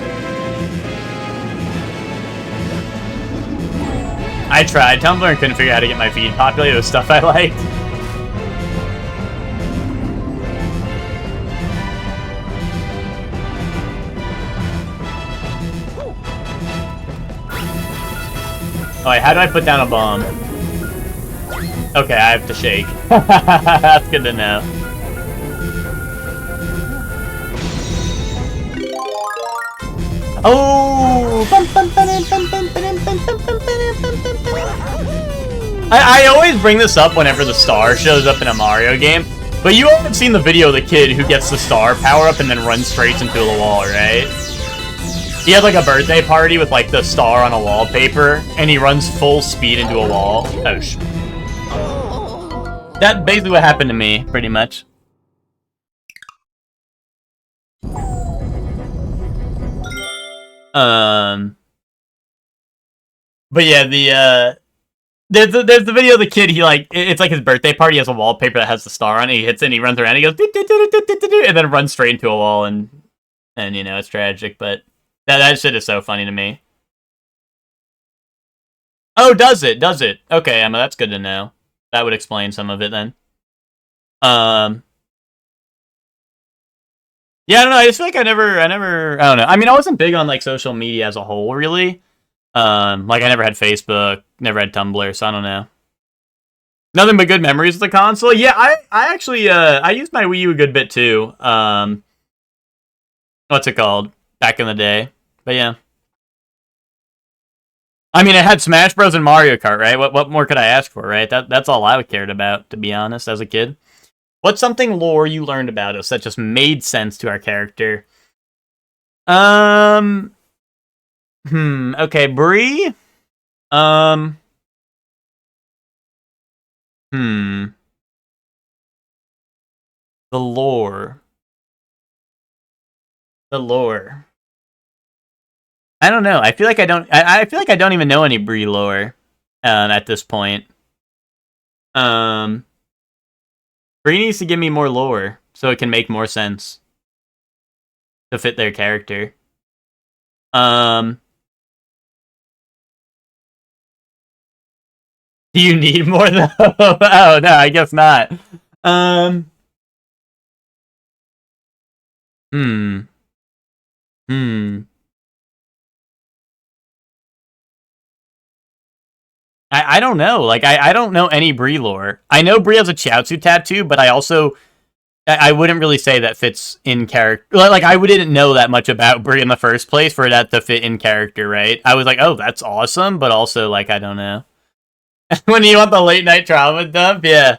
I tried. Tumblr and couldn't figure out how to get my feed populated with stuff I liked. Oh, wait, how do I put down a bomb? Okay, I have to shake. That's good to know. Oh! I always bring this up whenever the star shows up in a Mario game, but you all have seen the video of the kid who gets the star power up and then runs straight into the wall, right? He has like a birthday party with like the star on a wallpaper, and he runs full speed into a wall. Oh, that's basically what happened to me, pretty much. But yeah, there's the video of the kid. He like it's like his birthday party. He has a wallpaper that has the star on it. He hits it and he runs around. He goes and then runs straight into a wall, and you know it's tragic. But that shit is so funny to me. Oh, does it? Does it? Okay, Emma, that's good to know. That would explain some of it then. Yeah, I don't know. I just feel like I never, I don't know. I mean, I wasn't big on like social media as a whole, really. Like I never had Facebook, never had Tumblr, so I don't know. Nothing but good memories of the console. Yeah, I actually, I used my Wii U a good bit too. What's it called? Back in the day. But yeah. I mean, it had Smash Bros. And Mario Kart, right? What more could I ask for, right? That's all I cared about, to be honest, as a kid. What's something lore you learned about us that just made sense to our character? Okay, Bree? The lore. The lore. I don't know. I feel like I don't even know any Bree lore at this point. Bree needs to give me more lore so it can make more sense to fit their character. Do you need more though? Oh no, I guess not. I don't know. Like, I don't know any Bree lore. I know Bree has a Chiaotzu tattoo, but I wouldn't really say that fits in character. Like, I didn't know that much about Bree in the first place for that to fit in character, right? I was like, oh, that's awesome, but also, like, I don't know. When you want the late night trauma dump? Yeah.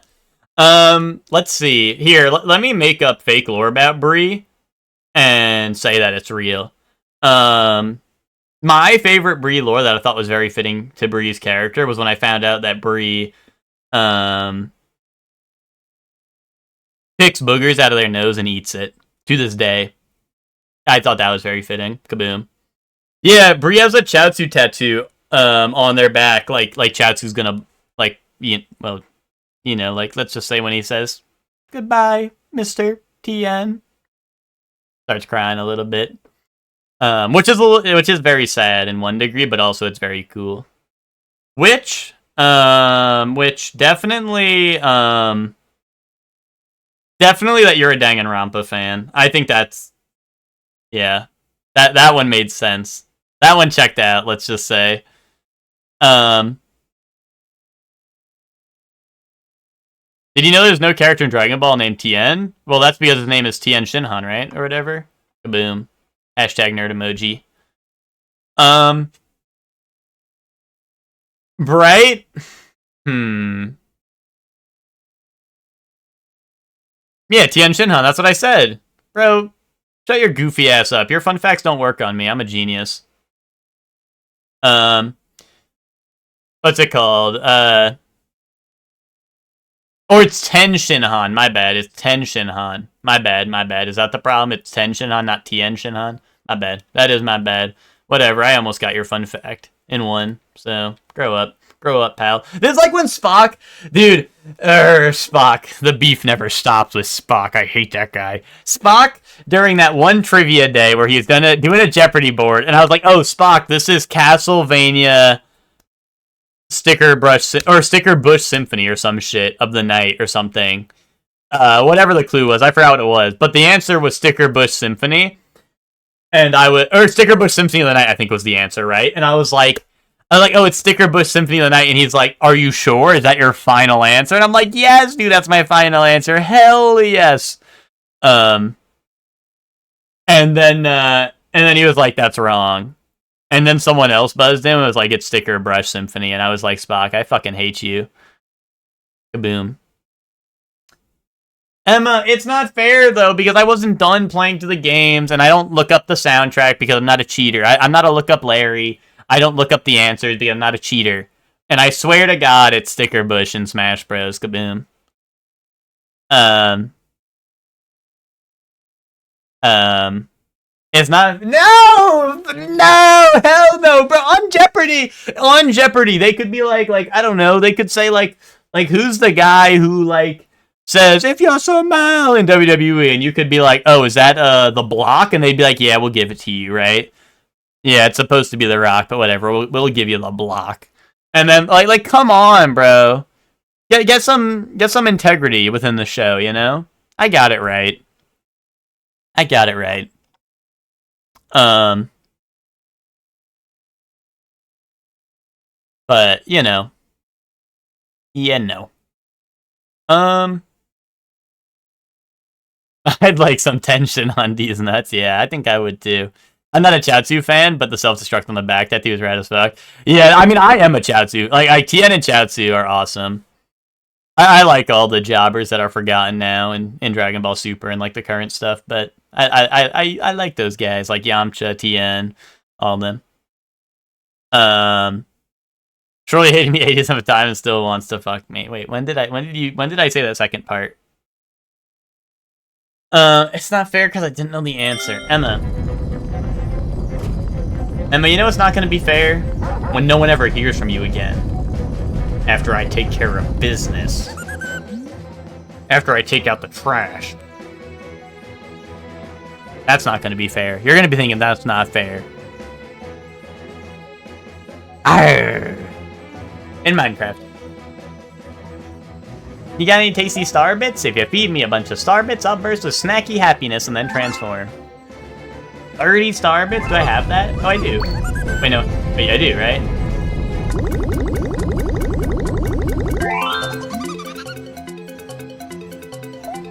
Let's see. Here, let me make up fake lore about Bree and say that it's real. My favorite Bree lore that I thought was very fitting to Bree's character was when I found out that Bree picks boogers out of their nose and eats it. To this day, I thought that was very fitting. Kaboom. Yeah, Bree has a Chiaotzu tattoo on their back, like Chiaotzu's gonna like like let's just say when he says goodbye, Mr. Tien, starts crying a little bit. Which is very sad in one degree, but also it's very cool. Which definitely that you're a Danganronpa fan. I think that's, yeah, that one made sense. That one checked out. Let's just say. Did you know there's no character in Dragon Ball named Tien? Well, that's because his name is Tien Shinhan, right, or whatever. Kaboom. Hashtag nerd emoji. Bright? Yeah, Tien Shinhan, that's what I said. Bro, shut your goofy ass up. Your fun facts don't work on me. I'm a genius. What's it called? Or it's Ten Shinhan. My bad. It's Ten Shinhan. My bad. Is that the problem? It's Ten Shinhan, not Tien Shinhan? My bad. That is my bad. Whatever. I almost got your fun fact in one. So, grow up. Grow up, pal. This is like when Spock... Dude. Spock. The beef never stops with Spock. I hate that guy. Spock, during that one trivia day where he was doing a Jeopardy board, and I was like, oh, Spock, this is Castlevania... Sticker Bush Symphony or some shit of the night or something. Whatever the clue was, I forgot what it was. But the answer was Sticker Bush Symphony. And Sticker Bush Symphony of the Night, I think was the answer, right? And I was like, oh, it's Sticker Bush Symphony of the Night. And he's like, are you sure? Is that your final answer? And I'm like, yes, dude, that's my final answer. Hell yes. And then he was like, that's wrong. And then someone else buzzed in and was like, it's Sticker Brush Symphony. And I was like, Spock, I fucking hate you. Kaboom. Emma, it's not fair, though, because I wasn't done playing to the games, and I don't look up the soundtrack because I'm not a cheater. I'm not a look-up Larry. I don't look up the answers because I'm not a cheater. And I swear to God, it's Sticker Bush in Smash Bros. Kaboom. It's not. No, hell no, bro. On Jeopardy, they could be like I don't know. They could say like who's the guy who like says if you're so mal in WWE, and you could be like, oh, is that the Block? And they'd be like, yeah, we'll give it to you, right? Yeah, it's supposed to be The Rock, but whatever. We'll give you the Block. And then like come on, bro. Get some integrity within the show, you know? I got it right. But, you know. Yeah, no. I'd like some tension on these nuts. Yeah, I think I would too. I'm not a Chaozu fan, but the self-destruct on the back tattoo is rad as fuck. Yeah, I mean, I am a Chaozu. Like Tien and Chaozu are awesome. I like all the jobbers that are forgotten now in Dragon Ball Super and like the current stuff, but I like those guys, like Yamcha, Tien, all of them. Troy hated me 80s of a time and still wants to fuck me. Wait, when did I say that second part? It's not fair because I didn't know the answer. Emma, you know it's not gonna be fair? When no one ever hears from you again. After I take care of business. After I take out the trash. That's not gonna be fair. You're gonna be thinking that's not fair. Arrgh. In Minecraft. You got any tasty star bits? If you feed me a bunch of star bits, I'll burst with snacky happiness and then transform. 30 star bits? Do I have that? Oh, I do. Wait, no. Wait, I do, right?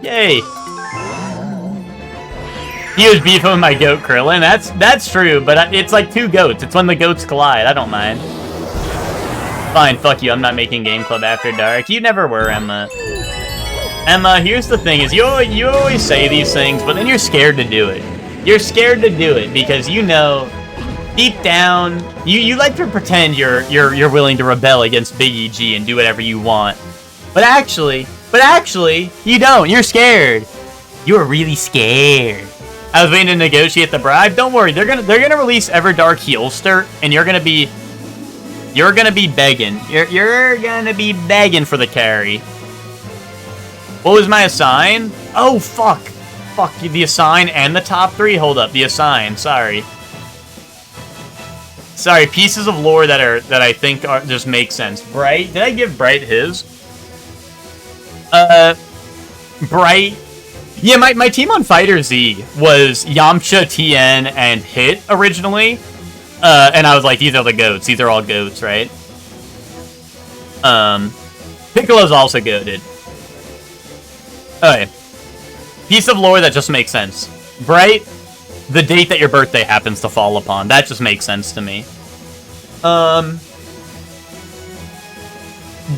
Yay! He was beefing with my goat Krillin. That's true, but it's like two goats. It's when the goats collide. I don't mind. Fine, fuck you. I'm not making Game Club After Dark. You never were, Emma. Emma, here's the thing: is you always say these things, but then you're scared to do it. You're scared to do it because you know, deep down, you like to pretend you're willing to rebel against Big EG and do whatever you want. But actually, you don't. You're scared. You're really scared. I was waiting to negotiate the bribe. Don't worry, they're gonna release Everdark Heelster, and you're gonna be begging. You're gonna be begging for the carry. What was my assign? Oh fuck, the assign and the top 3. Hold up, the assign. Sorry, pieces of lore that I think are just make sense. Bright. Did I give Bright his? Bright. Yeah, my team on Fighter Z was Yamcha, Tien, and Hit originally. And I was like, these are the goats. These are all goats, right? Piccolo's also goated. Okay. Piece of lore that just makes sense. Bright, the date that your birthday happens to fall upon. That just makes sense to me.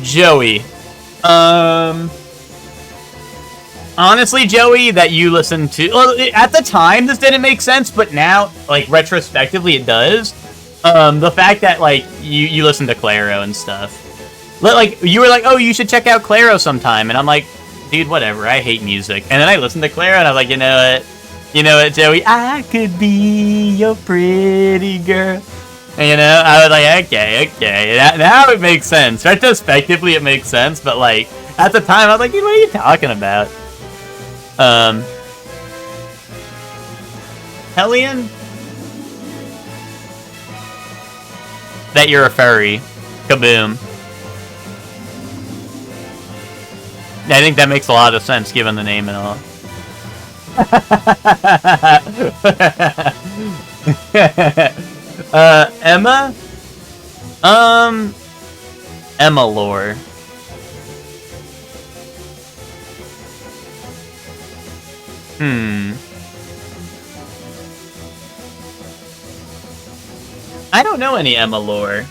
Joey. Honestly, Joey, that you listen to... Well, at the time, this didn't make sense, but now, like, retrospectively, it does. The fact that, like, you listen to Claro and stuff. Like, you were like, oh, you should check out Claro sometime. And I'm like, dude, whatever. I hate music. And then I listened to Claro, and I was like, you know what, Joey? I could be your pretty girl. And, you know, I was like, okay. Now it makes sense. Retrospectively, it makes sense. But, like, at the time, I was like, dude, what are you talking about? Hellion? That you're a furry. Kaboom. I think that makes a lot of sense given the name and all. Emma? Emma lore. I don't know any Emma lore.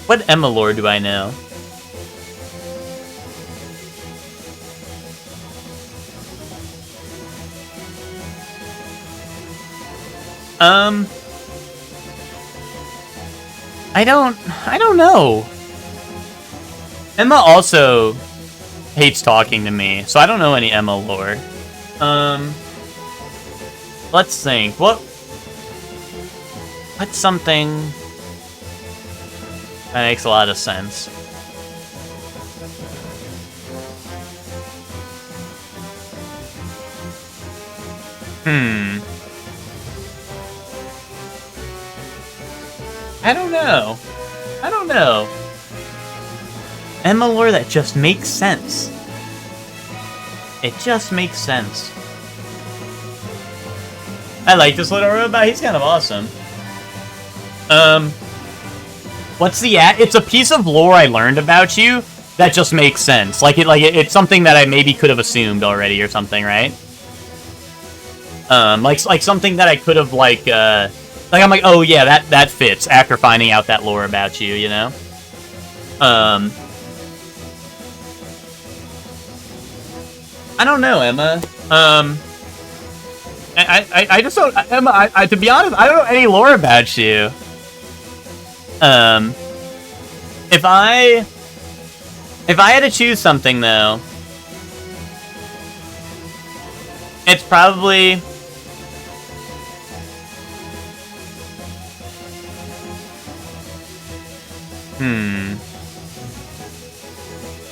What Emma lore do I know? I don't know. Emma also hates talking to me, so I don't know any Emma lore. Let's think. What's something that makes a lot of sense? I don't know. Emma lore that just makes sense. It just makes sense. I like this little robot. He's kind of awesome. What's the at? It's a piece of lore I learned about you that just makes sense. It's something that I maybe could have assumed already or something, right? Like something that I could have I'm like, oh yeah, that fits after finding out that lore about you, you know? I don't know, Emma. I just don't, Emma, to be honest, I don't know any lore about you. If I had to choose something, though, it's probably...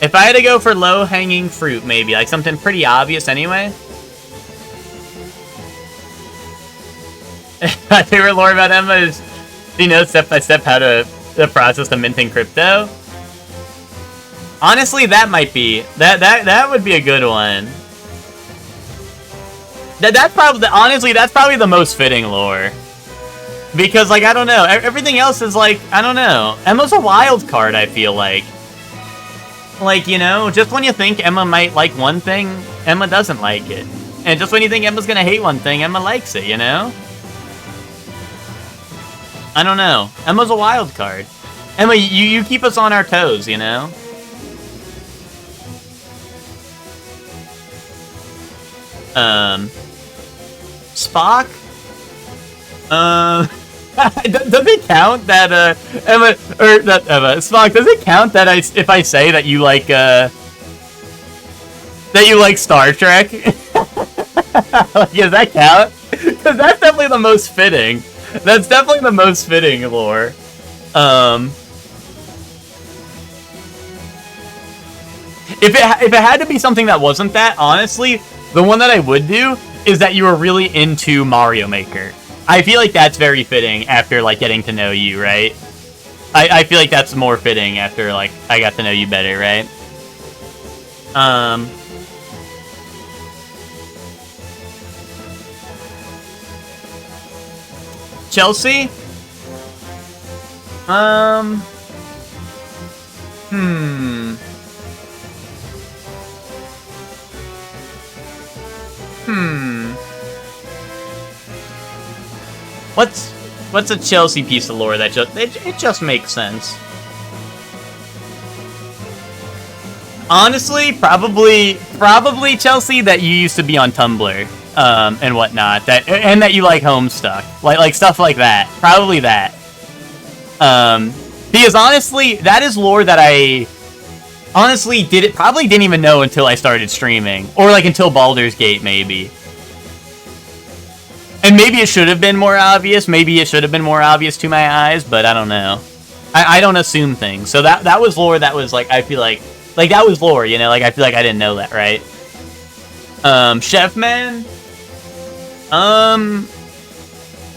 If I had to go for low-hanging fruit, maybe, like something pretty obvious anyway. My favorite lore about Emma is she knows step by step how to the process of minting crypto. Honestly, that might be that would be a good one. That's probably the most fitting lore. Because, like, I don't know, everything else is like, I don't know. Emma's a wild card, I feel like. Like, you know, just when you think Emma might like one thing, Emma doesn't like it. And just when you think Emma's gonna hate one thing, Emma likes it, you know? I don't know. Emma's a wild card. Emma, you keep us on our toes, you know? Spock? Does it count that, Spock, does it count that if I say that you like Star Trek? Does that count? Because that's definitely the most fitting. That's definitely the most fitting lore. If it had to be something that wasn't that, honestly, the one that I would do is that you were really into Mario Maker. I feel like that's very fitting after, like, getting to know you, right? I feel like that's more fitting after, like, I got to know you better, right? Chelsea? What's a Chelsea piece of lore that it just makes sense? Honestly, probably Chelsea that you used to be on Tumblr. and whatnot. And that you like Homestuck, like stuff like that. Probably that. Because honestly, that is lore that I honestly probably didn't even know until I started streaming, or like until Baldur's Gate maybe. And maybe it should have been more obvious. Maybe it should have been more obvious to my eyes, but I don't know. I don't assume things. So that was lore that was like, I feel like that was lore, you know? Like, I feel like I didn't know that, right? Chef Man?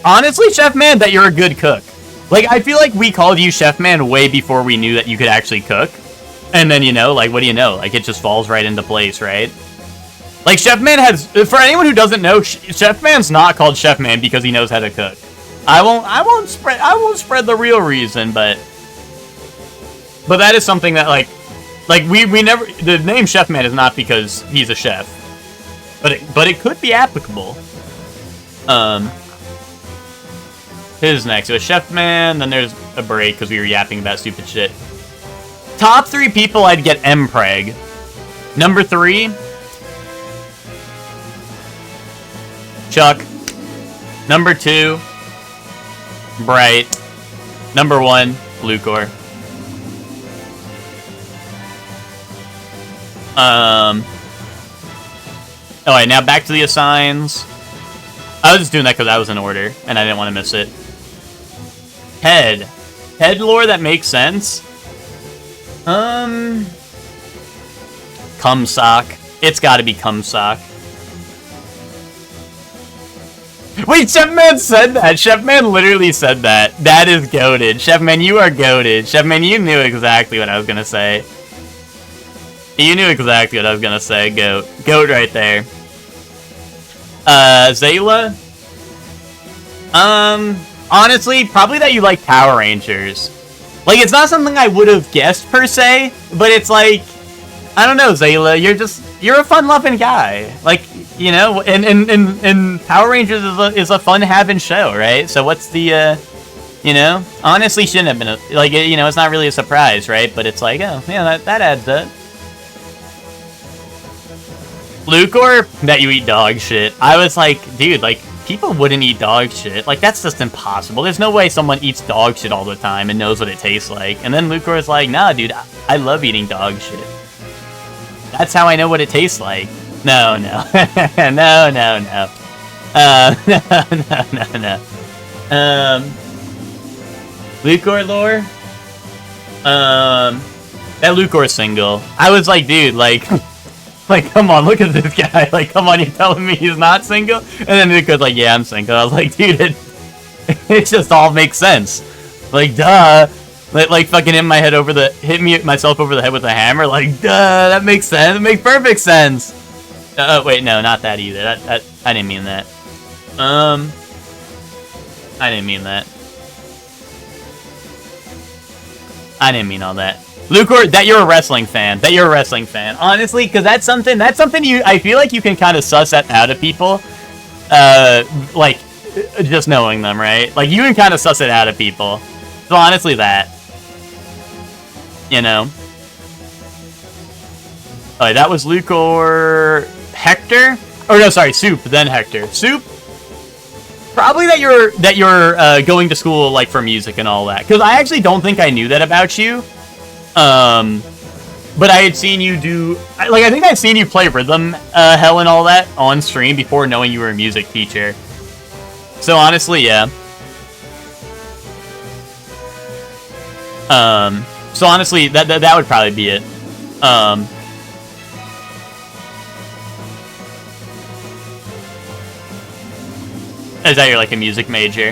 Honestly, Chef Man, that you're a good cook. Like, I feel like we called you Chef Man way before we knew that you could actually cook. And then, you know, like, what do you know? Like, it just falls right into place, right? Like, Chef Man has... For anyone who doesn't know, Chef Man's not called Chef Man because he knows how to cook. I won't spread the real reason, but that is something that, like we never... The name Chef Man is not because he's a chef. But it could be applicable. Who's next? So Chef Man, then there's a break because we were yapping about stupid shit. Top 3 people I'd get Mpreg. Number 3, Chuck. Number 2, Bright. Number 1, Lucor. Alright, now back to the assigns. I was just doing that because I was in order, and I didn't want to miss it. Head. Head lore that makes sense. Cumsock. It's gotta be Cumsock. Wait, Chef Man said that. Chef Man literally said that. That is goated. Chef Man, you are goated. Chef Man, you knew exactly what I was gonna say. You knew exactly what I was gonna say. Goat. Goat right there. Zayla? Honestly, probably that you like Power Rangers. Like, it's not something I would have guessed, per se, but it's like, I don't know, Zayla, you're a fun-loving guy. Like, you know, and Power Rangers is a fun-having show, right? So what's the, you know? Honestly, shouldn't have been, like, you know, it's not really a surprise, right? But it's like, oh, yeah, that adds up. Lucor, that you eat dog shit. I was like, dude, like, people wouldn't eat dog shit. Like, that's just impossible. There's no way someone eats dog shit all the time and knows what it tastes like. And then Lucor is like, nah, dude, I love eating dog shit. That's how I know what it tastes like. No. no. No. No. Lucor lore? That Lucor single. I was like, dude, like... Like, come on, look at this guy. Like, come on, you're telling me he's not single? And then Nico's like, yeah, I'm single. I was like, dude, it just all makes sense. Like, duh. Like fucking hit myself over the head with a hammer. Like, duh, that makes sense. It makes perfect sense. Wait, no, not that either. That I didn't mean that. I didn't mean that. I didn't mean all that. Lucor, that you're a wrestling fan. Honestly, because that's something I feel like you can kind of suss that out of people. Like, just knowing them, right? Like, you can kind of suss it out of people. So honestly, that. You know? Alright, that was Lucor... Hector? Or no, sorry, Soup, then Hector. Soup? Probably that you're going to school, like, for music and all that. Because I actually don't think I knew that about you. But I had seen you do... I think I'd seen you play Rhythm Hell and all that on stream before knowing you were a music teacher. So honestly, yeah. So honestly, that would probably be it. Is that you're like a music major?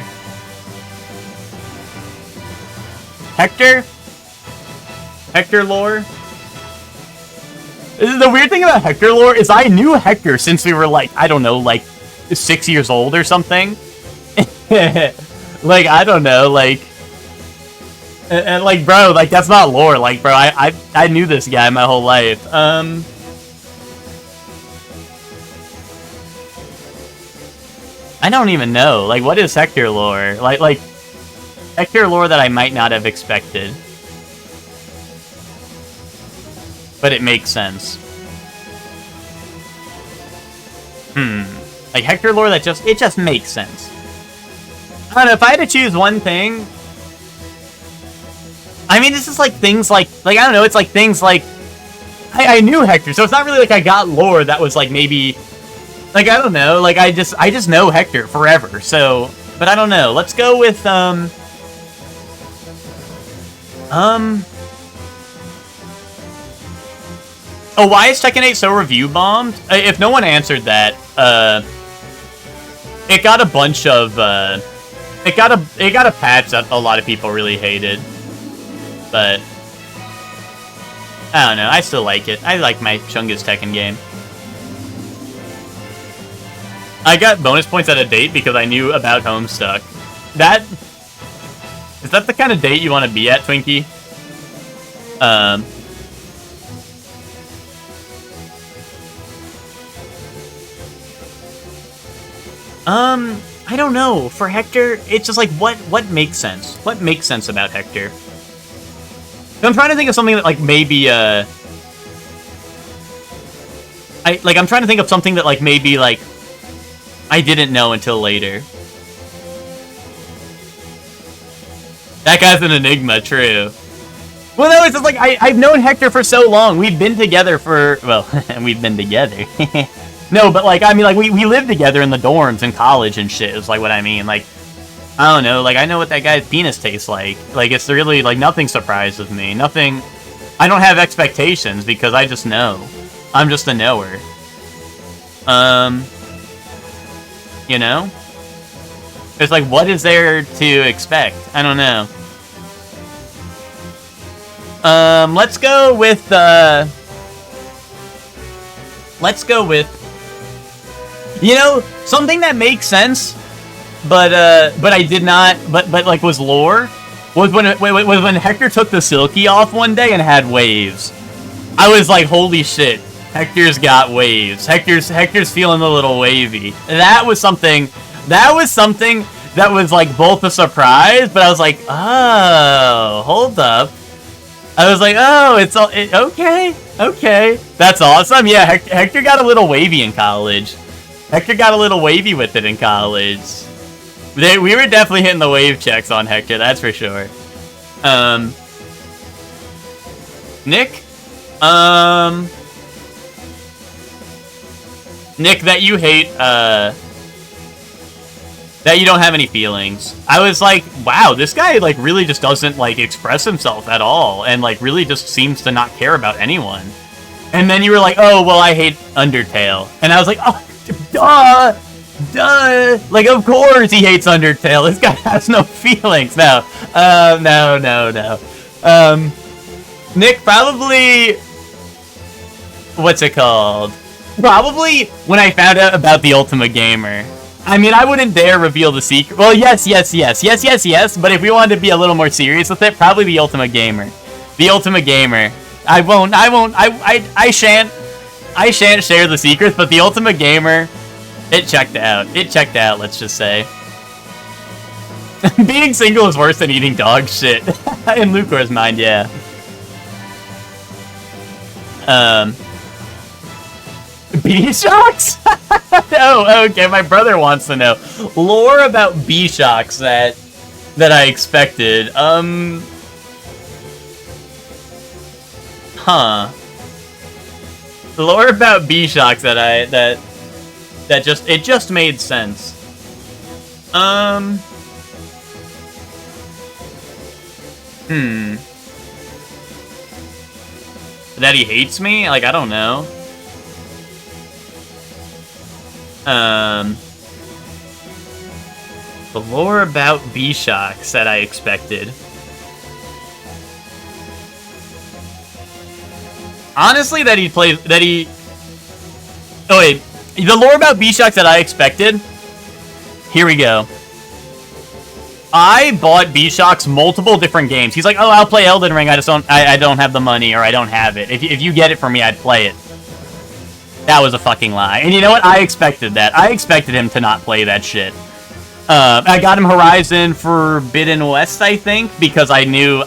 Hector? Hector lore? The weird thing about Hector lore is I knew Hector since we were like, I don't know, like 6 years old or something. Like, I don't know, like... And like, bro, like, that's not lore. Like, bro, I knew this guy my whole life. I don't even know. Like, what is Hector lore? Like Hector lore that I might not have expected. But it makes sense. Like, Hector lore that it just makes sense. I don't know, if I had to choose one thing... I mean, this is like things like I don't know, it's like things like... I knew Hector, so it's not really like I got lore that was like maybe... Like, I don't know, like I just know Hector forever, so... But I don't know, let's go with, Oh, why is Tekken 8 so review bombed? If no one answered that, it got a bunch of, it got a patch that a lot of people really hated. But I don't know, I still like it. I like my Chungus Tekken game. I got bonus points at a date because I knew about Homestuck. Is that the kind of date you want to be at, Twinkie? I don't know. For Hector, it's just like, what makes sense? What makes sense about Hector? I'm trying to think of something that, like, maybe, I'm trying to think of something that, like, maybe, like, I didn't know until later. That guy's an enigma, true. Well, no, it's just like, I've known Hector for so long. We've been together for, well, we've been together. No, but, like, I mean, like, we lived together in the dorms in college and shit, is, like, what I mean. Like, I don't know, like, I know what that guy's penis tastes like. Like, it's really, like, nothing surprises me. Nothing... I don't have expectations, because I just know. I'm just a knower. You know? It's like, what is there to expect? I don't know. Let's go with, you know, something that makes sense, but I did not, but like was lore, was when Hector took the Silky off one day and had waves. I was like, holy shit, Hector's got waves. Hector's feeling a little wavy. That was something that was like both a surprise, but I was like, oh, hold up. I was like, oh, okay. That's awesome. Yeah, Hector got a little wavy in college. Hector got a little wavy with it in college. We were definitely hitting the wave checks on Hector, that's for sure. Nick? Nick, that you hate, that you don't have any feelings. I was like, wow, this guy, like, really just doesn't, like, express himself at all, and, like, really just seems to not care about anyone. And then you were like, oh, well, I hate Undertale. And I was like, oh, duh. Like, of course he hates Undertale. This guy has no feelings. No. Nick, probably... What's it called? Probably when I found out about the Ultimate Gamer. I mean, I wouldn't dare reveal the secret. Well, yes. But if we wanted to be a little more serious with it, probably the Ultimate Gamer. The Ultimate Gamer. I shan't share the secrets, but the Ultimate Gamer, it checked out. Let's just say. Being single is worse than eating dog shit. In Lucor's mind, yeah. B-Shocks? Oh, okay, my brother wants to know. Lore about B-Shocks that I expected. Huh. Lore about B-Shocks that just made sense. That he hates me? Like, I don't know. The lore about B-Shocks that I expected. Honestly, that he... Oh, wait. The lore about B-Shocks that I expected... Here we go. I bought B-Shocks multiple different games. He's like, oh, I'll play Elden Ring, I don't have the money, or I don't have it. If you get it for me, I'd play it. That was a fucking lie. And you know what? I expected that. I expected him to not play that shit. I got him Horizon Forbidden West, I think, because I knew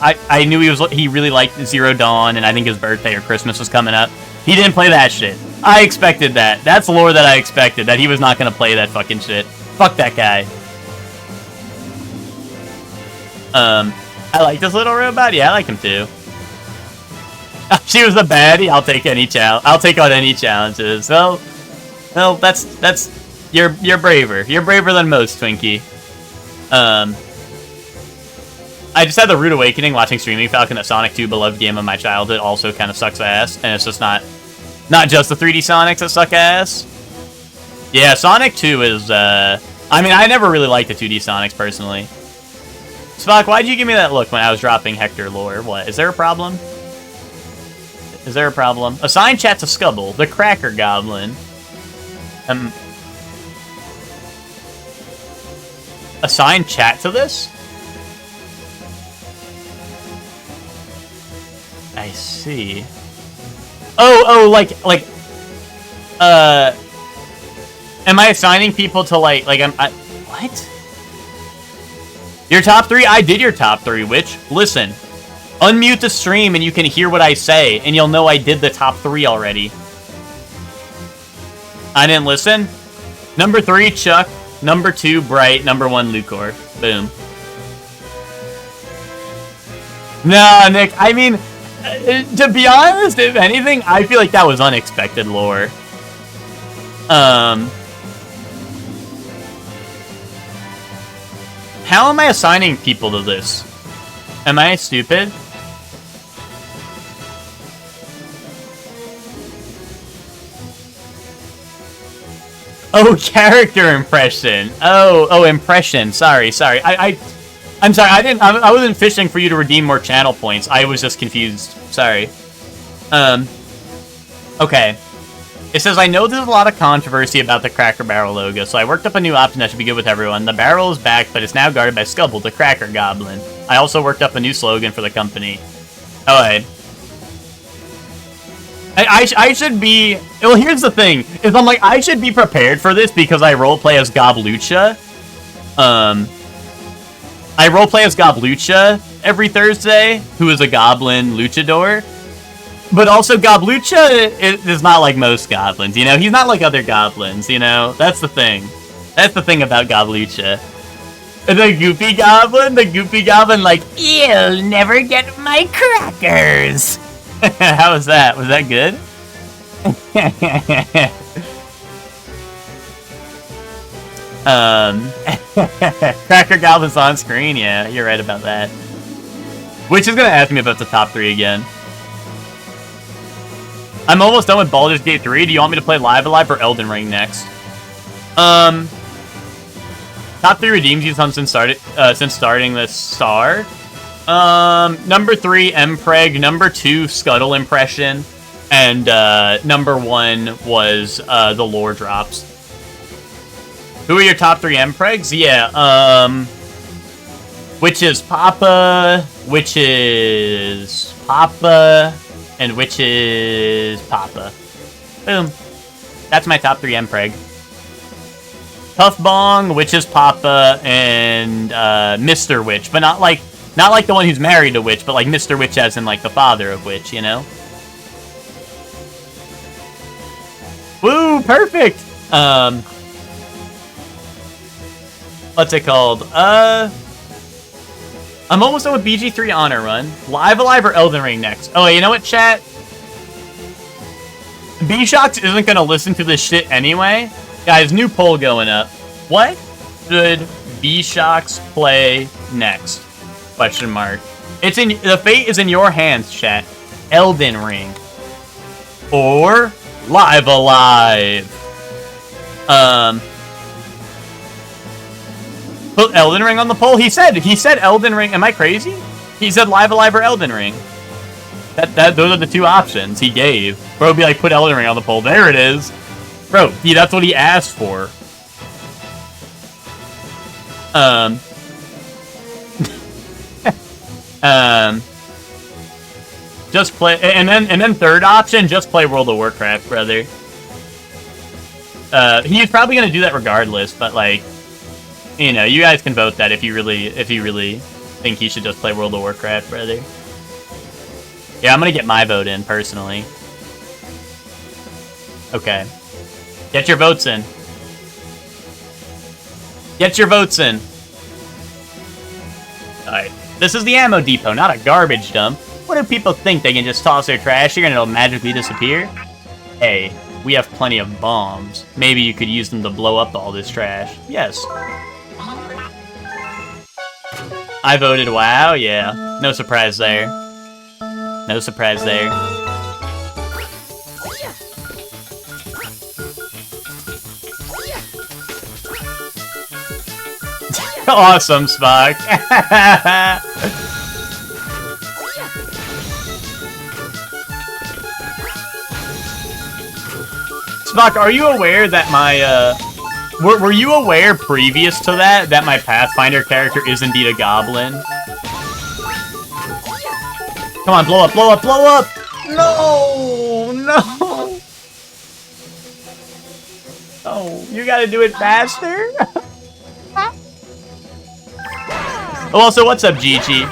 he really liked Zero Dawn, and I think his birthday or Christmas was coming up. He didn't play that shit. I expected that. That's lore that I expected, that he was not gonna play that fucking shit. Fuck that guy. I like this little robot. Yeah, I like him too. She was the baddie. I'll take any I'll take on any challenges. Well, that's you're braver. You're braver than most, Twinkie. I just had the rude awakening watching Streaming Falcon that Sonic 2, beloved game of my childhood, also kind of sucks ass, and it's just not just the 3D Sonics that suck ass. Yeah, Sonic 2 is, I mean, I never really liked the 2D Sonics, personally. Spock, why'd you give me that look when I was dropping Hector lore? What, is there a problem? Is there a problem? Assign chat to Scubble, the Cracker Goblin. Assign chat to this? I see. Oh, am I assigning people to what? Your top 3? I did your top 3, Witch. Listen, unmute the stream and you can hear what I say, and you'll know I did the top 3 already. I didn't listen? Number 3, Chuck. Number 2, Bright. Number 1, Lucor. Boom. Nah, Nick, I mean, to be honest, if anything, I feel like that was unexpected lore. How am I assigning people to this? Am I stupid? Oh, character impression. Oh, impression. Sorry. I'm sorry. I wasn't fishing for you to redeem more channel points. I was just confused. Sorry. Okay. It says, I know there's a lot of controversy about the Cracker Barrel logo, so I worked up a new option that should be good with everyone. The barrel is back, but it's now guarded by Scubble, the Cracker Goblin. I also worked up a new slogan for the company. Alright. I should be... Well, here's the thing. Is I'm like, I should be prepared for this because I roleplay as Goblucha. I roleplay as Goblucha every Thursday, who is a goblin luchador. But also, Goblucha is not like most goblins, you know? He's not like other goblins, you know? That's the thing. That's the thing about Goblucha. The Goopy Goblin, like, you'll never get my crackers! How was that? Was that good? Cracker Goblin's on screen, yeah, you're right about that. Which is gonna ask me about the top 3 again. I'm almost done with Baldur's Gate 3. Do you want me to play Live Alive or Elden Ring next? Top 3 redeems you've done since starting this star. Number 3, Mpreg. Number 2, Scuttle impression. And number 1 was the lore drops. Who are your top 3 Mpregs? Yeah, which is Papa, which is Papa, and which is Papa. Boom. That's my top 3 Mpreg. Puff Bong, which is Papa, and Mr. Witch, but not like the one who's married to Witch, but like Mr. Witch as in like the father of Witch, you know? Woo, perfect! What's it called? I'm almost done with BG3 Honor Run. Live Alive or Elden Ring next? Oh, you know what, chat? B-Shox isn't gonna listen to this shit anyway. Guys, new poll going up. What should B-Shox play next? Question mark. The fate is in your hands, chat. Elden Ring. Or Live Alive. Put Elden Ring on the poll? He said Elden Ring. Am I crazy? He said Live Alive or Elden Ring. Those are the 2 options he gave. Bro would be like, put Elden Ring on the poll. There it is. Bro, that's what he asked for. Just play, and then third option, just play World of Warcraft, brother. He's probably gonna do that regardless, but like, you know, you guys can vote that if you really think he should just play World of Warcraft, brother. Yeah, I'm gonna get my vote in personally. Okay. Get your votes in. Get your votes in. Alright. This is the ammo depot, not a garbage dump. What do people think? They can just toss their trash here and it'll magically disappear? Hey, we have plenty of bombs. Maybe you could use them to blow up all this trash. Yes. I voted wow, yeah. No surprise there. No surprise there. Awesome, Spock. Spock, are you aware that my, were you aware previous to that my Pathfinder character is indeed a goblin? Come on, blow up, blow up, blow up! No! No! Oh, you gotta do it faster? Oh, also, what's up, Gigi?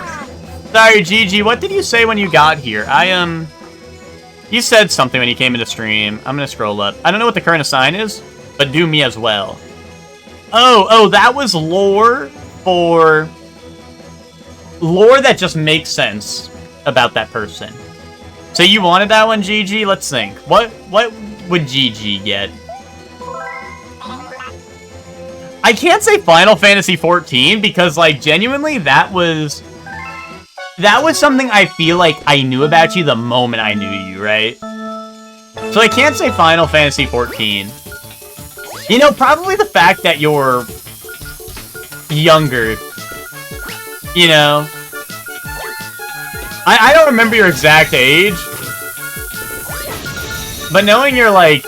Sorry, Gigi, what did you say when you got here? You said something when you came into stream. I'm gonna scroll up. I don't know what the current assign is, but do me as well. Oh, that was lore for... Lore that just makes sense about that person. So you wanted that one, Gigi? Let's think. What would Gigi get? I can't say Final Fantasy XIV because, like, genuinely, that was something I feel like I knew about you the moment I knew you, right? So I can't say Final Fantasy XIV. You know, probably the fact that you're younger. You know? I don't remember your exact age. But knowing you're, like,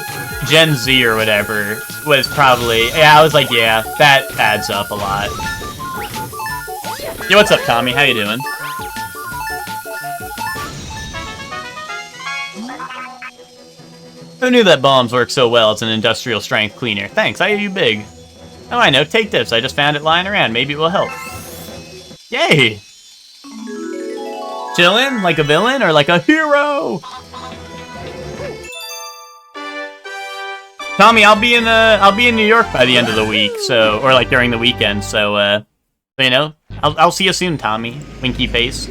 Gen Z or whatever was probably... Yeah, I was like, yeah, that adds up a lot. Yo, what's up, Tommy? How you doing? Who knew that bombs work so well as an industrial strength cleaner? Thanks, I owe you big. Oh, I know. Take this. I just found it lying around. Maybe it will help. Yay! Chillin' like a villain or like a hero? Tommy, I'll be in New York by the end of the week, so, or like during the weekend, so you know, I'll see you soon, Tommy. Winky face.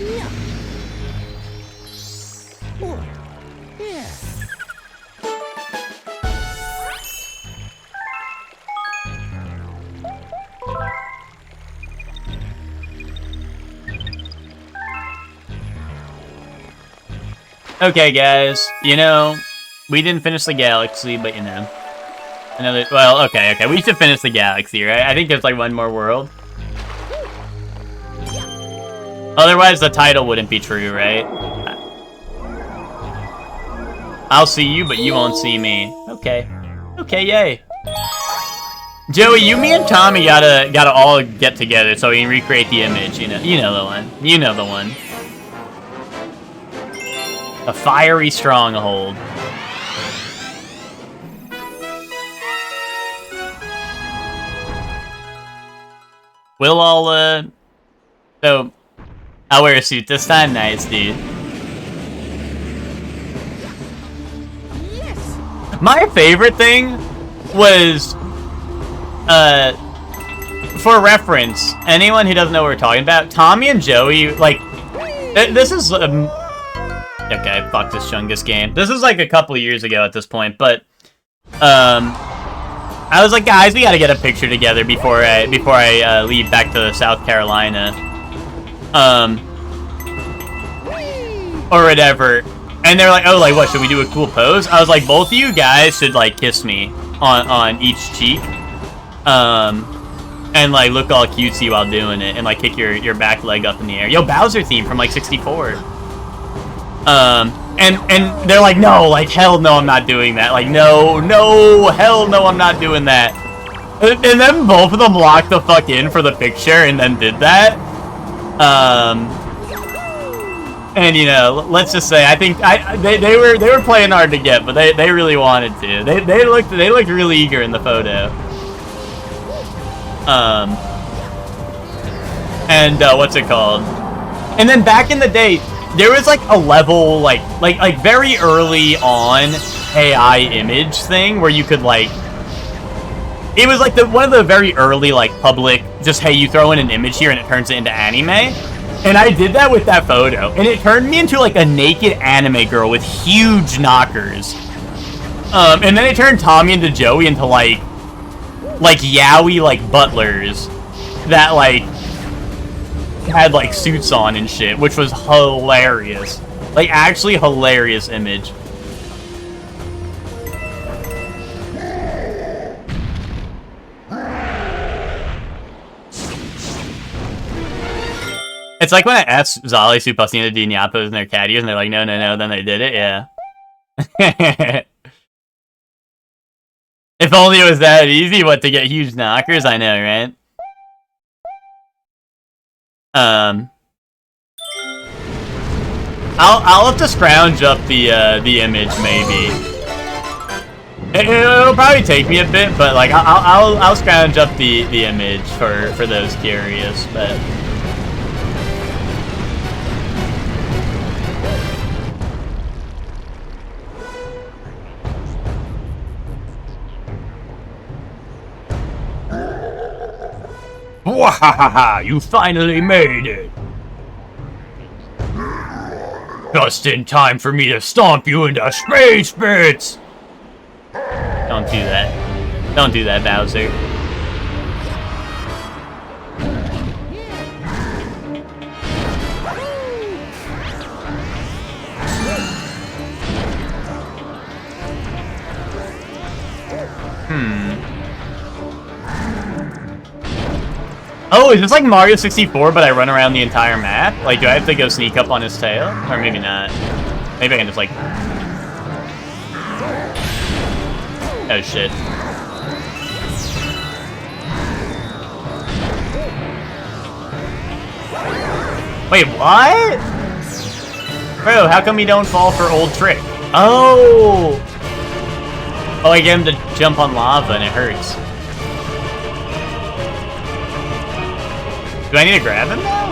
Okay, guys, you know, we didn't finish the galaxy, but you know. Another, well, okay, we should finish the galaxy, right? I think there's like one more world. Otherwise, the title wouldn't be true, right? I'll see you, but you won't see me. Okay. Okay, yay. Joey, you, me, and Tommy gotta all get together so we can recreate the image, you know the one. You know the one. A fiery stronghold. We'll all, so, I'll wear a suit this time. Nice, dude. Yes. My favorite thing was, for reference, anyone who doesn't know what we're talking about, Tommy and Joey, like, this is, okay, fuck this Chungus game. This is like a couple years ago at this point, but, I was like, guys, we gotta get a picture together before I leave back to South Carolina, or whatever. And they're like, oh, like, what, should we do a cool pose? I was like, both of you guys should, like, kiss me on each cheek, and, like, look all cutesy while doing it, and, like, kick your back leg up in the air. Yo, Bowser theme from, like, 64. And they're like, no, like, hell no, I'm not doing that. Like, no, hell no, I'm not doing that. And then both of them locked the fuck in for the picture and then did that. And, you know, let's just say, I think, they were playing hard to get, but they really wanted to. They looked really eager in the photo. And, what's it called? And then back in the day, there was, like, a level, like very early on, AI image thing where you could like, it was like one of the very early like public, just hey, you throw in an image here and it turns it into anime. And I did that with that photo, and it turned me into like a naked anime girl with huge knockers. And then it turned Tommy and Joey into like yaoi like butlers that like had like suits on and shit, which was hilarious. Like actually hilarious image. It's like when I asked Zali, Supasina, di Nyapos, and their caddies, and they're like, no, then they did it, yeah. If only it was that easy, what, to get huge knockers? I know, right? I'll have to scrounge up the image, maybe. It'll probably take me a bit, but like, I'll scrounge up the image for those curious, but... Wahahaha! You finally made it! Just in time for me to stomp you into space bits! Don't do that. Don't do that, Bowser. Oh, is this like Mario 64, but I run around the entire map? Like, do I have to go sneak up on his tail? Or maybe not. Maybe I can just like... Oh, shit. Wait, what? Bro, how come he don't fall for old trick? Oh! Oh, I get him to jump on lava and it hurts. Do I need to grab him now?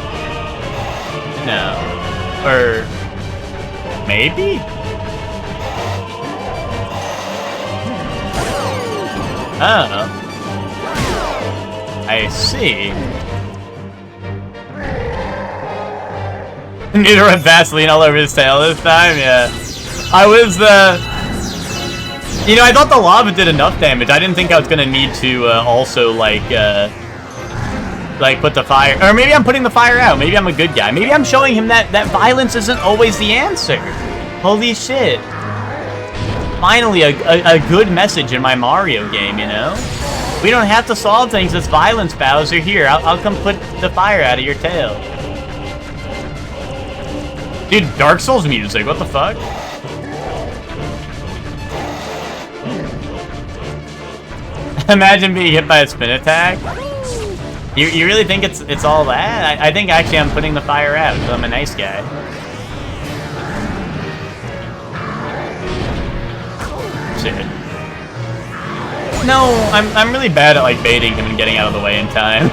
No. Or... maybe? Oh. I see. Need to rub Vaseline all over his tail this time? Yeah. I was, you know, I thought the lava did enough damage. I didn't think I was gonna need to, also, like, put the fire... Or maybe I'm putting the fire out. Maybe I'm a good guy. Maybe I'm showing him that violence isn't always the answer. Holy shit. Finally, a good message in my Mario game, you know? We don't have to solve things with violence, Bowser. Here, I'll come put the fire out of your tail. Dude, Dark Souls music, what the fuck? Imagine being hit by a spin attack. You really think it's all that? I think actually I'm putting the fire out because I'm a nice guy. Shit. No, I'm really bad at like baiting him and getting out of the way in time.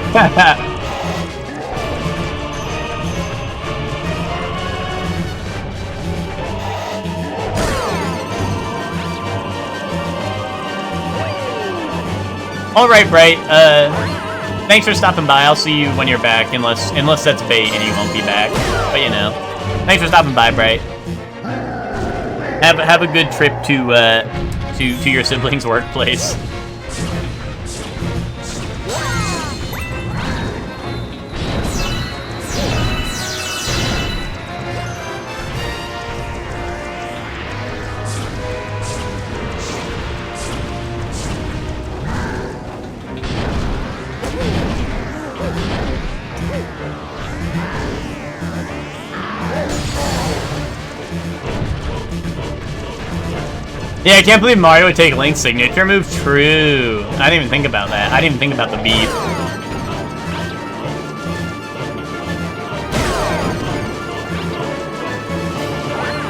All right, Bright. Thanks for stopping by. I'll see you when you're back, unless that's bait and you won't be back. But you know, thanks for stopping by, Bright. Have a good trip to your siblings' workplace. Yeah, I can't believe Mario would take Link's signature move. True. I didn't even think about that. I didn't even think about the beat.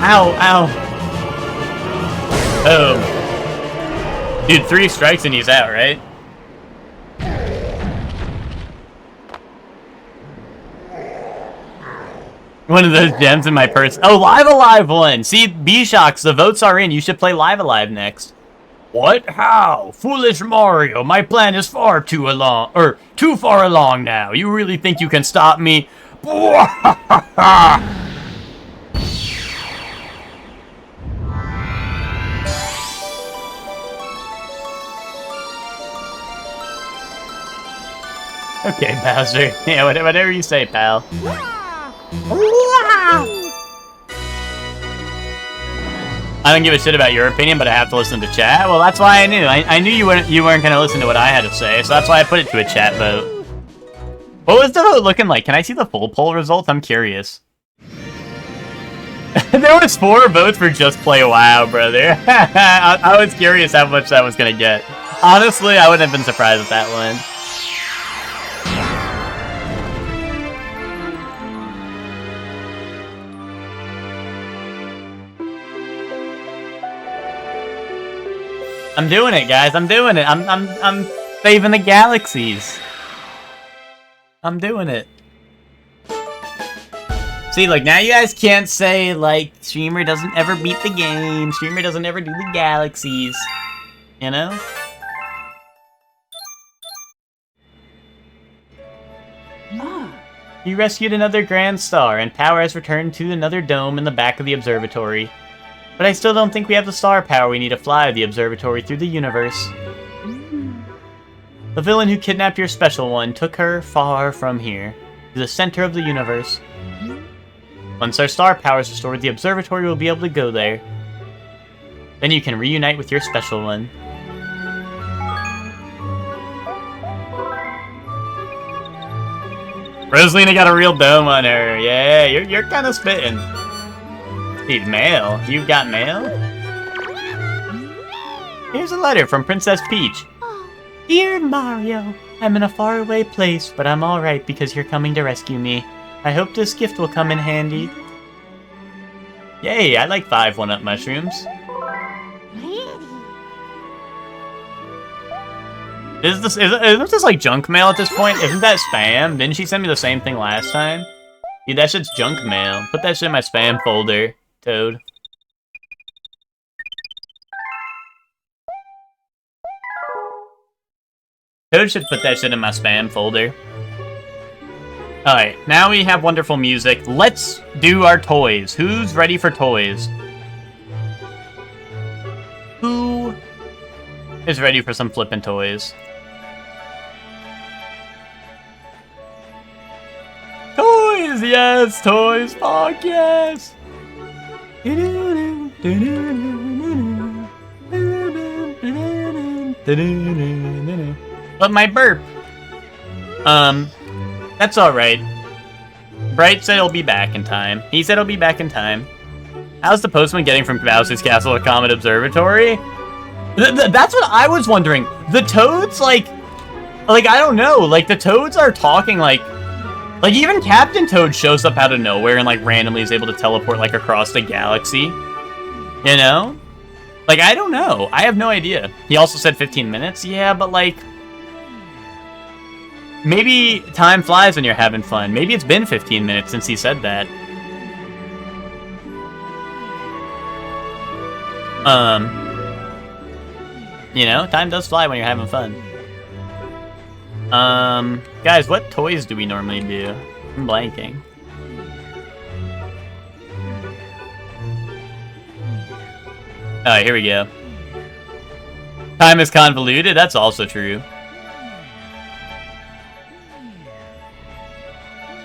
Ow, ow. Oh. Dude, 3 strikes and he's out, right? One of those gems in my purse. Oh, Live Alive won. See, B-Shocks, the votes are in. You should play Live Alive next. What? How? Foolish Mario, my plan is too far along now. You really think you can stop me? Okay, Bowser. Yeah, whatever you say, pal. I don't give a shit about your opinion, but I have to listen to chat. Well, that's why I knew. I knew you weren't gonna listen to what I had to say, so that's why I put it to a chat vote. What was the vote looking like? Can I see the full poll results? I'm curious. There was 4 votes for just play WoW, brother. I was curious how much that was gonna get. Honestly, I wouldn't have been surprised if that won. I'm doing it, guys. I'm doing it. I'm saving the galaxies. I'm doing it. See, like, now you guys can't say, like, streamer doesn't ever beat the game. Streamer doesn't ever do the galaxies. You know? You rescued another Grand Star, and power has returned to another dome in the back of the observatory. But I still don't think we have the star power we need to fly the observatory through the universe. The villain who kidnapped your special one took her far from here, to the center of the universe. Once our star power is restored, the observatory will be able to go there. Then you can reunite with your special one. Rosalina got a real dome on her. Yeah, you're kind of spitting. Dude, mail. You've got mail? Here's a letter from Princess Peach. Dear Mario, I'm in a faraway place, but I'm alright because you're coming to rescue me. I hope this gift will come in handy. Yay, I like 5 1-up mushrooms. Isn't this like junk mail at this point? Isn't that spam? Didn't she send me the same thing last time? Dude, that shit's junk mail. Put that shit in my spam folder, Toad. Toad should put that shit in my spam folder. Alright, now we have wonderful music. Let's do our toys. Who's ready for toys? Who is ready for some flippin' toys? Toys, yes, toys, fuck yes! But my burp. That's alright. Bright said he'll be back in time. He said he'll be back in time. How's the postman getting from Bowser's Castle to Comet Observatory? That's what I was wondering. The Toads, like, I don't know. Like, the Toads are talking, like, even Captain Toad shows up out of nowhere and, like, randomly is able to teleport, like, across the galaxy. You know? Like, I don't know. I have no idea. He also said 15 minutes? Yeah, but, like, maybe time flies when you're having fun. Maybe it's been 15 minutes since he said that. You know, time does fly when you're having fun. Guys, what toys do we normally do? I'm blanking. Alright, here we go. Time is convoluted, that's also true.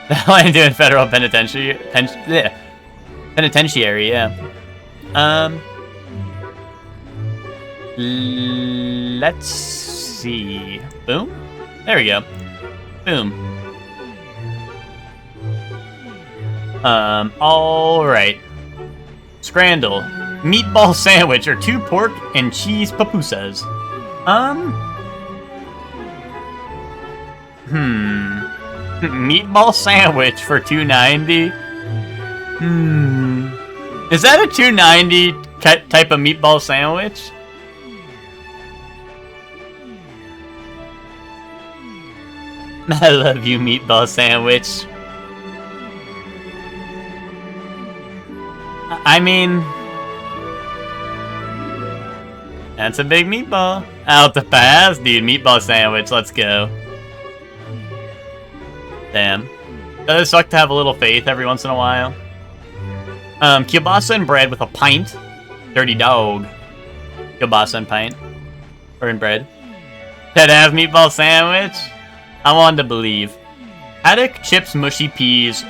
I'm doing federal penitentiary, penitentiary, yeah. Let's see. Boom? There we go. Boom. Alright. Scrandle. Meatball sandwich or 2 pork and cheese pupusas. Meatball sandwich for $2.90? Is that a $2.90 type of meatball sandwich? I love you, meatball sandwich. I mean, that's a big meatball. Out the pass, dude. Meatball sandwich. Let's go. Damn. Does suck to have a little faith every once in a while. Kielbasa and bread with a pint. Dirty dog. Kielbasa and pint. Or in bread. Dead ass meatball sandwich. I wanted to believe. Haddock, chips, mushy peas,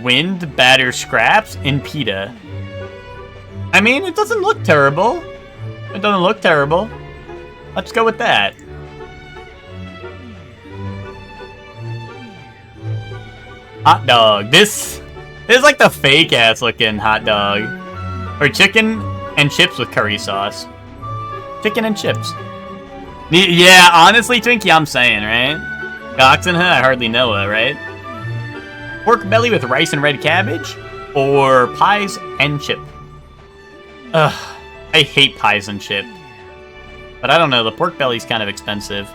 wind, batter, scraps, and pita. I mean, it doesn't look terrible. It doesn't look terrible. Let's go with that. Hot dog. This is like the fake ass looking hot dog. Or chicken and chips with curry sauce. Chicken and chips. Yeah, honestly, Twinkie, I'm saying, right? Oxenha, I hardly know it, right? Pork belly with rice and red cabbage? Or pies and chip? Ugh, I hate pies and chip. But I don't know, the pork belly's kind of expensive.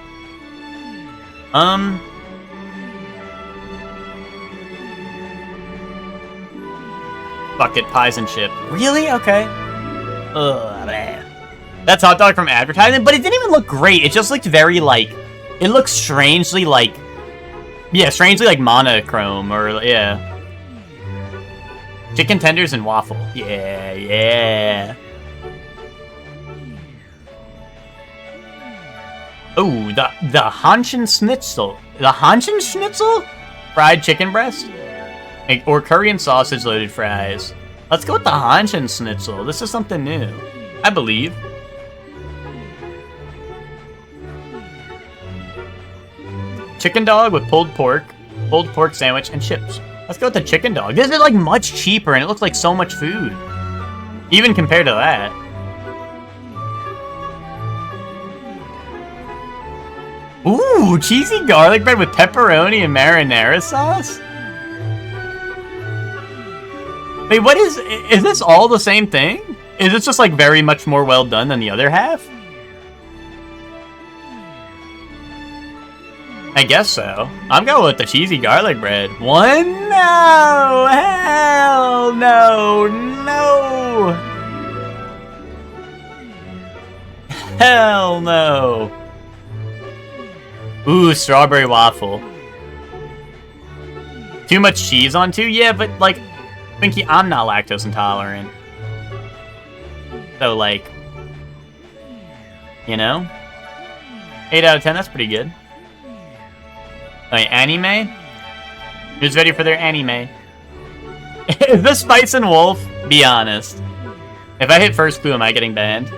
Fuck it, pies and chip. Really? Okay. Ugh, man. That's hot dog from advertising, but it didn't even look great. It just looked very, like... It looks strangely, like... Yeah, strangely, like, monochrome, or, yeah. Chicken tenders and waffle. Yeah, yeah. Ooh, the Hanschen Schnitzel. The Hanschen Schnitzel? Fried chicken breast? Or curry and sausage loaded fries. Let's go with the Hanschen Schnitzel. This is something new. I believe. Chicken dog with pulled pork sandwich, and chips. Let's go with the chicken dog. This is like much cheaper, and it looks like so much food. Even compared to that. Ooh, cheesy garlic bread with pepperoni and marinara sauce? Wait, what is this all the same thing? Is this just like very much more well done than the other half? I guess so. I'm going with the cheesy garlic bread. One? No! Hell no! No! Hell no! Ooh, strawberry waffle. Too much cheese on two? Yeah, but like, Twinkie, I'm not lactose intolerant. So like, you know? 8 out of 10, that's pretty good. Wait, anime? Who's ready for their anime? Is this Spice and Wolf? Be honest. If I hit first clue, am I getting banned?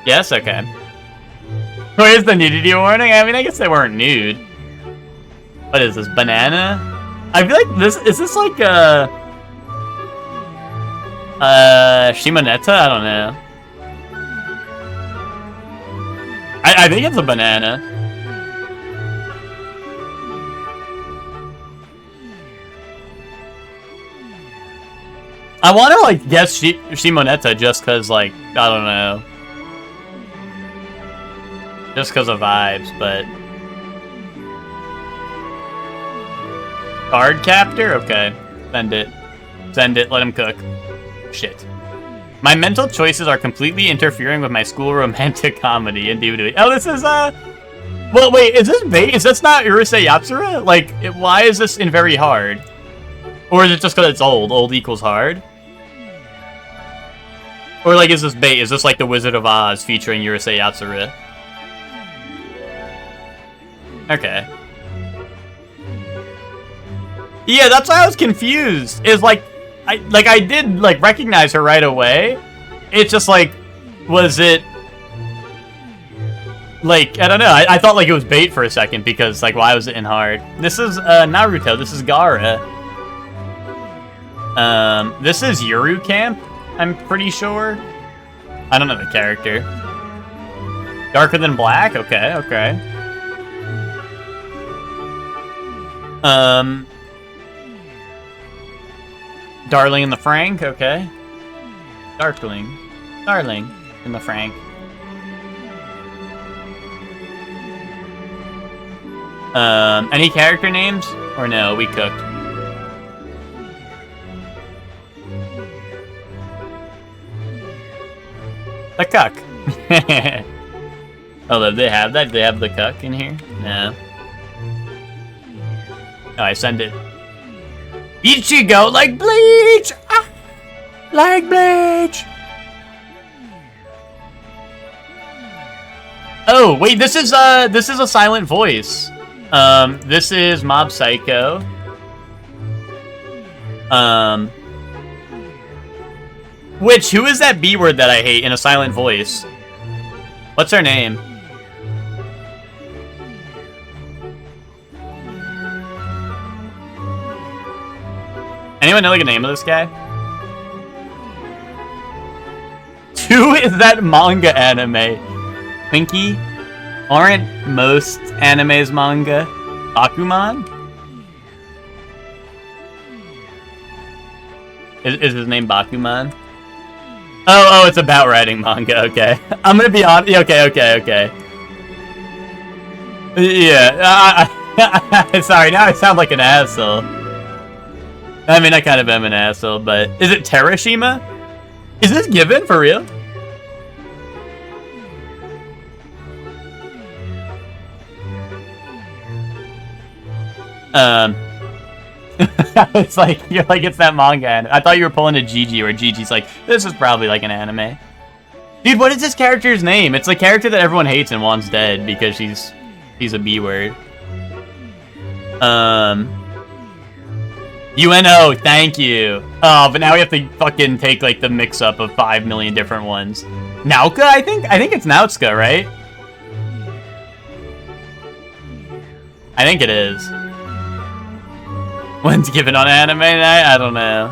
Yes, okay. Where's the nudity warning? I mean, I guess they weren't nude. What is this, banana? I feel like this, is this like Shimoneta? I don't know. I think it's a banana. I want to like guess Shimoneta just cause like, I don't know. Just cause of vibes, but... Card captor? Okay. Send it. Send it, let him cook. Shit. My mental choices are completely interfering with my school romantic comedy. Indubitably. Oh, this is, well, wait, is this bait? Is this not Urusei Yatsura? Like, why is this in very hard? Or is it just because it's old? Old equals hard? Or, like, is this bait? Is this like The Wizard of Oz featuring Urusei Yatsura? Okay. Yeah, that's why I was confused. Is like, I did like recognize her right away. It's just like, was it like, I don't know. I thought like it was bait for a second because like, why was it in hard? This is Naruto. This is Gaara. This is Yuru Camp. I'm pretty sure. I don't know the character. Darker Than Black. Okay, okay. Darling in the Frank, okay. Darling in the Frank. Any character names? Or no, we cooked. The cuck. Oh, they have that? They have the cuck in here? No. Oh, I send it. Ichigo like bleach! Ah! Like bleach! Oh, wait, this is a silent voice. This is Mob Psycho. Who is that B word that I hate in a silent voice? What's her name? Anyone know like the name of this guy? Who is that manga anime? Twinkie? Aren't most animes manga? Bakuman? Is his name Bakuman? Oh, it's about writing manga, okay. I'm gonna be honest. Okay. Yeah, sorry, now I sound like an asshole. I mean, I kind of am an asshole, but... Is it Terashima? Is this given, for real? It's like, you're like, it's that manga anime. I thought you were pulling a Gigi, where Gigi's like, this is probably like an anime. Dude, what is this character's name? It's the character that everyone hates and wants dead because she's a B word. UNO, thank you. Oh, but now we have to fucking take like the mix-up of 5 million different ones. Nauka, I think it's Nautska, right? I think it is. When's given on anime night? I don't know,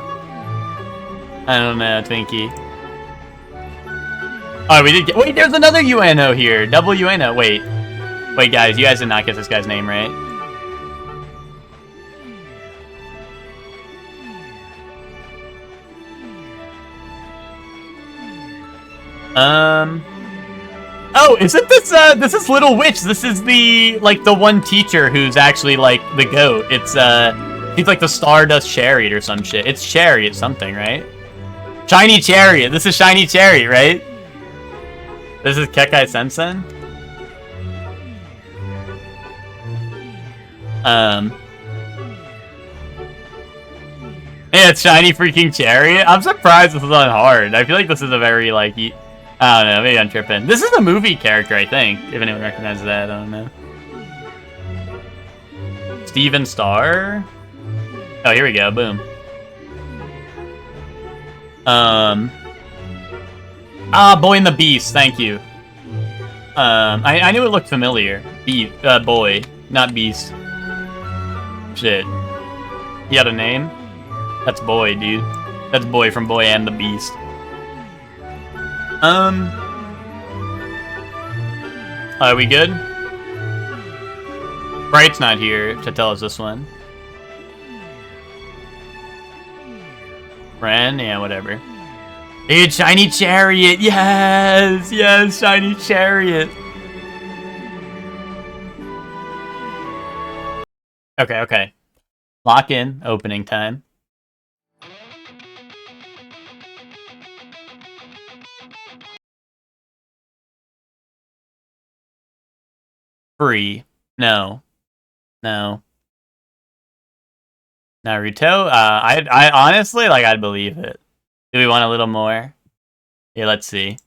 Twinkie. Oh, we did get... Wait, there's another UNO here. Double UNO. Wait, guys, you guys did not get this guy's name right. Oh, isn't this, this is Little Witch. This is the one teacher who's actually, like, the goat. It's, he's like the Stardust Chariot or some shit. It's Chariot something, right? Shiny Chariot. This is Shiny Chariot, right? This is Kekai Sensen? Yeah, it's Shiny freaking Chariot. I'm surprised this is on hard. I feel like this is a very, like, I don't know, maybe I'm tripping. This is a movie character, I think. If anyone recognizes that, I don't know. Steven Starr? Oh, here we go, boom. Boy and the Beast, thank you. I knew it looked familiar. Boy, not Beast. Shit. He had a name? That's Boy, dude. That's Boy from Boy and the Beast. Are we good? Bright's not here to tell us this one. Ren, yeah, whatever. Dude, Shiny Chariot, yes, Shiny Chariot. Okay. Lock in, opening time. Free. No. Naruto? I honestly, like, I'd believe it. Do we want a little more? Yeah, let's see.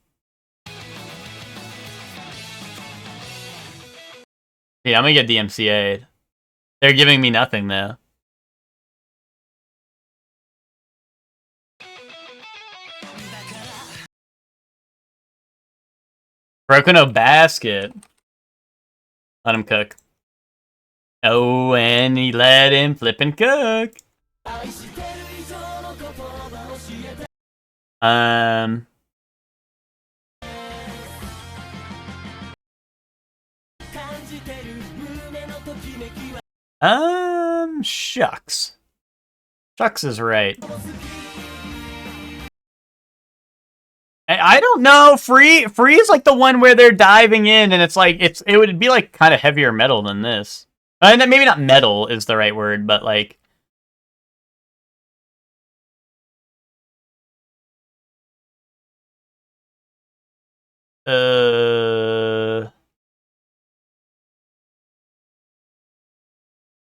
Yeah, I'm gonna get DMCA'd. They're giving me nothing, though. Broken no basket. Let him cook. Oh, and he let him flip and cook. Shucks. Shucks is right. I don't know. Free is like the one where they're diving in, and it's like it would be like kind of heavier metal than this. Maybe not metal is the right word, but like...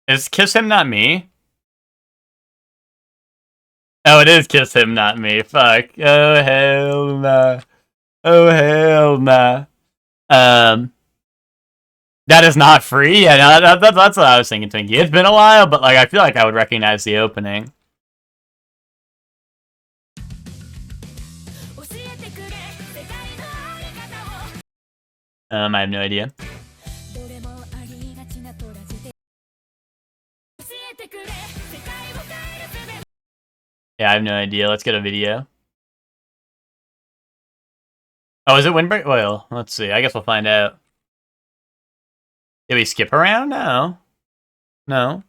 Is Kiss Him Not Me? Oh, it is Kiss Him Not Me. Fuck. Oh, hell nah. Oh, hell nah. That is not free? Yeah, no, that's what I was thinking, Twinkie. It's been a while, but like I feel like I would recognize the opening. I have no idea. Yeah, I have no idea. Let's get a video. Oh, is it Windbreak? Well, let's see. I guess we'll find out. Did we skip around? No. No.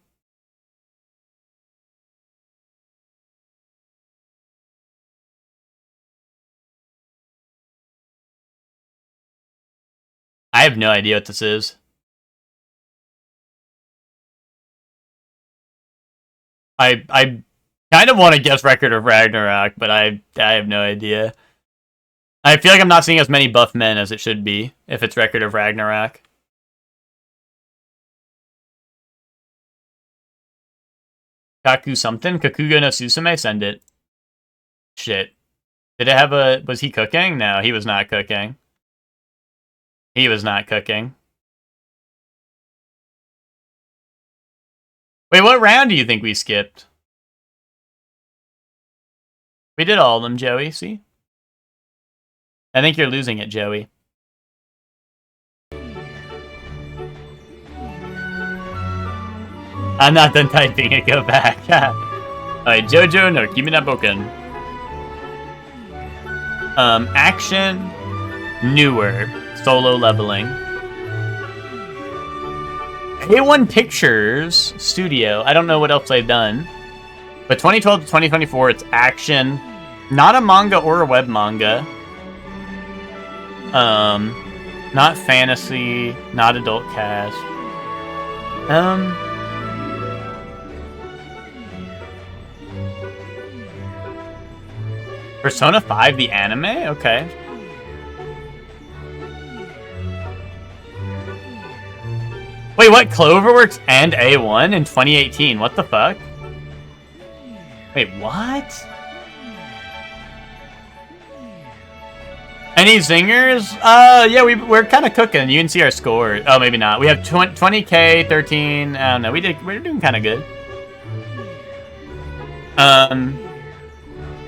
I have no idea what this is. I kind of want to guess Record of Ragnarok, but I have no idea. I feel like I'm not seeing as many buff men as it should be if it's Record of Ragnarok. Kaku something? Kakugo no Susume? Send it. Shit. Did it have a... Was he cooking? No, he was not cooking. He was not cooking. Wait, what round do you think we skipped? We did all of them, Joey, see? I think you're losing it, Joey. I'm not done typing it, go back. Alright, Jojo no Kimi na Boken. Action, newer, solo leveling. A1 Pictures Studio, I don't know what else they've done. But 2012 to 2024, it's action, not a manga or a web manga. Not fantasy, not adult cast. Persona 5, the anime? Okay. Wait, what? Cloverworks and A1 in 2018? What the fuck? Wait, what? Any zingers? Yeah, we're kind of cooking. You can see our score. Oh, maybe not. We have 20k, 13. I don't know. We're doing kind of good.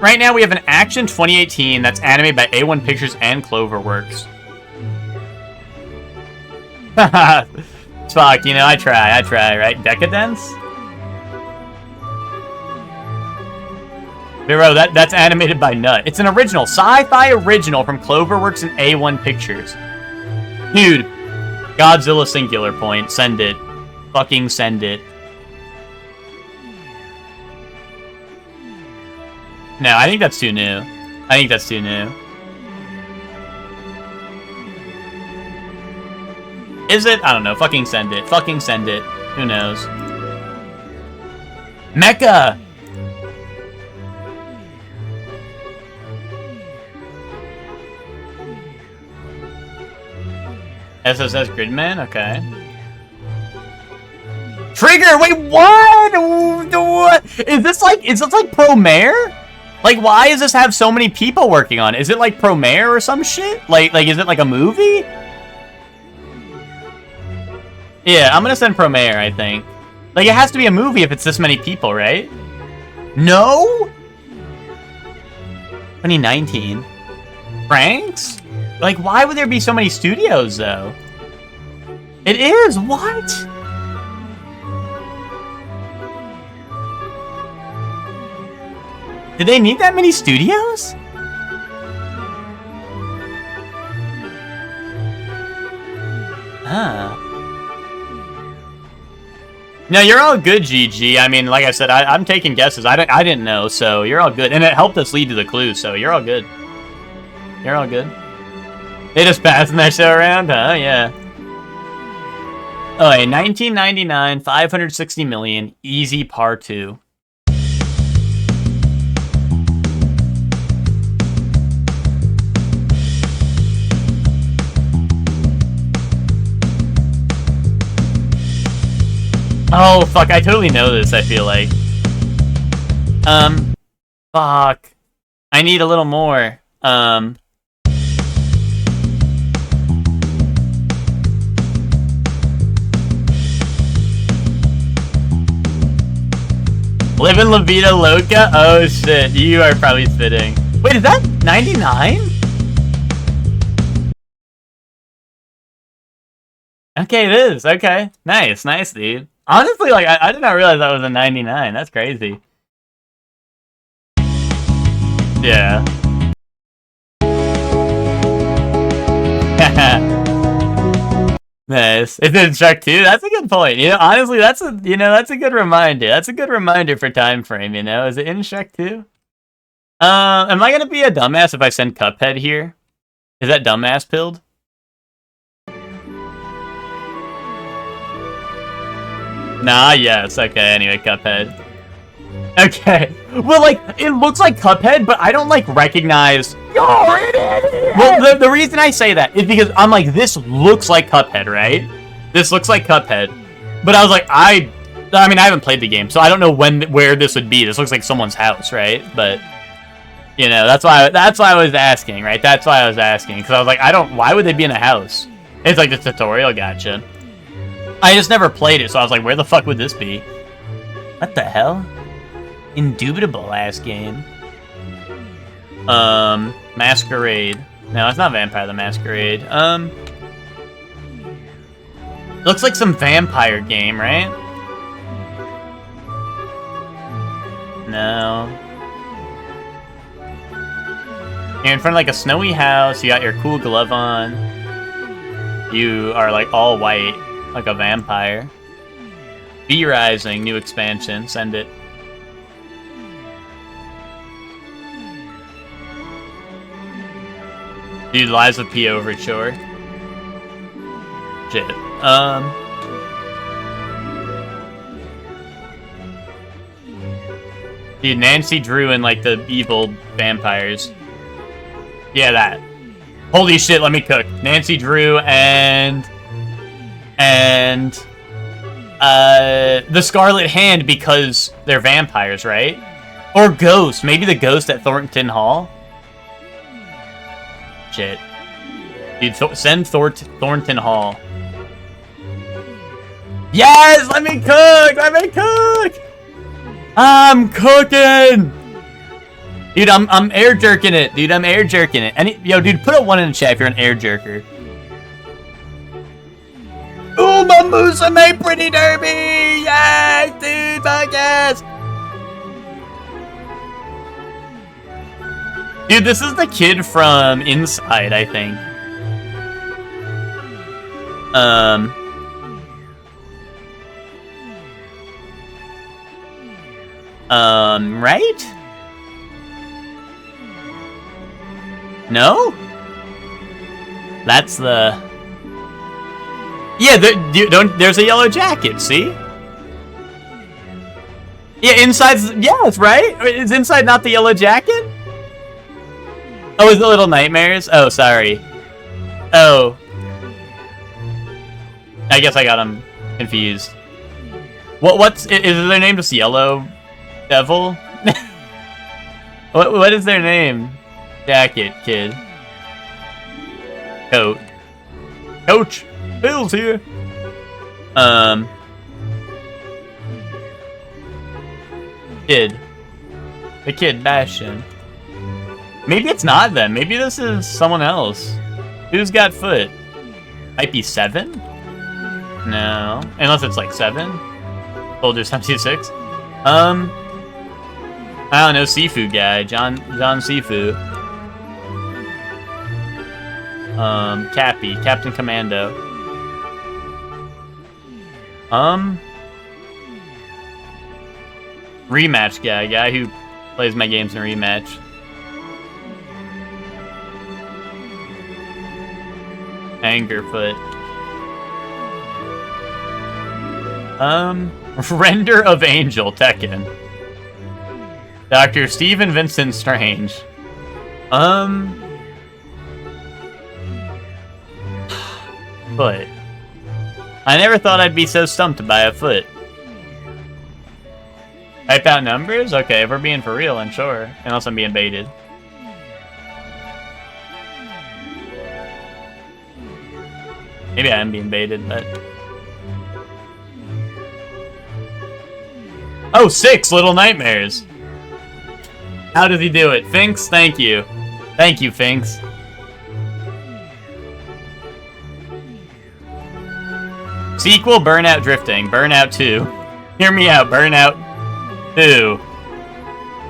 Right now we have an Action 2018 that's animated by A1 Pictures and Cloverworks. Fuck, you know, I try, right? Decadence? Bro, that's animated by Nut. It's an original, sci-fi original from Cloverworks and A1 Pictures. Dude, Godzilla Singular Point, send it. Fucking send it. No, I think that's too new. I think that's too new. Is it? I don't know. Fucking send it. Fucking send it. Who knows? Mecha! SSS Gridman? Okay. Trigger! Wait, what? What? Is this like Promare? Like, why does this have so many people working on it? Is it like Promare or some shit? Like, is it like a movie? Yeah, I'm gonna send Promare, I think. Like, it has to be a movie if it's this many people, right? No? 2019. Pranks? Like, why would there be so many studios, though? It is? What? Did they need that many studios? Huh. No, you're all good, GG. I mean, like I said, I'm taking guesses. I didn't know, so you're all good. And it helped us lead to the clue, so you're all good. You're all good. They just passing that show around? Huh? Yeah. Oh, wait, 1999, 560 million, easy par 2. Oh, fuck, I totally know this, I feel like. Fuck. I need a little more. Living La Vida Loca? Oh shit, you are probably spitting. Wait, is that 99? Okay, it is. Okay. Nice, nice, dude. Honestly, like, I did not realize that was a 99. That's crazy. Yeah. Nice. It's in Shrek 2? That's a good point. You know, honestly, that's a good reminder. That's a good reminder for time frame, you know? Is it in Shrek 2? Am I gonna be a dumbass if I send Cuphead here? Is that dumbass pilled? Nah, yes. Okay, anyway, Cuphead. Okay. Well, like, it looks like Cuphead, but I don't, like, recognize... Well, the reason I say that is because I'm like, this looks like Cuphead, right? This looks like Cuphead. But I was like, I mean, I haven't played the game, so I don't know where this would be. This looks like someone's house, right? But, you know, that's why I was asking, right? That's why I was asking. Because I was like, why would they be in a house? It's like the tutorial, gotcha. I just never played it, so I was like, where the fuck would this be? What the hell? Indubitable ass game. Masquerade. No, it's not Vampire the Masquerade. Looks like some vampire game, right? No. You're in front of like a snowy house, you got your cool glove on. You are like all white, like a vampire. V-Rising, new expansion, send it. Dude, Lies of P Overture. Shit. Dude, Nancy Drew and like the evil vampires. Yeah, that. Holy shit, let me cook. Nancy Drew and the Scarlet Hand because they're vampires, right? Or Ghost. Maybe the Ghost at Thornton Hall. Shit. Dude, send Thornton Hall. Yes! Let me cook! Let me cook! I'm cooking! Dude, I'm air jerking it. Dude, I'm air jerking it. Yo, dude, put a 1 in the chat if you're an air jerker. Ooh, my Musume Pretty Derby! Yes, dude, fuck yes! Dude, this is the kid from Inside, I think. Right? No? That's the... Yeah, there's a yellow jacket, see? Yeah, Inside's... Yes, right? Is Inside not the yellow jacket? Oh, is it Little Nightmares? Oh, sorry. Oh. I guess I got them confused. Is their name just Yellow Devil? What is their name? Jacket, kid. Coat. Coach! Bill's here! Kid. The kid, Bastion. Maybe it's not them. Maybe this is someone else. Who's got foot? Might be 7? No. Unless it's like 7? Soldiers times 6? I don't know, Sifu guy. John Sifu. Cappy. Captain Commando. Rematch guy who plays my games in Rematch. Angerfoot. Render of Angel, Tekken. Dr. Stephen Vincent Strange. Foot. I never thought I'd be so stumped to buy a foot. Type out numbers? Okay, if we're being for real, I'm sure. Unless I'm being baited. Maybe I am being baited, but... Oh, 6 Little Nightmares! How does he do it? Finks, thank you. Thank you, Finks. Sequel, Burnout Drifting. Burnout 2. Hear me out, Burnout 2.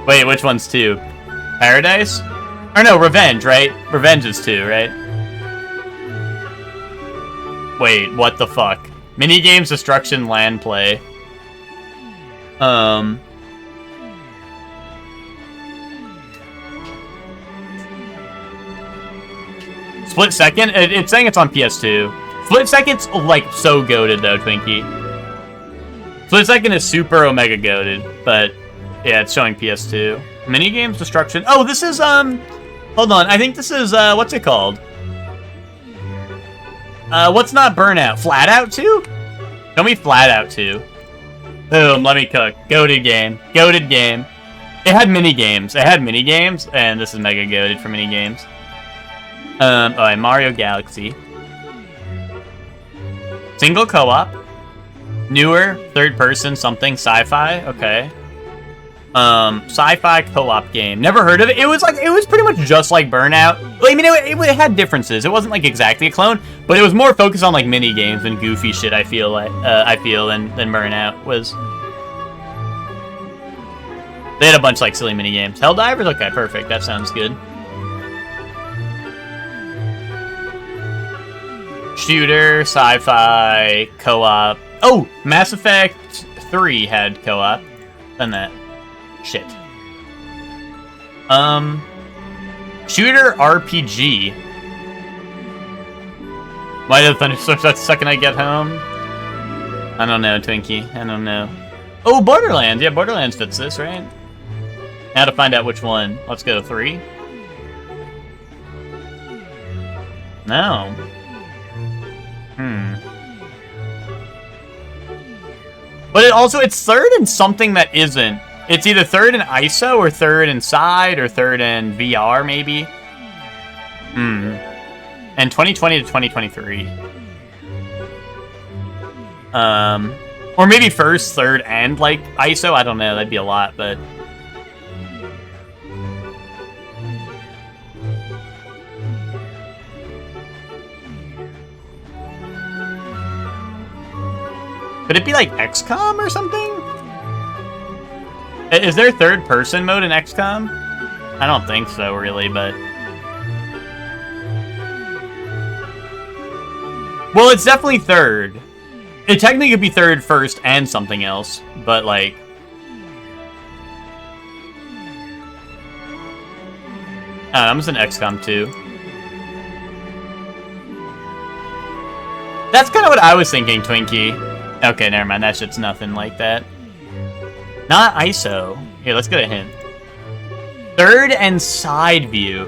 Wait, which one's 2? Paradise? Or no, Revenge, right? Revenge is 2, right? Wait, what the fuck? Minigames, Destruction, Land Play. Split Second? It's saying it's on PS2. Split Second's, like, so goated, though, Twinkie. Split Second is super omega goated, but, yeah, it's showing PS2. Minigames, Destruction. Oh, this is, hold on. I think this is, what's it called? What's not Burnout? Flat Out 2? Show me Flat Out 2. Boom, let me cook. Goated game. Goated game. It had minigames. It had minigames, and this is mega goated for minigames. Alright, Mario Galaxy. Single co-op. Newer, third person, something, sci-fi, okay. Sci-fi co-op game. Never heard of it. It was pretty much just like Burnout. I mean, it had differences. It wasn't like exactly a clone, but it was more focused on like mini games and goofy shit. I feel than Burnout was. They had a bunch of like silly mini games. Helldivers, okay, perfect. That sounds good. Shooter, sci-fi, co-op. Oh, Mass Effect 3 had co-op. Done that. Shit. Shooter RPG. Why did the thunderstorm start the second I get home? I don't know, Twinkie. I don't know. Oh, Borderlands. Yeah, Borderlands fits this, right? Now to find out which one. Let's go 3. No. But it's third in something that isn't. It's either third in ISO, or third inside, or third in VR, maybe. And 2020 to 2023. Or maybe first, third, and, like, ISO. I don't know. That'd be a lot, but... Could it be like XCOM or something? Is there third-person mode in XCOM? I don't think so, really, but... Well, it's definitely third. It technically could be third, first, and something else, but, like... I'm just in XCOM 2. That's kind of what I was thinking, Twinkie. Okay, never mind. That shit's nothing like that. Not ISO. Here, let's get a hint. Third and side view.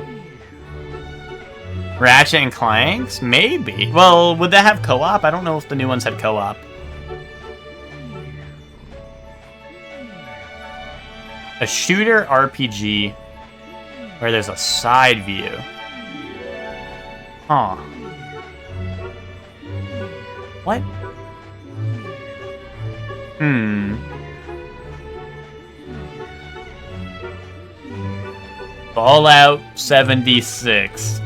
Ratchet and Clanks? Maybe. Well, would that have co-op? I don't know if the new ones had co-op. A shooter RPG where there's a side view. Huh. What? Fallout 76.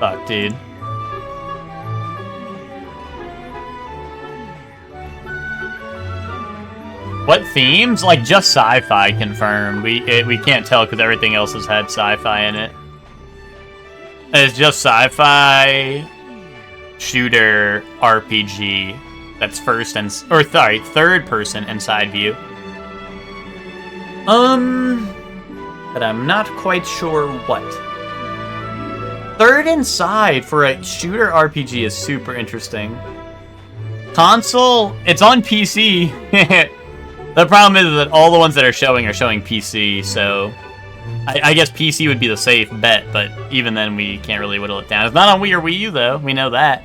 Fuck, dude. What themes? Like, just sci-fi confirmed. We can't tell because everything else has had sci-fi in it. It's just sci-fi, shooter, RPG. That's third person and side view. But I'm not quite sure what. Third Inside for a shooter RPG is super interesting. Console, it's on PC. The problem is that all the ones that are showing PC, so I guess PC would be the safe bet, but even then we can't really whittle it down. It's not on Wii or Wii U, though. We know that.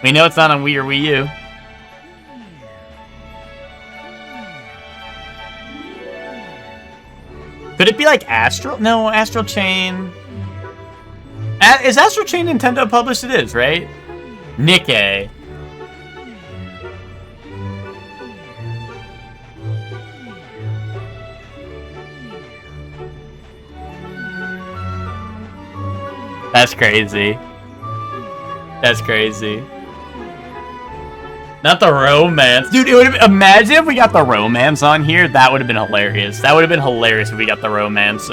We know it's not on Wii or Wii U. Could it be like Astral? No, Astral Chain... Is Astral Chain Nintendo published? It is, right? Nikkei. That's crazy. That's crazy. Not the romance. Dude, it would have, imagine if we got the romance on here. That would have been hilarious. That would have been hilarious if we got the romance,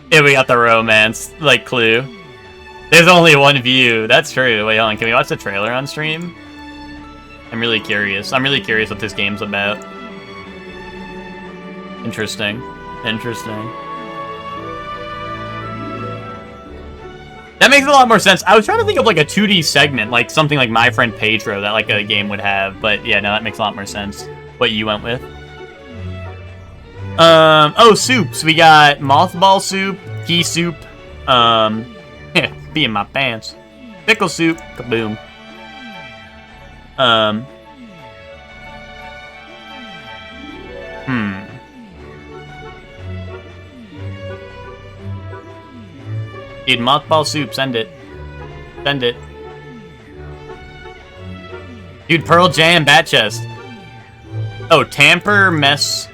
if we got the romance, like, clue. There's only one view. That's true. Wait, hold on. Can we watch the trailer on stream? I'm really curious. I'm really curious what this game's about. Interesting. Interesting. That makes a lot more sense. I was trying to think of like a 2D segment, like something like My Friend Pedro that like a game would have, but yeah, no, that makes a lot more sense. What you went with. Oh, soups. We got mothball soup, pea soup, be in my pants. Pickle soup, kaboom. Dude, mothball soup, send it. Send it. Dude, Pearl Jam, Bat Chest. Oh, Tamper, Mess,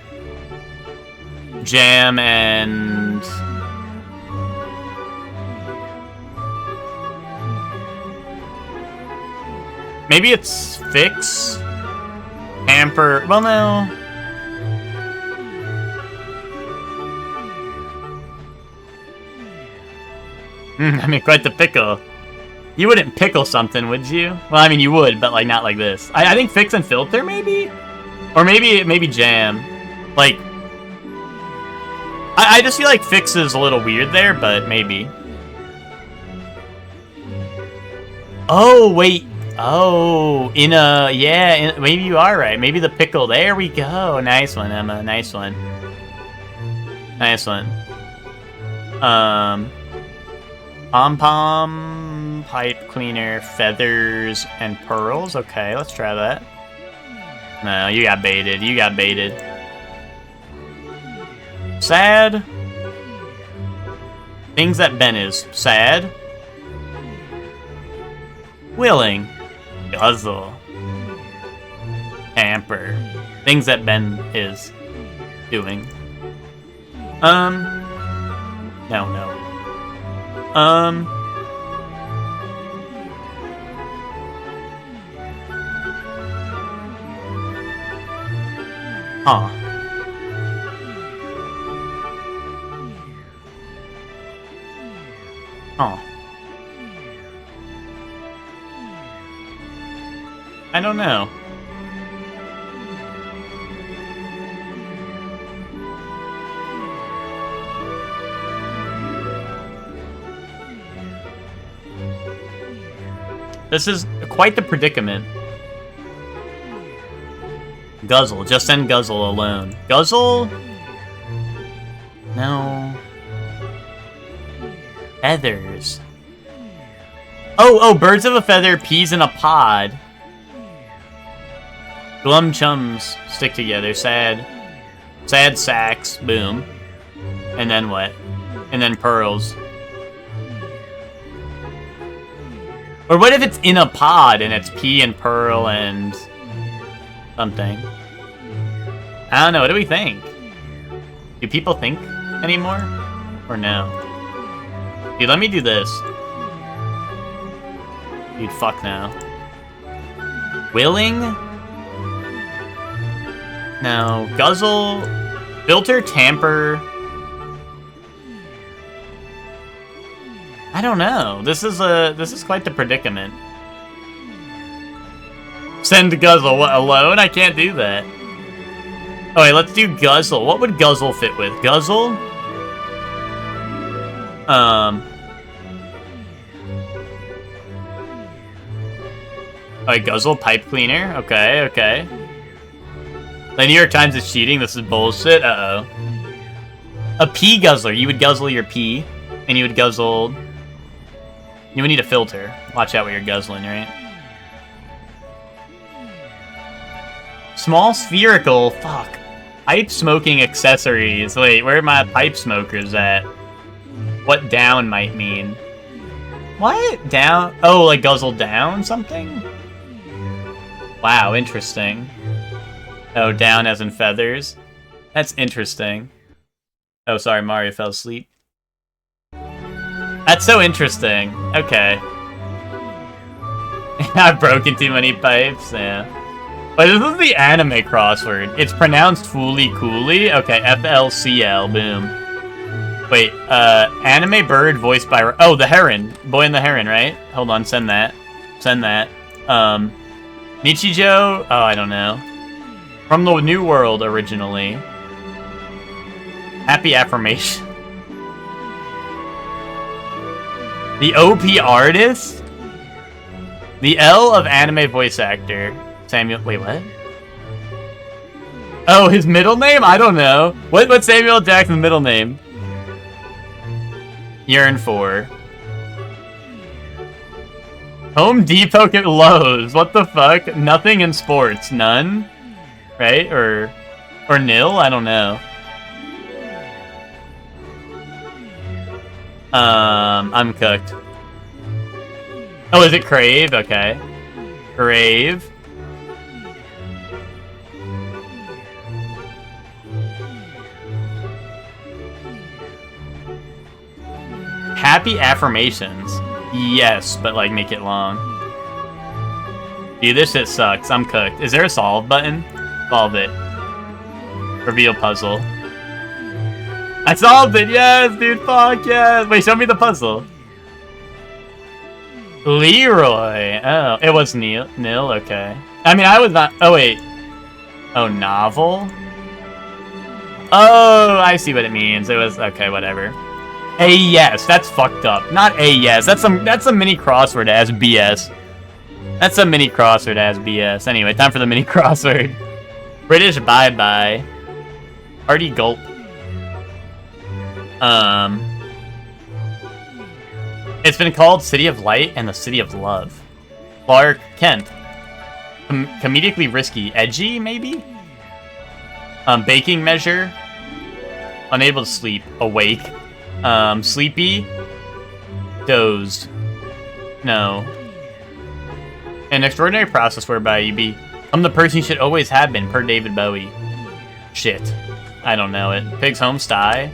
Jam, and... maybe it's Fix? Tamper... well, no. I mean, quite the pickle. You wouldn't pickle something, would you? Well, I mean, you would, but like not like this. I think Fix and Filter, maybe? Or maybe Jam. Like... I just feel like Fix is a little weird there, but maybe. Oh, wait. Oh, yeah, maybe you are right. Maybe the pickle. There we go. Nice one, Emma. Nice one. Nice one. Pom-pom, pipe cleaner, feathers, and pearls. Okay, let's try that. No, you got baited. You got baited. Sad. Things that Ben is. Sad. Willing. Guzzle. Tamper. Things that Ben is doing. No. Huh. Huh. I don't know. This is quite the predicament. Guzzle. Just send Guzzle alone. Guzzle? No. Feathers. Oh, birds of a feather, peas in a pod. Glum chums stick together. Sad sacks. Boom. And then what? And then pearls. Or what if it's in a pod and it's pea and pearl and something? I don't know. What do we think? Do people think anymore? Or no? Dude, let me do this. Dude, fuck now. Willing? No. Guzzle? Filter? Tamper? I don't know. This is quite the predicament. Send Guzzle. What, alone? I can't do that. Oh, wait, let's do Guzzle. What would Guzzle fit with? Guzzle? Oh, guzzle pipe cleaner. Okay, okay. The New York Times is cheating. This is bullshit. Uh-oh. A pee guzzler. You would guzzle your pee, and you would guzzle... You would need a filter. Watch out what you're guzzling, right? Small spherical. Fuck. Pipe smoking accessories. Wait, where are my pipe smokers at? What down might mean. What? Down? Oh, like guzzle down something? Wow, interesting. Oh, down as in feathers? That's interesting. Oh, sorry, Mario fell asleep. That's so interesting. Okay. I've broken too many pipes, yeah. But this is the anime crossword. It's pronounced Fooly Cooley. Okay, FLCL, boom. Wait, anime bird voiced by... Oh, the heron. Boy and the heron, right? Hold on, send that. Send that. Nichijo? Oh, I don't know. From the New World, originally. Happy Affirmation. The OP artist? The L of anime voice actor. Samuel... Wait, what? Oh, his middle name? I don't know. What's Samuel Jackson's middle name? Yearn for. Home Depot at Lowe's. What the fuck? Nothing in sports. None? Right? Or nil? I don't know. I'm cooked. Oh, is it Crave? Okay. Crave. Happy Affirmations. Yes, but like make it long. Dude, this shit sucks. I'm cooked. Is there a solve button? Solve it. Reveal puzzle. I solved it! Yes, dude, fuck yes! Wait, show me the puzzle. Leroy. Oh, it was nil, okay. I mean, I was not... Oh, wait. Oh, novel? Oh, I see what it means. It was... Okay, whatever. A yes, that's fucked up. Not a yes. That's a mini crossword as BS. That's a mini crossword as BS. Anyway, time for the mini crossword. British bye-bye. Hearty gulp. It's been called City of Light and the City of Love. Clark Kent. Comedically risky. Edgy, maybe? Baking measure. Unable to sleep. Awake. Sleepy. Dozed. No. An extraordinary process whereby you become the person you should always have been, per David Bowie. Shit. I don't know it. Pig's home sty.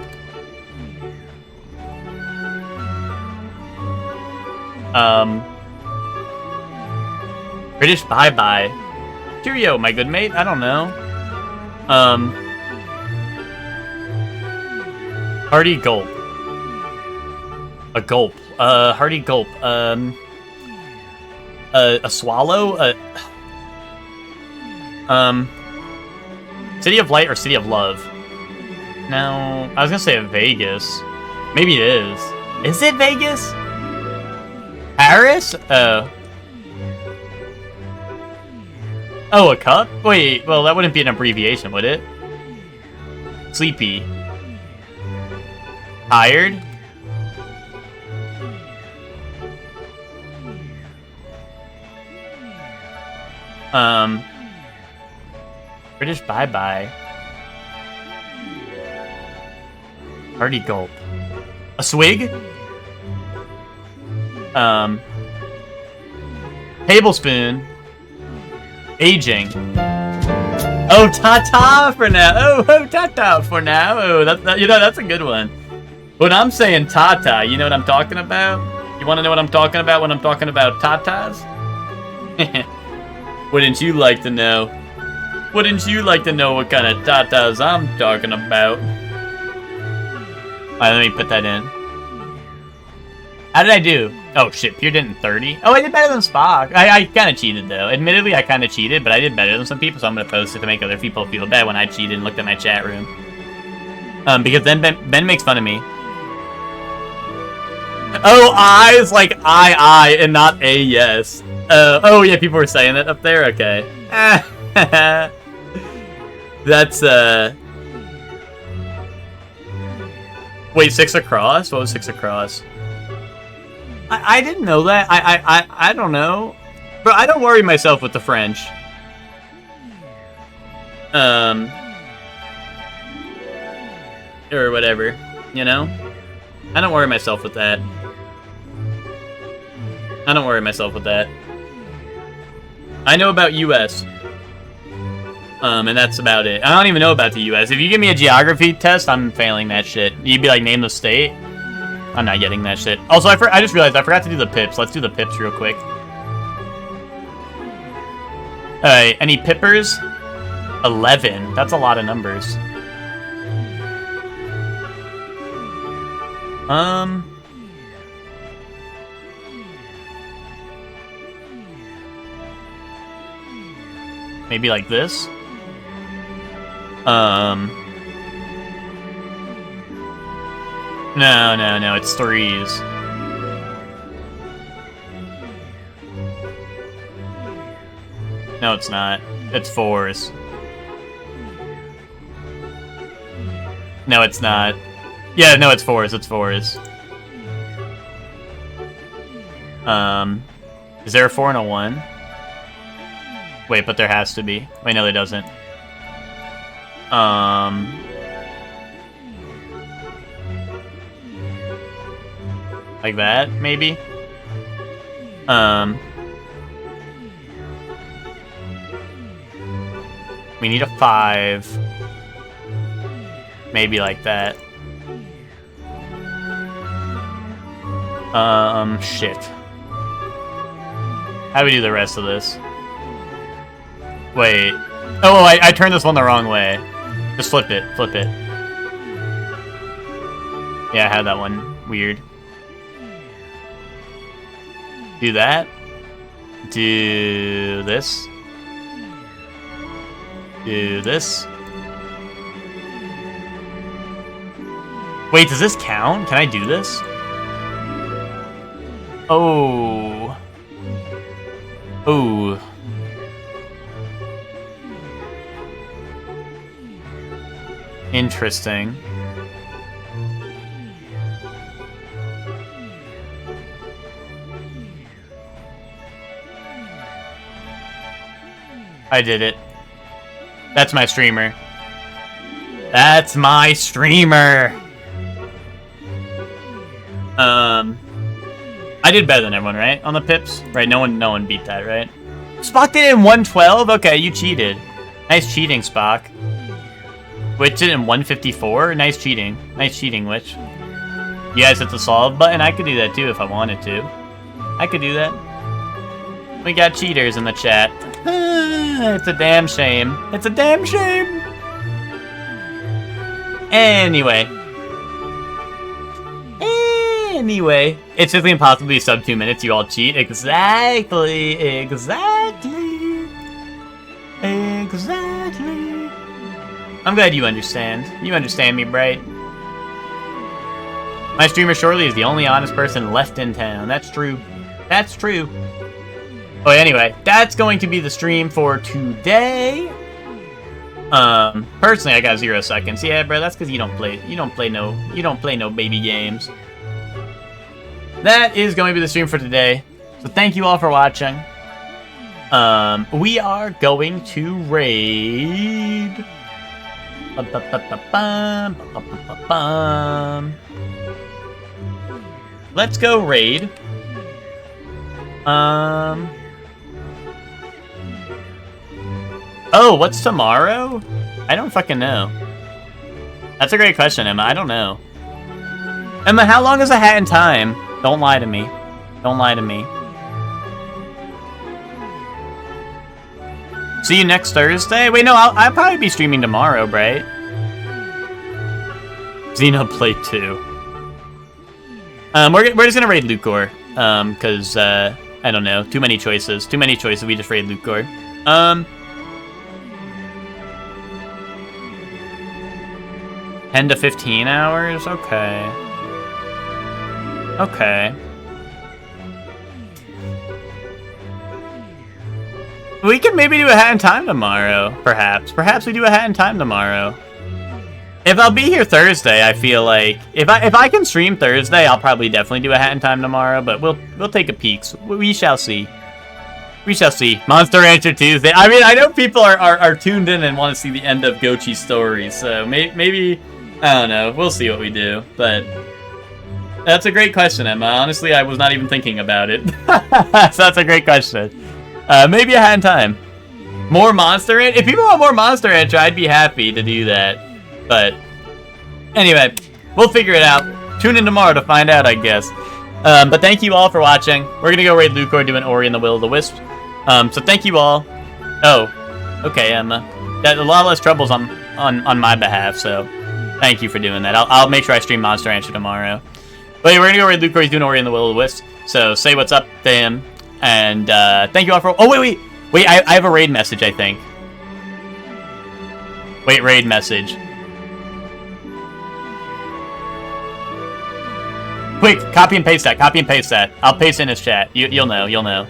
British bye-bye. Cheerio, my good mate. I don't know. Hearty gulp. A gulp. Hearty gulp. A swallow? City of Light or City of Love? No, I was gonna say Vegas. Maybe it is. Is it Vegas? Paris? Oh. Oh, a cup? Wait, well, that wouldn't be an abbreviation, would it? Sleepy. Tired? British bye-bye. Hearty gulp. A swig? Tablespoon. Aging. Oh, ta-ta for now. Oh, ta-ta for now. Oh, you know, that's a good one. When I'm saying ta-ta, you know what I'm talking about? You want to know what I'm talking about when I'm talking about tatas? Wouldn't you like to know? Wouldn't you like to know what kind of tatas I'm talking about? Alright, let me put that in. How did I do? Oh shit, Pierre did in 30? Oh, I did better than Spock. I kind of cheated though. Admittedly, I kind of cheated, but I did better than some people, so I'm going to post it to make other people feel bad when I cheated and looked at my chat room. Because then Ben makes fun of me. Oh, eyes like I, and not a yes. Oh yeah, people were saying it up there. Okay. That's Wait, 6 across? What was 6 across? I didn't know that. I don't know. But I don't worry myself with the French. Or whatever, you know? I don't worry myself with that. I don't worry myself with that. I know about US. And that's about it. I don't even know about the US. If you give me a geography test, I'm failing that shit. You'd be like, name the state. I'm not getting that shit. Also, I just realized I forgot to do the pips. Let's do the pips real quick. Alright, any pippers? 11. That's a lot of numbers. Maybe like this? No, it's 3s. No, it's not. It's 4s. No, it's not. Yeah, no, it's 4s. It's 4s. Is there a 4 and a 1? Wait, but there has to be. Wait, no, there doesn't. Like that, maybe? We need a 5. Maybe like that. Shit. How do we do the rest of this? Wait. Oh, I turned this one the wrong way. Just flip it. Flip it. Yeah, I had that one. Weird. Do that. Do this. Do this. Wait, does this count? Can I do this? Oh. Oh. Interesting. I did it. That's my streamer. That's my streamer! I did better than everyone, right? On the pips? Right, no one beat that, right? Spock did it in 112? Okay, you cheated. Nice cheating, Spock. Witch did it in 154? Nice cheating. Nice cheating, Witch. You guys hit the solve button? I could do that too if I wanted to. I could do that. We got cheaters in the chat. It's a damn shame. It's a damn shame. Anyway. It's just impossible to be sub 2 minutes. You all cheat. Exactly. I'm glad you understand. You understand me, Bright. My streamer Shortly is the only honest person left in town. That's true. That's true. Oh, anyway, that's going to be the stream for today. Personally, I got 0 seconds. Yeah, bro, that's because you don't play no baby games. That is going to be the stream for today. So thank you all for watching. We are going to raid. Let's go raid. Oh, what's tomorrow? I don't fucking know. That's a great question, Emma. I don't know. Emma, how long is a hat in time? Don't lie to me. Don't lie to me. See you next Thursday? Wait, no, I'll probably be streaming tomorrow, right? Xenoblade 2. We're just gonna raid Lucor. Cause, I don't know. Too many choices. Too many choices. We just raid Lucor. 10 to 15 hours? Okay. Okay. We can maybe do a Hat in Time tomorrow, perhaps. Perhaps we do a Hat in Time tomorrow. If I'll be here Thursday, I feel like if I can stream Thursday, I'll probably definitely do a Hat in Time tomorrow. But we'll take a peek. We shall see. We shall see. Monster Rancher Tuesday. I mean, I know people are tuned in and want to see the end of Gochi's story, so maybe I don't know. We'll see what we do. But that's a great question, Emma. Honestly, I was not even thinking about it. So that's a great question. Maybe a Hat in Time. More Monster Rancher. If people want more Monster Rancher, I'd be happy to do that. But anyway, we'll figure it out. Tune in tomorrow to find out, I guess. But thank you all for watching. We're gonna go raid Lucor, do an Ori and the Will of the Wisp. So thank you all. Oh, okay, Emma. That a lot less troubles on my behalf. So thank you for doing that. I'll make sure I stream Monster Rancher tomorrow. But yeah, we're gonna go raid Lucor. He's doing Ori and the Will of the Wisp. So say what's up to him. And thank you all for. Oh wait. I have a raid message. I think. Wait, raid message. Quick, copy and paste that. I'll paste it in his chat. You'll know.